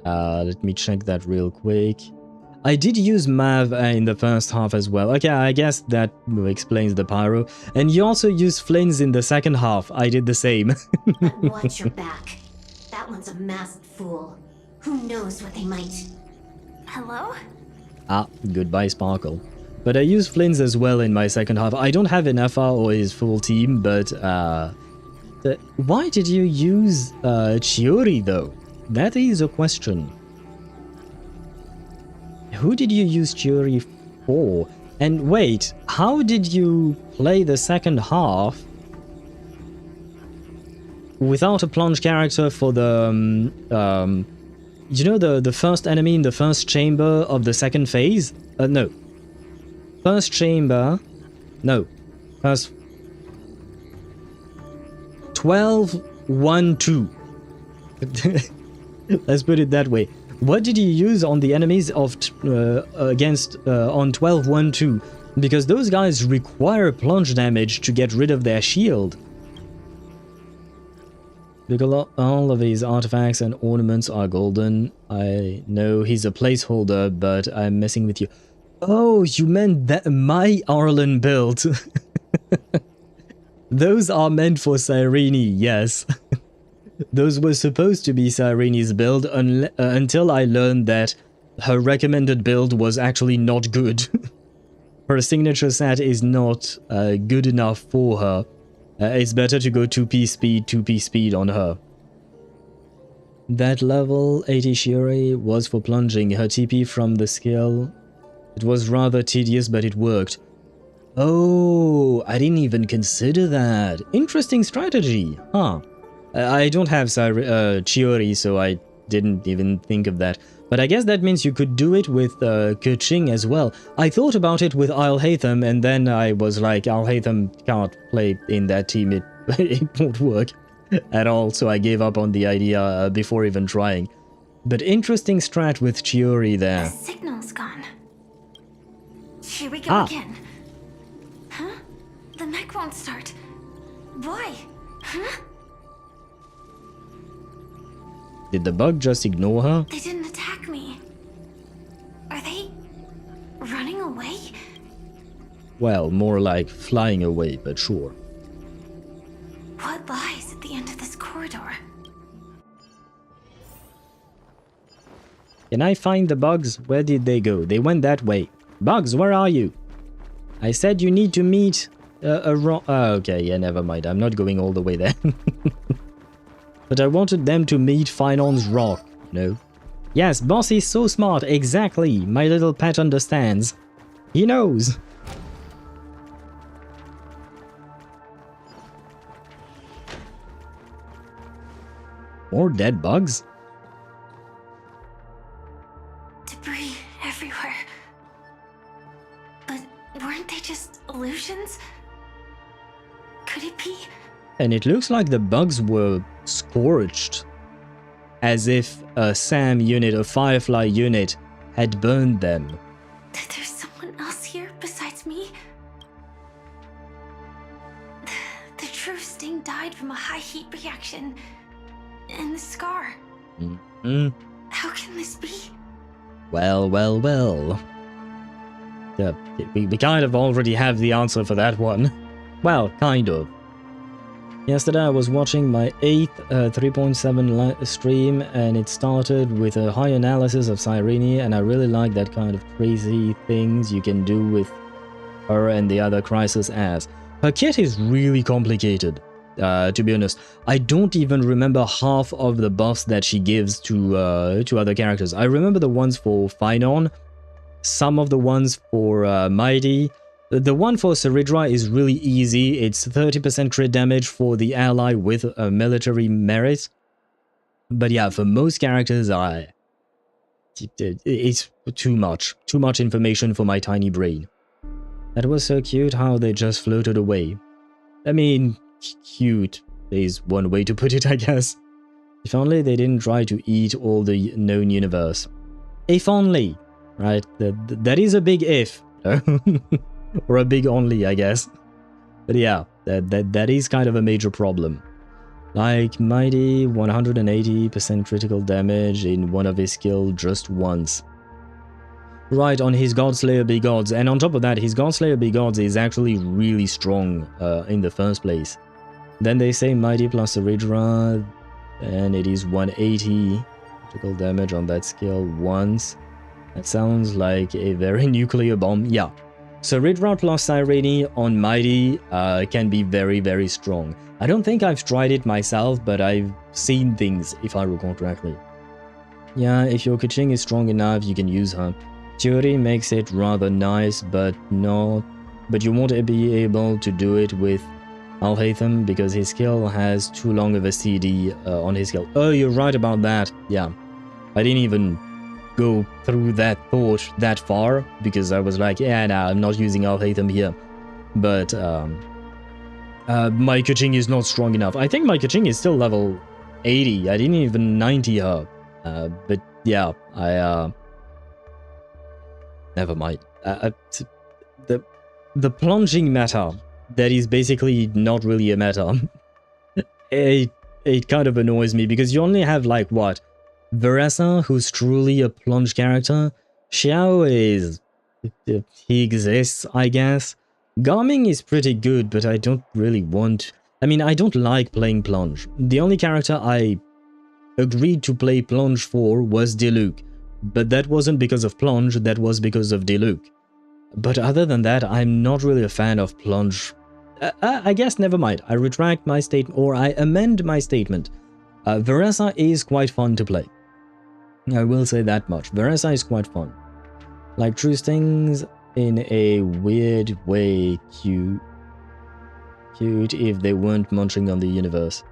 Let me check that real quick. I did use Mav in the first half as well. Okay, I guess that explains the pyro. And you also used Flins in the second half. I did the same. But watch your back. That one's a masked fool. Who knows what they might... Hello? Ah, goodbye Sparkle. But I use Flins as well in my second half. I don't have Inefa or his full team, but why did you use Chiori though? That is a question. Who did you use Chiori for? And wait, how did you play the second half without a plunge character for the you know the first enemy in the first chamber of the second phase? No. First chamber... No. First... 12-1-2. Let's put it that way. What did you use on the enemies of against on 12-1-2? Because those guys require plunge damage to get rid of their shield. Because all of his artifacts and ornaments are golden. I know he's a placeholder, but I'm messing with you. Oh, you meant that my Arlen build. Those are meant for Cyrene, yes. Those were supposed to be Cyrene's build until I learned that her recommended build was actually not good. Her signature set is not good enough for her. It's better to go 2p speed on her. That level 80 Shiori was for plunging her TP from the skill. It was rather tedious, but it worked. Oh, I didn't even consider that. Interesting strategy, huh? I don't have Chiori, so I didn't even think of that. But I guess that means you could do it with Keqing as well. I thought about it with Al-Haytham, and then I was like, Al-Haytham can't play in that team, it won't work at all, so I gave up on the idea before even trying. But interesting strat with Chiori there. The signal's gone. Here we go again. Huh? The mech won't start. Why? Huh? Did the bug just ignore her? They didn't attack me. Are they running away? Well, more like flying away, but sure. What lies at the end of this corridor? Can I find the bugs? Where did they go? They went that way. Bugs, where are you? I said you need to meet okay, yeah, never mind. I'm not going all the way there. But I wanted them to meet Finon's rock, no? Yes, boss is so smart, exactly. My little pet understands. He knows. More dead bugs? Debris everywhere. But weren't they just illusions? Could it be? And it looks like the bugs were scorched. As if a SAM unit, a Firefly unit, had burned them. There's someone else here besides me? The true Sting died from a high heat reaction. And the scar. How can this be? Well. We kind of already have the answer for that one. Well, kind of. Yesterday I was watching my 8th 3.7 stream, and it started with a high analysis of Cyrene, and I really like that kind of crazy things you can do with her and the other Crisis as. Her kit is really complicated, to be honest. I don't even remember half of the buffs that she gives to other characters. I remember the ones for Finon. some of the ones for Mighty. The one for Saridra is really easy. It's 30% crit damage for the ally with a military merit. But yeah, for most characters, it's too much. Too much information for my tiny brain. That was so cute how they just floated away. I mean, cute is one way to put it, I guess. If only they didn't try to eat all the known universe. If only, right? That is a big if. Or a big only, I guess. But yeah, that is kind of a major problem. Like, Mighty, 180% critical damage in one of his skills just once. Right, on his Godslayer Be Gods. And on top of that, his Godslayer Be Gods is actually really strong in the first place. Then they say Mighty plus Saridra, and it is 180 critical damage on that skill once. That sounds like a very nuclear bomb. Yeah. Saridra plus Cyrene on Mighty can be very, very strong. I don't think I've tried it myself, but I've seen things, if I recall correctly. Yeah, if your Kaching is strong enough, you can use her. Theory makes it rather nice, but you won't be able to do it with Alhaitham because his skill has too long of a CD on his skill. Oh, you're right about that. Yeah, I didn't even go through that thought that far because I was like, yeah, nah, I'm not using Alhaitham here. But my Kaching is not strong enough. I think my Kaching is still level 80. I didn't even 90 her. But yeah, never mind. The plunging meta, that is basically not really a meta. it kind of annoys me because you only have like what? Veressa, who's truly a plunge character. Xiao is... he exists, I guess. Garming is pretty good, but I don't really want... I mean, I don't like playing plunge. The only character I agreed to play plunge for was Diluc. But that wasn't because of plunge, that was because of Diluc. But other than that, I'm not really a fan of plunge. I guess never mind. I retract my statement, or I amend my statement. Veressa is quite fun to play. I will say that much. Veressa is quite fun. Like True Stings in a weird way cute if they weren't munching on the universe.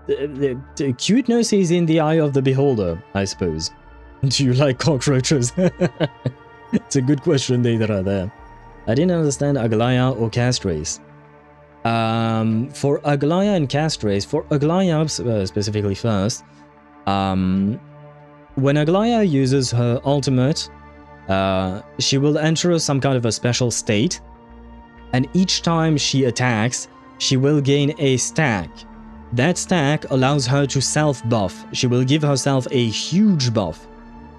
The cuteness is in the eye of the beholder, I suppose. Do you like cockroaches? It's a good question they are there. I didn't understand Aglaya or Castrace. For Aglaya and Castrace, for Aglaya specifically first, when Aglaya uses her ultimate, she will enter some kind of a special state, and each time she attacks, she will gain a stack. That stack allows her to self-buff. She will give herself a huge buff,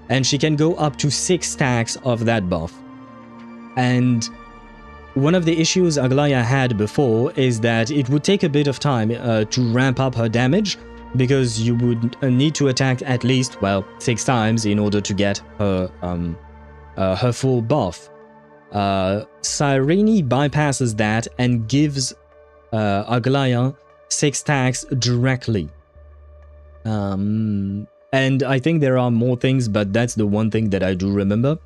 and she can go up to 6 stacks of that buff. And one of the issues Aglaya had before is that it would take a bit of time to ramp up her damage, because you would need to attack at least, well, 6 times in order to get her full buff. Cyrene bypasses that and gives Aglaya 6 stacks directly. And I think there are more things, but that's the one thing that I do remember.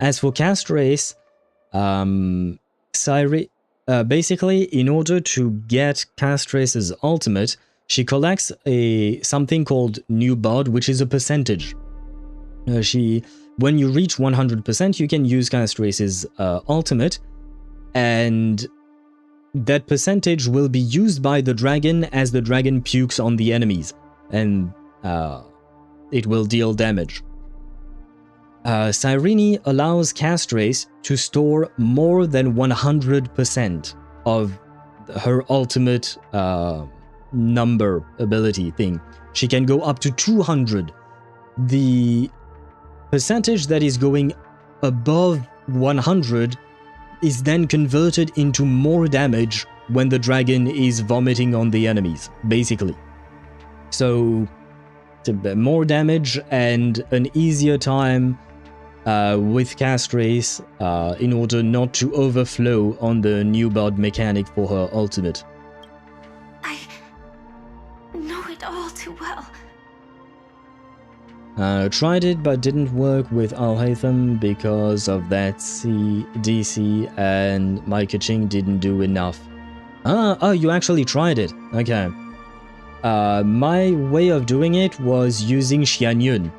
As for Castrace, basically, in order to get Castrace's ultimate, she collects something called New Bod, which is a percentage. When you reach 100%, you can use Castrace's ultimate, and that percentage will be used by the dragon as the dragon pukes on the enemies, and it will deal damage. Cyrene allows Castrace to store more than 100% of her ultimate number ability thing. She can go up to 200. The percentage that is going above 100 is then converted into more damage when the dragon is vomiting on the enemies, basically. So, more damage and an easier time with Castrace in order not to overflow on the new bod mechanic for her ultimate. I know it all too well. Tried it but didn't work with Al-Haytham because of that DC and my Kaching didn't do enough. Oh, you actually tried it. Okay. My way of doing it was using Xianyun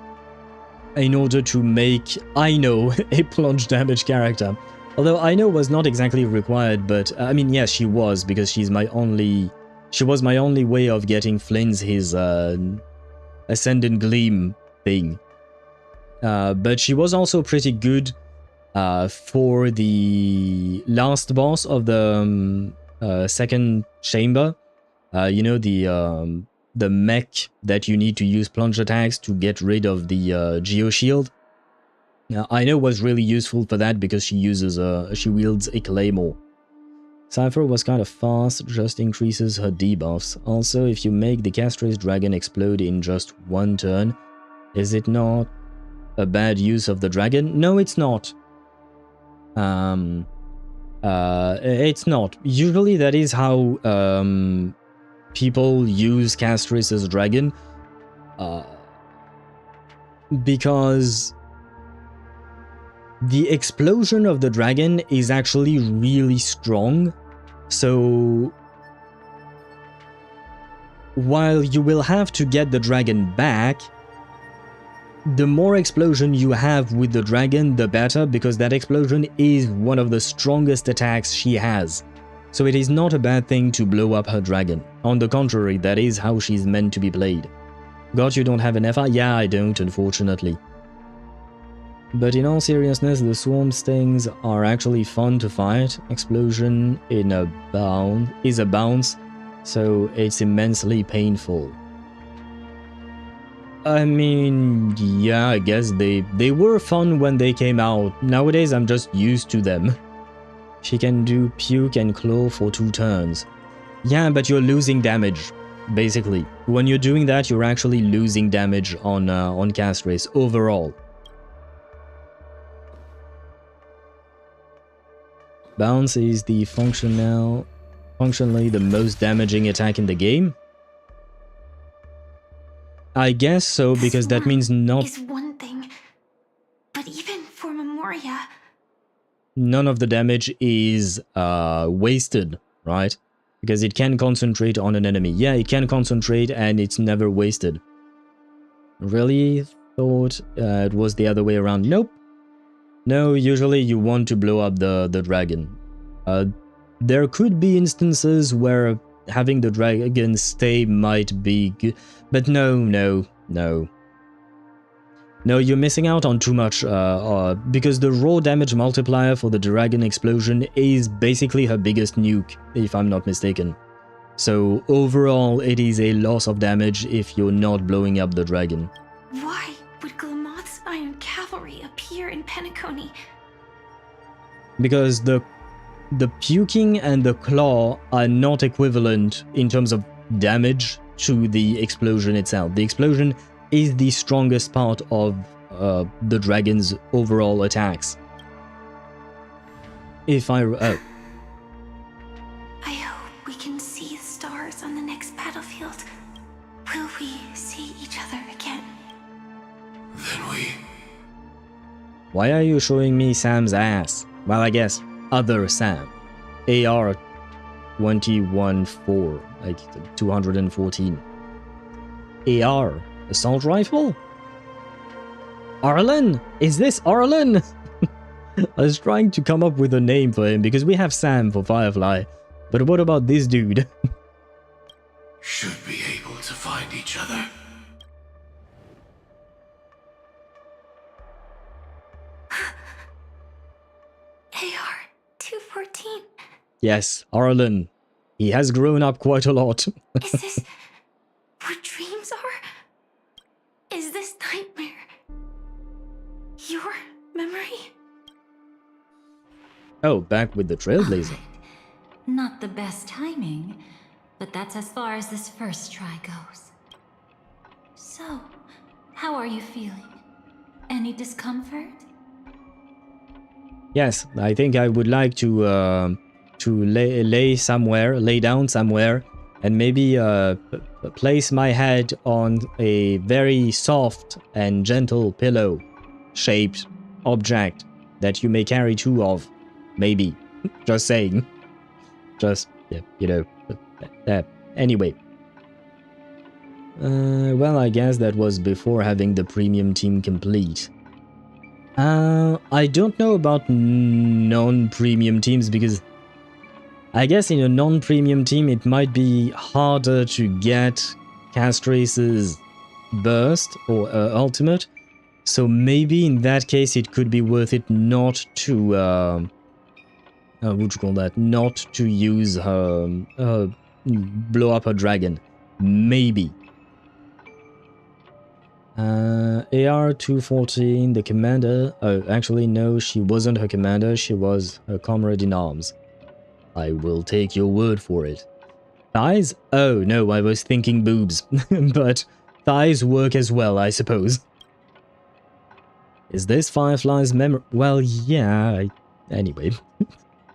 in order to make Aino a plunge damage character. Although Aino was not exactly required, but I mean, yes, she was, because she was my only way of getting Flynn's his Ascendant Gleam thing. But she was also pretty good for the last boss of the second chamber. You know, the mech that you need to use plunge attacks to get rid of the Geoshield. I know was really useful for that because she wields a claymore. Cypher was kind of fast, just increases her debuffs. Also, if you make the Castrace Dragon explode in just one turn, is it not a bad use of the dragon? No, it's not. It's not. Usually that is how people use Castrace's dragon. Because the explosion of the dragon is actually really strong, so while you will have to get the dragon back, the more explosion you have with the dragon, the better, because that explosion is one of the strongest attacks she has. So it is not a bad thing to blow up her dragon. On the contrary, that is how she's meant to be played. God, you don't have an FR? Yeah, I don't, unfortunately. But in all seriousness, the swarm stings are actually fun to fight. Explosion in a is a bounce, so it's immensely painful. I mean, yeah, I guess they were fun when they came out. Nowadays, I'm just used to them. She can do puke and claw for 2 turns. Yeah, but you're losing damage, basically. When you're doing that, you're actually losing damage on Castrace overall. Bounce is the functionally the most damaging attack in the game. I guess so, because that means not... is one thing, but even for Memoria... None of the damage is wasted, right? Because it can concentrate on an enemy. Yeah, it can concentrate and it's never wasted. Really thought it was the other way around. Nope. No, usually you want to blow up the dragon. There could be instances where having the dragon stay might be good, but no. No, you're missing out on too much, because the raw damage multiplier for the dragon explosion is basically her biggest nuke, if I'm not mistaken. So overall, it is a loss of damage if you're not blowing up the dragon. Why would Glamoth's Iron Cavalry appear in Penacony? Because the puking and the claw are not equivalent in terms of damage to the explosion itself. The explosion is the strongest part of the dragon's overall attacks. I hope we can see the stars on the next battlefield. Will we see each other again? Then we... Why are you showing me Sam's ass? Well, I guess other Sam. AR 21-4, like 214. AR assault rifle? Arlen? Is this Arlen? I was trying to come up with a name for him because we have Sam for Firefly. But what about this dude? Should be able to find each other. AR 214. Yes, Arlen. He has grown up quite a lot. Is this what dreams are? Is this nightmare your memory? Oh, back with the Trailblazer. Not the best timing, but that's as far as this first try goes. So, how are you feeling? Any discomfort? Yes, I think I would like to lay down somewhere and maybe place my head on a very soft and gentle pillow-shaped object that you may carry two of. Maybe. Just saying. Just, yeah, you know. Anyway. Well, I guess that was before having the premium team complete. I don't know about non-premium teams because I guess in a non-premium team it might be harder to get Castrace's burst or ultimate. So maybe in that case it could be worth it not to what would you call that? Not to use her blow up her dragon. Maybe. AR-214, the commander. Oh, actually no, she wasn't her commander, she was her comrade in arms. I will take your word for it. Thighs? Oh no, I was thinking boobs. But thighs work as well, I suppose. Is this Firefly's memory? Well, yeah, anyway.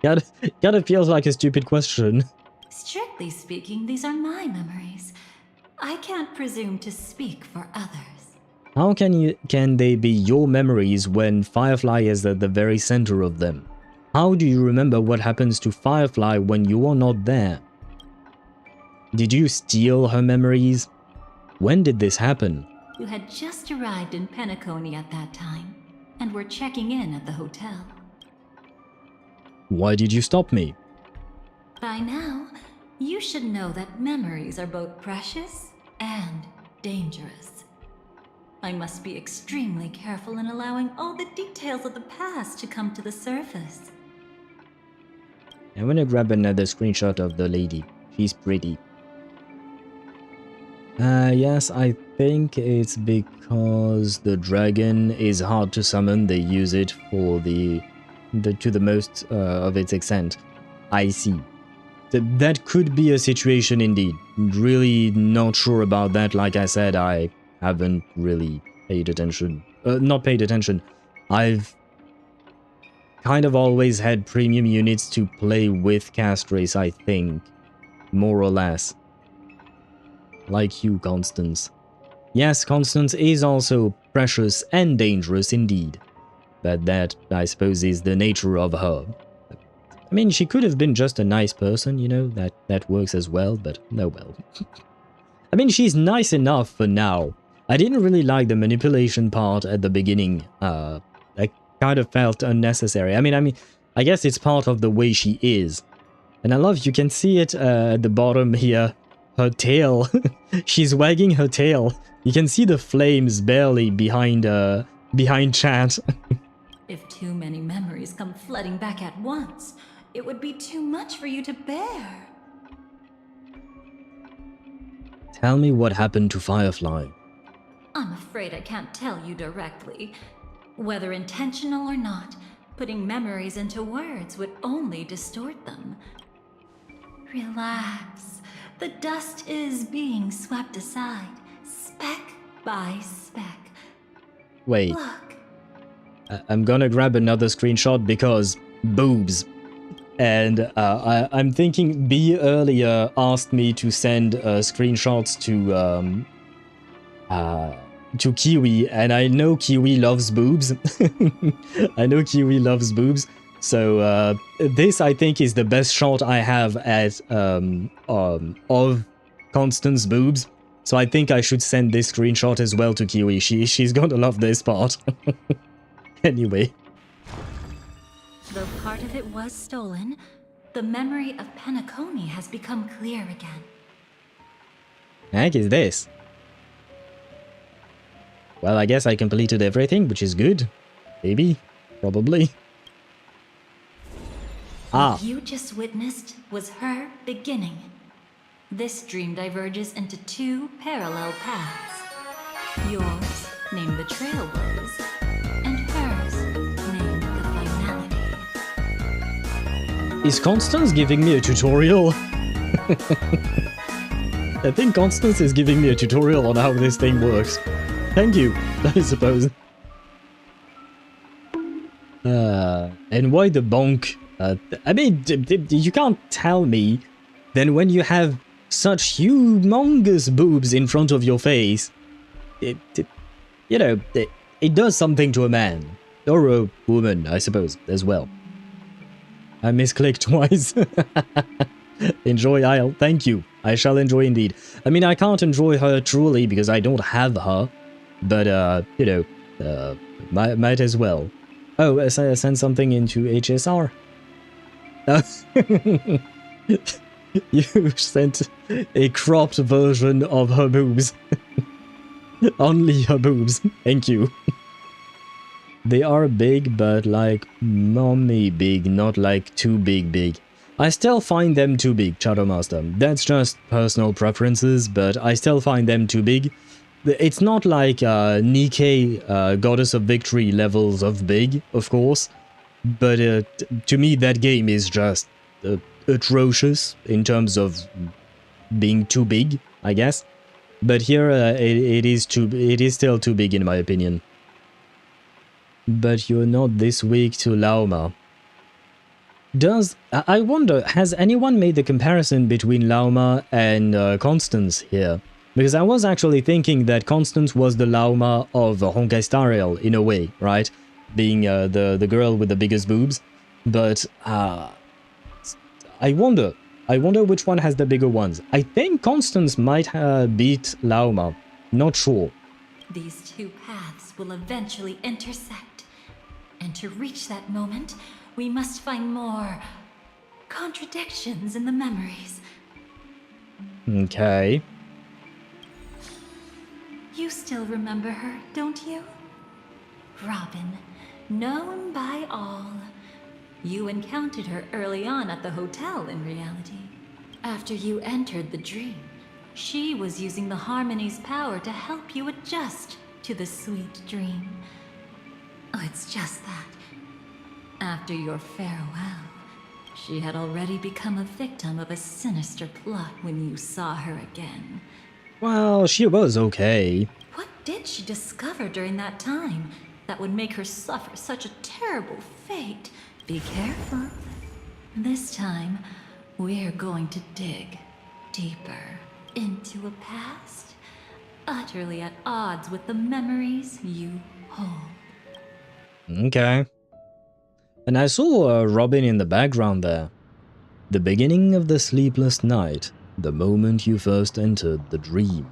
Kinda feels like a stupid question. Strictly speaking, these are my memories. I can't presume to speak for others. How can they be your memories when Firefly is at the very center of them? How do you remember what happens to Firefly when you are not there? Did you steal her memories? When did this happen? You had just arrived in Penacony at that time, and were checking in at the hotel. Why did you stop me? By now, you should know that memories are both precious and dangerous. I must be extremely careful in allowing all the details of the past to come to the surface. I'm gonna grab another screenshot of the lady. She's pretty. Yes, I think it's because the dragon is hard to summon. They use it for to the most of its extent. I see. That could be a situation indeed. Really not sure about that. Like I said, I haven't really paid attention. Not paid attention. I've kind of always had premium units to play with Castrace, I think. More or less. Like you, Constance. Yes, Constance is also precious and dangerous indeed. But that, I suppose, is the nature of her. I mean, she could have been just a nice person, you know, that works as well, but no well. I mean, she's nice enough for now. I didn't really like the manipulation part at the beginning. I kind of felt unnecessary. I mean, I guess it's part of the way she is. And I love, you can see it at the bottom here. Her tail. She's wagging her tail. You can see the flames barely behind chat. If too many memories come flooding back at once, it would be too much for you to bear. Tell me what happened to Firefly. I'm afraid I can't tell you directly. Whether intentional or not, putting memories into words would only distort them. Relax. The dust is being swept aside, speck by speck. Wait. Look. I'm gonna grab another screenshot because boobs. And I'm thinking B earlier asked me to send screenshots to Kiwi, and I know Kiwi loves boobs. I know Kiwi loves boobs. So this, I think, is the best shot I have at of Constance boobs. So I think I should send this screenshot as well to Kiwi. She's gonna love this part. Anyway. Though part of it was stolen, the memory of Penacony has become clear again. The heck is this? Well, I guess I completed everything, which is good. Maybe. Probably. What you just witnessed was her beginning. This dream diverges into two parallel paths. Yours, named the Trailblaze, and hers, named the Finality. Is Constance giving me a tutorial? I think Constance is giving me a tutorial on how this thing works. Thank you, I suppose. And why the bonk? I mean, you can't tell me. Then when you have such humongous boobs in front of your face, it does something to a man. Or a woman, I suppose, as well. I misclicked twice. Enjoy Isle. Thank you. I shall enjoy indeed. I mean, I can't enjoy her truly because I don't have her. But, might as well. Oh, send something into HSR. You sent a cropped version of her boobs. Only her boobs. Thank you. They are big, but like mommy big, not like too big. I still find them too big, Shadowmaster. That's just personal preferences, but I still find them too big. It's not like Nike, Goddess of Victory levels of big, of course, but to me that game is just atrocious in terms of being too big, I guess. But here it is still too big in my opinion. But you're not this weak to Lauma. I wonder, has anyone made the comparison between Lauma and Constance here? Because I was actually thinking that Constance was the Lauma of Honkai Star Rail, in a way, right? Being the girl with the biggest boobs. But I wonder which one has the bigger ones. I think Constance might beat Lauma. Not sure. These two paths will eventually intersect. And to reach that moment, we must find more contradictions in the memories. Okay. You still remember her, don't you? Robin, known by all. You encountered her early on at the hotel in reality. After you entered the dream, she was using the Harmony's power to help you adjust to the sweet dream. Oh, it's just that. After your farewell, she had already become a victim of a sinister plot when you saw her again. Well, she was okay. What did she discover during that time that would make her suffer such a terrible fate? Be careful. This time, we're going to dig deeper into a past utterly at odds with the memories you hold. Okay. And I saw Robin in the background there. The beginning of the sleepless night, the moment you first entered the dream.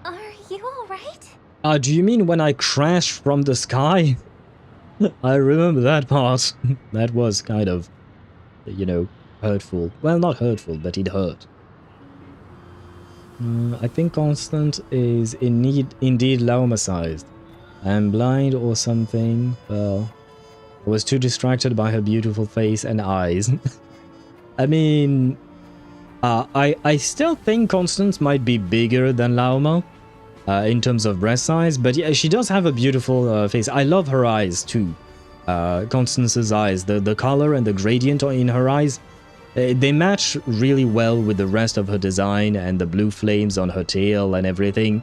Are you alright? Do you mean when I crashed from the sky? I remember that part. That was kind of, hurtful. Well, not hurtful, but it hurt. I think Constance is indeed Lauma-sized. I'm blind or something. Well, I was too distracted by her beautiful face and eyes. I mean, I still think Constance might be bigger than Lauma in terms of breast size, but yeah, she does have a beautiful face. I love her eyes too. Constance's eyes, the color and the gradient in her eyes, they match really well with the rest of her design and the blue flames on her tail and everything.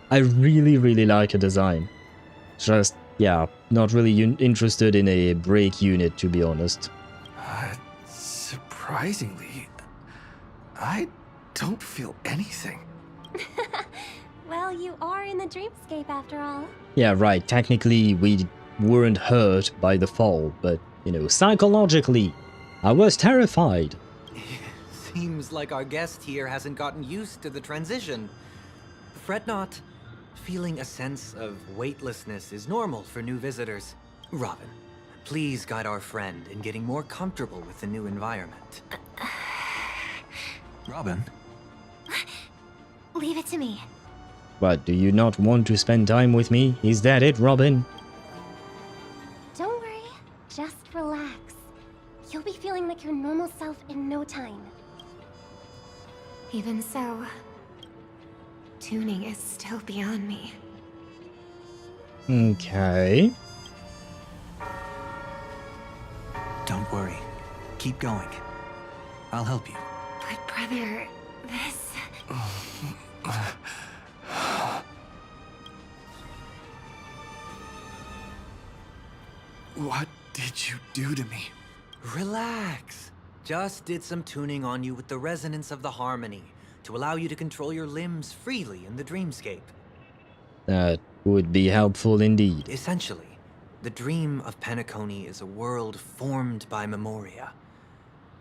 I really like her design. Just, yeah, not really interested in a brake unit, to be honest. Surprisingly, I don't feel anything. Well, you are in the dreamscape after all. Yeah, right, technically we weren't hurt by the fall, but, psychologically, I was terrified. Seems like our guest here hasn't gotten used to the transition. Fret not. Feeling a sense of weightlessness is normal for new visitors. Robin, please guide our friend in getting more comfortable with the new environment. Robin? Leave it to me. What, do you not want to spend time with me? Is that it, Robin? Don't worry, just relax. You'll be feeling like your normal self in no time. Even so, tuning is still beyond me. Okay. Don't worry. Keep going. I'll help you. But brother, this... What did you do to me? Relax. Just did some tuning on you with the resonance of the harmony to allow you to control your limbs freely in the dreamscape. That would be helpful indeed. Essentially, the dream of Penacony is a world formed by memoria.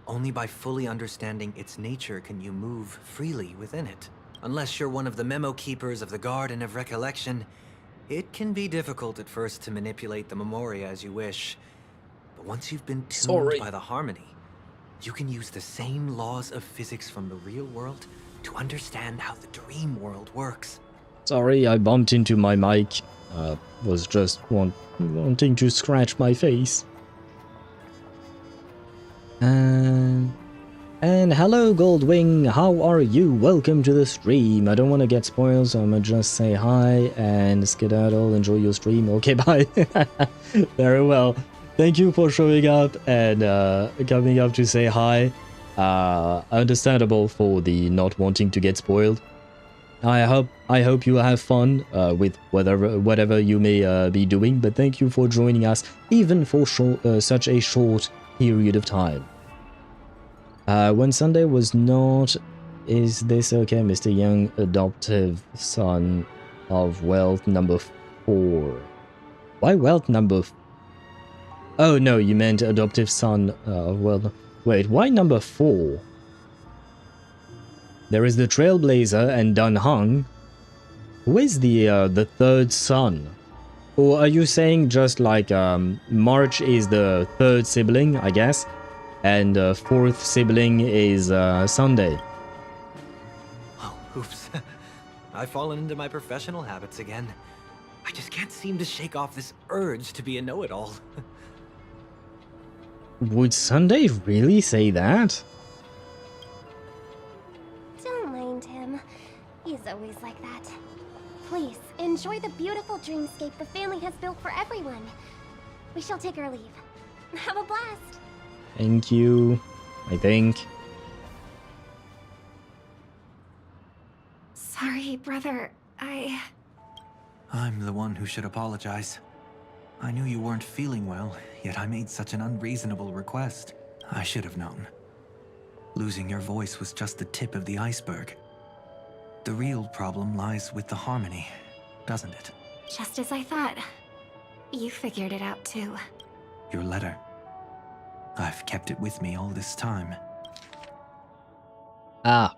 Only by fully understanding its nature can you move freely within it. Unless you're one of the memo keepers of the Garden of Recollection, it can be difficult at first to manipulate the memoria as you wish. But once you've been tuned by the harmony, you can use the same laws of physics from the real world to understand how the dream world works. Sorry, I bumped into my mic. Was just wanting to scratch my face. And hello, Goldwing. How are you? Welcome to the stream. I don't want to get spoiled, so I'm gonna just say hi and skedaddle. Enjoy your stream. Okay, bye. Very well. Thank you for showing up and coming up to say hi. Understandable for the not wanting to get spoiled. I hope you have fun with whatever you may be doing. But thank you for joining us, even for such a short period of time. When Sunday was not, is this okay, Mr. Young, adoptive son of wealth number 4? Why wealth number? Oh no, you meant adoptive son of wealth. Wait, why number 4? There is the Trailblazer and Dan Heng. Who is the third son? Or are you saying just like March is the third sibling, I guess, and fourth sibling is Sunday? Oh, oops. I've fallen into my professional habits again. I just can't seem to shake off this urge to be a know-it-all. Would Sunday really say that? Don't mind him. He's always like that. Please, enjoy the beautiful dreamscape the family has built for everyone. We shall take our leave. Have a blast. Thank you, I think. Sorry, brother. I'm the one who should apologize. I knew you weren't feeling well, yet I made such an unreasonable request. I should have known. Losing your voice was just the tip of the iceberg. The real problem lies with the harmony, doesn't it? Just as I thought. You figured it out too. Your letter. I've kept it with me all this time. Ah,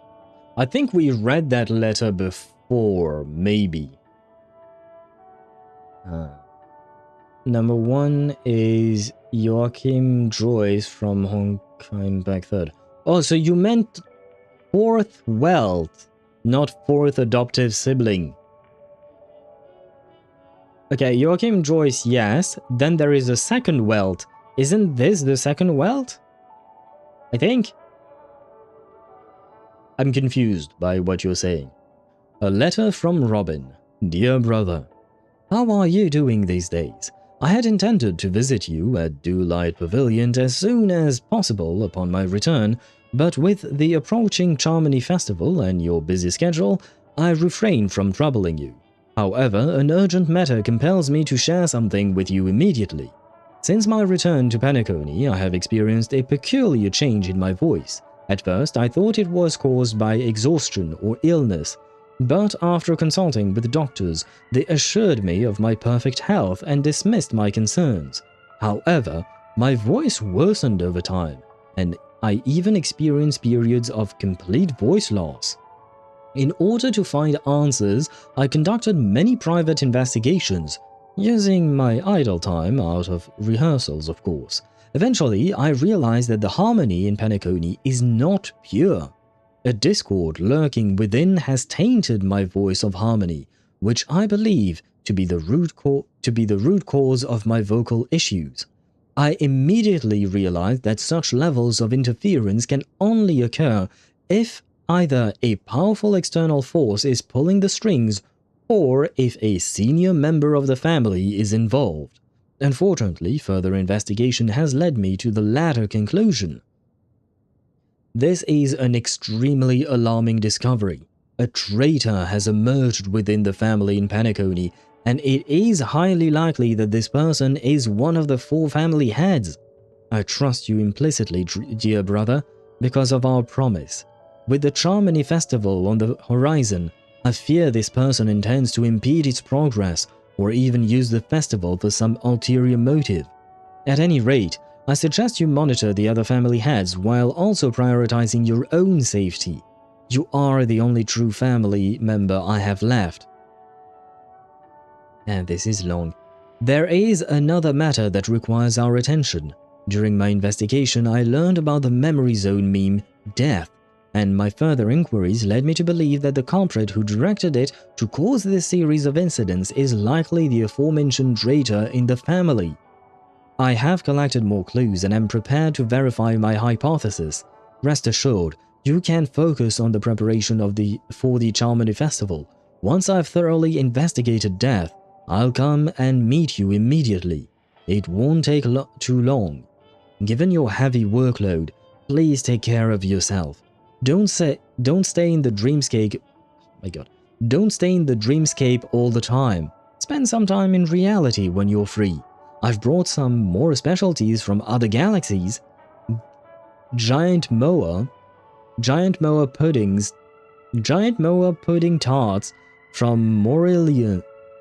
I think we read that letter before, maybe. Number 1 is Joachim Joyce from Honkai back third. Oh, so you meant 4th wealth, not 4th adoptive sibling. Okay, Joachim Joyce, yes. Then there is a 2nd wealth. Isn't this the 2nd wealth? I think. I'm confused by what you're saying. A letter from Robin. Dear brother, how are you doing these days? I had intended to visit you at Dewlight Pavilion as soon as possible upon my return, but with the approaching Charmony Festival and your busy schedule, I refrained from troubling you. However, an urgent matter compels me to share something with you immediately. Since my return to Penacony, I have experienced a peculiar change in my voice. At first, I thought it was caused by exhaustion or illness, but after consulting with doctors, they assured me of my perfect health and dismissed my concerns. However, my voice worsened over time, and I even experienced periods of complete voice loss. In order to find answers, I conducted many private investigations, using my idle time out of rehearsals, of course. Eventually, I realized that the harmony in Penacony is not pure. A discord lurking within has tainted my voice of harmony, which I believe to be the root cause of my vocal issues. I immediately realized that such levels of interference can only occur if either a powerful external force is pulling the strings or if a senior member of the family is involved. Unfortunately, further investigation has led me to the latter conclusion. This is an extremely alarming discovery. A traitor has emerged within the family in Penacony, and it is highly likely that this person is one of the 4 family heads. I trust you implicitly, dear brother, because of our promise. With the Charmony Festival on the horizon, I fear this person intends to impede its progress or even use the festival for some ulterior motive. At any rate, I suggest you monitor the other family heads while also prioritizing your own safety. You are the only true family member I have left. And this is long. There is another matter that requires our attention. During my investigation, I learned about the memory zone meme, Death, and my further inquiries led me to believe that the culprit who directed it to cause this series of incidents is likely the aforementioned traitor in the family. I have collected more clues and am prepared to verify my hypothesis. Rest assured, you can focus on the preparation for the Charmony Festival. Once I've thoroughly investigated Death, I'll come and meet you immediately. It won't take too long. Given your heavy workload, please take care of yourself. Don't stay in the dreamscape. Don't stay in the dreamscape all the time. Spend some time in reality when you're free. I've brought some more specialties from other galaxies. Giant moa pudding tarts from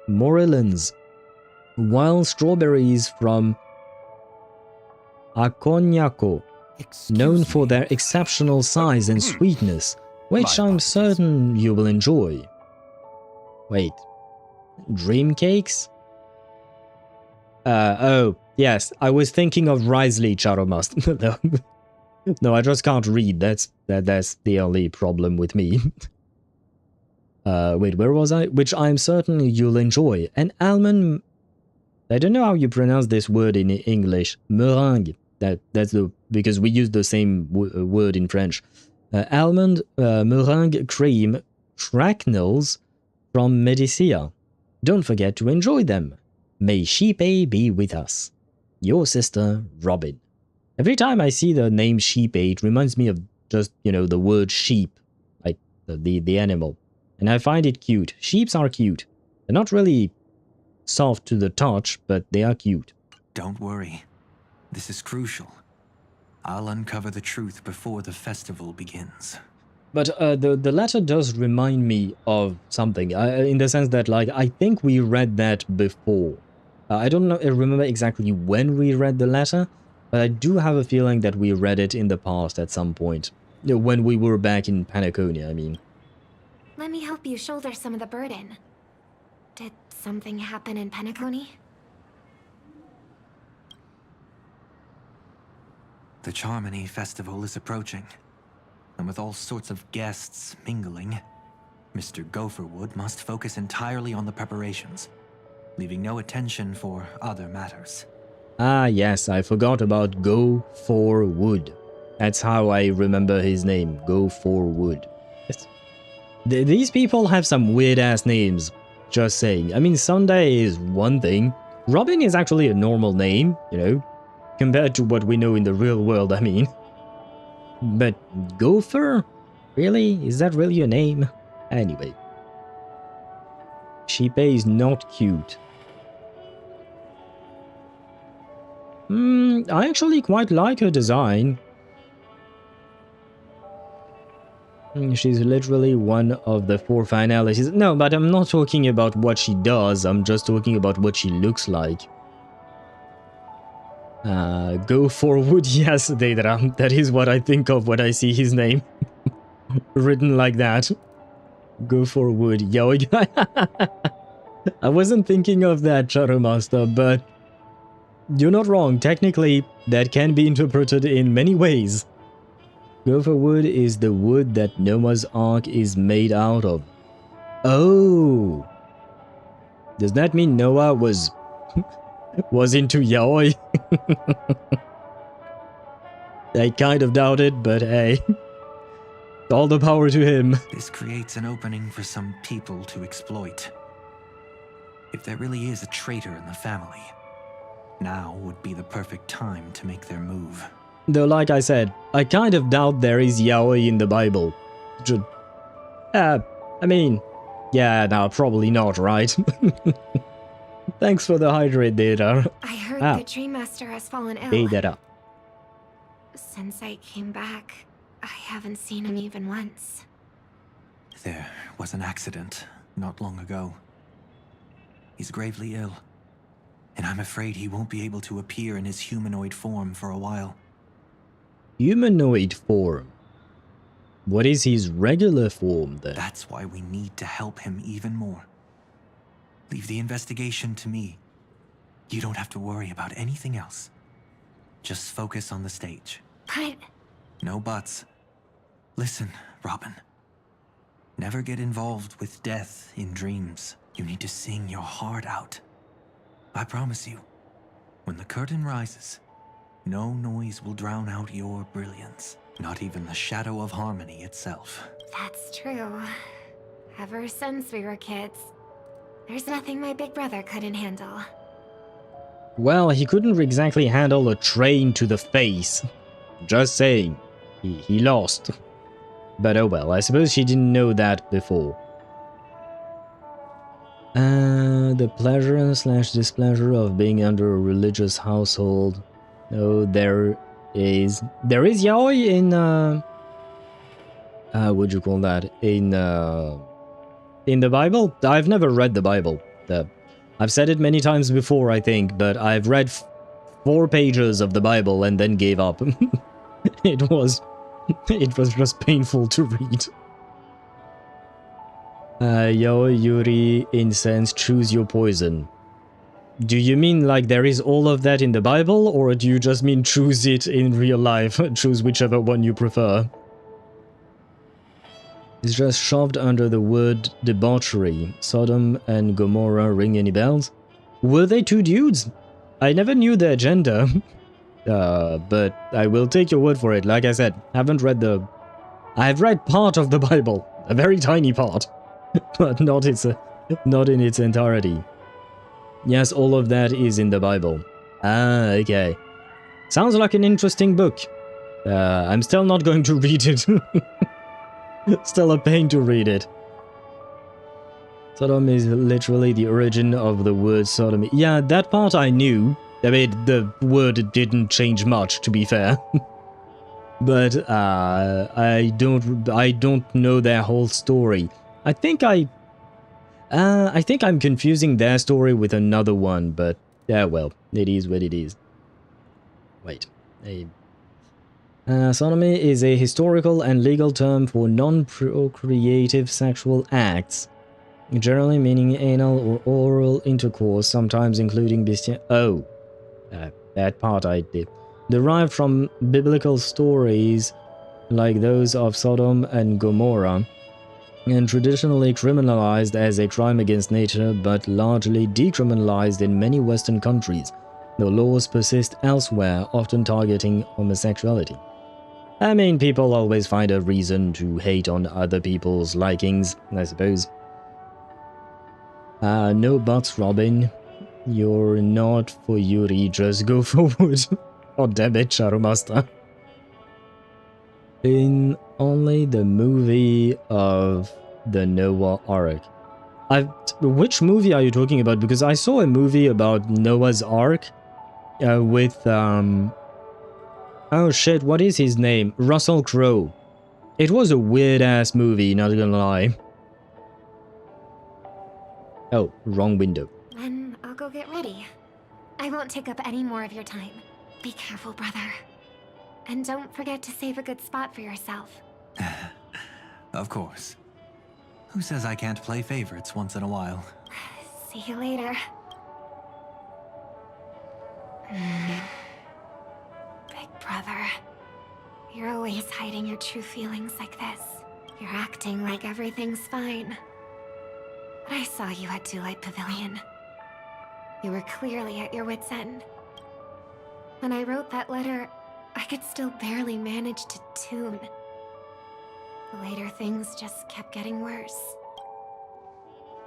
Morillans, wild strawberries from Acognaco, known for their exceptional size and sweetness, which I'm certain you will enjoy. Wait, dream cakes? Oh, yes, I was thinking of Risley Charomust. No, I just can't read, that's the only problem with me. Wait, where was I? Which I'm certain you'll enjoy. An almond... I don't know how you pronounce this word in English. Meringue. Because we use the same word in French. Almond meringue cream shrapnels from Medicia. Don't forget to enjoy them. May Sheepay be with us. Your sister, Robin. Every time I see the name Sheepay, it reminds me of just, the word sheep. Like the animal. And I find it cute. Sheeps are cute. They're not really soft to the touch, but they are cute. Don't worry. This is crucial. I'll uncover the truth before the festival begins. But the letter does remind me of something, in the sense that, I think we read that before. I don't remember exactly when we read the letter, but I do have a feeling that we read it in the past at some point. When we were back in Penacony, I mean. Let me help you shoulder some of the burden. Did something happen in Penacony? The Charmony Festival is approaching, and with all sorts of guests mingling, Mr. Gopherwood must focus entirely on the preparations, leaving no attention for other matters. Ah yes, I forgot about Gopherwood. That's how I remember his name, Gopherwood. Yes. These people have some weird-ass names, just saying. I mean, Sunday is one thing. Robin is actually a normal name, compared to what we know in the real world, I mean. But Gopher? Really? Is that really your name? Anyway. Sheepay is not cute. I actually quite like her design. She's literally one of the 4 finalities. No, but I'm not talking about what she does, I'm just talking about what she looks like. Gopherwood, yes, Deidra. That is what I think of when I see his name. Written like that. Gopherwood, yo. I wasn't thinking of that, Shadowmaster, but you're not wrong. Technically, that can be interpreted in many ways. Gopherwood is the wood that Noah's Ark is made out of. Oh! Does that mean Noah was into yaoi? I kind of doubt it, but hey. All the power to him. This creates an opening for some people to exploit. If there really is a traitor in the family, now would be the perfect time to make their move. Though, like I said, I kind of doubt there is yaoi in the Bible. I mean, yeah, no, probably not, right? Thanks for the hydrate, Data. I heard the Dream Master has fallen ill. Data. Since I came back, I haven't seen him even once. There was an accident not long ago. He's gravely ill, and I'm afraid he won't be able to appear in his humanoid form for a while. Humanoid form? What is his regular form then? That's why we need to help him even more. Leave the investigation to me. You don't have to worry about anything else. Just focus on the stage. But... No buts. Listen, Robin. Never get involved with death in dreams. You need to sing your heart out. I promise you, when the curtain rises, no noise will drown out your brilliance. Not even the shadow of harmony itself. that's true. Ever since we were kids, there's nothing my big brother couldn't handle. Well, he couldn't exactly handle a train to the face. Just saying. He lost. But oh well, I suppose she didn't know that before. The pleasure / displeasure of being under a religious household. Oh, there is yaoi in what'd you call that? In the Bible? I've never read the Bible. I've said it many times before, I think, but I've read 4 pages of the Bible and then gave up. It was just painful to read. Yaoi, Yuri, incense, choose your poison. Do you mean like there is all of that in the Bible, or do you just mean choose it in real life? Choose whichever one you prefer. It's just shoved under the word debauchery. Sodom and Gomorrah, ring any bells? Were they 2 dudes? I never knew their gender. But I will take your word for it. Like I said, I've read part of the Bible. A very tiny part. But not in its entirety. Yes, all of that is in the Bible. Ah, okay. Sounds like an interesting book. I'm still not going to read it. Still a pain to read it. Sodom is literally the origin of the word sodomy. Yeah, that part I knew. I mean, the word didn't change much, to be fair. But I don't know their whole story. I think I'm confusing their story with another one, but yeah, well, it is what it is. Wait, sodomy is a historical and legal term for non-procreative sexual acts, generally meaning anal or oral intercourse, sometimes including bestial. Oh, that part I did. Derived from biblical stories like those of Sodom and Gomorrah, and traditionally criminalized as a crime against nature, but largely decriminalized in many Western countries, though laws persist elsewhere, often targeting homosexuality. I mean, people always find a reason to hate on other people's likings, I suppose. No buts, Robin. You're not for Yuri, just go forward. Oh damn it, Charumaster. In only the movie of the Noah Ark. Which movie are you talking about? Because I saw a movie about Noah's Ark with oh shit, what is his name? Russell Crowe. It was a weird ass movie, not gonna lie. Oh, wrong window. Then I'll go get ready. I won't take up any more of your time. Be careful, brother. And don't forget to save a good spot for yourself. Of course. Who says I can't play favorites once in a while? See you later. Big brother. You're always hiding your true feelings like this. You're acting like everything's fine. But I saw you at Daylight Pavilion. You were clearly at your wit's end. When I wrote that letter, I could still barely manage to tune. Later, things just kept getting worse.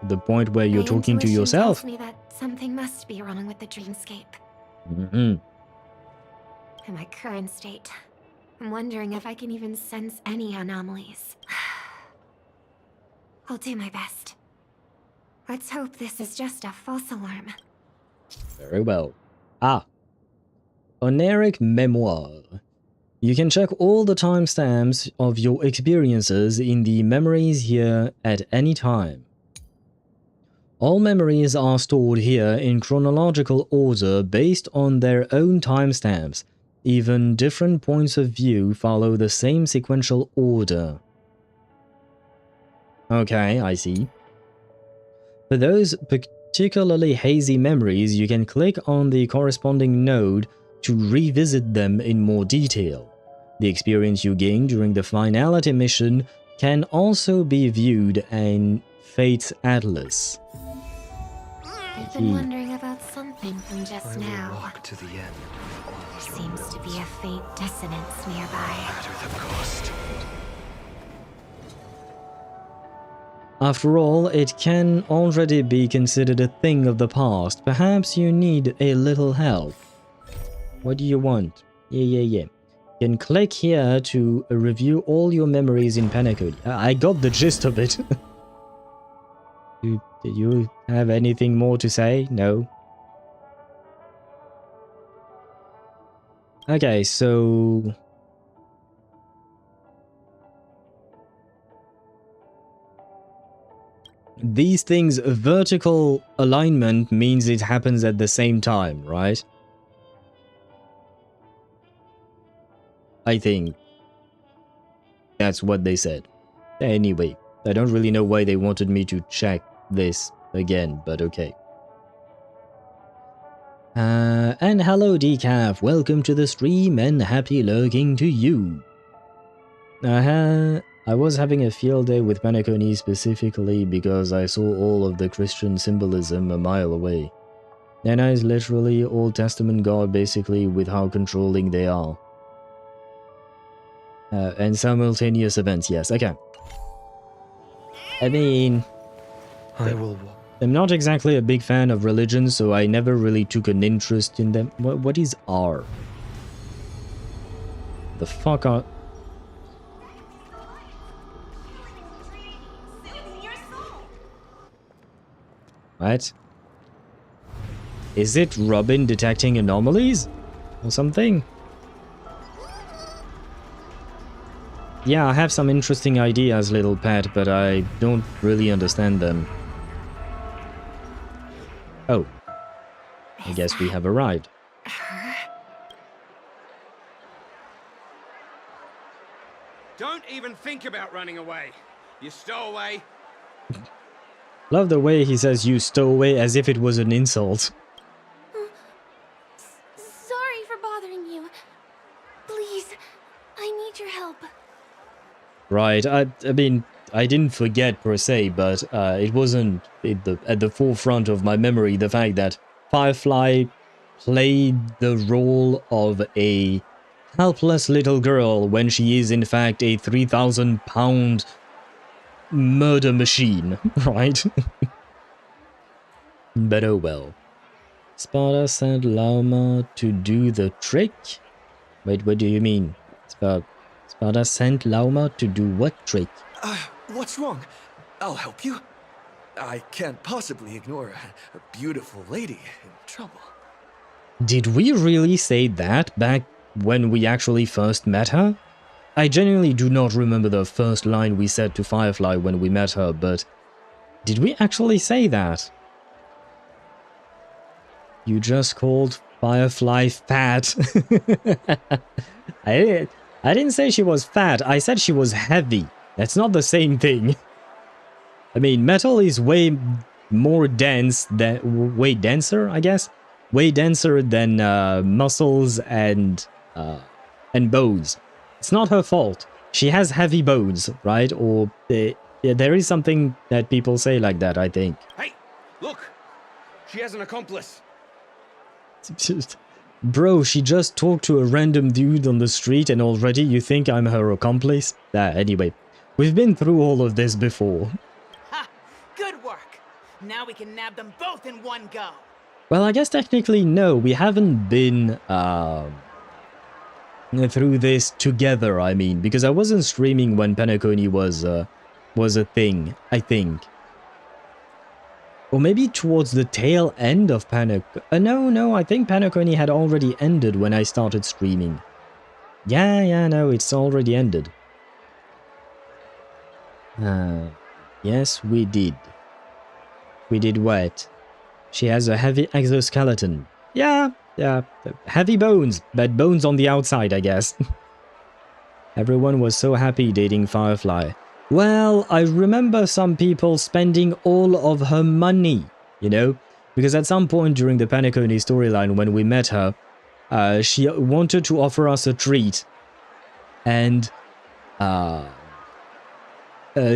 The point where you're talking to yourself? My intuition tells me that something must be wrong with the dreamscape. In my current state, I'm wondering if I can even sense any anomalies. I'll do my best. Let's hope this is just a false alarm. Very well. Ah. Oneric Memoir. You can check all the timestamps of your experiences in the memories here at any time. All memories are stored here in chronological order based on their own timestamps. Even different points of view follow the same sequential order. Okay, I see. For those particularly hazy memories, you can click on the corresponding node to revisit them in more detail. The experience you gain during the finality mission can also be viewed in Fate's Atlas. I've been wondering about something from just now. Walk to the end. There seems to be a fate dissonance nearby. Matter the cost. After all, it can already be considered a thing of the past. Perhaps you need a little help. What do you want? Yeah. You can click here to review all your memories in Penacony. I got the gist of it. Did you have anything more to say? No? Okay, so... these things, vertical alignment means it happens at the same time, right? I think that's what they said. Anyway, I don't really know why they wanted me to check this again, but okay. And hello Decaf, welcome to the stream and happy lurking to you. I was having a field day with Penacony specifically because I saw all of the Christian symbolism a mile away. Nana is literally Old Testament God basically with how controlling they are. And simultaneous events, yes, okay. I mean... I'm not exactly a big fan of religion, so I never really took an interest in them. What is R? The fuck are... What? Is it Robin detecting anomalies? Or something? Yeah, I have some interesting ideas, little pet, but I don't really understand them. Oh. I guess we have arrived. Don't even think about running away. You stowaway. Love the way he says you stowaway as if it was an insult. Sorry for bothering you. Please, I need your help. Right, I mean, I didn't forget per se, but it wasn't at the forefront of my memory the fact that Firefly played the role of a helpless little girl when she is in fact a 3,000-pound murder machine, right? But oh well. Sparta sent Lauma to do the trick? Wait, what do you mean? Sparta sent Lauma to do what trick? What's wrong? I'll help you. I can't possibly ignore a beautiful lady in trouble. Did we really say that back when we actually first met her? I genuinely do not remember the first line we said to Firefly when we met her, but did we actually say that? You just called Firefly fat. I didn't say she was fat, I said she was heavy. That's not the same thing. I mean, metal is way more dense than... way denser, I guess? Way denser than muscles and bones. It's not her fault. She has heavy bones, right? Or there is something that people say like that, I think. Hey, look! She has an accomplice. Bro, she just talked to a random dude on the street and already you think I'm her accomplice? Anyway, we've been through all of this before. Ha! Good work! Now we can nab them both in one go. Well, I guess technically no, we haven't been through this together, I mean, because I wasn't streaming when Penacony was a thing, I think. Or maybe towards the tail end of No, I think Penacony had already ended when I started streaming. Yeah, no, it's already ended. Yes, we did. We did what? She has a heavy exoskeleton. Yeah, heavy bones, but bones on the outside, I guess. Everyone was so happy dating Firefly. Well, I remember some people spending all of her money, you know? Because at some point during the Penacony storyline when we met her, she wanted to offer us a treat. And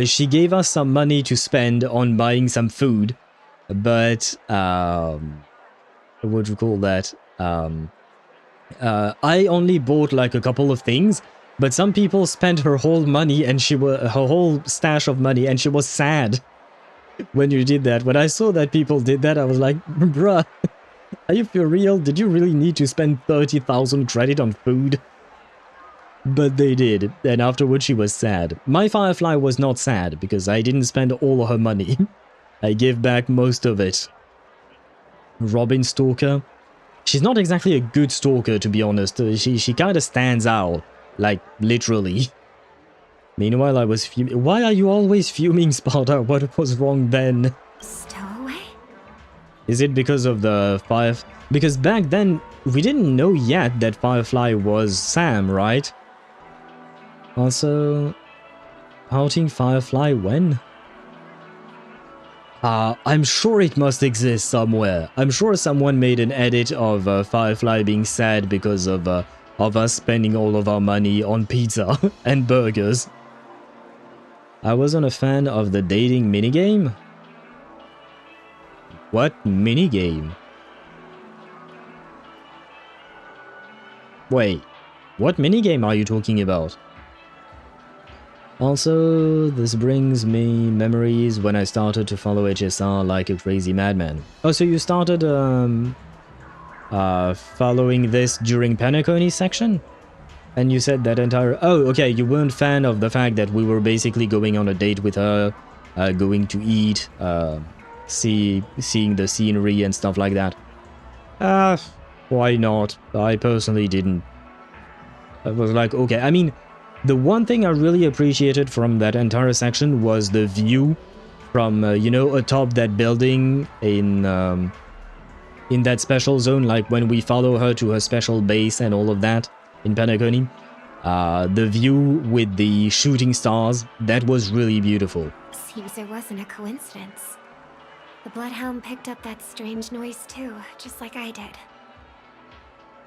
she gave us some money to spend on buying some food. But, what do you call that? I only bought like a couple of things. But some people spent her whole money and her whole stash of money, and she was sad when you did that. When I saw that people did that, I was like, bruh, are you for real? Did you really need to spend 30,000 credit on food? But they did, and afterwards she was sad. My Firefly was not sad, because I didn't spend all her money. I gave back most of it. Robin Stalker. She's not exactly a good stalker, to be honest. She kind of stands out. Like, literally. Meanwhile, I was fuming. Why are you always fuming, Sparta? What was wrong then? Stowaway? Is it because of the fire? Because back then, we didn't know yet that Firefly was Sam, right? Also, outing Firefly when? I'm sure it must exist somewhere. I'm sure someone made an edit of Firefly being sad because of us spending all of our money on pizza and burgers. I wasn't a fan of the dating minigame. What minigame? Wait, what minigame are you talking about? Also, this brings me memories when I started to follow HSR like a crazy madman. Oh, so you started following this during Penacony section? And you said that entire... Oh, okay, you weren't fan of the fact that we were basically going on a date with her, going to eat, seeing the scenery and stuff like that. Why not? I personally didn't. I was like, okay, I mean, the one thing I really appreciated from that entire section was the view from, you know, atop that building in that special zone, like when we follow her to her special base and all of that in Penacony. The view with the shooting stars, that was really beautiful. Seems it wasn't a coincidence. The Bloodhound picked up that strange noise too, just like I did.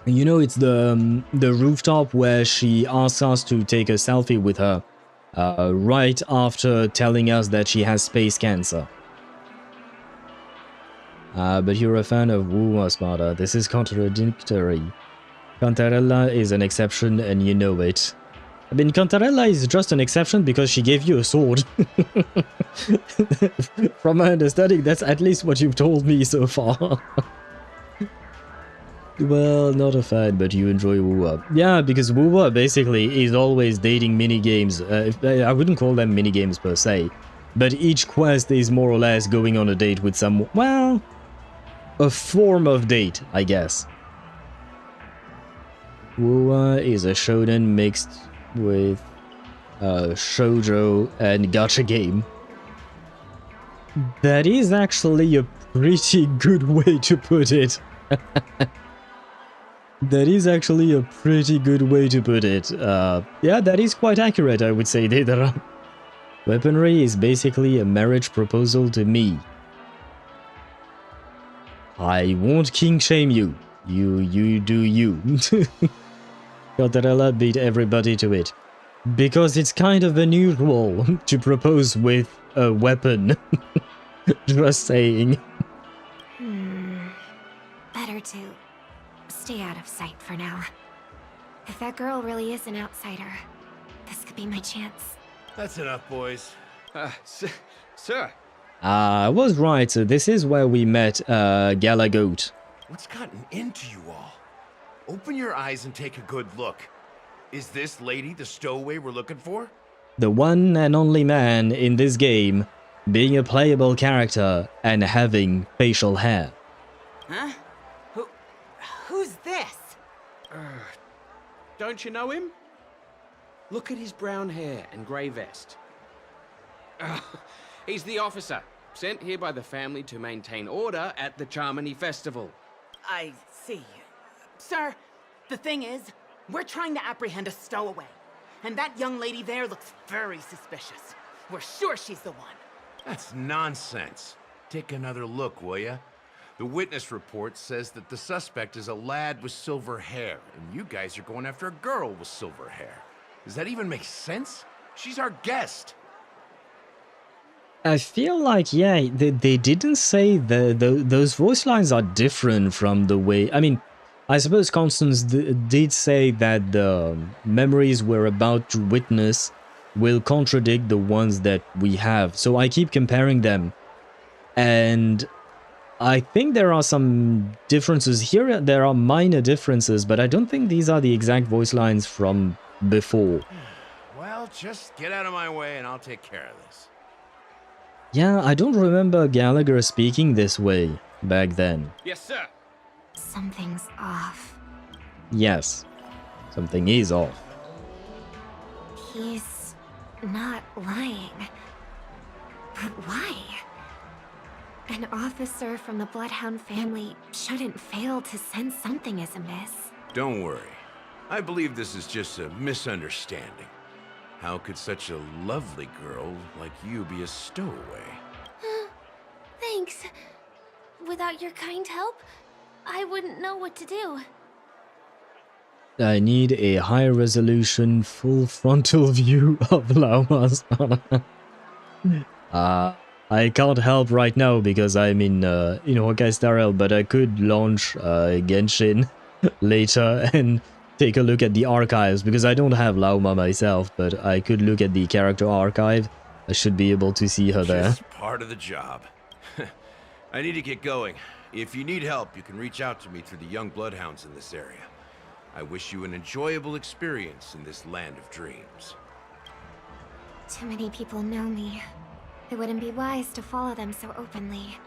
You know, it's the rooftop where she asks us to take a selfie with her, right after telling us that she has space cancer. But you're a fan of Wu, Sparta. This is contradictory. Cantarella is an exception and you know it. I mean, Cantarella is just an exception because she gave you a sword. From my understanding, that's at least what you've told me so far. Well, not a fan, but you enjoy Wuwa. Yeah, because Wuwa basically is always dating minigames. I wouldn't call them minigames per se. But each quest is more or less going on a date with some... Well, a form of date, I guess. Wuwa is a shonen mixed with shoujo and gacha game. That is actually a pretty good way to put it. That is actually a pretty good way to put it. Yeah, that is quite accurate, I would say, Deidara. Weaponry is basically a marriage proposal to me. I won't king shame you. You do you. Cantarella beat everybody to it. Because it's kind of unusual to propose with a weapon. Just saying. Better to stay out of sight for now. If that girl really is an outsider, this could be my chance. That's enough, boys. Sir. I was right, so this is where we met Galagoat. What's gotten into you all? Open your eyes and take a good look. Is this lady the stowaway we're looking for? The one and only man in this game, being a playable character and having facial hair. Huh? Who's this? Don't you know him? Look at his brown hair and grey vest. He's the officer, sent here by the family to maintain order at the Charmony Festival. I see. Sir, the thing is, we're trying to apprehend a stowaway. And that young lady there looks very suspicious. We're sure she's the one. That's nonsense. Take another look, will ya? The witness report says that the suspect is a lad with silver hair, and you guys are going after a girl with silver hair. Does that even make sense? She's our guest. I feel like, yeah, they didn't say those voice lines are different from the way... I mean, I suppose Constance did say that the memories we're about to witness will contradict the ones that we have. So I keep comparing them. And I think there are some differences. Here there are minor differences, but I don't think these are the exact voice lines from before. Well, just get out of my way and I'll take care of this. Yeah, I don't remember Gallagher speaking this way back then. Yes, sir. Something's off. Yes, something is off. He's not lying. But why? An officer from the Bloodhound family shouldn't fail to sense something is amiss. Don't worry. I believe this is just a misunderstanding. How could such a lovely girl like you be a stowaway? Thanks. Without your kind help, I wouldn't know what to do. I need a high resolution full frontal view of Lauma's. I can't help right now because I'm in Honkai Star Rail, but I could launch Genshin later and take a look at the archives, because I don't have Lauma myself, but I could look at the character archive. I should be able to see her there. Just part of the job. I need to get going. If you need help, you can reach out to me through the young bloodhounds in this area. I wish you an enjoyable experience in this land of dreams. Too many people know me. It wouldn't be wise to follow them so openly.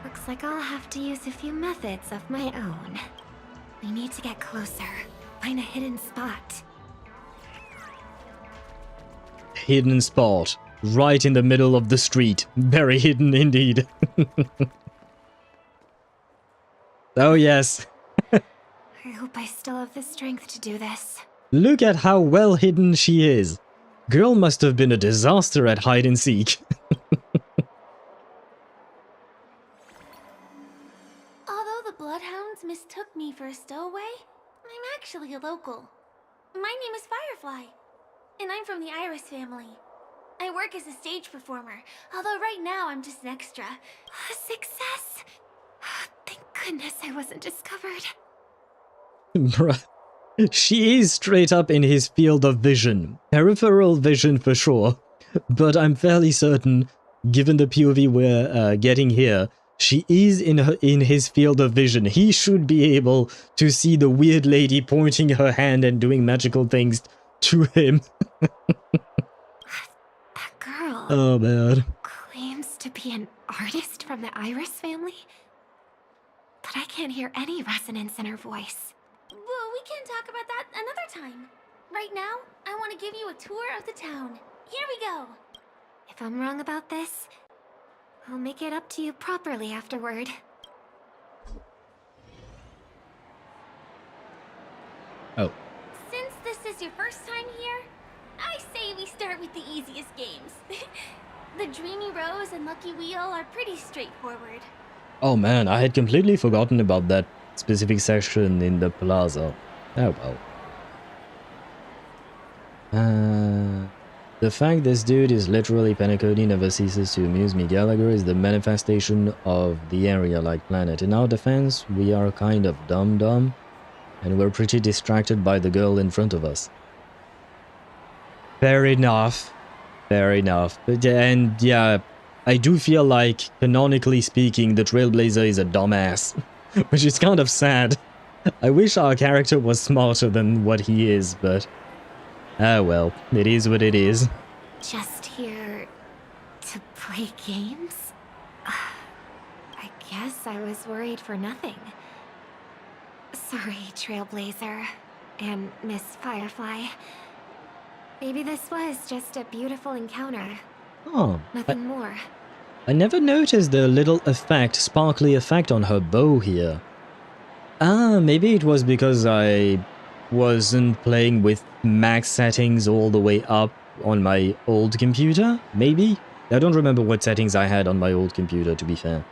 Looks like I'll have to use a few methods of my own. We need to get closer. Find a hidden spot. Hidden spot. Right in the middle of the street. Very hidden indeed. Oh yes. I hope I still have the strength to do this. Look at how well hidden she is. Girl must have been a disaster at hide and seek. Although the Bloodhounds mistook me for a stowaway, I'm actually a local. My name is Firefly, and I'm from the Iris family. I work as a stage performer, although right now I'm just an extra. Success! Thank goodness I wasn't discovered. Bruh. She is straight up in his field of vision. Peripheral vision for sure. But I'm fairly certain, given the POV we're getting here, she is in his field of vision. He should be able to see the weird lady pointing her hand and doing magical things to him. That girl... Oh man. claims to be an artist from the Iris family? But I can't hear any resonance in her voice. Well, we can talk about that another time. Right now, I want to give you a tour of the town. Here we go. If I'm wrong about this, I'll make it up to you properly afterward. Oh. Since this is your first time here, I say we start with the easiest games. The Dreamy Rose and Lucky Wheel are pretty straightforward. Oh man, I had completely forgotten about that specific section in the plaza. Oh well. The fact this dude is literally Penacony never ceases to amuse me. Gallagher is the manifestation of the area-like planet. In our defense, we are kind of dumb, and we're pretty distracted by the girl in front of us. Fair enough. Fair enough. And yeah, I do feel like, canonically speaking, the Trailblazer is a dumbass. Which is kind of sad. I wish our character was smarter than what he is, but... ah well, it is what it is. Just here to play games? I guess I was worried for nothing. Sorry, Trailblazer. and Miss Firefly. Maybe this was just a beautiful encounter. Oh, Nothing more. I never noticed the little effect, sparkly effect on her bow here. Ah, maybe it was because I wasn't playing with max settings all the way up on my old computer, maybe? I don't remember what settings I had on my old computer, to be fair.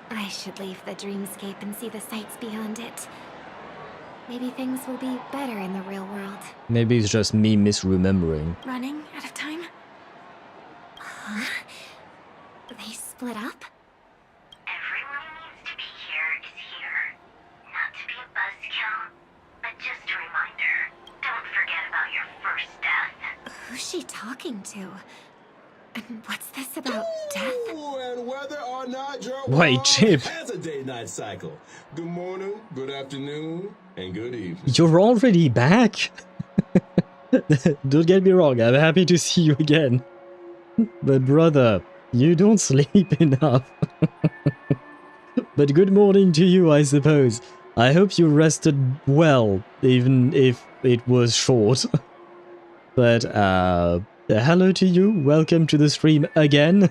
I should leave the dreamscape and see the sights beyond it. Maybe things will be better in the real world. Maybe it's just me misremembering. Running out of time? Huh? They split up? Everyone who needs to be here is here. Not to be a buzzkill, but just a reminder. Don't forget about your first death. Who's she talking to? And what's this about death? And whether or not your Wait, Chip. has a day-night cycle. Good morning, good afternoon, and good evening. You're already back? Don't get me wrong, I'm happy to see you again. But brother, you don't sleep enough. But good morning to you, I suppose. I hope you rested well, even if it was short. But, hello to you, welcome to the stream again.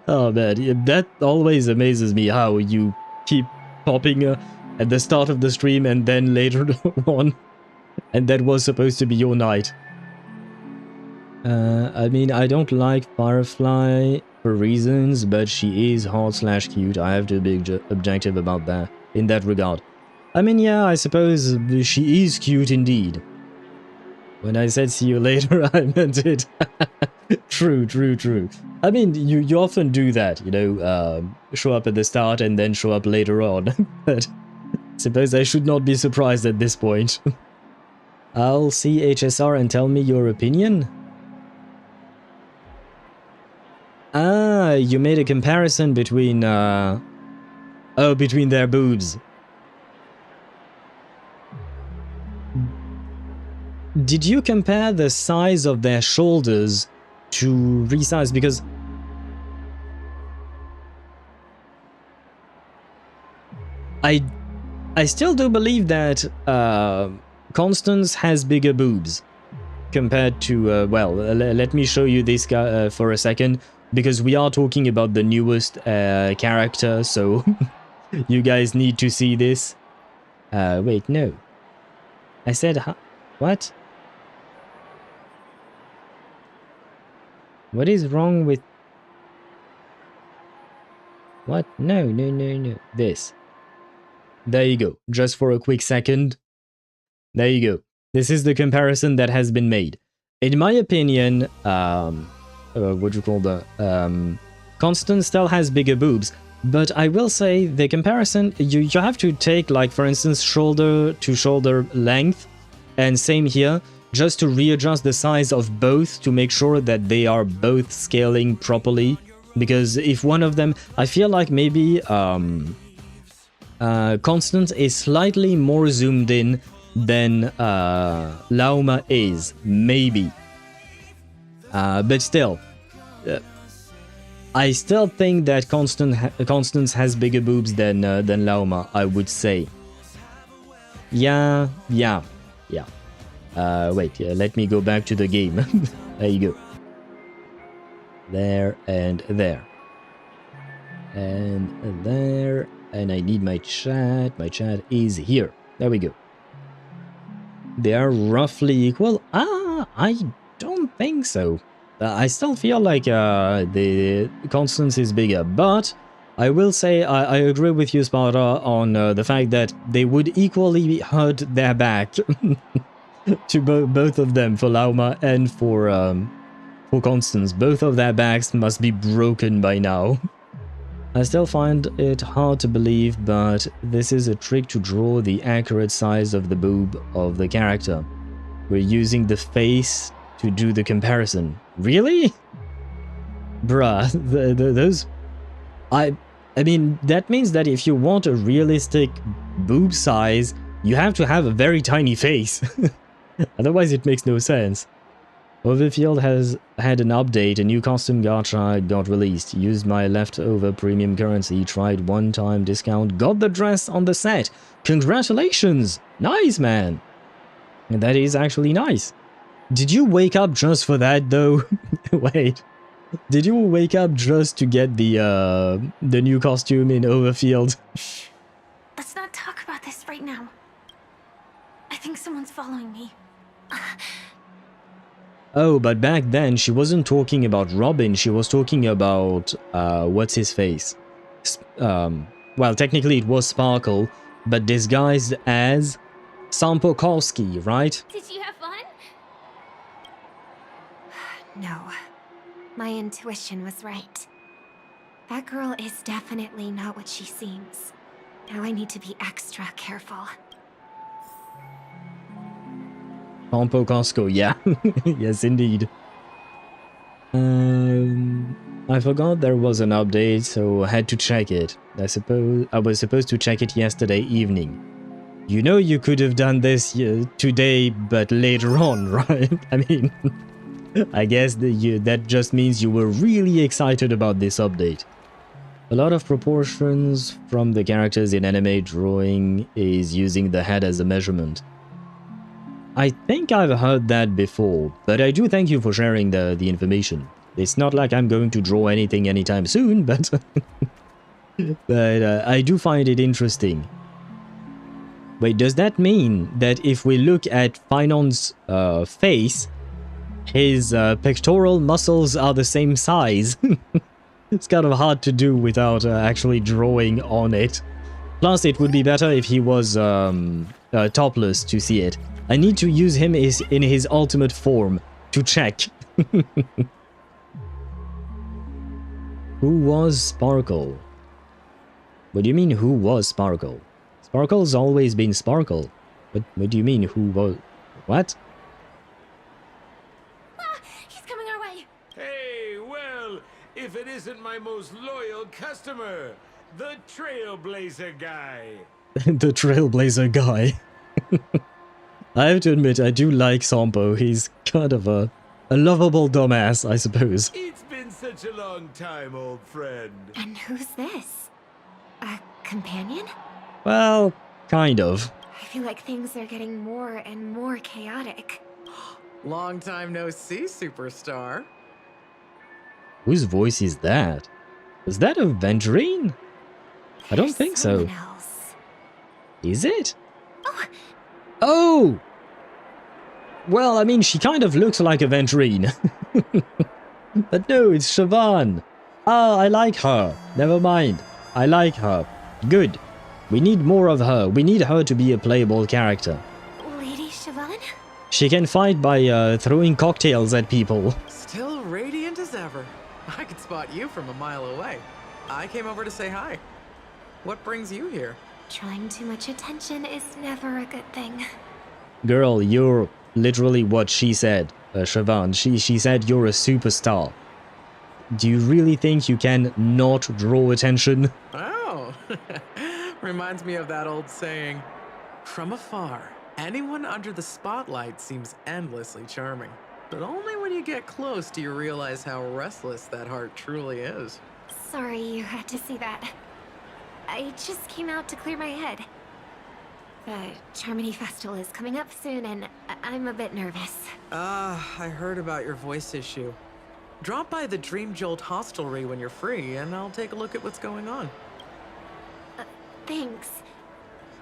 Oh man, that always amazes me how you keep popping at the start of the stream and then later on. And that was supposed to be your night. I mean, I don't like Firefly for reasons, but she is hot/cute. I have to be objective about that, in that regard. I mean, yeah, I suppose she is cute indeed. When I said see you later, I meant it. True. I mean, you often do that, you know, show up at the start and then show up later on. But I suppose I should not be surprised at this point. I'll see HSR and tell me your opinion. Ah, you made a comparison between, between their boobs. Did you compare the size of their shoulders to resize? Because I still do believe that Constance has bigger boobs compared to, well, let me show you this guy for a second, because we are talking about the newest character, so you guys need to see this. Wait, no. I said, what? What is wrong with... What? No. This. There you go. Just for a quick second. There you go. This is the comparison that has been made. In my opinion, what do you call the... Constance still has bigger boobs, but I will say the comparison, you have to take, like, for instance, shoulder to shoulder length, and same here, just to readjust the size of both to make sure that they are both scaling properly. Because if one of them, I feel like maybe Constance is slightly more zoomed in than Lauma is, maybe. But still, I still think that Constance has bigger boobs than Lauma, I would say. Yeah. Wait, let me go back to the game. There you go. There and there. And there. And I need my chat. My chat is here. There we go. They are roughly equal. I don't think so. I still feel like the Constance is bigger, but I will say I agree with you, Sparta, on the fact that they would equally hurt their back to both of them, for Lauma and for Constance. Both of their backs must be broken by now. I still find it hard to believe, but this is a trick to draw the accurate size of the boob of the character. We're using the face to do the comparison. Really? Bruh, those... I mean, that means that if you want a realistic boob size, you have to have a very tiny face. Otherwise it makes no sense. Overfield has had an update, a new costume gacha got released. Used my leftover premium currency, tried one-time discount, got the dress on the set. Congratulations! Nice, man! And that is actually nice. Did you wake up just for that, though? Wait. Did you wake up just to get the new costume in Overfield? Shh. Let's not talk about this right now. I think someone's following me. Oh, but back then she wasn't talking about Robin, she was talking about, what's his face? Well, technically it was Sparkle, but disguised as Sampokorski, right? Did you have fun? No. My intuition was right. That girl is definitely not what she seems. Now I need to be extra careful. Sampokorski, yeah. Yes, indeed. I forgot there was an update, so I had to check it. I was supposed to check it yesterday evening. You know you could have done this today, but later on, right? I mean, I guess that just means you were really excited about this update. A lot of proportions from the characters in anime drawing is using the head as a measurement. I think I've heard that before, but I do thank you for sharing the information. It's not like I'm going to draw anything anytime soon, but I do find it interesting. Wait, does that mean that if we look at Finon's face, his pectoral muscles are the same size? It's kind of hard to do without actually drawing on it. Plus, it would be better if he was topless to see it. I need to use him in his ultimate form to check. Who was Sparkle? What do you mean, who was Sparkle? Sparkle's always been Sparkle. What do you mean, who was... What? Ah, he's coming our way. Hey, well, if it isn't my most loyal customer, the Trailblazer guy. The Trailblazer guy. I have to admit, I do like Sampo. He's kind of a lovable dumbass, I suppose. It's been such a long time, old friend. And who's this? A companion? Well, kind of. I feel like things are getting more and more chaotic. Long time no see, superstar. Whose voice is that? Is that a Venturine? I don't think so. Else. Is it? Oh! Oh! Well, I mean, she kind of looks like a Venturine. But no, it's Siobhan. Ah, I like her. Never mind. I like her. Good. We need more of her. We need her to be a playable character. Lady Siobhan? She can fight by throwing cocktails at people. Still radiant as ever. I could spot you from a mile away. I came over to say hi. What brings you here? Drawing too much attention is never a good thing. Girl, you're literally what she said, Siobhan. She said you're a superstar. Do you really think you can not draw attention? Oh, reminds me of that old saying. From afar, anyone under the spotlight seems endlessly charming. But only when you get close do you realize how restless that heart truly is. Sorry you had to see that. I just came out to clear my head. The Charmony Festival is coming up soon, and I'm a bit nervous. I heard about your voice issue. Drop by the Dream Jolt hostelry when you're free, and I'll take a look at what's going on. Thanks.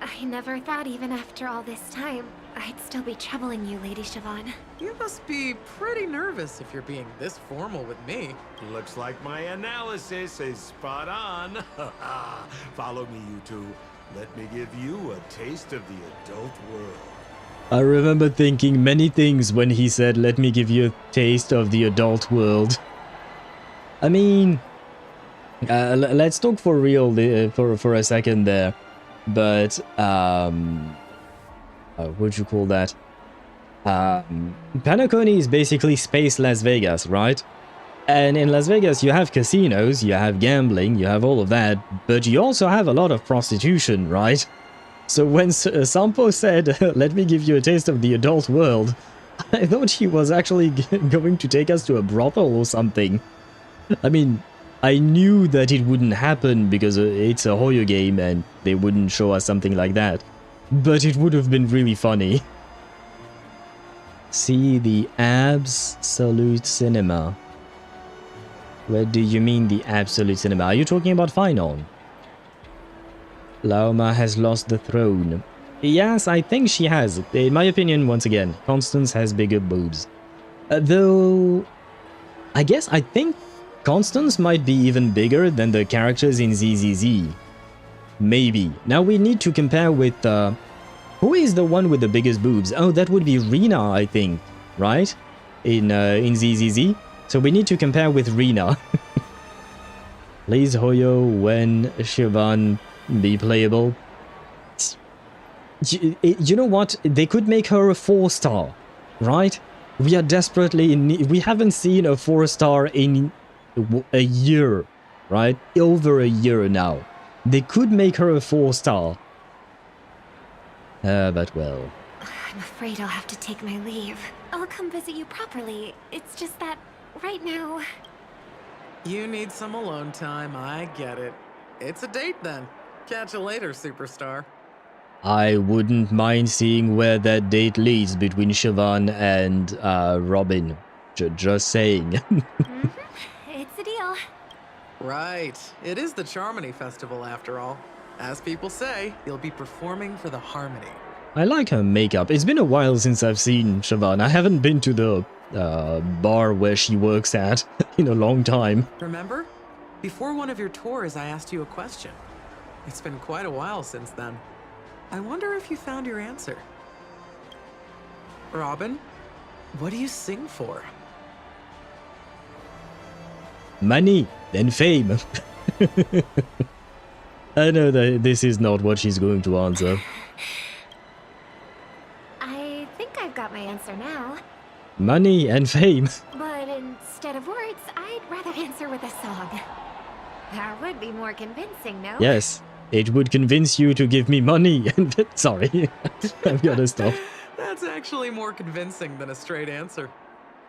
I never thought even after all this time, I'd still be troubling you, Lady Siobhan. You must be pretty nervous if you're being this formal with me. Looks like my analysis is spot on. Follow me, you two. Let me give you a taste of the adult world. I remember thinking many things when he said, let me give you a taste of the adult world. I mean, let's talk for real for a second there. But, what'd you call that? Penacony is basically space Las Vegas, right? And in Las Vegas, you have casinos, you have gambling, you have all of that, but you also have a lot of prostitution, right? So when Sampo said, let me give you a taste of the adult world, I thought he was actually going to take us to a brothel or something. I mean, I knew that it wouldn't happen because it's a Hoyo game and they wouldn't show us something like that. But it would have been really funny. See the Absolute Cinema. Where do you mean the Absolute Cinema? Are you talking about Finon? Laoma has lost the throne. Yes, I think she has. In my opinion, once again, Constance has bigger boobs. Though, I think Constance might be even bigger than the characters in ZZZ. Maybe. Now we need to compare with, who is the one with the biggest boobs? Oh, that would be Rena, I think, right? In ZZZ. So we need to compare with Rena. Please, Hoyo, when Siobhan be playable. You know what? They could make her a 4-star, right? We are desperately in need. We haven't seen a 4-star in a year, right? Over a year now. They could make her a 4-star. But well. I'm afraid I'll have to take my leave. I'll come visit you properly. It's just that right now... You need some alone time, I get it. It's a date then. Catch you later, superstar. I wouldn't mind seeing where that date leads between Siobhan and Robin. Just saying. It's a deal. Right. It is the Charmony Festival after all. As people say, you'll be performing for the Harmony. I like her makeup. It's been a while since I've seen Siobhan. I haven't been to the bar where she works at in a long time. Remember? Before one of your tours, I asked you a question. It's been quite a while since then. I wonder if you found your answer. Robin, what do you sing for? Money and fame. I know that this is not what she's going to answer. I think I've got my answer now. Money and fame. But instead of words, I'd rather answer with a song. That would be more convincing, no? Yes, it would convince you to give me money. Sorry, I've got to stop. That's actually more convincing than a straight answer.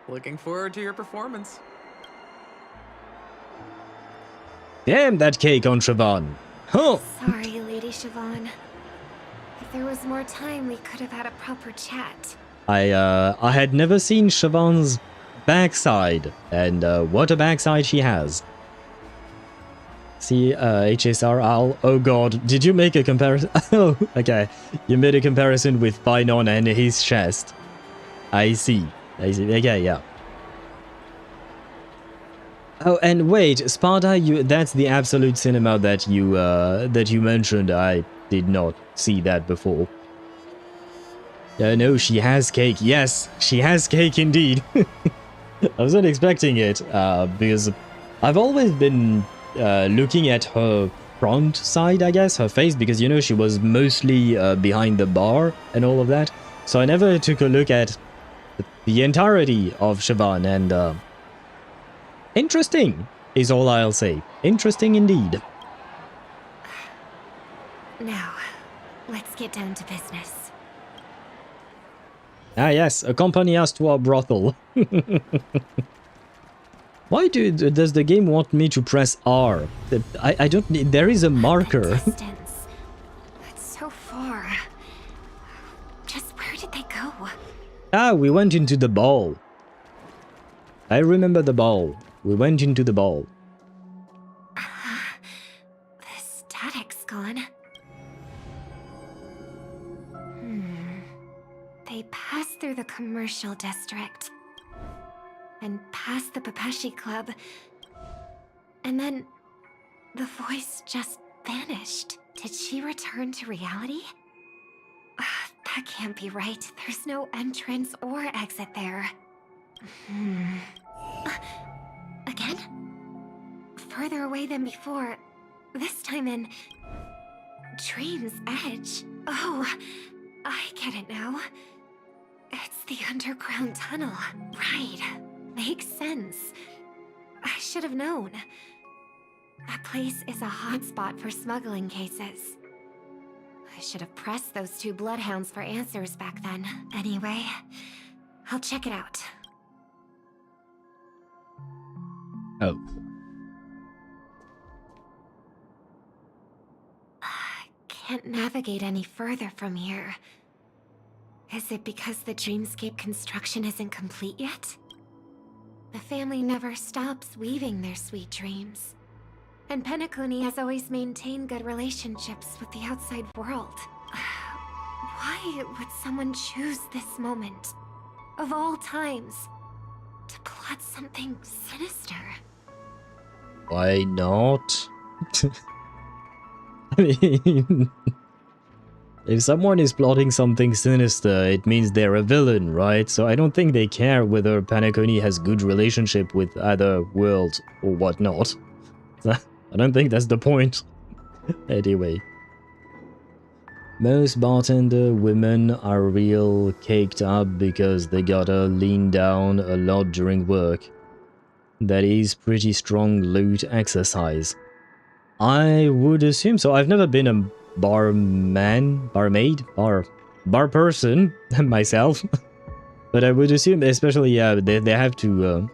Looking forward to your performance. Damn that cake on Siobhan. Huh. Sorry, Lady Siobhan. If there was more time, we could have had a proper chat. I had never seen Siobhan's backside, and what a backside she has. See, HSR Al. Oh god, did you make a comparison? Oh, okay. You made a comparison with Finon and his chest. I see. Okay, yeah. Oh, and wait, Sparta, that's the Absolute Cinema that you mentioned. I did not see that before. No, she has cake. Yes, she has cake indeed. I wasn't expecting it, because I've always been looking at her front side, I guess, her face, because, you know, she was mostly behind the bar and all of that. So I never took a look at the entirety of Siobhan, and interesting is all I'll say. Interesting indeed. Now, let's get down to business. Ah yes, accompany us to our brothel. Why does the game want me to press R? I don't need... There is a marker. Distance. That's so far. Just where did they go? Ah, we went into the ball. I remember the ball. We went into the ball. The static's gone. They passed through the commercial district. And past the Papashi Club. And then the voice just vanished. Did she return to reality? That can't be right. There's no entrance or exit there. Again? Further away than before. This time in Dream's Edge. Oh, I get it now. It's the underground tunnel. Right. Makes sense. I should have known. That place is a hotspot for smuggling cases. I should have pressed those two bloodhounds for answers back then. Anyway, I'll check it out. Oh. Can't navigate any further from here. Is it because the dreamscape construction isn't complete yet? The family never stops weaving their sweet dreams. And Penacony has always maintained good relationships with the outside world. Why would someone choose this moment, of all times, to plot something sinister? Why not? I mean, if someone is plotting something sinister, it means they're a villain, right? So I don't think they care whether Penacony has good relationship with either world or whatnot. I don't think that's the point. Anyway. Most bartender women are real caked up because they gotta lean down a lot during work. That is pretty strong loot exercise. I would assume so. I've never been a barman, barmaid, bar person myself. But I would assume, especially, yeah, they have to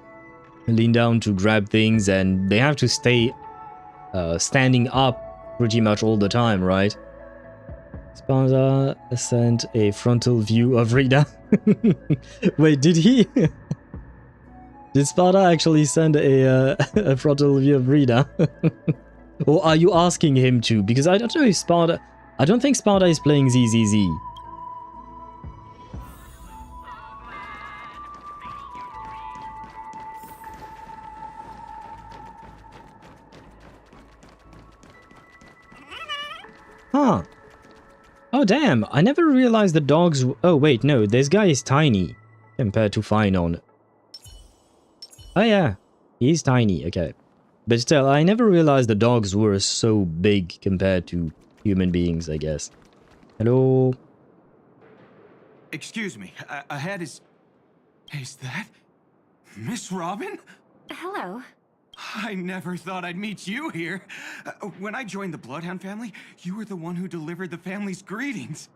lean down to grab things and they have to stay standing up pretty much all the time, right? Sparta sent a frontal view of Rita. Wait, did he? Did Sparta actually send a frontal view of Rita? Or are you asking him to? Because I don't know if Sparta... I don't think Sparta is playing ZZZ. Huh. Oh damn, I never realized the dogs... Oh wait, no, this guy is tiny compared to Finon. Oh yeah, he's tiny, okay. But still, I never realized the dogs were so big compared to human beings, I guess. Hello? Excuse me, ahead is that Miss Robin? Hello. I never thought I'd meet you here. When I joined the Bloodhound family, you were the one who delivered the family's greetings.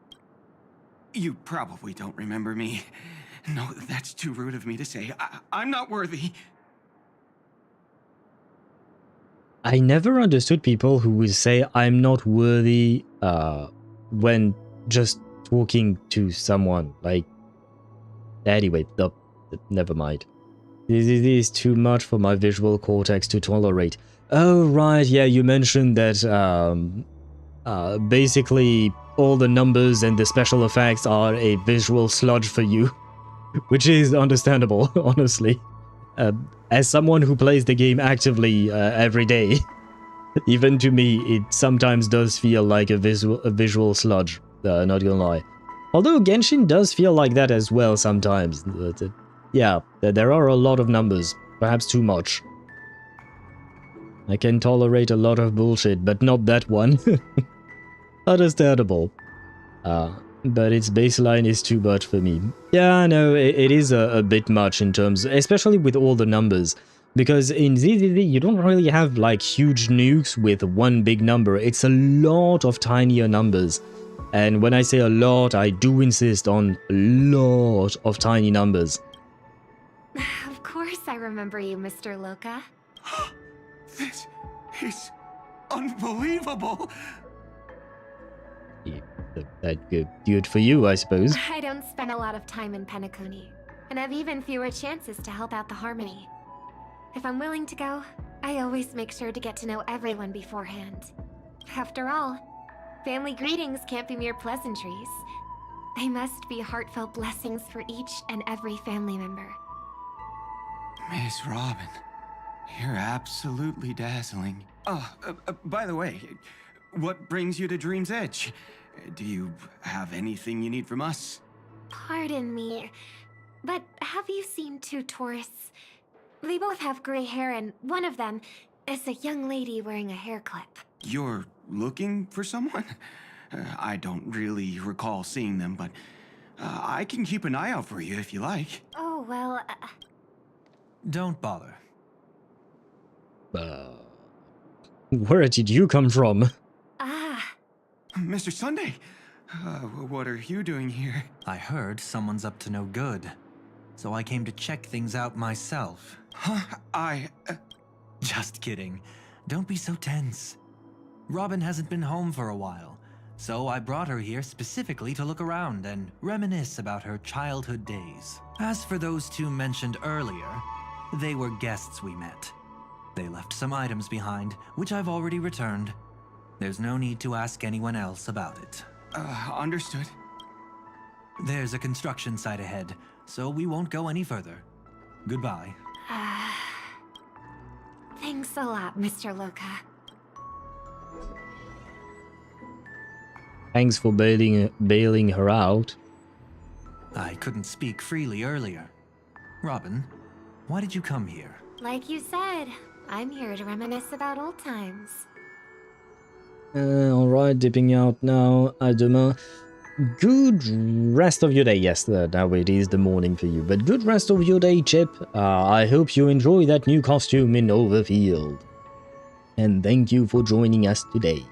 You probably don't remember me. No, that's too rude of me to say. I'm not worthy. I never understood people who would say I'm not worthy when just talking to someone. Like, anyway, never mind. This is too much for my visual cortex to tolerate. Oh, right, yeah, you mentioned that basically all the numbers and the special effects are a visual sludge for you. Which is understandable, honestly. As someone who plays the game actively every day, even to me, it sometimes does feel like a visual sludge, not gonna lie. Although Genshin does feel like that as well sometimes. Yeah, there are a lot of numbers, perhaps too much. I can tolerate a lot of bullshit, but not that one. Understandable. But its baseline is too much for me. Yeah, no, it is a bit much in terms, especially with all the numbers. Because in ZZZ, you don't really have like huge nukes with one big number. It's a lot of tinier numbers. And when I say a lot, I do insist on a lot of tiny numbers. Of course I remember you, Mr. Loka. This is unbelievable. That good for you, I suppose. I don't spend a lot of time in Penacony, and have even fewer chances to help out the Harmony. If I'm willing to go, I always make sure to get to know everyone beforehand. After all, family greetings can't be mere pleasantries. They must be heartfelt blessings for each and every family member. Miss Robin, you're absolutely dazzling. By the way, what brings you to Dream's Edge? Do you have anything you need from us? Pardon me, but have you seen two tourists? They both have gray hair, and one of them is a young lady wearing a hair clip. You're looking for someone? I don't really recall seeing them, but I can keep an eye out for you if you like. Oh, well... Don't bother. Where did you come from? Mr. Sunday, what are you doing here? I heard someone's up to no good. so I came to check things out myself. Just kidding. Don't be so tense. Robin hasn't been home for a while, so I brought her here specifically to look around and reminisce about her childhood days. As for those two mentioned earlier, they were guests we met. They left some items behind, which I've already returned. There's no need to ask anyone else about it. Understood. There's a construction site ahead, so we won't go any further. Goodbye. Thanks a lot, Mr. Loka. Thanks for bailing her out. I couldn't speak freely earlier. Robin, why did you come here? Like you said, I'm here to reminisce about old times. Alright, dipping out now. À demain. Good rest of your day. Yes, now it is the morning for you, but good rest of your day, Chip. I hope you enjoy that new costume in Overfield. And thank you for joining us today.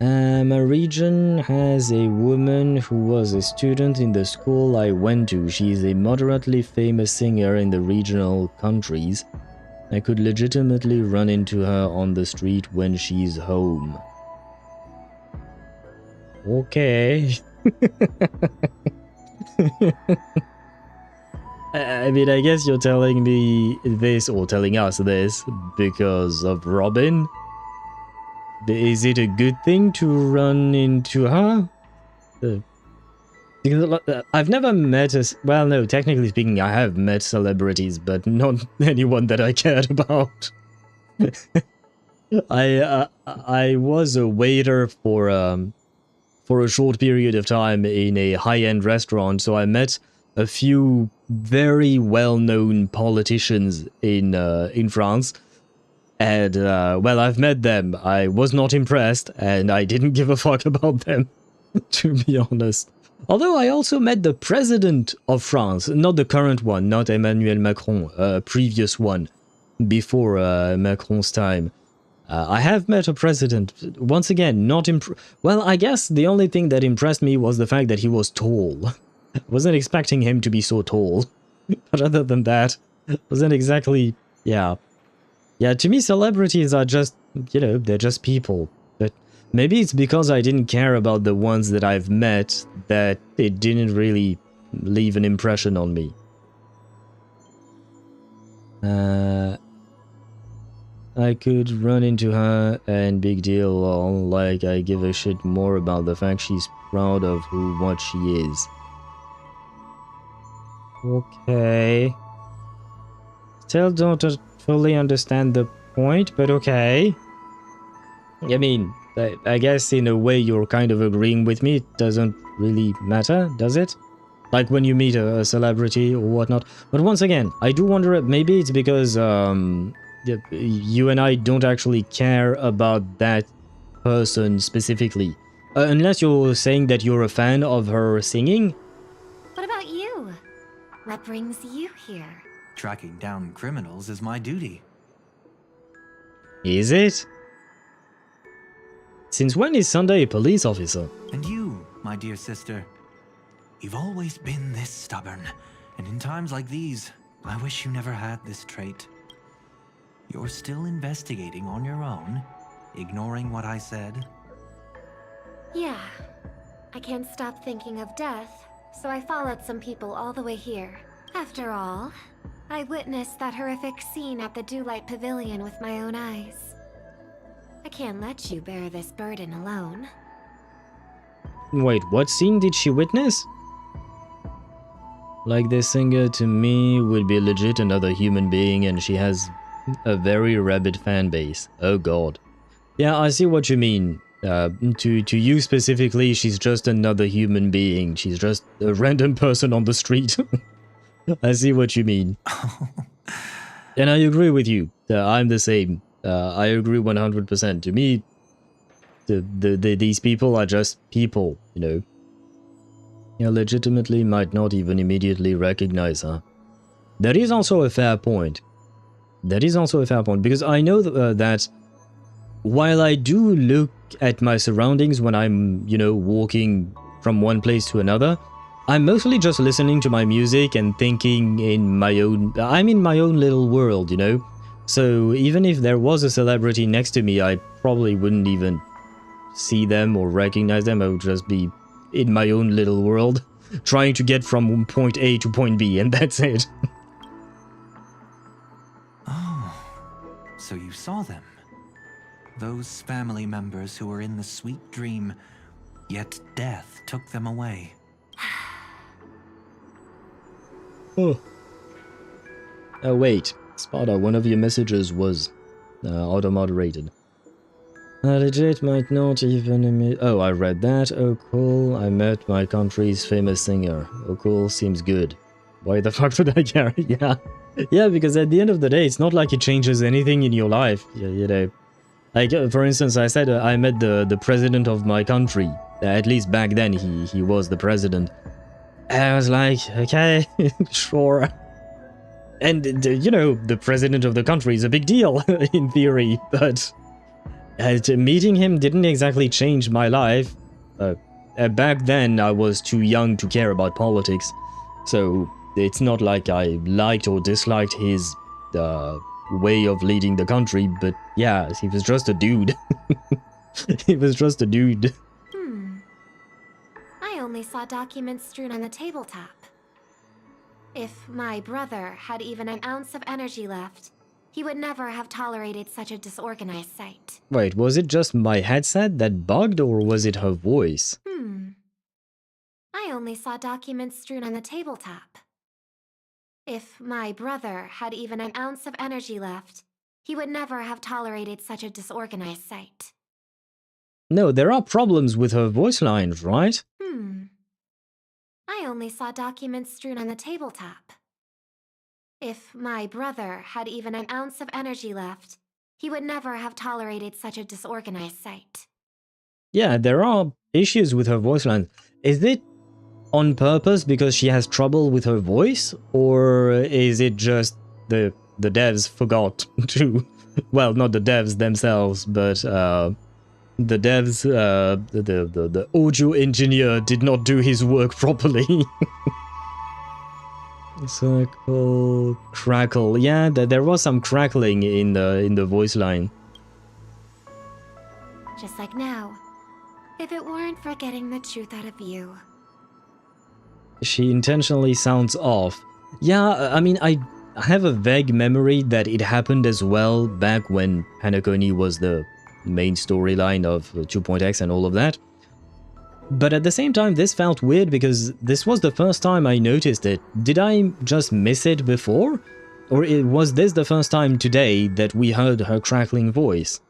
My region has a woman who was a student in the school I went to. She's a moderately famous singer in the regional countries. I could legitimately run into her on the street when she's home. Okay. I mean, I guess you're telling me this, or telling us this, because of Robin? Is it a good thing to run into her? Because I've never met a... Well, no, technically speaking, I have met celebrities, but not anyone that I cared about. I was a waiter for a short period of time in a high-end restaurant, so I met a few very well-known politicians in France. And, well, I've met them. I was not impressed, and I didn't give a fuck about them, to be honest. Although I also met the president of France, not the current one, not Emmanuel Macron, a previous one, before Macron's time. I have met a president, once again, not well, I guess the only thing that impressed me was the fact that he was tall. I wasn't expecting him to be so tall. But other than that, wasn't exactly, yeah. Yeah, to me, celebrities are just, you know, they're just people. But maybe it's because I didn't care about the ones that I've met that it didn't really leave an impression on me. I could run into her and big deal, lol, like I give a shit more about the fact she's proud of what she is. Okay. Still don't fully understand the point, but okay. I mean, I guess in a way you're kind of agreeing with me. It doesn't really matter, does it? Like when you meet a celebrity or whatnot. But once again, I do wonder, maybe it's because you and I don't actually care about that person specifically. Unless you're saying that you're a fan of her singing. What about you? What brings you here? Tracking down criminals is my duty. Is it? Since when is Sunday a police officer? And you, my dear sister, you've always been this stubborn, and in times like these, I wish you never had this trait. You're still investigating on your own, ignoring what I said? Yeah. I can't stop thinking of death, so I followed some people all the way here. After all, I witnessed that horrific scene at the Dewlight Pavilion with my own eyes. I can't let you bear this burden alone. Wait, what scene did she witness? Like, this singer to me would be legit another human being, and she has a very rabid fan base. Oh god. Yeah, I see what you mean. To you specifically, she's just another human being. She's just a random person on the street. I see what you mean. And I agree with you. I'm the same. I agree 100%. To me, these people are just people, you know. You legitimately might not even immediately recognize her. That is also a fair point. That is also a fair point, because I know that while I do look at my surroundings when I'm, you know, walking from one place to another, I'm mostly just listening to my music and thinking in my own... I'm in my own little world, you know? So even if there was a celebrity next to me, I probably wouldn't even see them or recognize them. I would just be in my own little world, trying to get from point A to point B, and that's it. Oh, so you saw them. Those family members who were in the sweet dream, yet death took them away. Oh. Oh, wait. Spada, one of your messages was auto-moderated. Legit might not even... Oh, I read that. Oh, cool. I met my country's famous singer. Oh, cool. Seems good. Why the fuck would I care? Yeah. Yeah, because at the end of the day, it's not like it changes anything in your life. You know. Like, for instance, I said I met the president of my country. At least back then, he was the president. And I was like, okay, sure. And, you know, the president of the country is a big deal, in theory, but meeting him didn't exactly change my life. Back then, I was too young to care about politics, so it's not like I liked or disliked his way of leading the country, but yeah, he was just a dude. He was just a dude. I only saw documents strewn on the tabletop. If my brother had even an ounce of energy left, he would never have tolerated such a disorganized sight. Wait, was it just my headset that bugged, or was it her voice? I only saw documents strewn on the tabletop. If my brother had even an ounce of energy left, he would never have tolerated such a disorganized sight. No, there are problems with her voice lines, right? I only saw documents strewn on the tabletop. If my brother had even an ounce of energy left, he would never have tolerated such a disorganized sight. Yeah, there are issues with her voice lines. Is it on purpose because she has trouble with her voice? Or is it just the devs forgot to... Well, not the devs themselves, but the devs, the audio engineer did not do his work properly. Circle, crackle. Yeah, there was some crackling in the voice line. Just like now. If it weren't for getting the truth out of you. She intentionally sounds off. Yeah, I mean, I have a vague memory that it happened as well back when Penacony was the main storyline of 2.x and all of that. But at the same time, this felt weird because this was the first time I noticed it. Did I just miss it before? Or was this the first time today that we heard her crackling voice?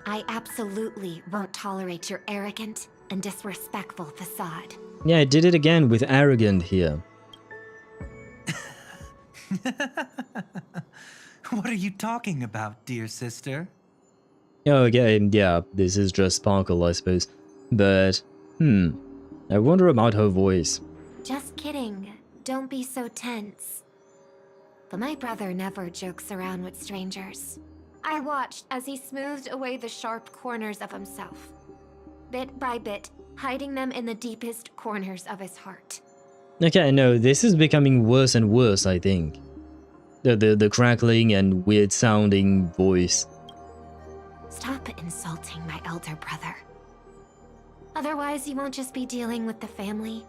I absolutely won't tolerate your arrogant and disrespectful facade. Yeah, I did it again with arrogant here. What are you talking about, dear sister? Okay, yeah, this is just Sparkle, I suppose. But, I wonder about her voice. Just kidding. Don't be so tense. But my brother never jokes around with strangers. I watched as he smoothed away the sharp corners of himself. Bit by bit, hiding them in the deepest corners of his heart. Okay, no, this is becoming worse and worse, I think. The crackling and weird sounding voice. Stop insulting my elder brother. Otherwise, you won't just be dealing with the family.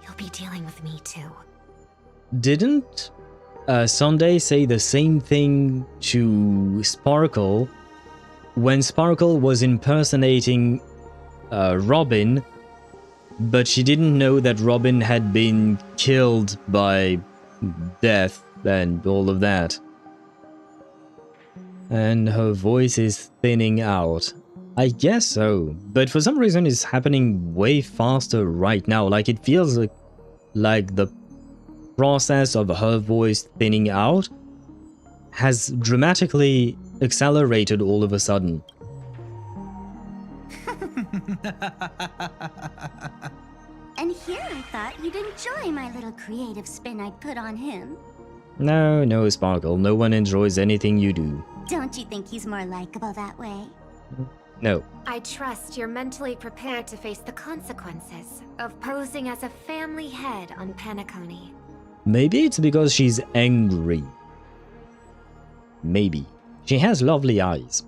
You'll be dealing with me too. Didn't Sunday say the same thing to Sparkle when Sparkle was impersonating Robin, but she didn't know that Robin had been killed by death and all of that? And her voice is thinning out. I guess so, but for some reason it's happening way faster right now. Like, it feels like the process of her voice thinning out has dramatically accelerated all of a sudden. And here I thought you'd enjoy my little creative spin I'd put on him. No, Sparkle, no one enjoys anything you do. Don't you think he's more likable that way? No. I trust you're mentally prepared to face the consequences of posing as a family head on Penacony. Maybe it's because she's angry. Maybe. She has lovely eyes.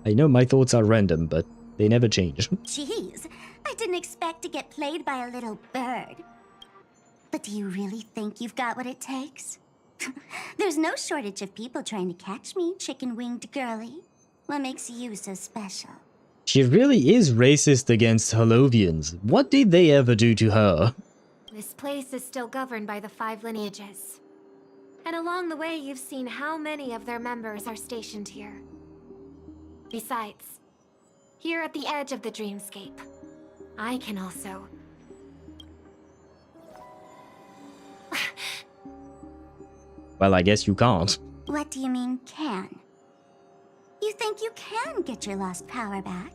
I know my thoughts are random, but they never change. Jeez, I didn't expect to get played by a little bird. But do you really think you've got what it takes? There's no shortage of people trying to catch me, chicken-winged girly. What makes you so special? She really is racist against Holovians. What did they ever do to her? This place is still governed by the 5 lineages. And along the way, you've seen how many of their members are stationed here. Besides, here at the edge of the dreamscape, I can also... Well, I guess you can't. What do you mean, can? You think you can get your lost power back?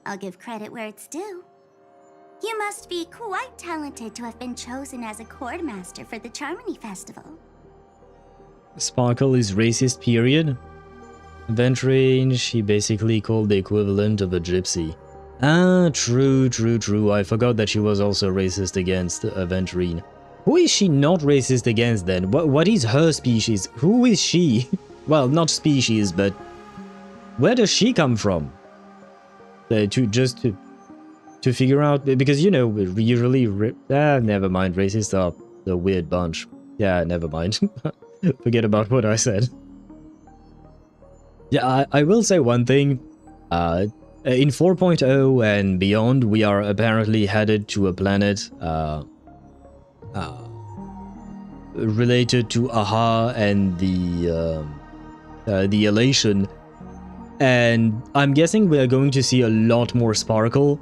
I'll give credit where it's due. You must be quite talented to have been chosen as a chord master for the Charmony Festival. Sparkle is racist, period. Ventrine, she basically called the equivalent of a gypsy. Ah, true. I forgot that she was also racist against Ventrine. Who is she not racist against then? What is her species? Who is she? Well, not species, but where does she come from? To figure out, because you know, usually, never mind, racists are a weird bunch. Yeah, never mind. Forget about what I said. Yeah, I will say one thing. In 4.0 and beyond, we are apparently headed to a planet related to Aha and the Elation, and I'm guessing we are going to see a lot more Sparkle,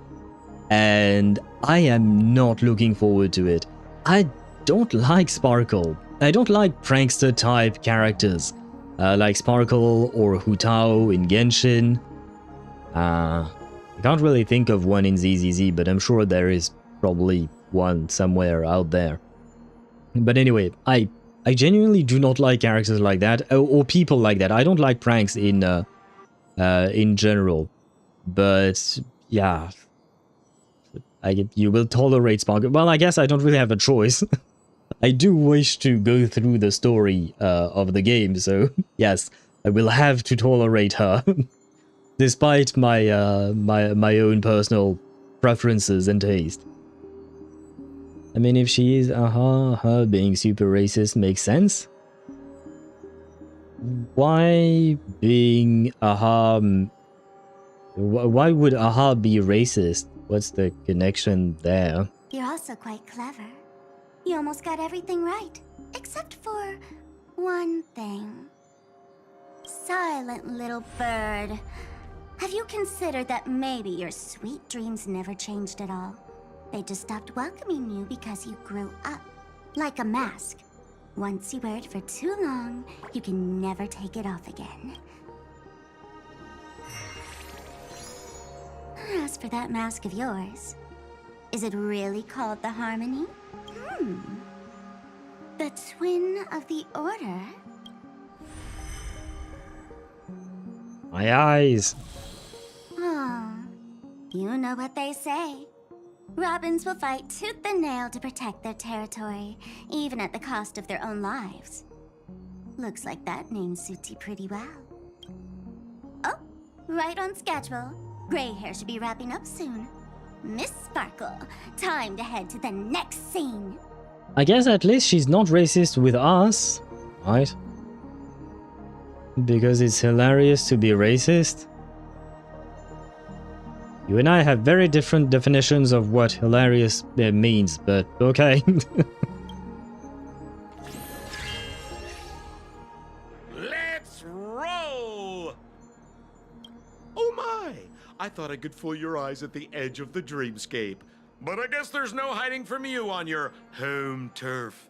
and I am not looking forward to it. I don't like Sparkle. I don't like prankster type characters like Sparkle or Hutao in Genshin. I can't really think of one in ZZZ, but I'm sure there is probably one somewhere out there. But anyway, I genuinely do not like characters like that, or people like that. I don't like pranks in general. But yeah, you will tolerate Sparkle. Well, I guess I don't really have a choice. I do wish to go through the story of the game, so yes, I will have to tolerate her, despite my my own personal preferences and taste. I mean, if she is her being super racist makes sense. Why being why would Aha be racist? What's the connection there? You're also quite clever. You almost got everything right, except for one thing. Silent little bird. Have you considered that maybe your sweet dreams never changed at all? They just stopped welcoming you because you grew up. Like a mask. Once you wear it for too long, you can never take it off again. As for that mask of yours, is it really called the Harmony? The twin of the Order? My eyes. Oh, you know what they say. Robins will fight tooth and nail to protect their territory, even at the cost of their own lives. Looks like that name suits you pretty well. Oh, right on schedule. Gray hair should be wrapping up soon. Miss Sparkle, time to head to the next scene. I guess at least she's not racist with us, right? Because it's hilarious to be racist. You and I have very different definitions of what hilarious means, but okay. Let's roll! Oh my! I thought I could fool your eyes at the edge of the dreamscape. But I guess there's no hiding from you on your home turf.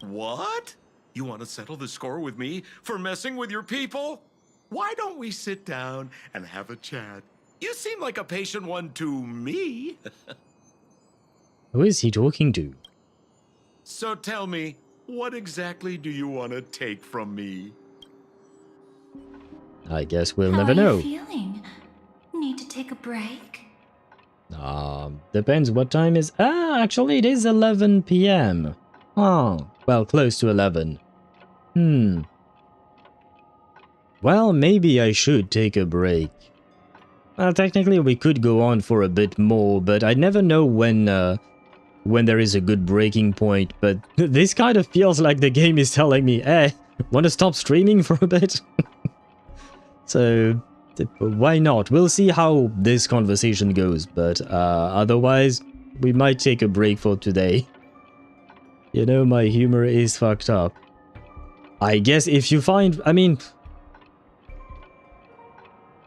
What? You want to settle the score with me for messing with your people? Why don't we sit down and have a chat? You seem like a patient one to me. Who is he talking to? So tell me, what exactly do you want to take from me? I guess we'll How never are know. you feeling? Need to take a break? Depends what time is... actually it is 11 p.m. Oh, well, close to 11. Well, maybe I should take a break. Well, technically we could go on for a bit more, but I never know when there is a good breaking point. But this kind of feels like the game is telling me, hey, want to stop streaming for a bit? So, why not? We'll see how this conversation goes, but otherwise, we might take a break for today. You know, my humor is fucked up. I guess if you find... I mean...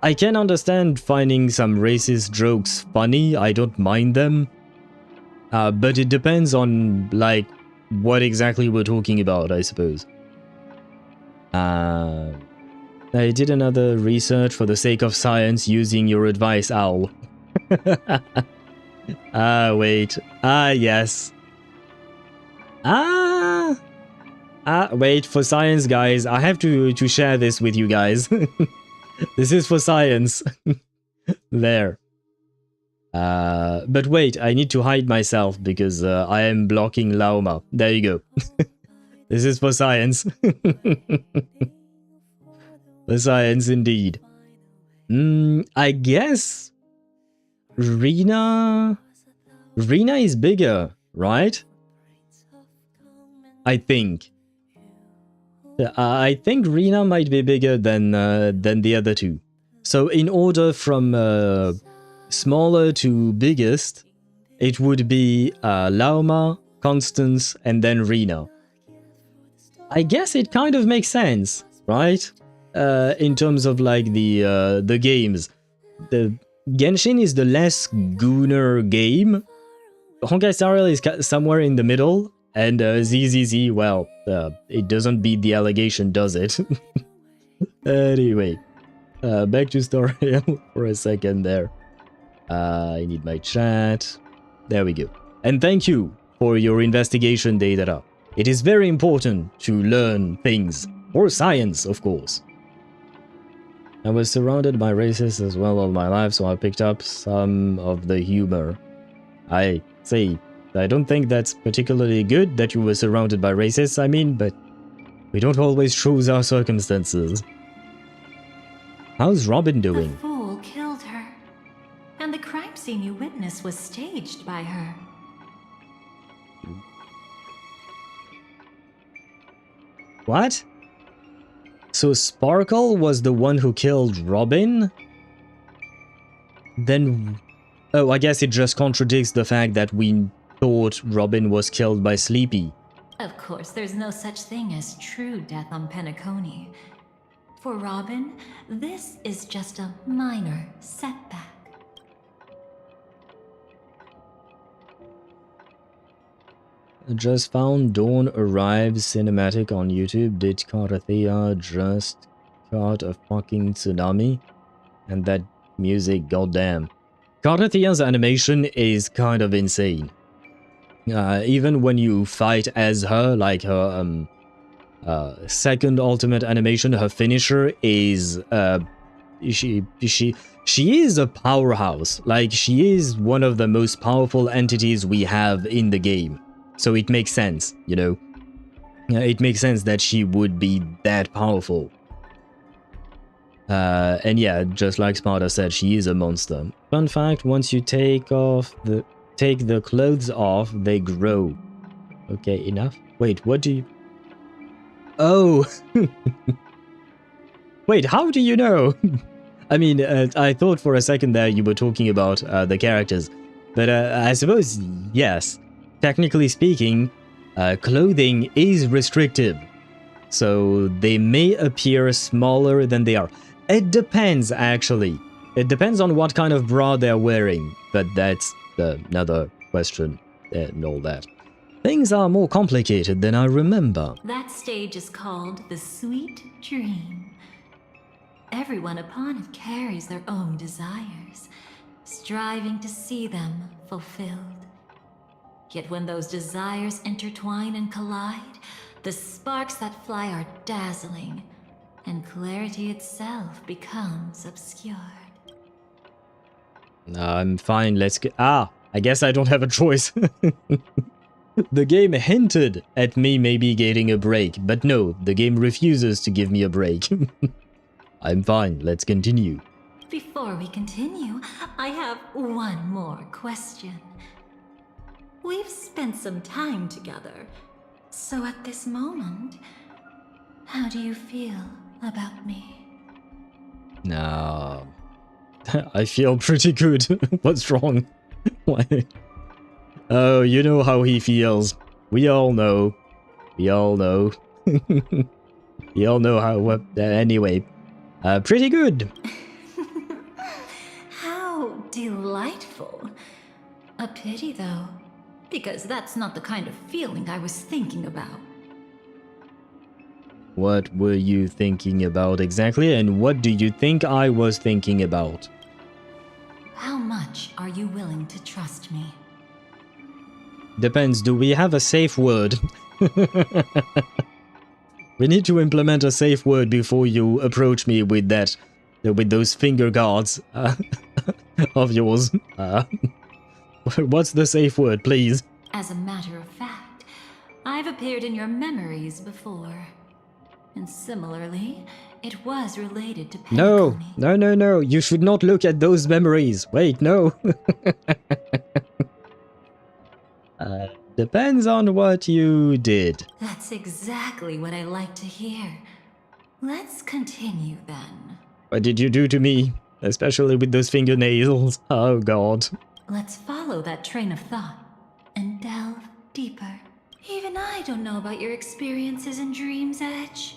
I can understand finding some racist jokes funny, I don't mind them. But it depends on, like, what exactly we're talking about, I suppose. I did another research for the sake of science using your advice, Owl. Wait. Yes. Wait, for science, guys. I have to share this with you guys. This is for science. There. But wait, I need to hide myself because I am blocking Lauma. There you go. This is for science. For science indeed. I guess Rena is bigger, right? I think. I think Rena might be bigger than the other two. So in order from smaller to biggest, it would be Lauma, Constance, and then Rena. I guess it kind of makes sense, right? In terms of like the games. The Genshin is the less gooner game. Honkai Star Rail is somewhere in the middle, and ZZZ, well, it doesn't beat the allegation, does it? Anyway, back to Star Rail for a second there. I need my chat. There we go. And thank you for your investigation data. It is very important to learn things, or science, of course. I was surrounded by racists as well all my life, so I picked up some of the humor. I say, I don't think that's particularly good that you were surrounded by racists, I mean, but we don't always choose our circumstances. How's Robin doing? The fool killed her, and the crime scene you witnessed was staged by her. What? So Sparkle was the one who killed Robin? Then... Oh, I guess it just contradicts the fact that we thought Robin was killed by Sleepy. Of course, there's no such thing as true death on Penacony. For Robin, this is just a minor setback. Just found Dawn Arrives cinematic on YouTube. Did Karathea just caught a fucking tsunami? And that music, goddamn. Karathea's animation is kind of insane. Even when you fight as her, like her second ultimate animation, her finisher is she is a powerhouse. Like, she is one of the most powerful entities we have in the game. So it makes sense, you know? It makes sense that she would be that powerful. And yeah, just like Sparta said, she is a monster. Fun fact, once you take the clothes off, they grow. Okay, enough? Wait, what do you... Oh! Wait, how do you know? I mean, I thought for a second there you were talking about the characters. But I suppose, yes. Technically speaking, clothing is restrictive. So they may appear smaller than they are. It depends, actually. It depends on what kind of bra they're wearing. But that's another question and all that. Things are more complicated than I remember. That stage is called the Sweet Dream. Everyone upon it carries their own desires, striving to see them fulfilled. Yet when those desires intertwine and collide, the sparks that fly are dazzling, and clarity itself becomes obscured. I'm fine, let's go. Ah, I guess I don't have a choice. The game hinted at me maybe getting a break, but no, the game refuses to give me a break. I'm fine, let's continue. Before we continue, I have one more question. We've spent some time together, so at this moment, how do you feel about me? No. I feel pretty good. What's wrong? Why? Oh, you know how he feels. We all know. We all know. We all know how... anyway. Pretty good. How delightful. A pity, though, because that's not the kind of feeling I was thinking about. What were you thinking about exactly, and what do you think I was thinking about? How much are you willing to trust me? Depends, do we have a safe word? We need to implement a safe word before you approach me with that, with those finger guards of yours. What's the safe word, please? As a matter of fact, I've appeared in your memories before. And similarly, it was related to Penacony. No, you should not look at those memories. Wait, no. Depends on what you did. That's exactly what I like to hear. Let's continue then. What did you do to me? Especially with those fingernails. Oh god. Let's follow that train of thought and delve deeper. Even I don't know about your experiences in Dream's Edge.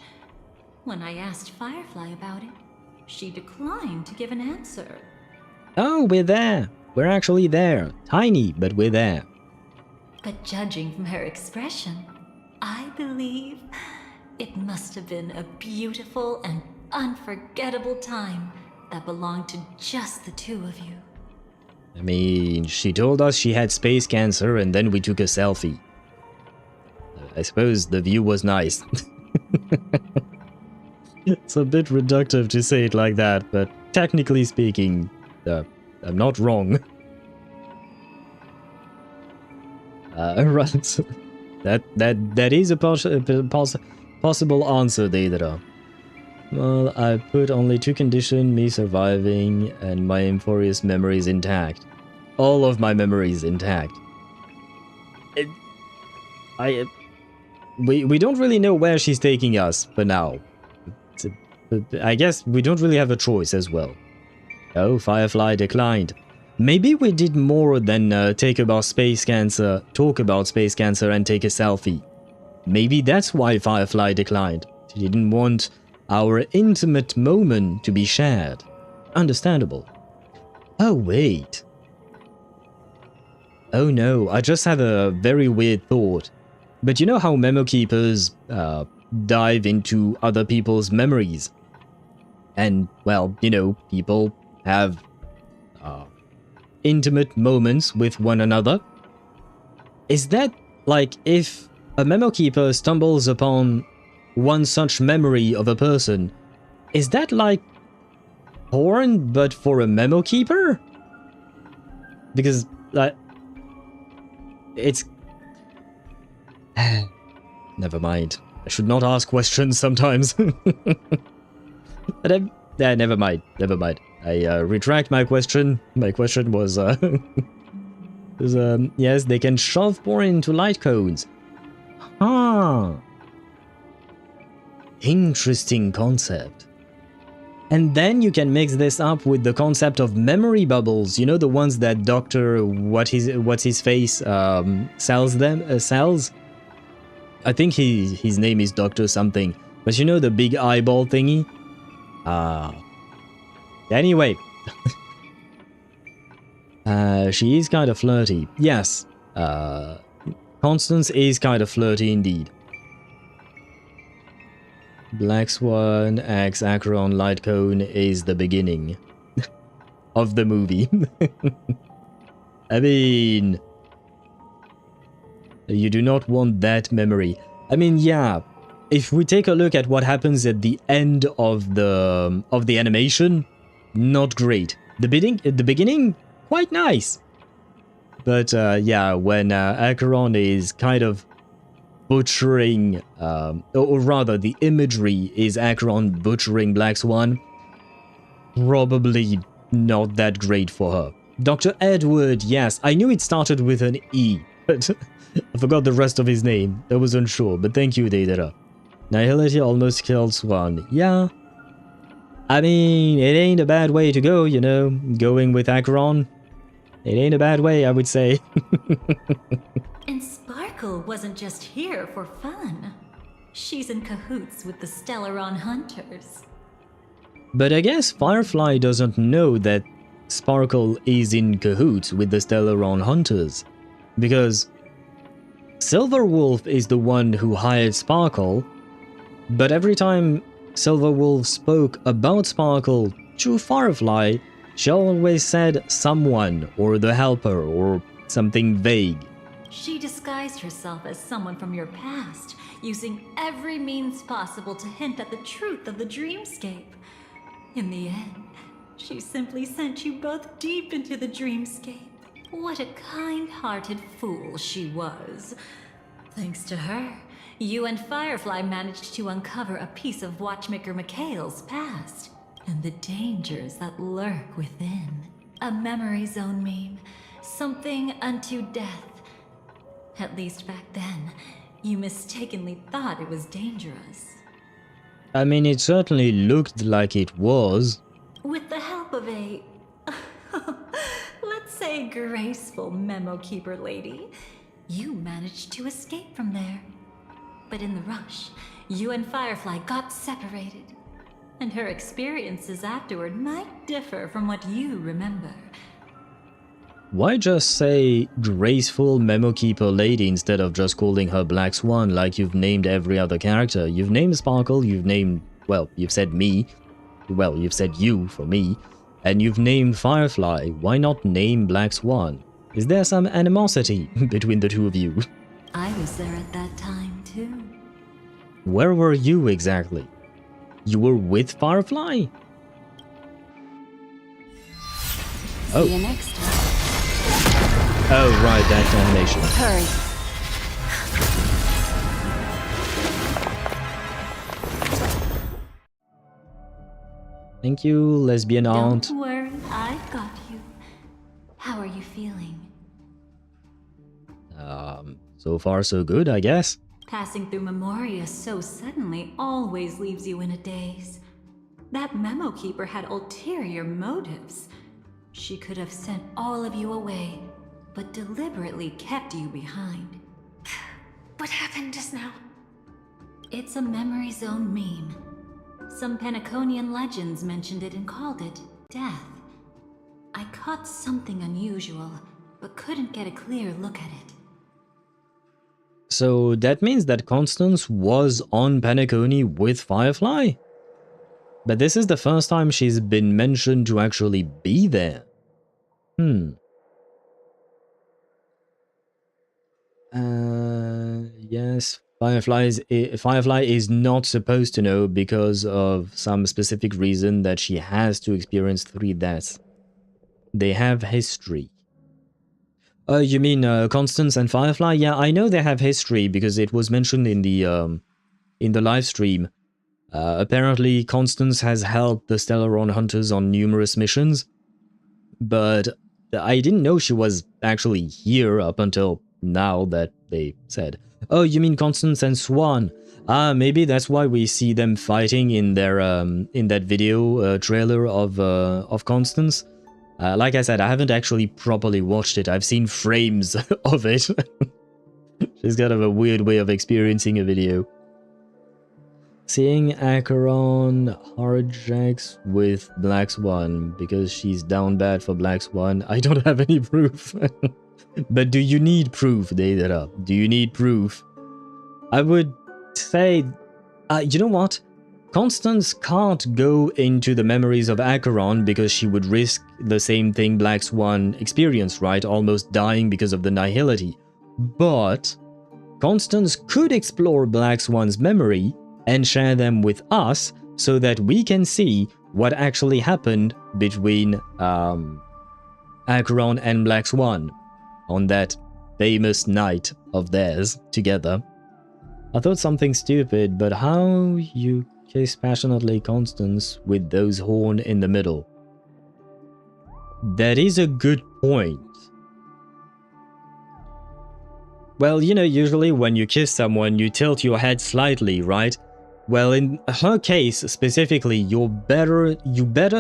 When I asked Firefly about it, she declined to give an answer. Oh, we're there. We're actually there. Tiny, but we're there. But judging from her expression, I believe it must have been a beautiful and unforgettable time that belonged to just the two of you. I mean, she told us she had space cancer and then we took a selfie. I suppose the view was nice. It's a bit reductive to say it like that, but technically speaking, I'm not wrong. Right. That is a possible answer, Deidara. Well, I put only two conditions, me surviving and my Emphorius memories intact. All of my memories intact. We don't really know where she's taking us for now. I guess we don't really have a choice as well. Oh, Firefly declined. Maybe we did more than talk about space cancer and take a selfie. Maybe that's why Firefly declined. She didn't want our intimate moment to be shared. Understandable. Oh, wait. Oh no, I just had a very weird thought. But you know how memo keepers dive into other people's memories? And, well, you know, people have intimate moments with one another. Is that, like, if a memo keeper stumbles upon one such memory of a person, is that like porn but for a memo keeper? Because, like, it's... Never mind. I should not ask questions sometimes. But never mind. I retract my question. My question was, yes, they can shove porn into light cones. Huh. Interesting concept. And then you can mix this up with the concept of memory bubbles. You know, the ones that Dr. What's his face sells? I think his name is Dr. something. But you know the big eyeball thingy? Anyway. She is kind of flirty. Yes. Constance is kind of flirty indeed. Black Swan X Acheron Light Cone is the beginning of the movie. I mean, you do not want that memory. I mean, yeah, if we take a look at what happens at the end of the animation, not great. The beginning, quite nice. But yeah, when Acheron is kind of butchering, or rather the imagery is Acheron butchering Black Swan, probably not that great for her. Dr. Edward, yes, I knew it started with an E, but I forgot the rest of his name. I was unsure, but thank you, Deidara. Nihility almost killed Swan. Yeah. I mean, it ain't a bad way to go, you know, going with Acheron. It ain't a bad way, I would say. And Sparkle wasn't just here for fun. She's in cahoots with the Stellaron Hunters. But I guess Firefly doesn't know that Sparkle is in cahoots with the Stellaron Hunters. Because Silverwolf is the one who hired Sparkle, but every time Silverwolf spoke about Sparkle to Firefly, she always said someone, or the helper, or something vague. She disguised herself as someone from your past, using every means possible to hint at the truth of the dreamscape. In the end, she simply sent you both deep into the dreamscape. What a kind-hearted fool she was. Thanks to her, you and Firefly managed to uncover a piece of Watchmaker Mikhail's past, and the dangers that lurk within. A memory zone meme, something unto death. At least back then, you mistakenly thought it was dangerous. I mean, it certainly looked like it was. With the help of a, let's say, graceful memo keeper lady, you managed to escape from there. But in the rush, you and Firefly got separated. And her experiences afterward might differ from what you remember. Why just say graceful memo keeper lady instead of just calling her Black Swan like you've named every other character? You've named Sparkle, you've named, well, you've said me. Well, you've said you for me. And you've named Firefly. Why not name Black Swan? Is there some animosity between the two of you? I was there at that time, too. Where were you exactly? You were with Firefly? Oh. See you next time. Oh, right, that animation. Hurry. Thank you, lesbian aunt. Don't worry, I've got you. How are you feeling? So far so good, I guess. Passing through Memoria so suddenly always leaves you in a daze. That memo keeper had ulterior motives. She could have sent all of you away, but deliberately kept you behind. What happened just now? It's a memory zone meme. Some Penaconian legends mentioned it and called it death. I caught something unusual, but couldn't get a clear look at it. So that means that Constance was on Penacony with Firefly? But this is the first time she's been mentioned to actually be there. Yes, Firefly is not supposed to know because of some specific reason that she has to experience 3 deaths. They have history. You mean Constance and Firefly? Yeah, I know they have history because it was mentioned in the live stream. Apparently, Constance has helped the Stellaron Hunters on numerous missions, but I didn't know she was actually here up until now that they said. Oh, you mean Constance and Swan? Ah, maybe that's why we see them fighting in their in that video trailer of Constance. Like I said, I haven't actually properly watched it. I've seen frames of it. She's kind of a weird way of experiencing a video. Seeing Acheron hardjacks with Black Swan because she's down bad for Black Swan. I don't have any proof. But do you need proof, Deidara? Do you need proof? I would say, you know what? Constance can't go into the memories of Acheron because she would risk the same thing Black Swan experienced, right? Almost dying because of the nihility. But Constance could explore Black Swan's memory and share them with us so that we can see what actually happened between Acheron and Black Swan on that famous night of theirs together. I thought something stupid, but how you kiss passionately Constance with those horns in the middle? That is a good point. Well, you know, usually when you kiss someone, you tilt your head slightly, right? Well, in her case specifically, you better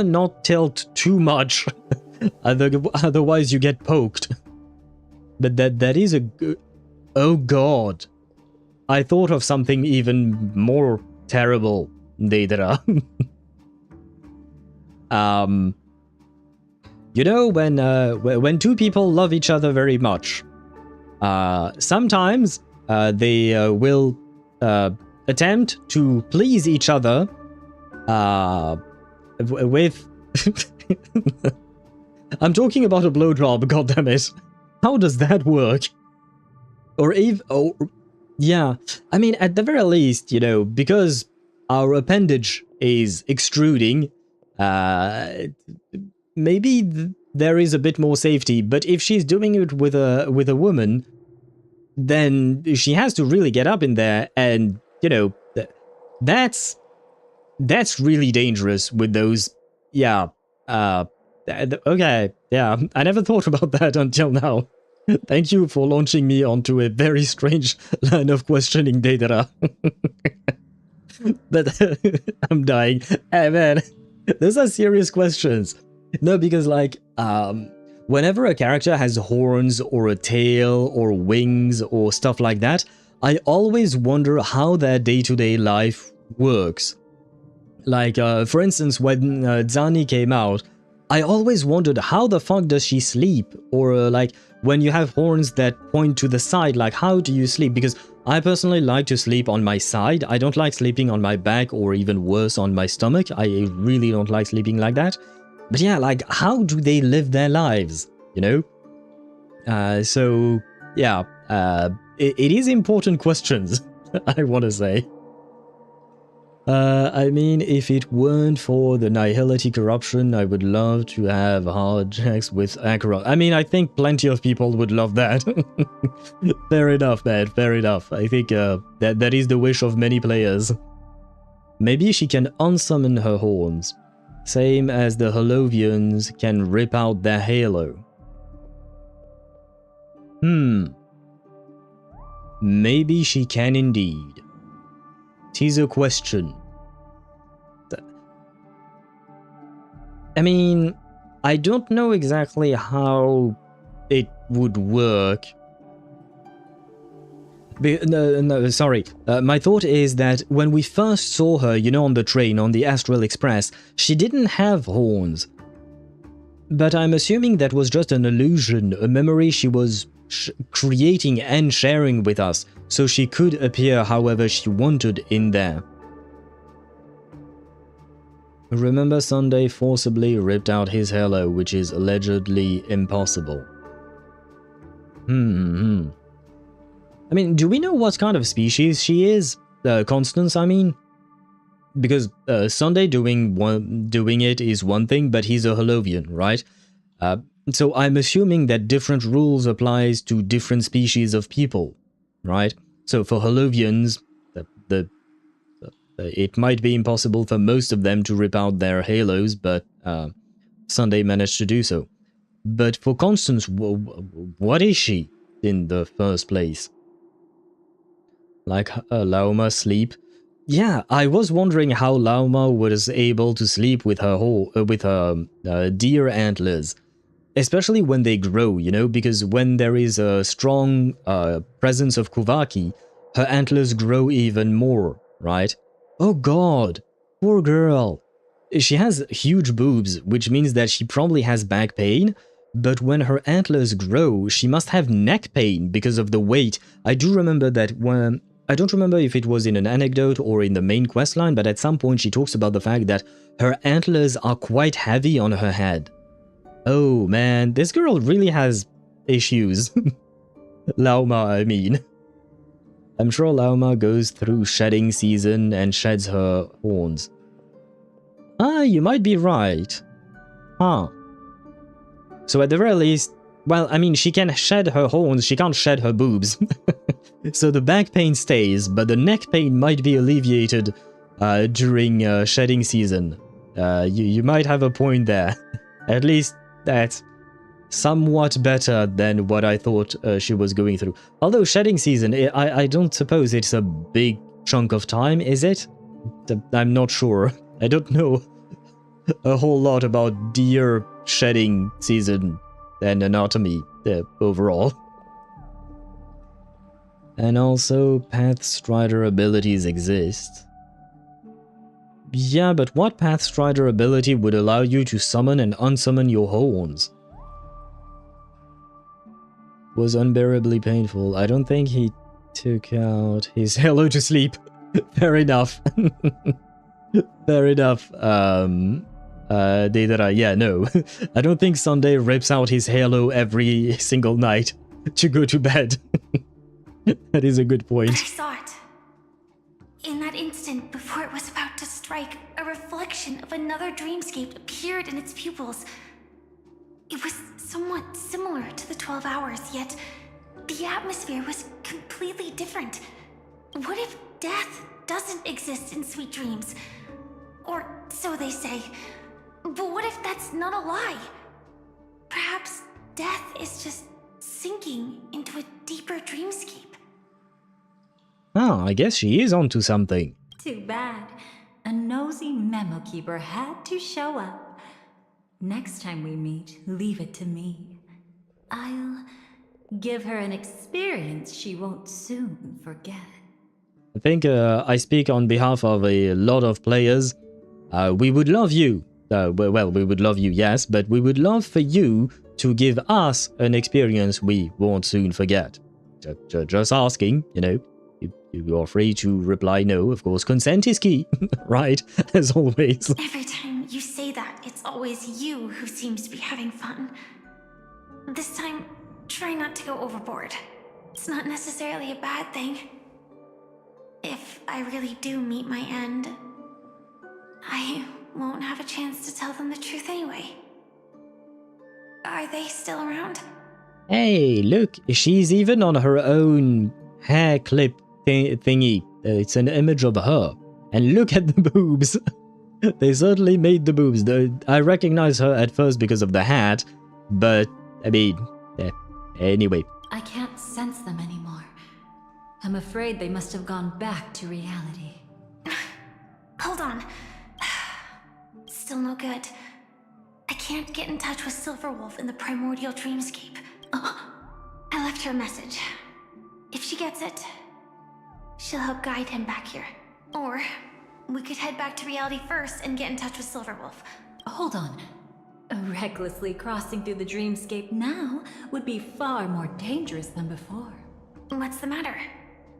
not tilt too much, otherwise you get poked. But that is a good... Oh god. I thought of something even more terrible, Deidara. You know, when two people love each other very much, sometimes they will attempt to please each other with... I'm talking about a blowjob, goddammit. How does that work? Or even... Oh, yeah. I mean, at the very least, you know, because our appendage is extruding, maybe there is a bit more safety. But if she's doing it with a woman, then she has to really get up in there, and you know, that's really dangerous with those. Yeah. Okay. Yeah. I never thought about that until now. Thank you for launching me onto a very strange line of questioning, Deidara. But I'm dying. Hey man, those are serious questions. No, because like, whenever a character has horns or a tail or wings or stuff like that, I always wonder how their day-to-day life works. Like, for instance, when Zani came out, I always wondered how the fuck does she sleep? Or like, when you have horns that point to the side, like how do you sleep? Because I personally like to sleep on my side. I don't like sleeping on my back or even worse on my stomach. I really don't like sleeping like that. But yeah, like how do they live their lives, you know? So yeah, it is important questions, I want to say. I mean, if it weren't for the Nihility corruption, I would love to have hard checks with Acheron. I mean, I think plenty of people would love that. Fair enough, man, fair enough. I think that is the wish of many players. Maybe she can unsummon her horns, same as the Holovians can rip out their halo. Maybe she can indeed. 'Tis a question. I mean, I don't know exactly how it would work. No, sorry. My thought is that when we first saw her, you know, on the train, on the Astral Express, she didn't have horns. But I'm assuming that was just an illusion, a memory she was creating and sharing with us, so she could appear however she wanted in there. Remember Sunday forcibly ripped out his halo, which is allegedly impossible. I mean, do we know what kind of species she is? Constance, I mean? Because Sunday doing it is one thing, but he's a Holovian, right? So I'm assuming that different rules applies to different species of people, right? So for Holovians, it might be impossible for most of them to rip out their halos, but Sunday managed to do so. But for Constance, what is she in the first place? Like Lauma sleep? Yeah, I was wondering how Lauma was able to sleep with her deer antlers. Especially when they grow, you know, because when there is a strong presence of Kuvaki, her antlers grow even more, right? Oh god, poor girl. She has huge boobs, which means that she probably has back pain, but when her antlers grow, she must have neck pain because of the weight. I do remember that when... I don't remember if it was in an anecdote or in the main questline, but at some point she talks about the fact that her antlers are quite heavy on her head. Oh man, this girl really has issues. Lauma, I mean. I'm sure Lauma goes through shedding season and sheds her horns. Ah, you might be right. Huh. So at the very least, well, I mean, she can shed her horns, she can't shed her boobs. So the back pain stays, but the neck pain might be alleviated during shedding season. You might have a point there. At least that's somewhat better than what I thought she was going through. Although shedding season, I don't suppose it's a big chunk of time, is it? I'm not sure. I don't know a whole lot about deer shedding season and anatomy overall. And also, Path Strider abilities exist. Yeah, but what Path Strider ability would allow you to summon and unsummon your horns? Was unbearably painful. I don't think he took out his halo to sleep. Fair enough. Fair enough. Deidara, yeah, no. I don't think Sunday rips out his halo every single night to go to bed. That is a good point. I saw it. In that instant, before it was about to strike, a reflection of another dreamscape appeared in its pupils. It was somewhat similar to the 12 hours, yet the atmosphere was completely different. What if death doesn't exist in sweet dreams? Or so they say. But what if that's not a lie? Perhaps death is just sinking into a deeper dreamscape. Oh, I guess she is onto something. Too bad. A nosy memo keeper had to show up. Next time we meet, leave it to me. I'll give her an experience she won't soon forget. I think I speak on behalf of a lot of players. We would love you. Well, we would love you, yes, but we would love for you to give us an experience we won't soon forget. Just asking, you know. You are free to reply no, of course. Consent is key, right? As always. Every time you say that, it's always you who seems to be having fun. This time, try not to go overboard. It's not necessarily a bad thing. If I really do meet my end, I won't have a chance to tell them the truth anyway. Are they still around? Hey, look, she's even on her own hair clip thingy. It's an image of her. And look at the boobs. They certainly made the boobs. I recognize her at first because of the hat, but, I mean, anyway. I can't sense them anymore. I'm afraid they must have gone back to reality. Hold on. Still no good. I can't get in touch with Silverwolf in the primordial dreamscape. I left her a message. If she gets it, she'll help guide him back here. Or we could head back to reality first and get in touch with Silverwolf. Hold on. Recklessly crossing through the dreamscape now would be far more dangerous than before. What's the matter?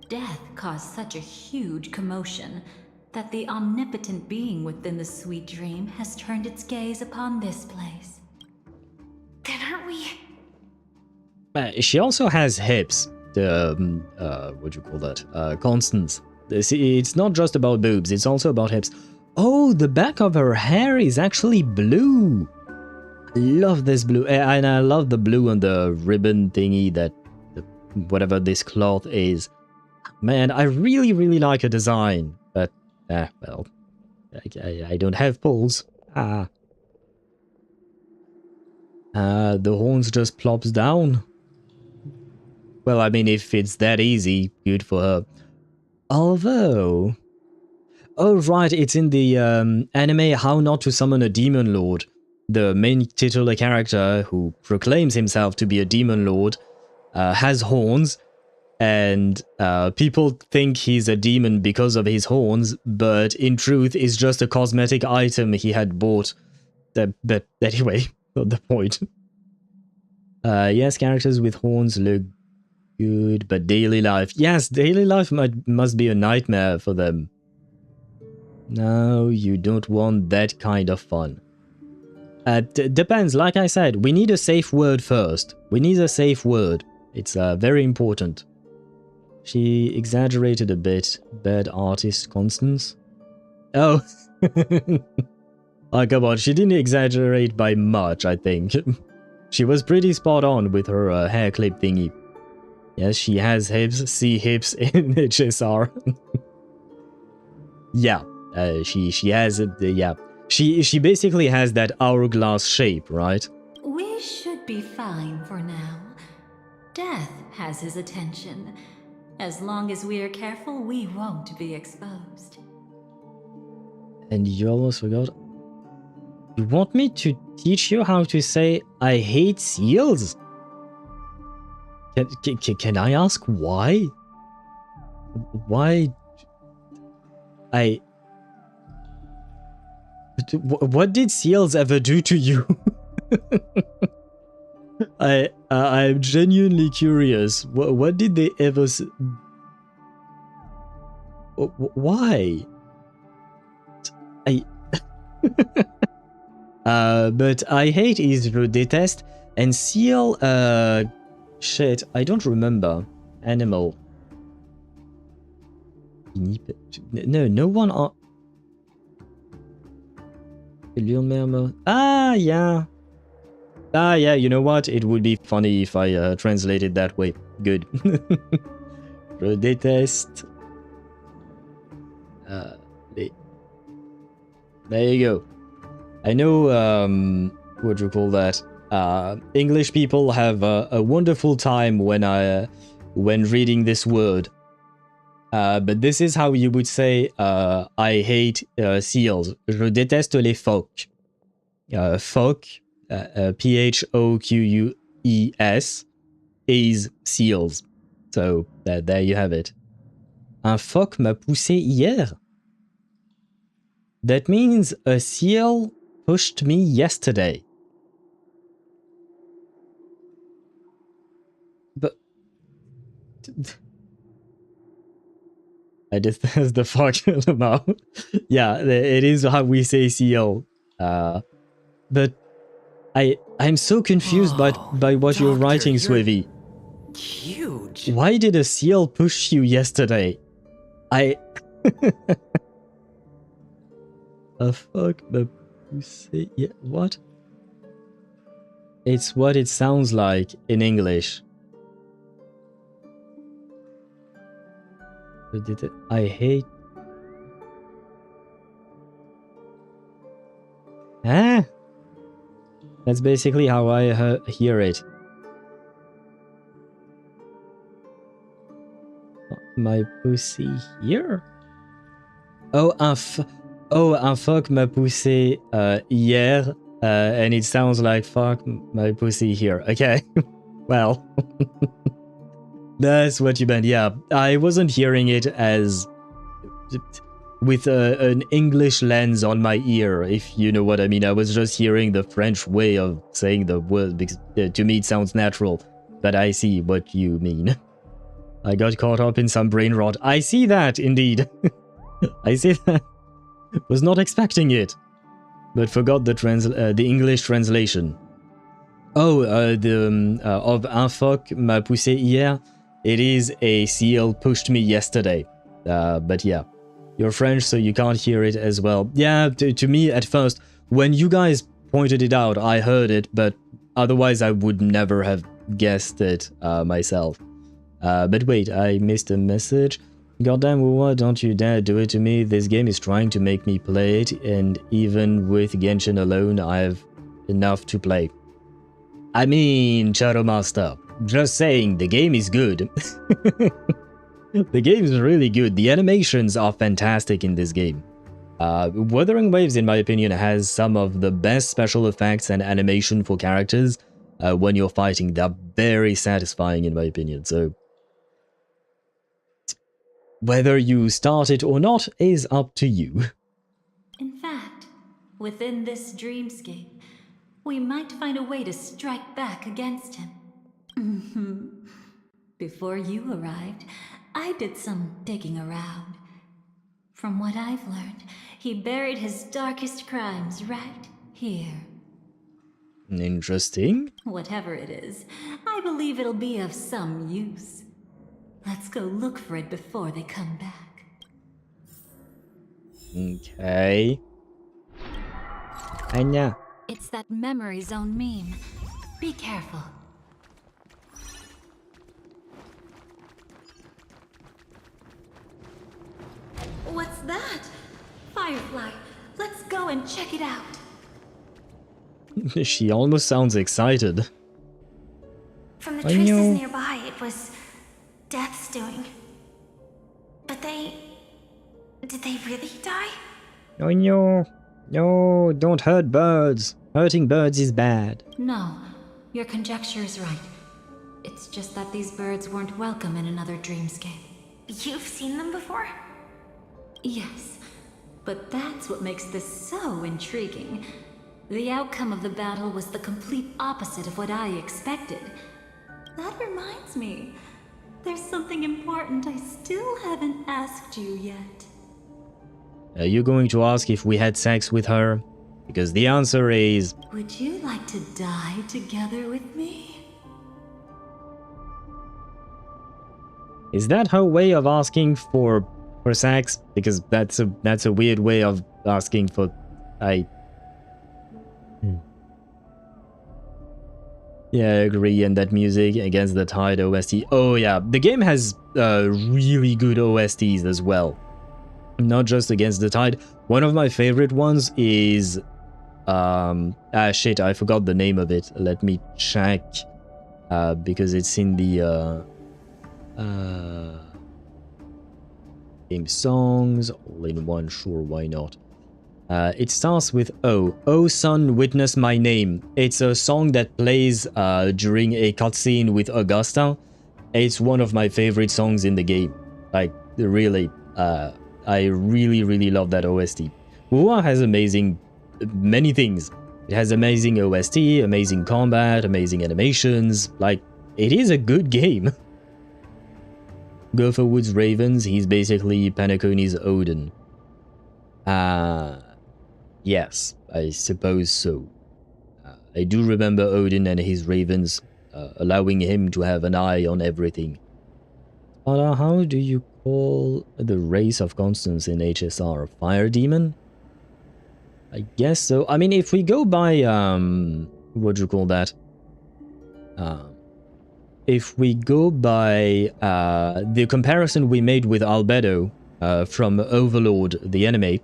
Death caused such a huge commotion that the omnipotent being within the sweet dream has turned its gaze upon this place. Then aren't we... She also has hips. What do you call that? Constance. It's not just about boobs, it's also about hips. Oh, the back of her hair is actually blue. I love this blue, and I love the blue on the ribbon thingy that, whatever this cloth is. Man, I really, really like her design, but, well, I don't have pulls. The horns just plops down. Well, I mean, if it's that easy, good for her. Although... Oh, right, it's in the anime How Not to Summon a Demon Lord. The main titular character, who proclaims himself to be a demon lord, has horns, and people think he's a demon because of his horns, but in truth, it's just a cosmetic item he had bought. But anyway, not the point. Yes, characters with horns look good, but daily life... Yes, daily life must be a nightmare for them. No, you don't want that kind of fun. Depends, like I said, we need a safe word first. We need a safe word. It's very important. She exaggerated a bit. Bad artist, Constance. Oh. Oh, come on. She didn't exaggerate by much, I think. She was pretty spot on with her hair clip thingy. Yes, she has hips. See hips in HSR. Yeah. She has yeah. She basically has that hourglass shape, right? We should be fine for now. Death has his attention. As long as we are careful, we won't be exposed. And you almost forgot. You want me to teach you how to say I hate seals? Can I ask why? Why? What did seals ever do to you? I'm genuinely curious. What did they ever why? But I hate is je déteste, and seal, shit, I don't remember. Animal. No one are... Ah, yeah. Ah, yeah, you know what? It would be funny if I translate it that way. Good. Je déteste. There you go. I know, what do you call that? English people have a wonderful time when reading this word. But this is how you would say, I hate seals. Je déteste les phoques. Phoque, P-H-O-Q-U-E-S, is seals. So, there you have it. Un phoque m'a poussé hier. That means a seal pushed me yesterday. But... I just has the fuck in the mouth. Yeah, it is how we say seal. But I'm so confused by what you're writing, Swivy. Huge. Why did a seal push you yesterday? A fuck the pussy. Yeah, what? It's what it sounds like in English. I hate... Ah! That's basically how I hear it. My pussy here? Oh, un fuck m'a poussé hier, and it sounds like fuck my pussy here. Okay, well, that's what you meant. Yeah, I wasn't hearing it as with an English lens on my ear, if you know what I mean. I was just hearing the French way of saying the word because to me it sounds natural, but I see what you mean. I got caught up in some brain rot. I see that, indeed. I see that. Was not expecting it, but forgot the English translation. Oh, of un phoque m'a poussé hier. It is a seal pushed me yesterday. But yeah, you're French, so you can't hear it as well. Yeah, to me at first, when you guys pointed it out, I heard it, but otherwise I would never have guessed it myself. But wait, I missed a message. Goddamn, why don't you dare do it to me? This game is trying to make me play it, and even with Genshin alone, I have enough to play. I mean, Shadow Master, just saying, the game is good. The game is really good. The animations are fantastic in this game. Wuthering Waves, in my opinion, has some of the best special effects and animation for characters when you're fighting. They're very satisfying, in my opinion, so... Whether you start it or not is up to you. In fact, within this dreamscape, we might find a way to strike back against him. Before you arrived, I did some digging around. From what I've learned, he buried his darkest crimes right here. Interesting. Whatever it is, I believe it'll be of some use. Let's go look for it before they come back. Okay. Anya. It's that memory zone meme. Be careful. What's that? Firefly. Let's go and check it out. She almost sounds excited. From the traces nearby, it was Death's doing. But did they really die? No, no, don't hurt birds. Hurting birds is bad. No, your conjecture is right. It's just that these birds weren't welcome in another dreamscape. You've seen them before? Yes, but that's what makes this so intriguing. The outcome of the battle was the complete opposite of what I expected. That reminds me, there's something important I still haven't asked you yet. Are you going to ask if we had sex with her? Because the answer is... Would you like to die together with me? Is that her way of asking for sex? Because that's a weird way of asking for... Yeah, I agree, and that music against the Tide OST. Oh yeah, the game has really good OSTs as well. Not just Against the Tide. One of my favorite ones is... shit, I forgot the name of it. Let me check. Because it's in the... game songs, all in one, sure, why not? It starts with O. Oh son, witness my name. It's a song that plays during a cutscene with Augusta. It's one of my favorite songs in the game. Like, really, I really love that OST. WoW has many things. It has amazing OST, amazing combat, amazing animations. Like, it is a good game. Gopherwood's Ravens, he's basically Penacony's Odin. Yes, I suppose so. I do remember Odin and his ravens, allowing him to have an eye on everything. But how do you call the race of Constance in HSR? Fire Demon? I guess so. I mean, if we go by, what do you call that? If we go by the comparison we made with Albedo from Overlord, the anime,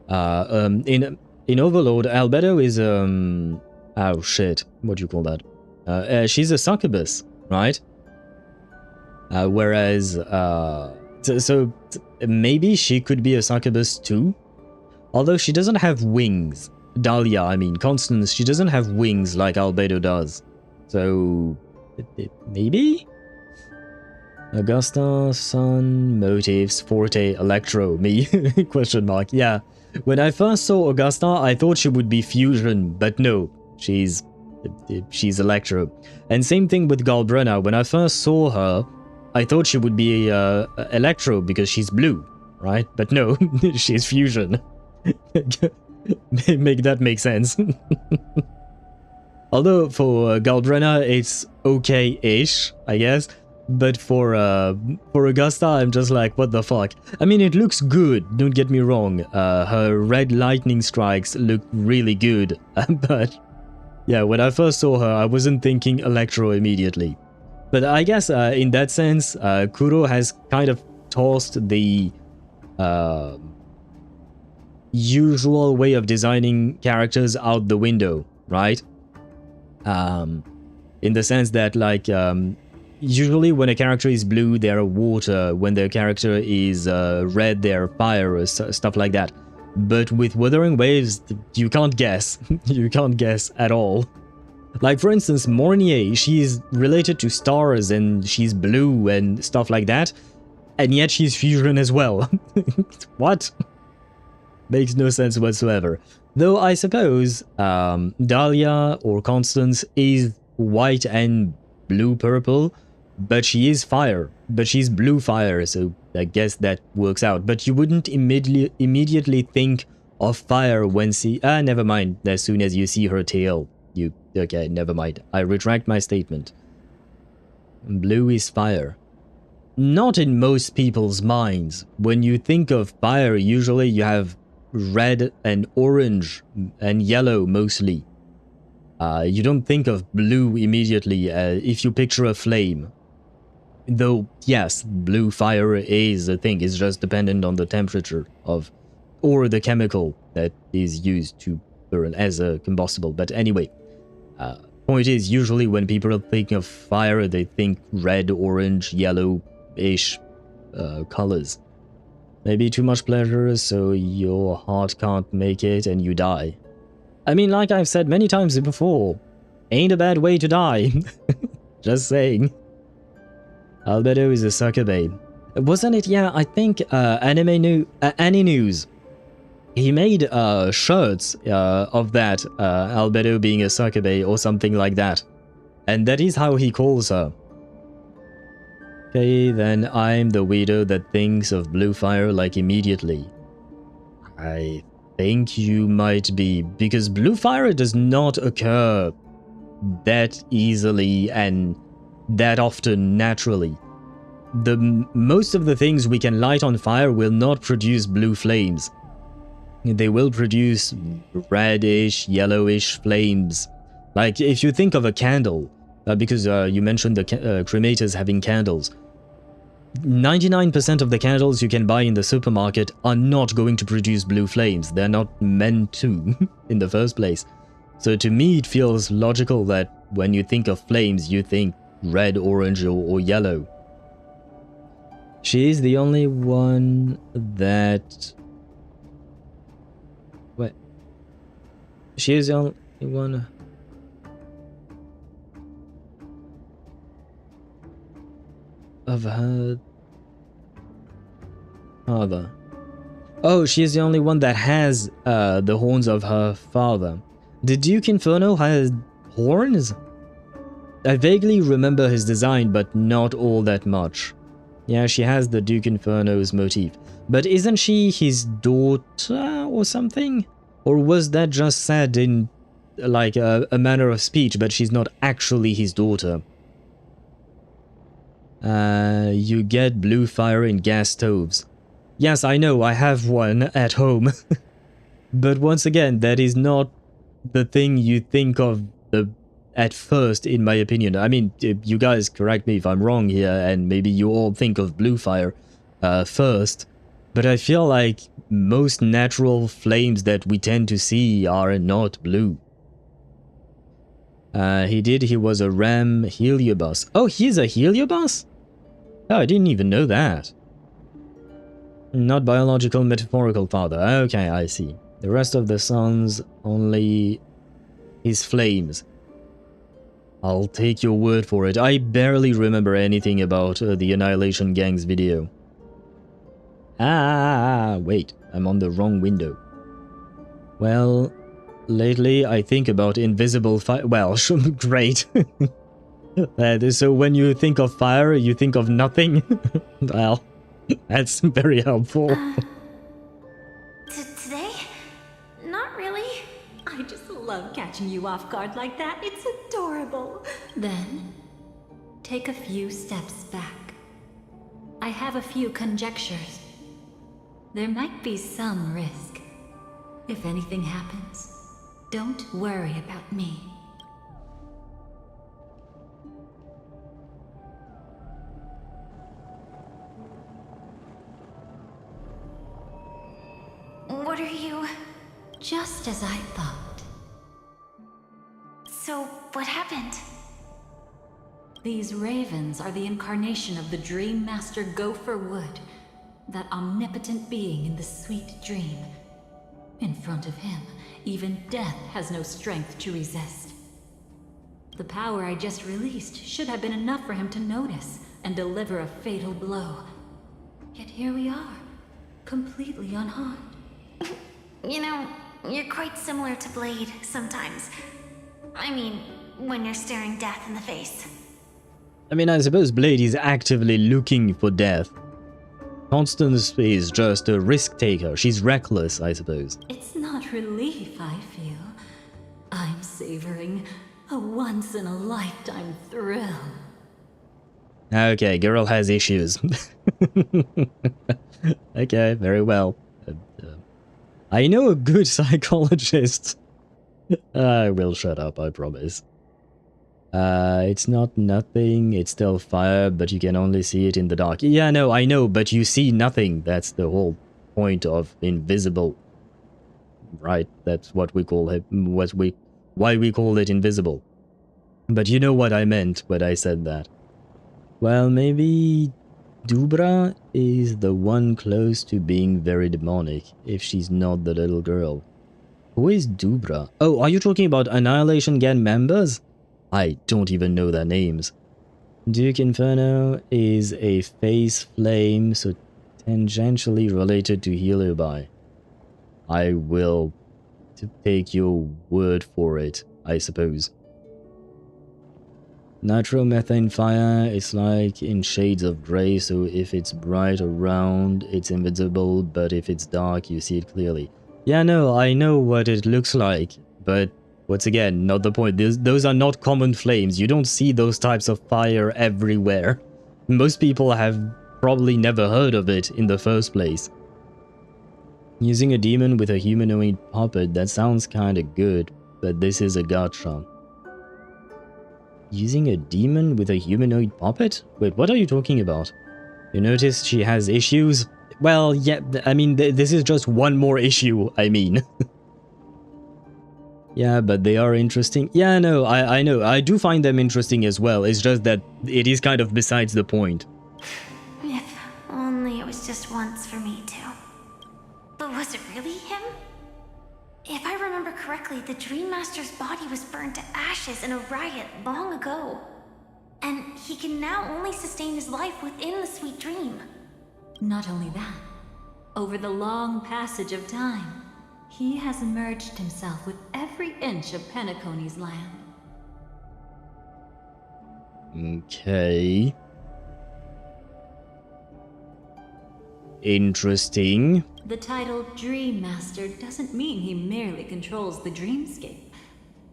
in Overlord, Albedo is oh shit, what do you call that? She's a succubus, right? Whereas so maybe she could be a succubus too, although she doesn't have wings. Dahlia, I mean Constance, she doesn't have wings like Albedo does, so maybe. Augusta, Sun, Motives, Forte, Electro, me? Question mark. Yeah. When I first saw Augusta, I thought she would be Fusion, but no, she's Electro. And same thing with Galbrenna. When I first saw her, I thought she would be Electro because she's blue, right? But no, she's Fusion. Make that make sense. Although for Galbrenna, it's okay-ish, I guess. But for Augusta, I'm just like, what the fuck? I mean, it looks good, don't get me wrong. Her red lightning strikes look really good. But yeah, when I first saw her, I wasn't thinking Electro immediately. But I guess in that sense, Kuro has kind of tossed the usual way of designing characters out the window, right? In the sense that, like, usually when a character is blue, they're water. When their character is red, they're fire, or stuff like that. But with Wuthering Waves, you can't guess. You can't guess at all. Like, for instance, Mornier, she's related to stars and she's blue and stuff like that. And yet she's Fusion as well. What? Makes no sense whatsoever. Though I suppose Dahlia or Constance is white and blue-purple, but she is fire. But she's blue fire, so I guess that works out. But you wouldn't immediately think of fire when never mind. As soon as you see her tail, you... Okay, never mind. I retract my statement. Blue is fire. not in most people's minds. When you think of fire, usually you have red and orange and yellow mostly. You don't think of blue immediately if you picture a flame. Though, yes, blue fire is a thing. It's just dependent on the temperature of, or the chemical that is used to burn as a combustible. But anyway, point is, usually when people think of fire, they think red, orange, yellow-ish colors. Maybe too much pleasure, so your heart can't make it and you die. I mean, like I've said many times before, ain't a bad way to die. Just saying. Albedo is a sucker babe. Wasn't it? Yeah, I think Anime News. He made shirts of that, Albedo being a sucker babe or something like that. And that is how he calls her. Okay, then I'm the weirdo that thinks of blue fire like immediately. I think you might be, because blue fire does not occur that easily and that often naturally. Most of the things we can light on fire will not produce blue flames. They will produce reddish, yellowish flames. Like if you think of a candle, because you mentioned the cremators having candles. 99% of the candles you can buy in the supermarket are not going to produce blue flames. They're not meant to in the first place. So to me it feels logical that when you think of flames you think red, orange or yellow. She is the only one that... Wait. She is the only one... of her father. Oh, she is the only one that has the horns of her father. Did Duke Inferno have horns? I vaguely remember his design, but not all that much. Yeah, she has the Duke Inferno's motif. But isn't she his daughter or something? Or was that just said in like a manner of speech, but she's not actually his daughter? You get blue fire in gas stoves. Yes, I know, I have one at home. But once again, that is not the thing you think of at first, in my opinion. I mean, you guys correct me if I'm wrong here, and maybe you all think of blue fire first. But I feel like most natural flames that we tend to see are not blue. He was a ram heliobus. Oh, he's a heliobus? Oh, I didn't even know that. Not biological, metaphorical father. Okay, I see. The rest of the sons, only his flames. I'll take your word for it. I barely remember anything about the Annihilation Gang's video. Wait, I'm on the wrong window. Well, lately I think about invisible fire. Well, great. So when you think of fire, you think of nothing? Well, that's very helpful. Today? Not really. I just love catching you off guard like that. It's adorable. Then, take a few steps back. I have a few conjectures. There might be some risk. If anything happens, don't worry about me. What are you... Just as I thought. So, what happened? These ravens are the incarnation of the Dream Master Gopher Wood, that omnipotent being in the sweet dream. In front of him, even death has no strength to resist. The power I just released should have been enough for him to notice and deliver a fatal blow. Yet here we are, completely unharmed. You know, you're quite similar to Blade sometimes. I mean, when you're staring death in the face. I mean, I suppose Blade is actively looking for death. Constance is just a risk taker. She's reckless, I suppose. It's not relief I feel. I'm savoring a once-in-a-lifetime thrill. Okay, girl has issues. Okay, very well. I know a good psychologist. I will shut up, I promise. It's not nothing, it's still fire, but you can only see it in the dark. Yeah, no, I know, but you see nothing. That's the whole point of invisible. Right, that's what we call it, why we call it invisible. But you know what I meant when I said that. Well, maybe Dubra is the one close to being very demonic, if she's not the little girl. Who is Dubra? Oh, are you talking about Annihilation Gang members? I don't even know their names. Duke Inferno is a phase flame, so tangentially related to Heliobi. I will take your word for it, I suppose. Nitromethane fire is like in shades of grey, so if it's bright around, it's invisible, but if it's dark, you see it clearly. Yeah, no, I know what it looks like, but once again, not the point. Those are not common flames. You don't see those types of fire everywhere. Most people have probably never heard of it in the first place. Using a demon with a humanoid puppet, that sounds kinda good, but this is a gacha. Using a demon with a humanoid puppet? Wait, what are you talking about? You notice she has issues? Well, yeah, I mean, this is just one more issue, I mean. Yeah, but they are interesting. Yeah, no, I know. I do find them interesting as well. It's just that it is kind of besides the point. If only it was just once for me too. But was it really him? If I remember correctly, the Dream Master's body was burned to ashes in a riot long ago. And he can now only sustain his life within the sweet dream. Not only that, over the long passage of time, he has merged himself with every inch of Penacony's land. Okay. Interesting. The title Dream Master doesn't mean he merely controls the dreamscape.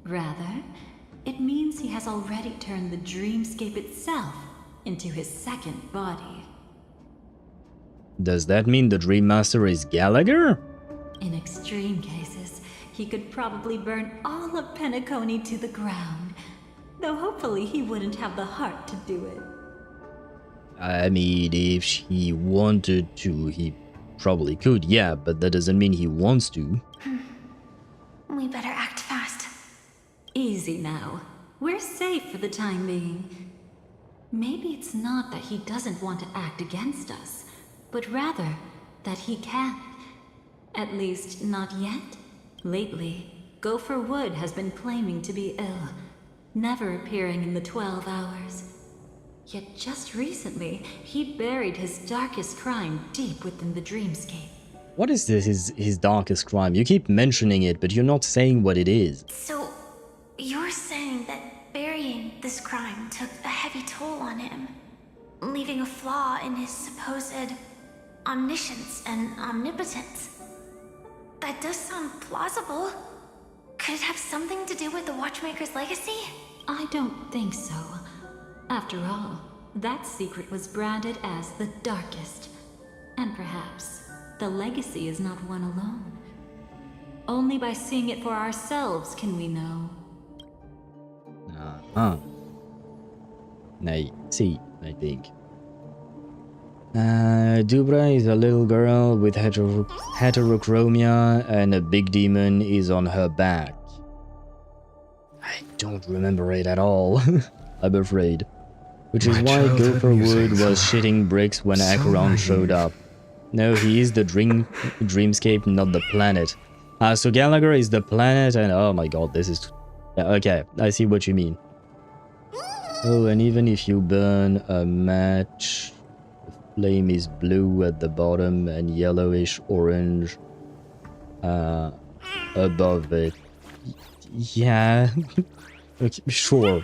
Rather, it means he has already turned the dreamscape itself into his second body. Does that mean the Dream Master is Gallagher? In extreme cases, he could probably burn all of Penacony to the ground. Though hopefully he wouldn't have the heart to do it. I mean, if he wanted to, he probably could, yeah, but that doesn't mean he wants to. We better act fast. Easy now. We're safe for the time being. Maybe it's not that he doesn't want to act against us, but rather that he can't. At least, not yet. Lately, Gopher Wood has been claiming to be ill, never appearing in the 12 hours. Yet just recently, he buried his darkest crime deep within the dreamscape. What is this, his darkest crime? You keep mentioning it, but you're not saying what it is. So, you're saying that burying this crime took a heavy toll on him, leaving a flaw in his supposed omniscience and omnipotence? That does sound plausible. Could it have something to do with the Watchmaker's legacy? I don't think so. After all, that secret was branded as the darkest. And perhaps the legacy is not one alone. Only by seeing it for ourselves can we know. I see, I think. Dubra is a little girl with heterochromia and a big demon is on her back. I don't remember it at all, I'm afraid. Which is why Gopher Wood was shitting bricks when Acheron showed up. No, he is the dreamscape, not the planet. So Gallagher is the planet and oh my god, this is... Okay, I see what you mean. Oh, and even if you burn a match, the flame is blue at the bottom and yellowish orange above it. Yeah, okay, sure.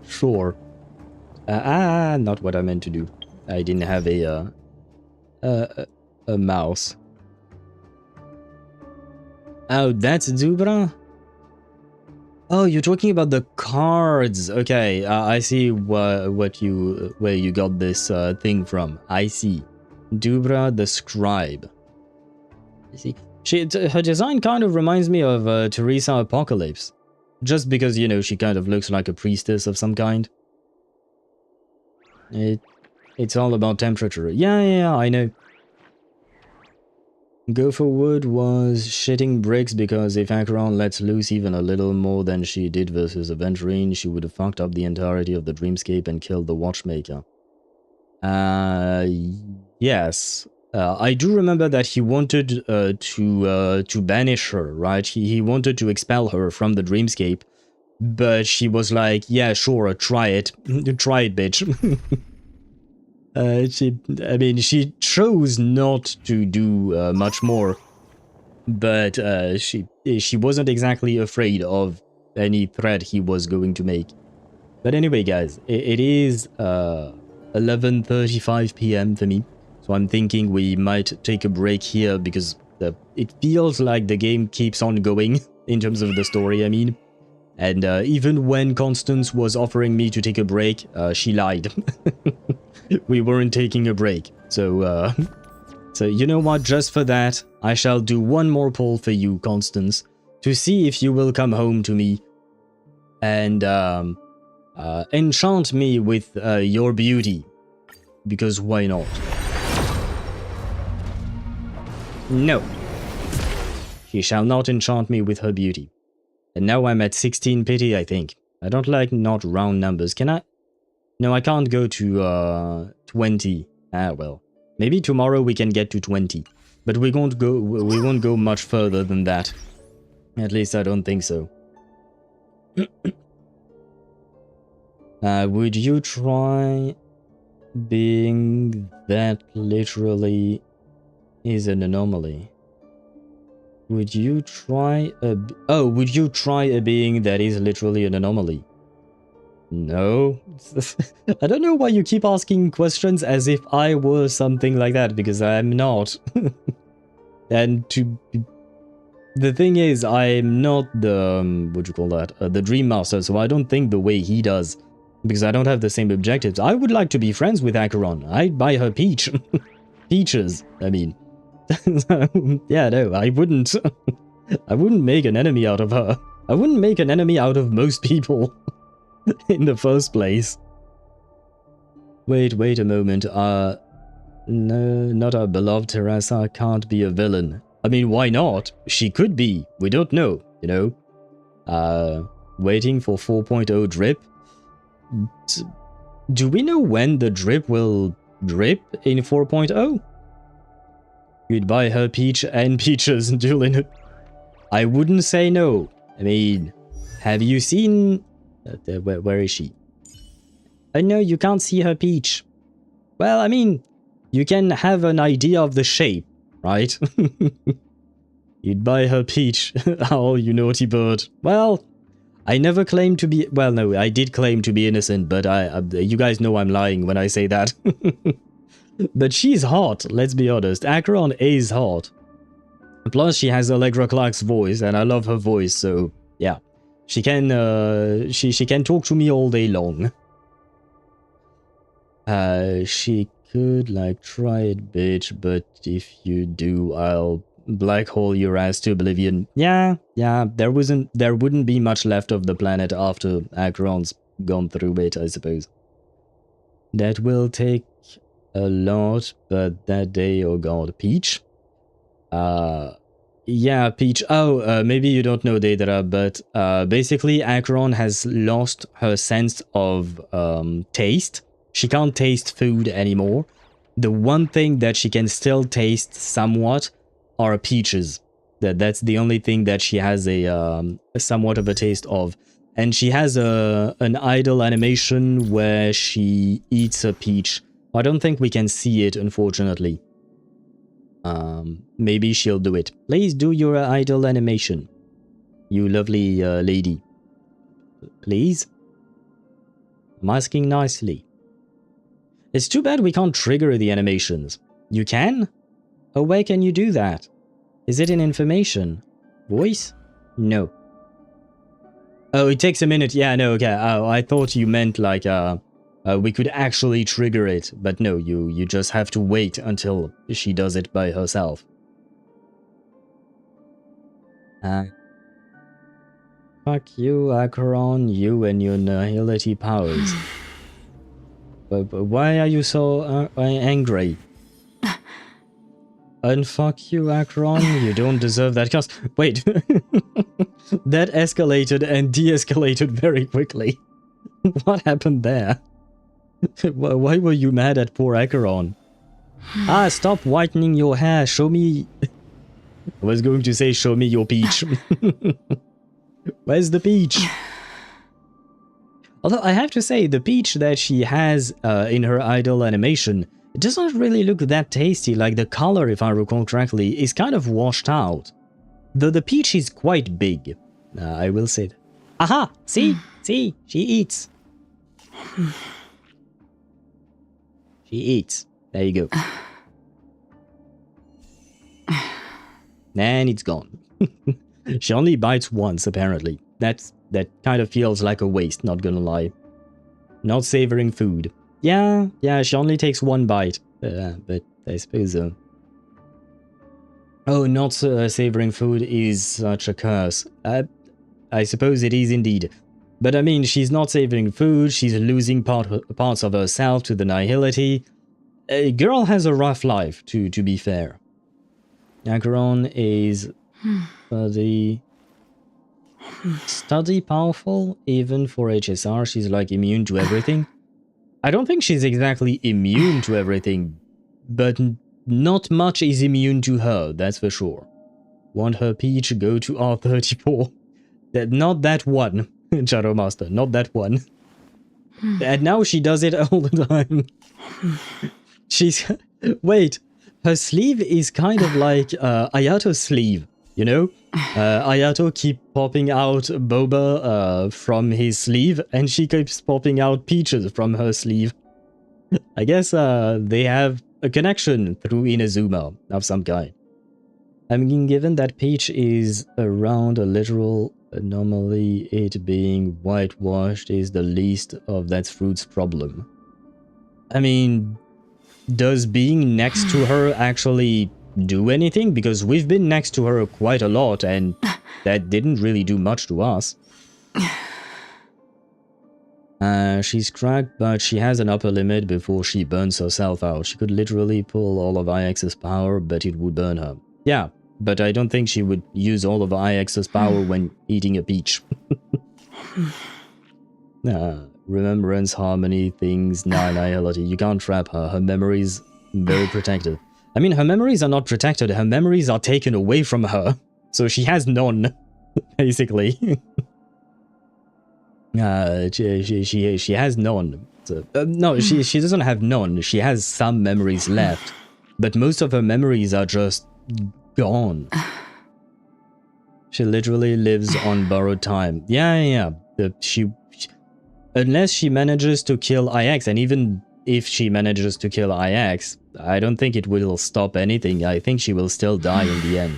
Sure. Not what I meant to do. I didn't have a mouse. Oh, that's Dubra? Oh, you're talking about the cards. Okay, I see where you got this thing from. I see. Dubra the Scribe. I see. Her design kind of reminds me of Teresa Apocalypse. Just because, you know, she kind of looks like a priestess of some kind. It's all about temperature. Yeah, I know. Gopher Wood was shitting bricks because if Acheron lets loose even a little more than she did versus Aventurine, she would have fucked up the entirety of the dreamscape and killed the Watchmaker. Yes. I do remember that he wanted to banish her, right? He wanted to expel her from the dreamscape, but she was like, yeah, sure, try it. Try it, bitch. She chose not to do much more, but she wasn't exactly afraid of any threat he was going to make. But anyway, guys, it is 11:35 p.m. for me, so I'm thinking we might take a break here because it feels like the game keeps on going in terms of the story, I mean. And even when Constance was offering me to take a break, she lied. We weren't taking a break. So you know what, just for that, I shall do one more poll for you, Constance, to see if you will come home to me and enchant me with your beauty. Because why not? No. She shall not enchant me with her beauty. And now I'm at 16 pity, I think. I don't like not round numbers. Can I? No, I can't go to 20. Ah, well. Maybe tomorrow we can get to 20. But we won't go much further than that. At least I don't think so. Would you try being that literally is an anomaly? Would you try a being that is literally an anomaly? No. I don't know why you keep asking questions as if I were something like that, because I'm not. And the thing is, I'm not the, what do you call that? The Dream Master, so I don't think the way he does, because I don't have the same objectives. I would like to be friends with Acheron. I'd buy her peach. Peaches, I mean. Yeah, no, I wouldn't. I wouldn't make an enemy out of her. I wouldn't make an enemy out of most people. In the first place. Wait a moment. No, not our beloved Teresa can't be a villain. I mean, why not? She could be. We don't know, you know. Waiting for 4.0 drip. Do we know when the drip will drip in 4.0? You'd buy her peach and peaches, Julian. I wouldn't say no. I mean, have you seen... where is she? I know you can't see her peach. Well, I mean, you can have an idea of the shape, right? You'd buy her peach. Oh, you naughty bird. Well, I never claimed to be... Well, no, I did claim to be innocent, but you guys know I'm lying when I say that. But she's hot, let's be honest. Acheron is hot. Plus, she has Allegra Clark's voice, and I love her voice, so yeah. She can she can talk to me all day long. She could like try it, bitch, but if you do, I'll black hole your ass to oblivion. Yeah, there wouldn't be much left of the planet after Acheron's gone through it, I suppose. That will take a lot, but that day, oh god, Peach? Yeah, Peach. Oh, maybe you don't know Daedra, but basically Acheron has lost her sense of taste. She can't taste food anymore. The one thing that she can still taste somewhat are peaches. That's the only thing that she has a somewhat of a taste of. And she has an idle animation where she eats a peach. I don't think we can see it, unfortunately. Maybe she'll do it. Please do your idle animation, you lovely lady. Please? I'm asking nicely. It's too bad we can't trigger the animations. You can? Oh, where can you do that? Is it in information? Voice? No. Oh, it takes a minute. Yeah, no, okay. Oh, I thought you meant like we could actually trigger it, but no, you just have to wait until she does it by herself. Fuck you, Acheron, you and your nihility powers. But why are you so angry? Unfuck you, Acheron, you don't deserve that curse. Wait, that escalated and de-escalated very quickly. What happened there? Why were you mad at poor Acheron? Stop whitening your hair, show me... I was going to say show me your peach. Where's the peach? Although I have to say, the peach that she has in her idle animation, it doesn't really look that tasty. Like the color, if I recall correctly, is kind of washed out. Though the peach is quite big, I will say that. Aha! See? See? She eats. She eats. There you go. And it's gone. She only bites once, apparently. That kind of feels like a waste, not gonna lie. Not savoring food. Yeah, she only takes one bite. But I suppose... Oh, not savoring food is such a curse. I suppose it is indeed. But I mean, she's not savoring food, she's losing parts of herself to the nihility. A girl has a rough life, to be fair. Acheron is study powerful, even for HSR. She's like immune to everything. I don't think she's exactly immune to everything, but not much is immune to her, that's for sure. Want her peach, go to R34. Not that one, Shadow Master, not that one. And now she does it all the time. She's... Wait, her sleeve is kind of like Ayato's sleeve, you know? Ayato keeps popping out Boba from his sleeve, and she keeps popping out peaches from her sleeve. I guess they have a connection through Inazuma of some kind. I mean, given that Peach is around a literal anomaly, it being whitewashed is the least of that fruit's problem. I mean, does being next to her actually do anything? Because we've been next to her quite a lot, and that didn't really do much to us. She's cracked, but she has an upper limit before she burns herself out. She could literally pull all of IX's power, but it would burn her. Yeah, but I don't think she would use all of IX's power when eating a peach. Remembrance, harmony, things, nihility. You can't trap her. Her memory's very protected. I mean, her memories are not protected. Her memories are taken away from her. So she has none, basically. She has none. So, no, she doesn't have none. She has some memories left. But most of her memories are just gone. She literally lives on borrowed time. Yeah. Unless she manages to kill IX, and even if she manages to kill IX, I don't think it will stop anything. I think she will still die in the end.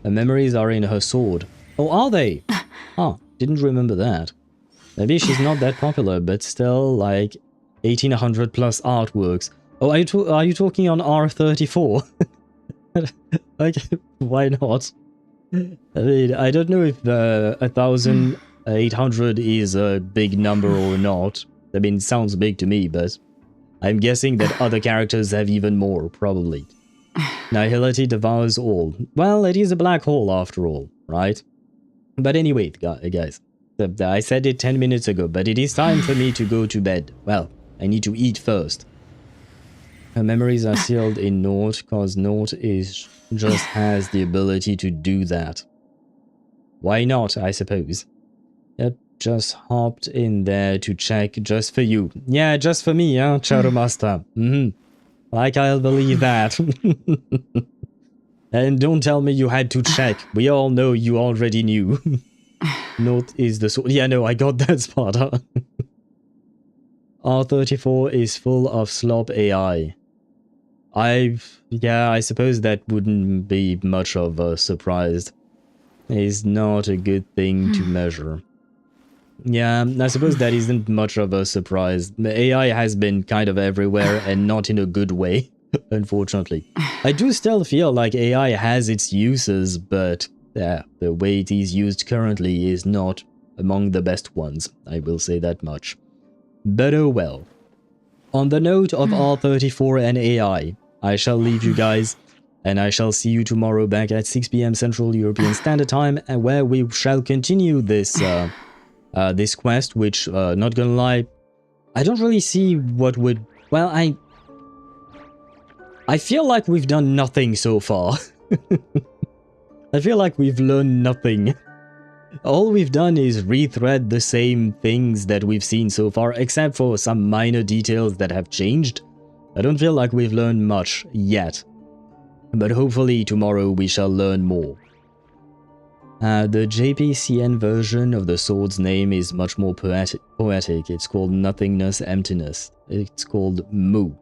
Her memories are in her sword. Oh, are they? Oh, didn't remember that. Maybe she's not that popular, but still, like, 1800 plus artworks. Oh, are you talking on R34? Like, why not? I mean, I don't know if 1,800 is a big number or not. I mean, it sounds big to me, but I'm guessing that other characters have even more, probably. Nihility devours all. Well, it is a black hole after all, right? But anyway, guys, I said it 10 minutes ago, but it is time for me to go to bed. Well, I need to eat first. Her memories are sealed in Naught, cause Naught just has the ability to do that. Why not, I suppose? Yep, just hopped in there to check just for you. Yeah, just for me, huh, Shadow Master? Like I'll believe that. And don't tell me you had to check. We all know you already knew. Naught is the sword. Yeah, no, I got that spot. Huh? R34 is full of slop AI. Yeah, I suppose that wouldn't be much of a surprise. is not a good thing to measure. Yeah, I suppose that isn't much of a surprise. The AI has been kind of everywhere and not in a good way, unfortunately. I do still feel like AI has its uses, but yeah, the way it is used currently is not among the best ones, I will say that much. But oh well. On the note of R34 and AI, I shall leave you guys, and I shall see you tomorrow back at 6 PM Central European Standard Time, where we shall continue this this quest, which, not gonna lie, I don't really see what would... Well, I feel like we've done nothing so far. I feel like we've learned nothing. All we've done is rethread the same things that we've seen so far, except for some minor details that have changed. I don't feel like we've learned much yet. But hopefully tomorrow we shall learn more. The JPCN version of the sword's name is much more poetic. It's called Nothingness Emptiness. It's called Mu.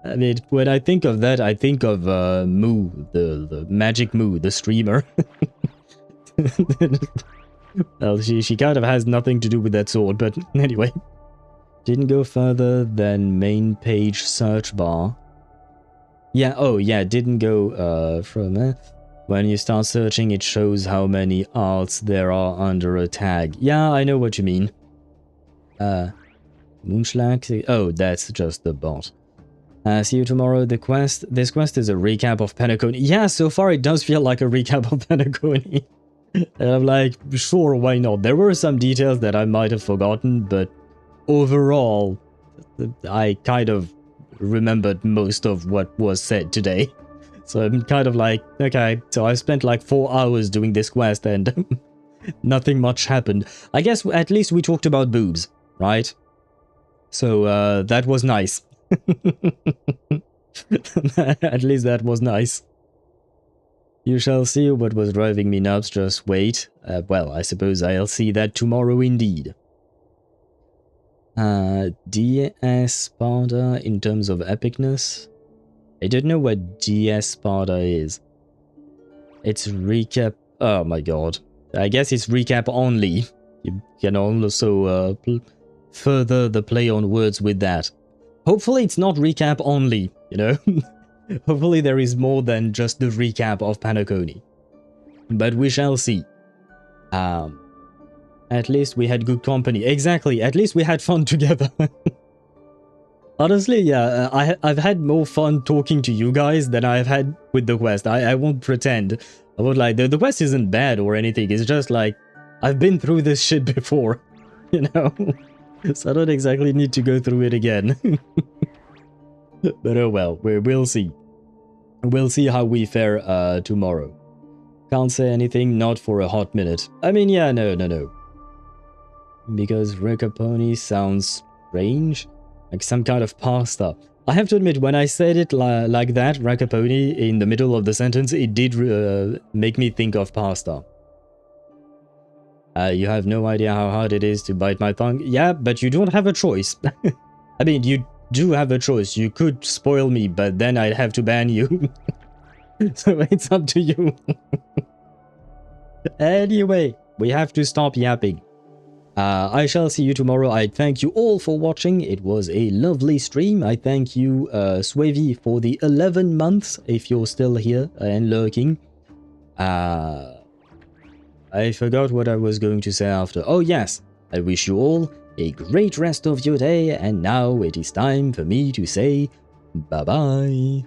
I mean, when I think of that, I think of Mu, the Magic Mu, the streamer. Well, she kind of has nothing to do with that sword, but anyway. Didn't go further than main page search bar. Yeah, oh yeah, didn't go from... When you start searching, it shows how many arts there are under a tag. Yeah, I know what you mean. Moonschlag? Oh, that's just the bot. See you tomorrow. This quest is a recap of Penacony. Yeah, so far it does feel like a recap of Penacony. And I'm like, sure, why not? There were some details that I might have forgotten, but overall, I kind of remembered most of what was said today. So I'm kind of like, okay, so I spent like 4 hours doing this quest and nothing much happened. I guess at least we talked about boobs, right? So that was nice. At least that was nice. You shall see what was driving me nuts, just wait. Well, I suppose I'll see that tomorrow indeed. DS Sparta in terms of epicness. I don't know what DS Sparta is. It's recap... Oh my god. I guess it's recap only. You can also further the play on words with that. Hopefully it's not recap only, you know? Hopefully there is more than just the recap of Penacony. But we shall see. At least we had good company. Exactly, at least we had fun together. Honestly, yeah, I've had more fun talking to you guys than I've had with the quest. I won't pretend. I won't lie. The quest isn't bad or anything. It's just like, I've been through this shit before, you know? So I don't exactly need to go through it again. But oh well, we'll see. We'll see how we fare tomorrow. Can't say anything, not for a hot minute. I mean, yeah, no. Because Recaponi sounds strange. Like some kind of pasta. I have to admit, when I said it like that, Recaponi, in the middle of the sentence, it did make me think of pasta. You have no idea how hard it is to bite my tongue. Yeah, but you don't have a choice. I mean, you do have a choice. You could spoil me, but then I'd have to ban you. So it's up to you. Anyway, we have to stop yapping. I shall see you tomorrow. I thank you all for watching. It was a lovely stream. I thank you, Swavy, for the 11 months, if you're still here and lurking. I forgot what I was going to say after. Oh yes, I wish you all a great rest of your day, and now it is time for me to say bye-bye.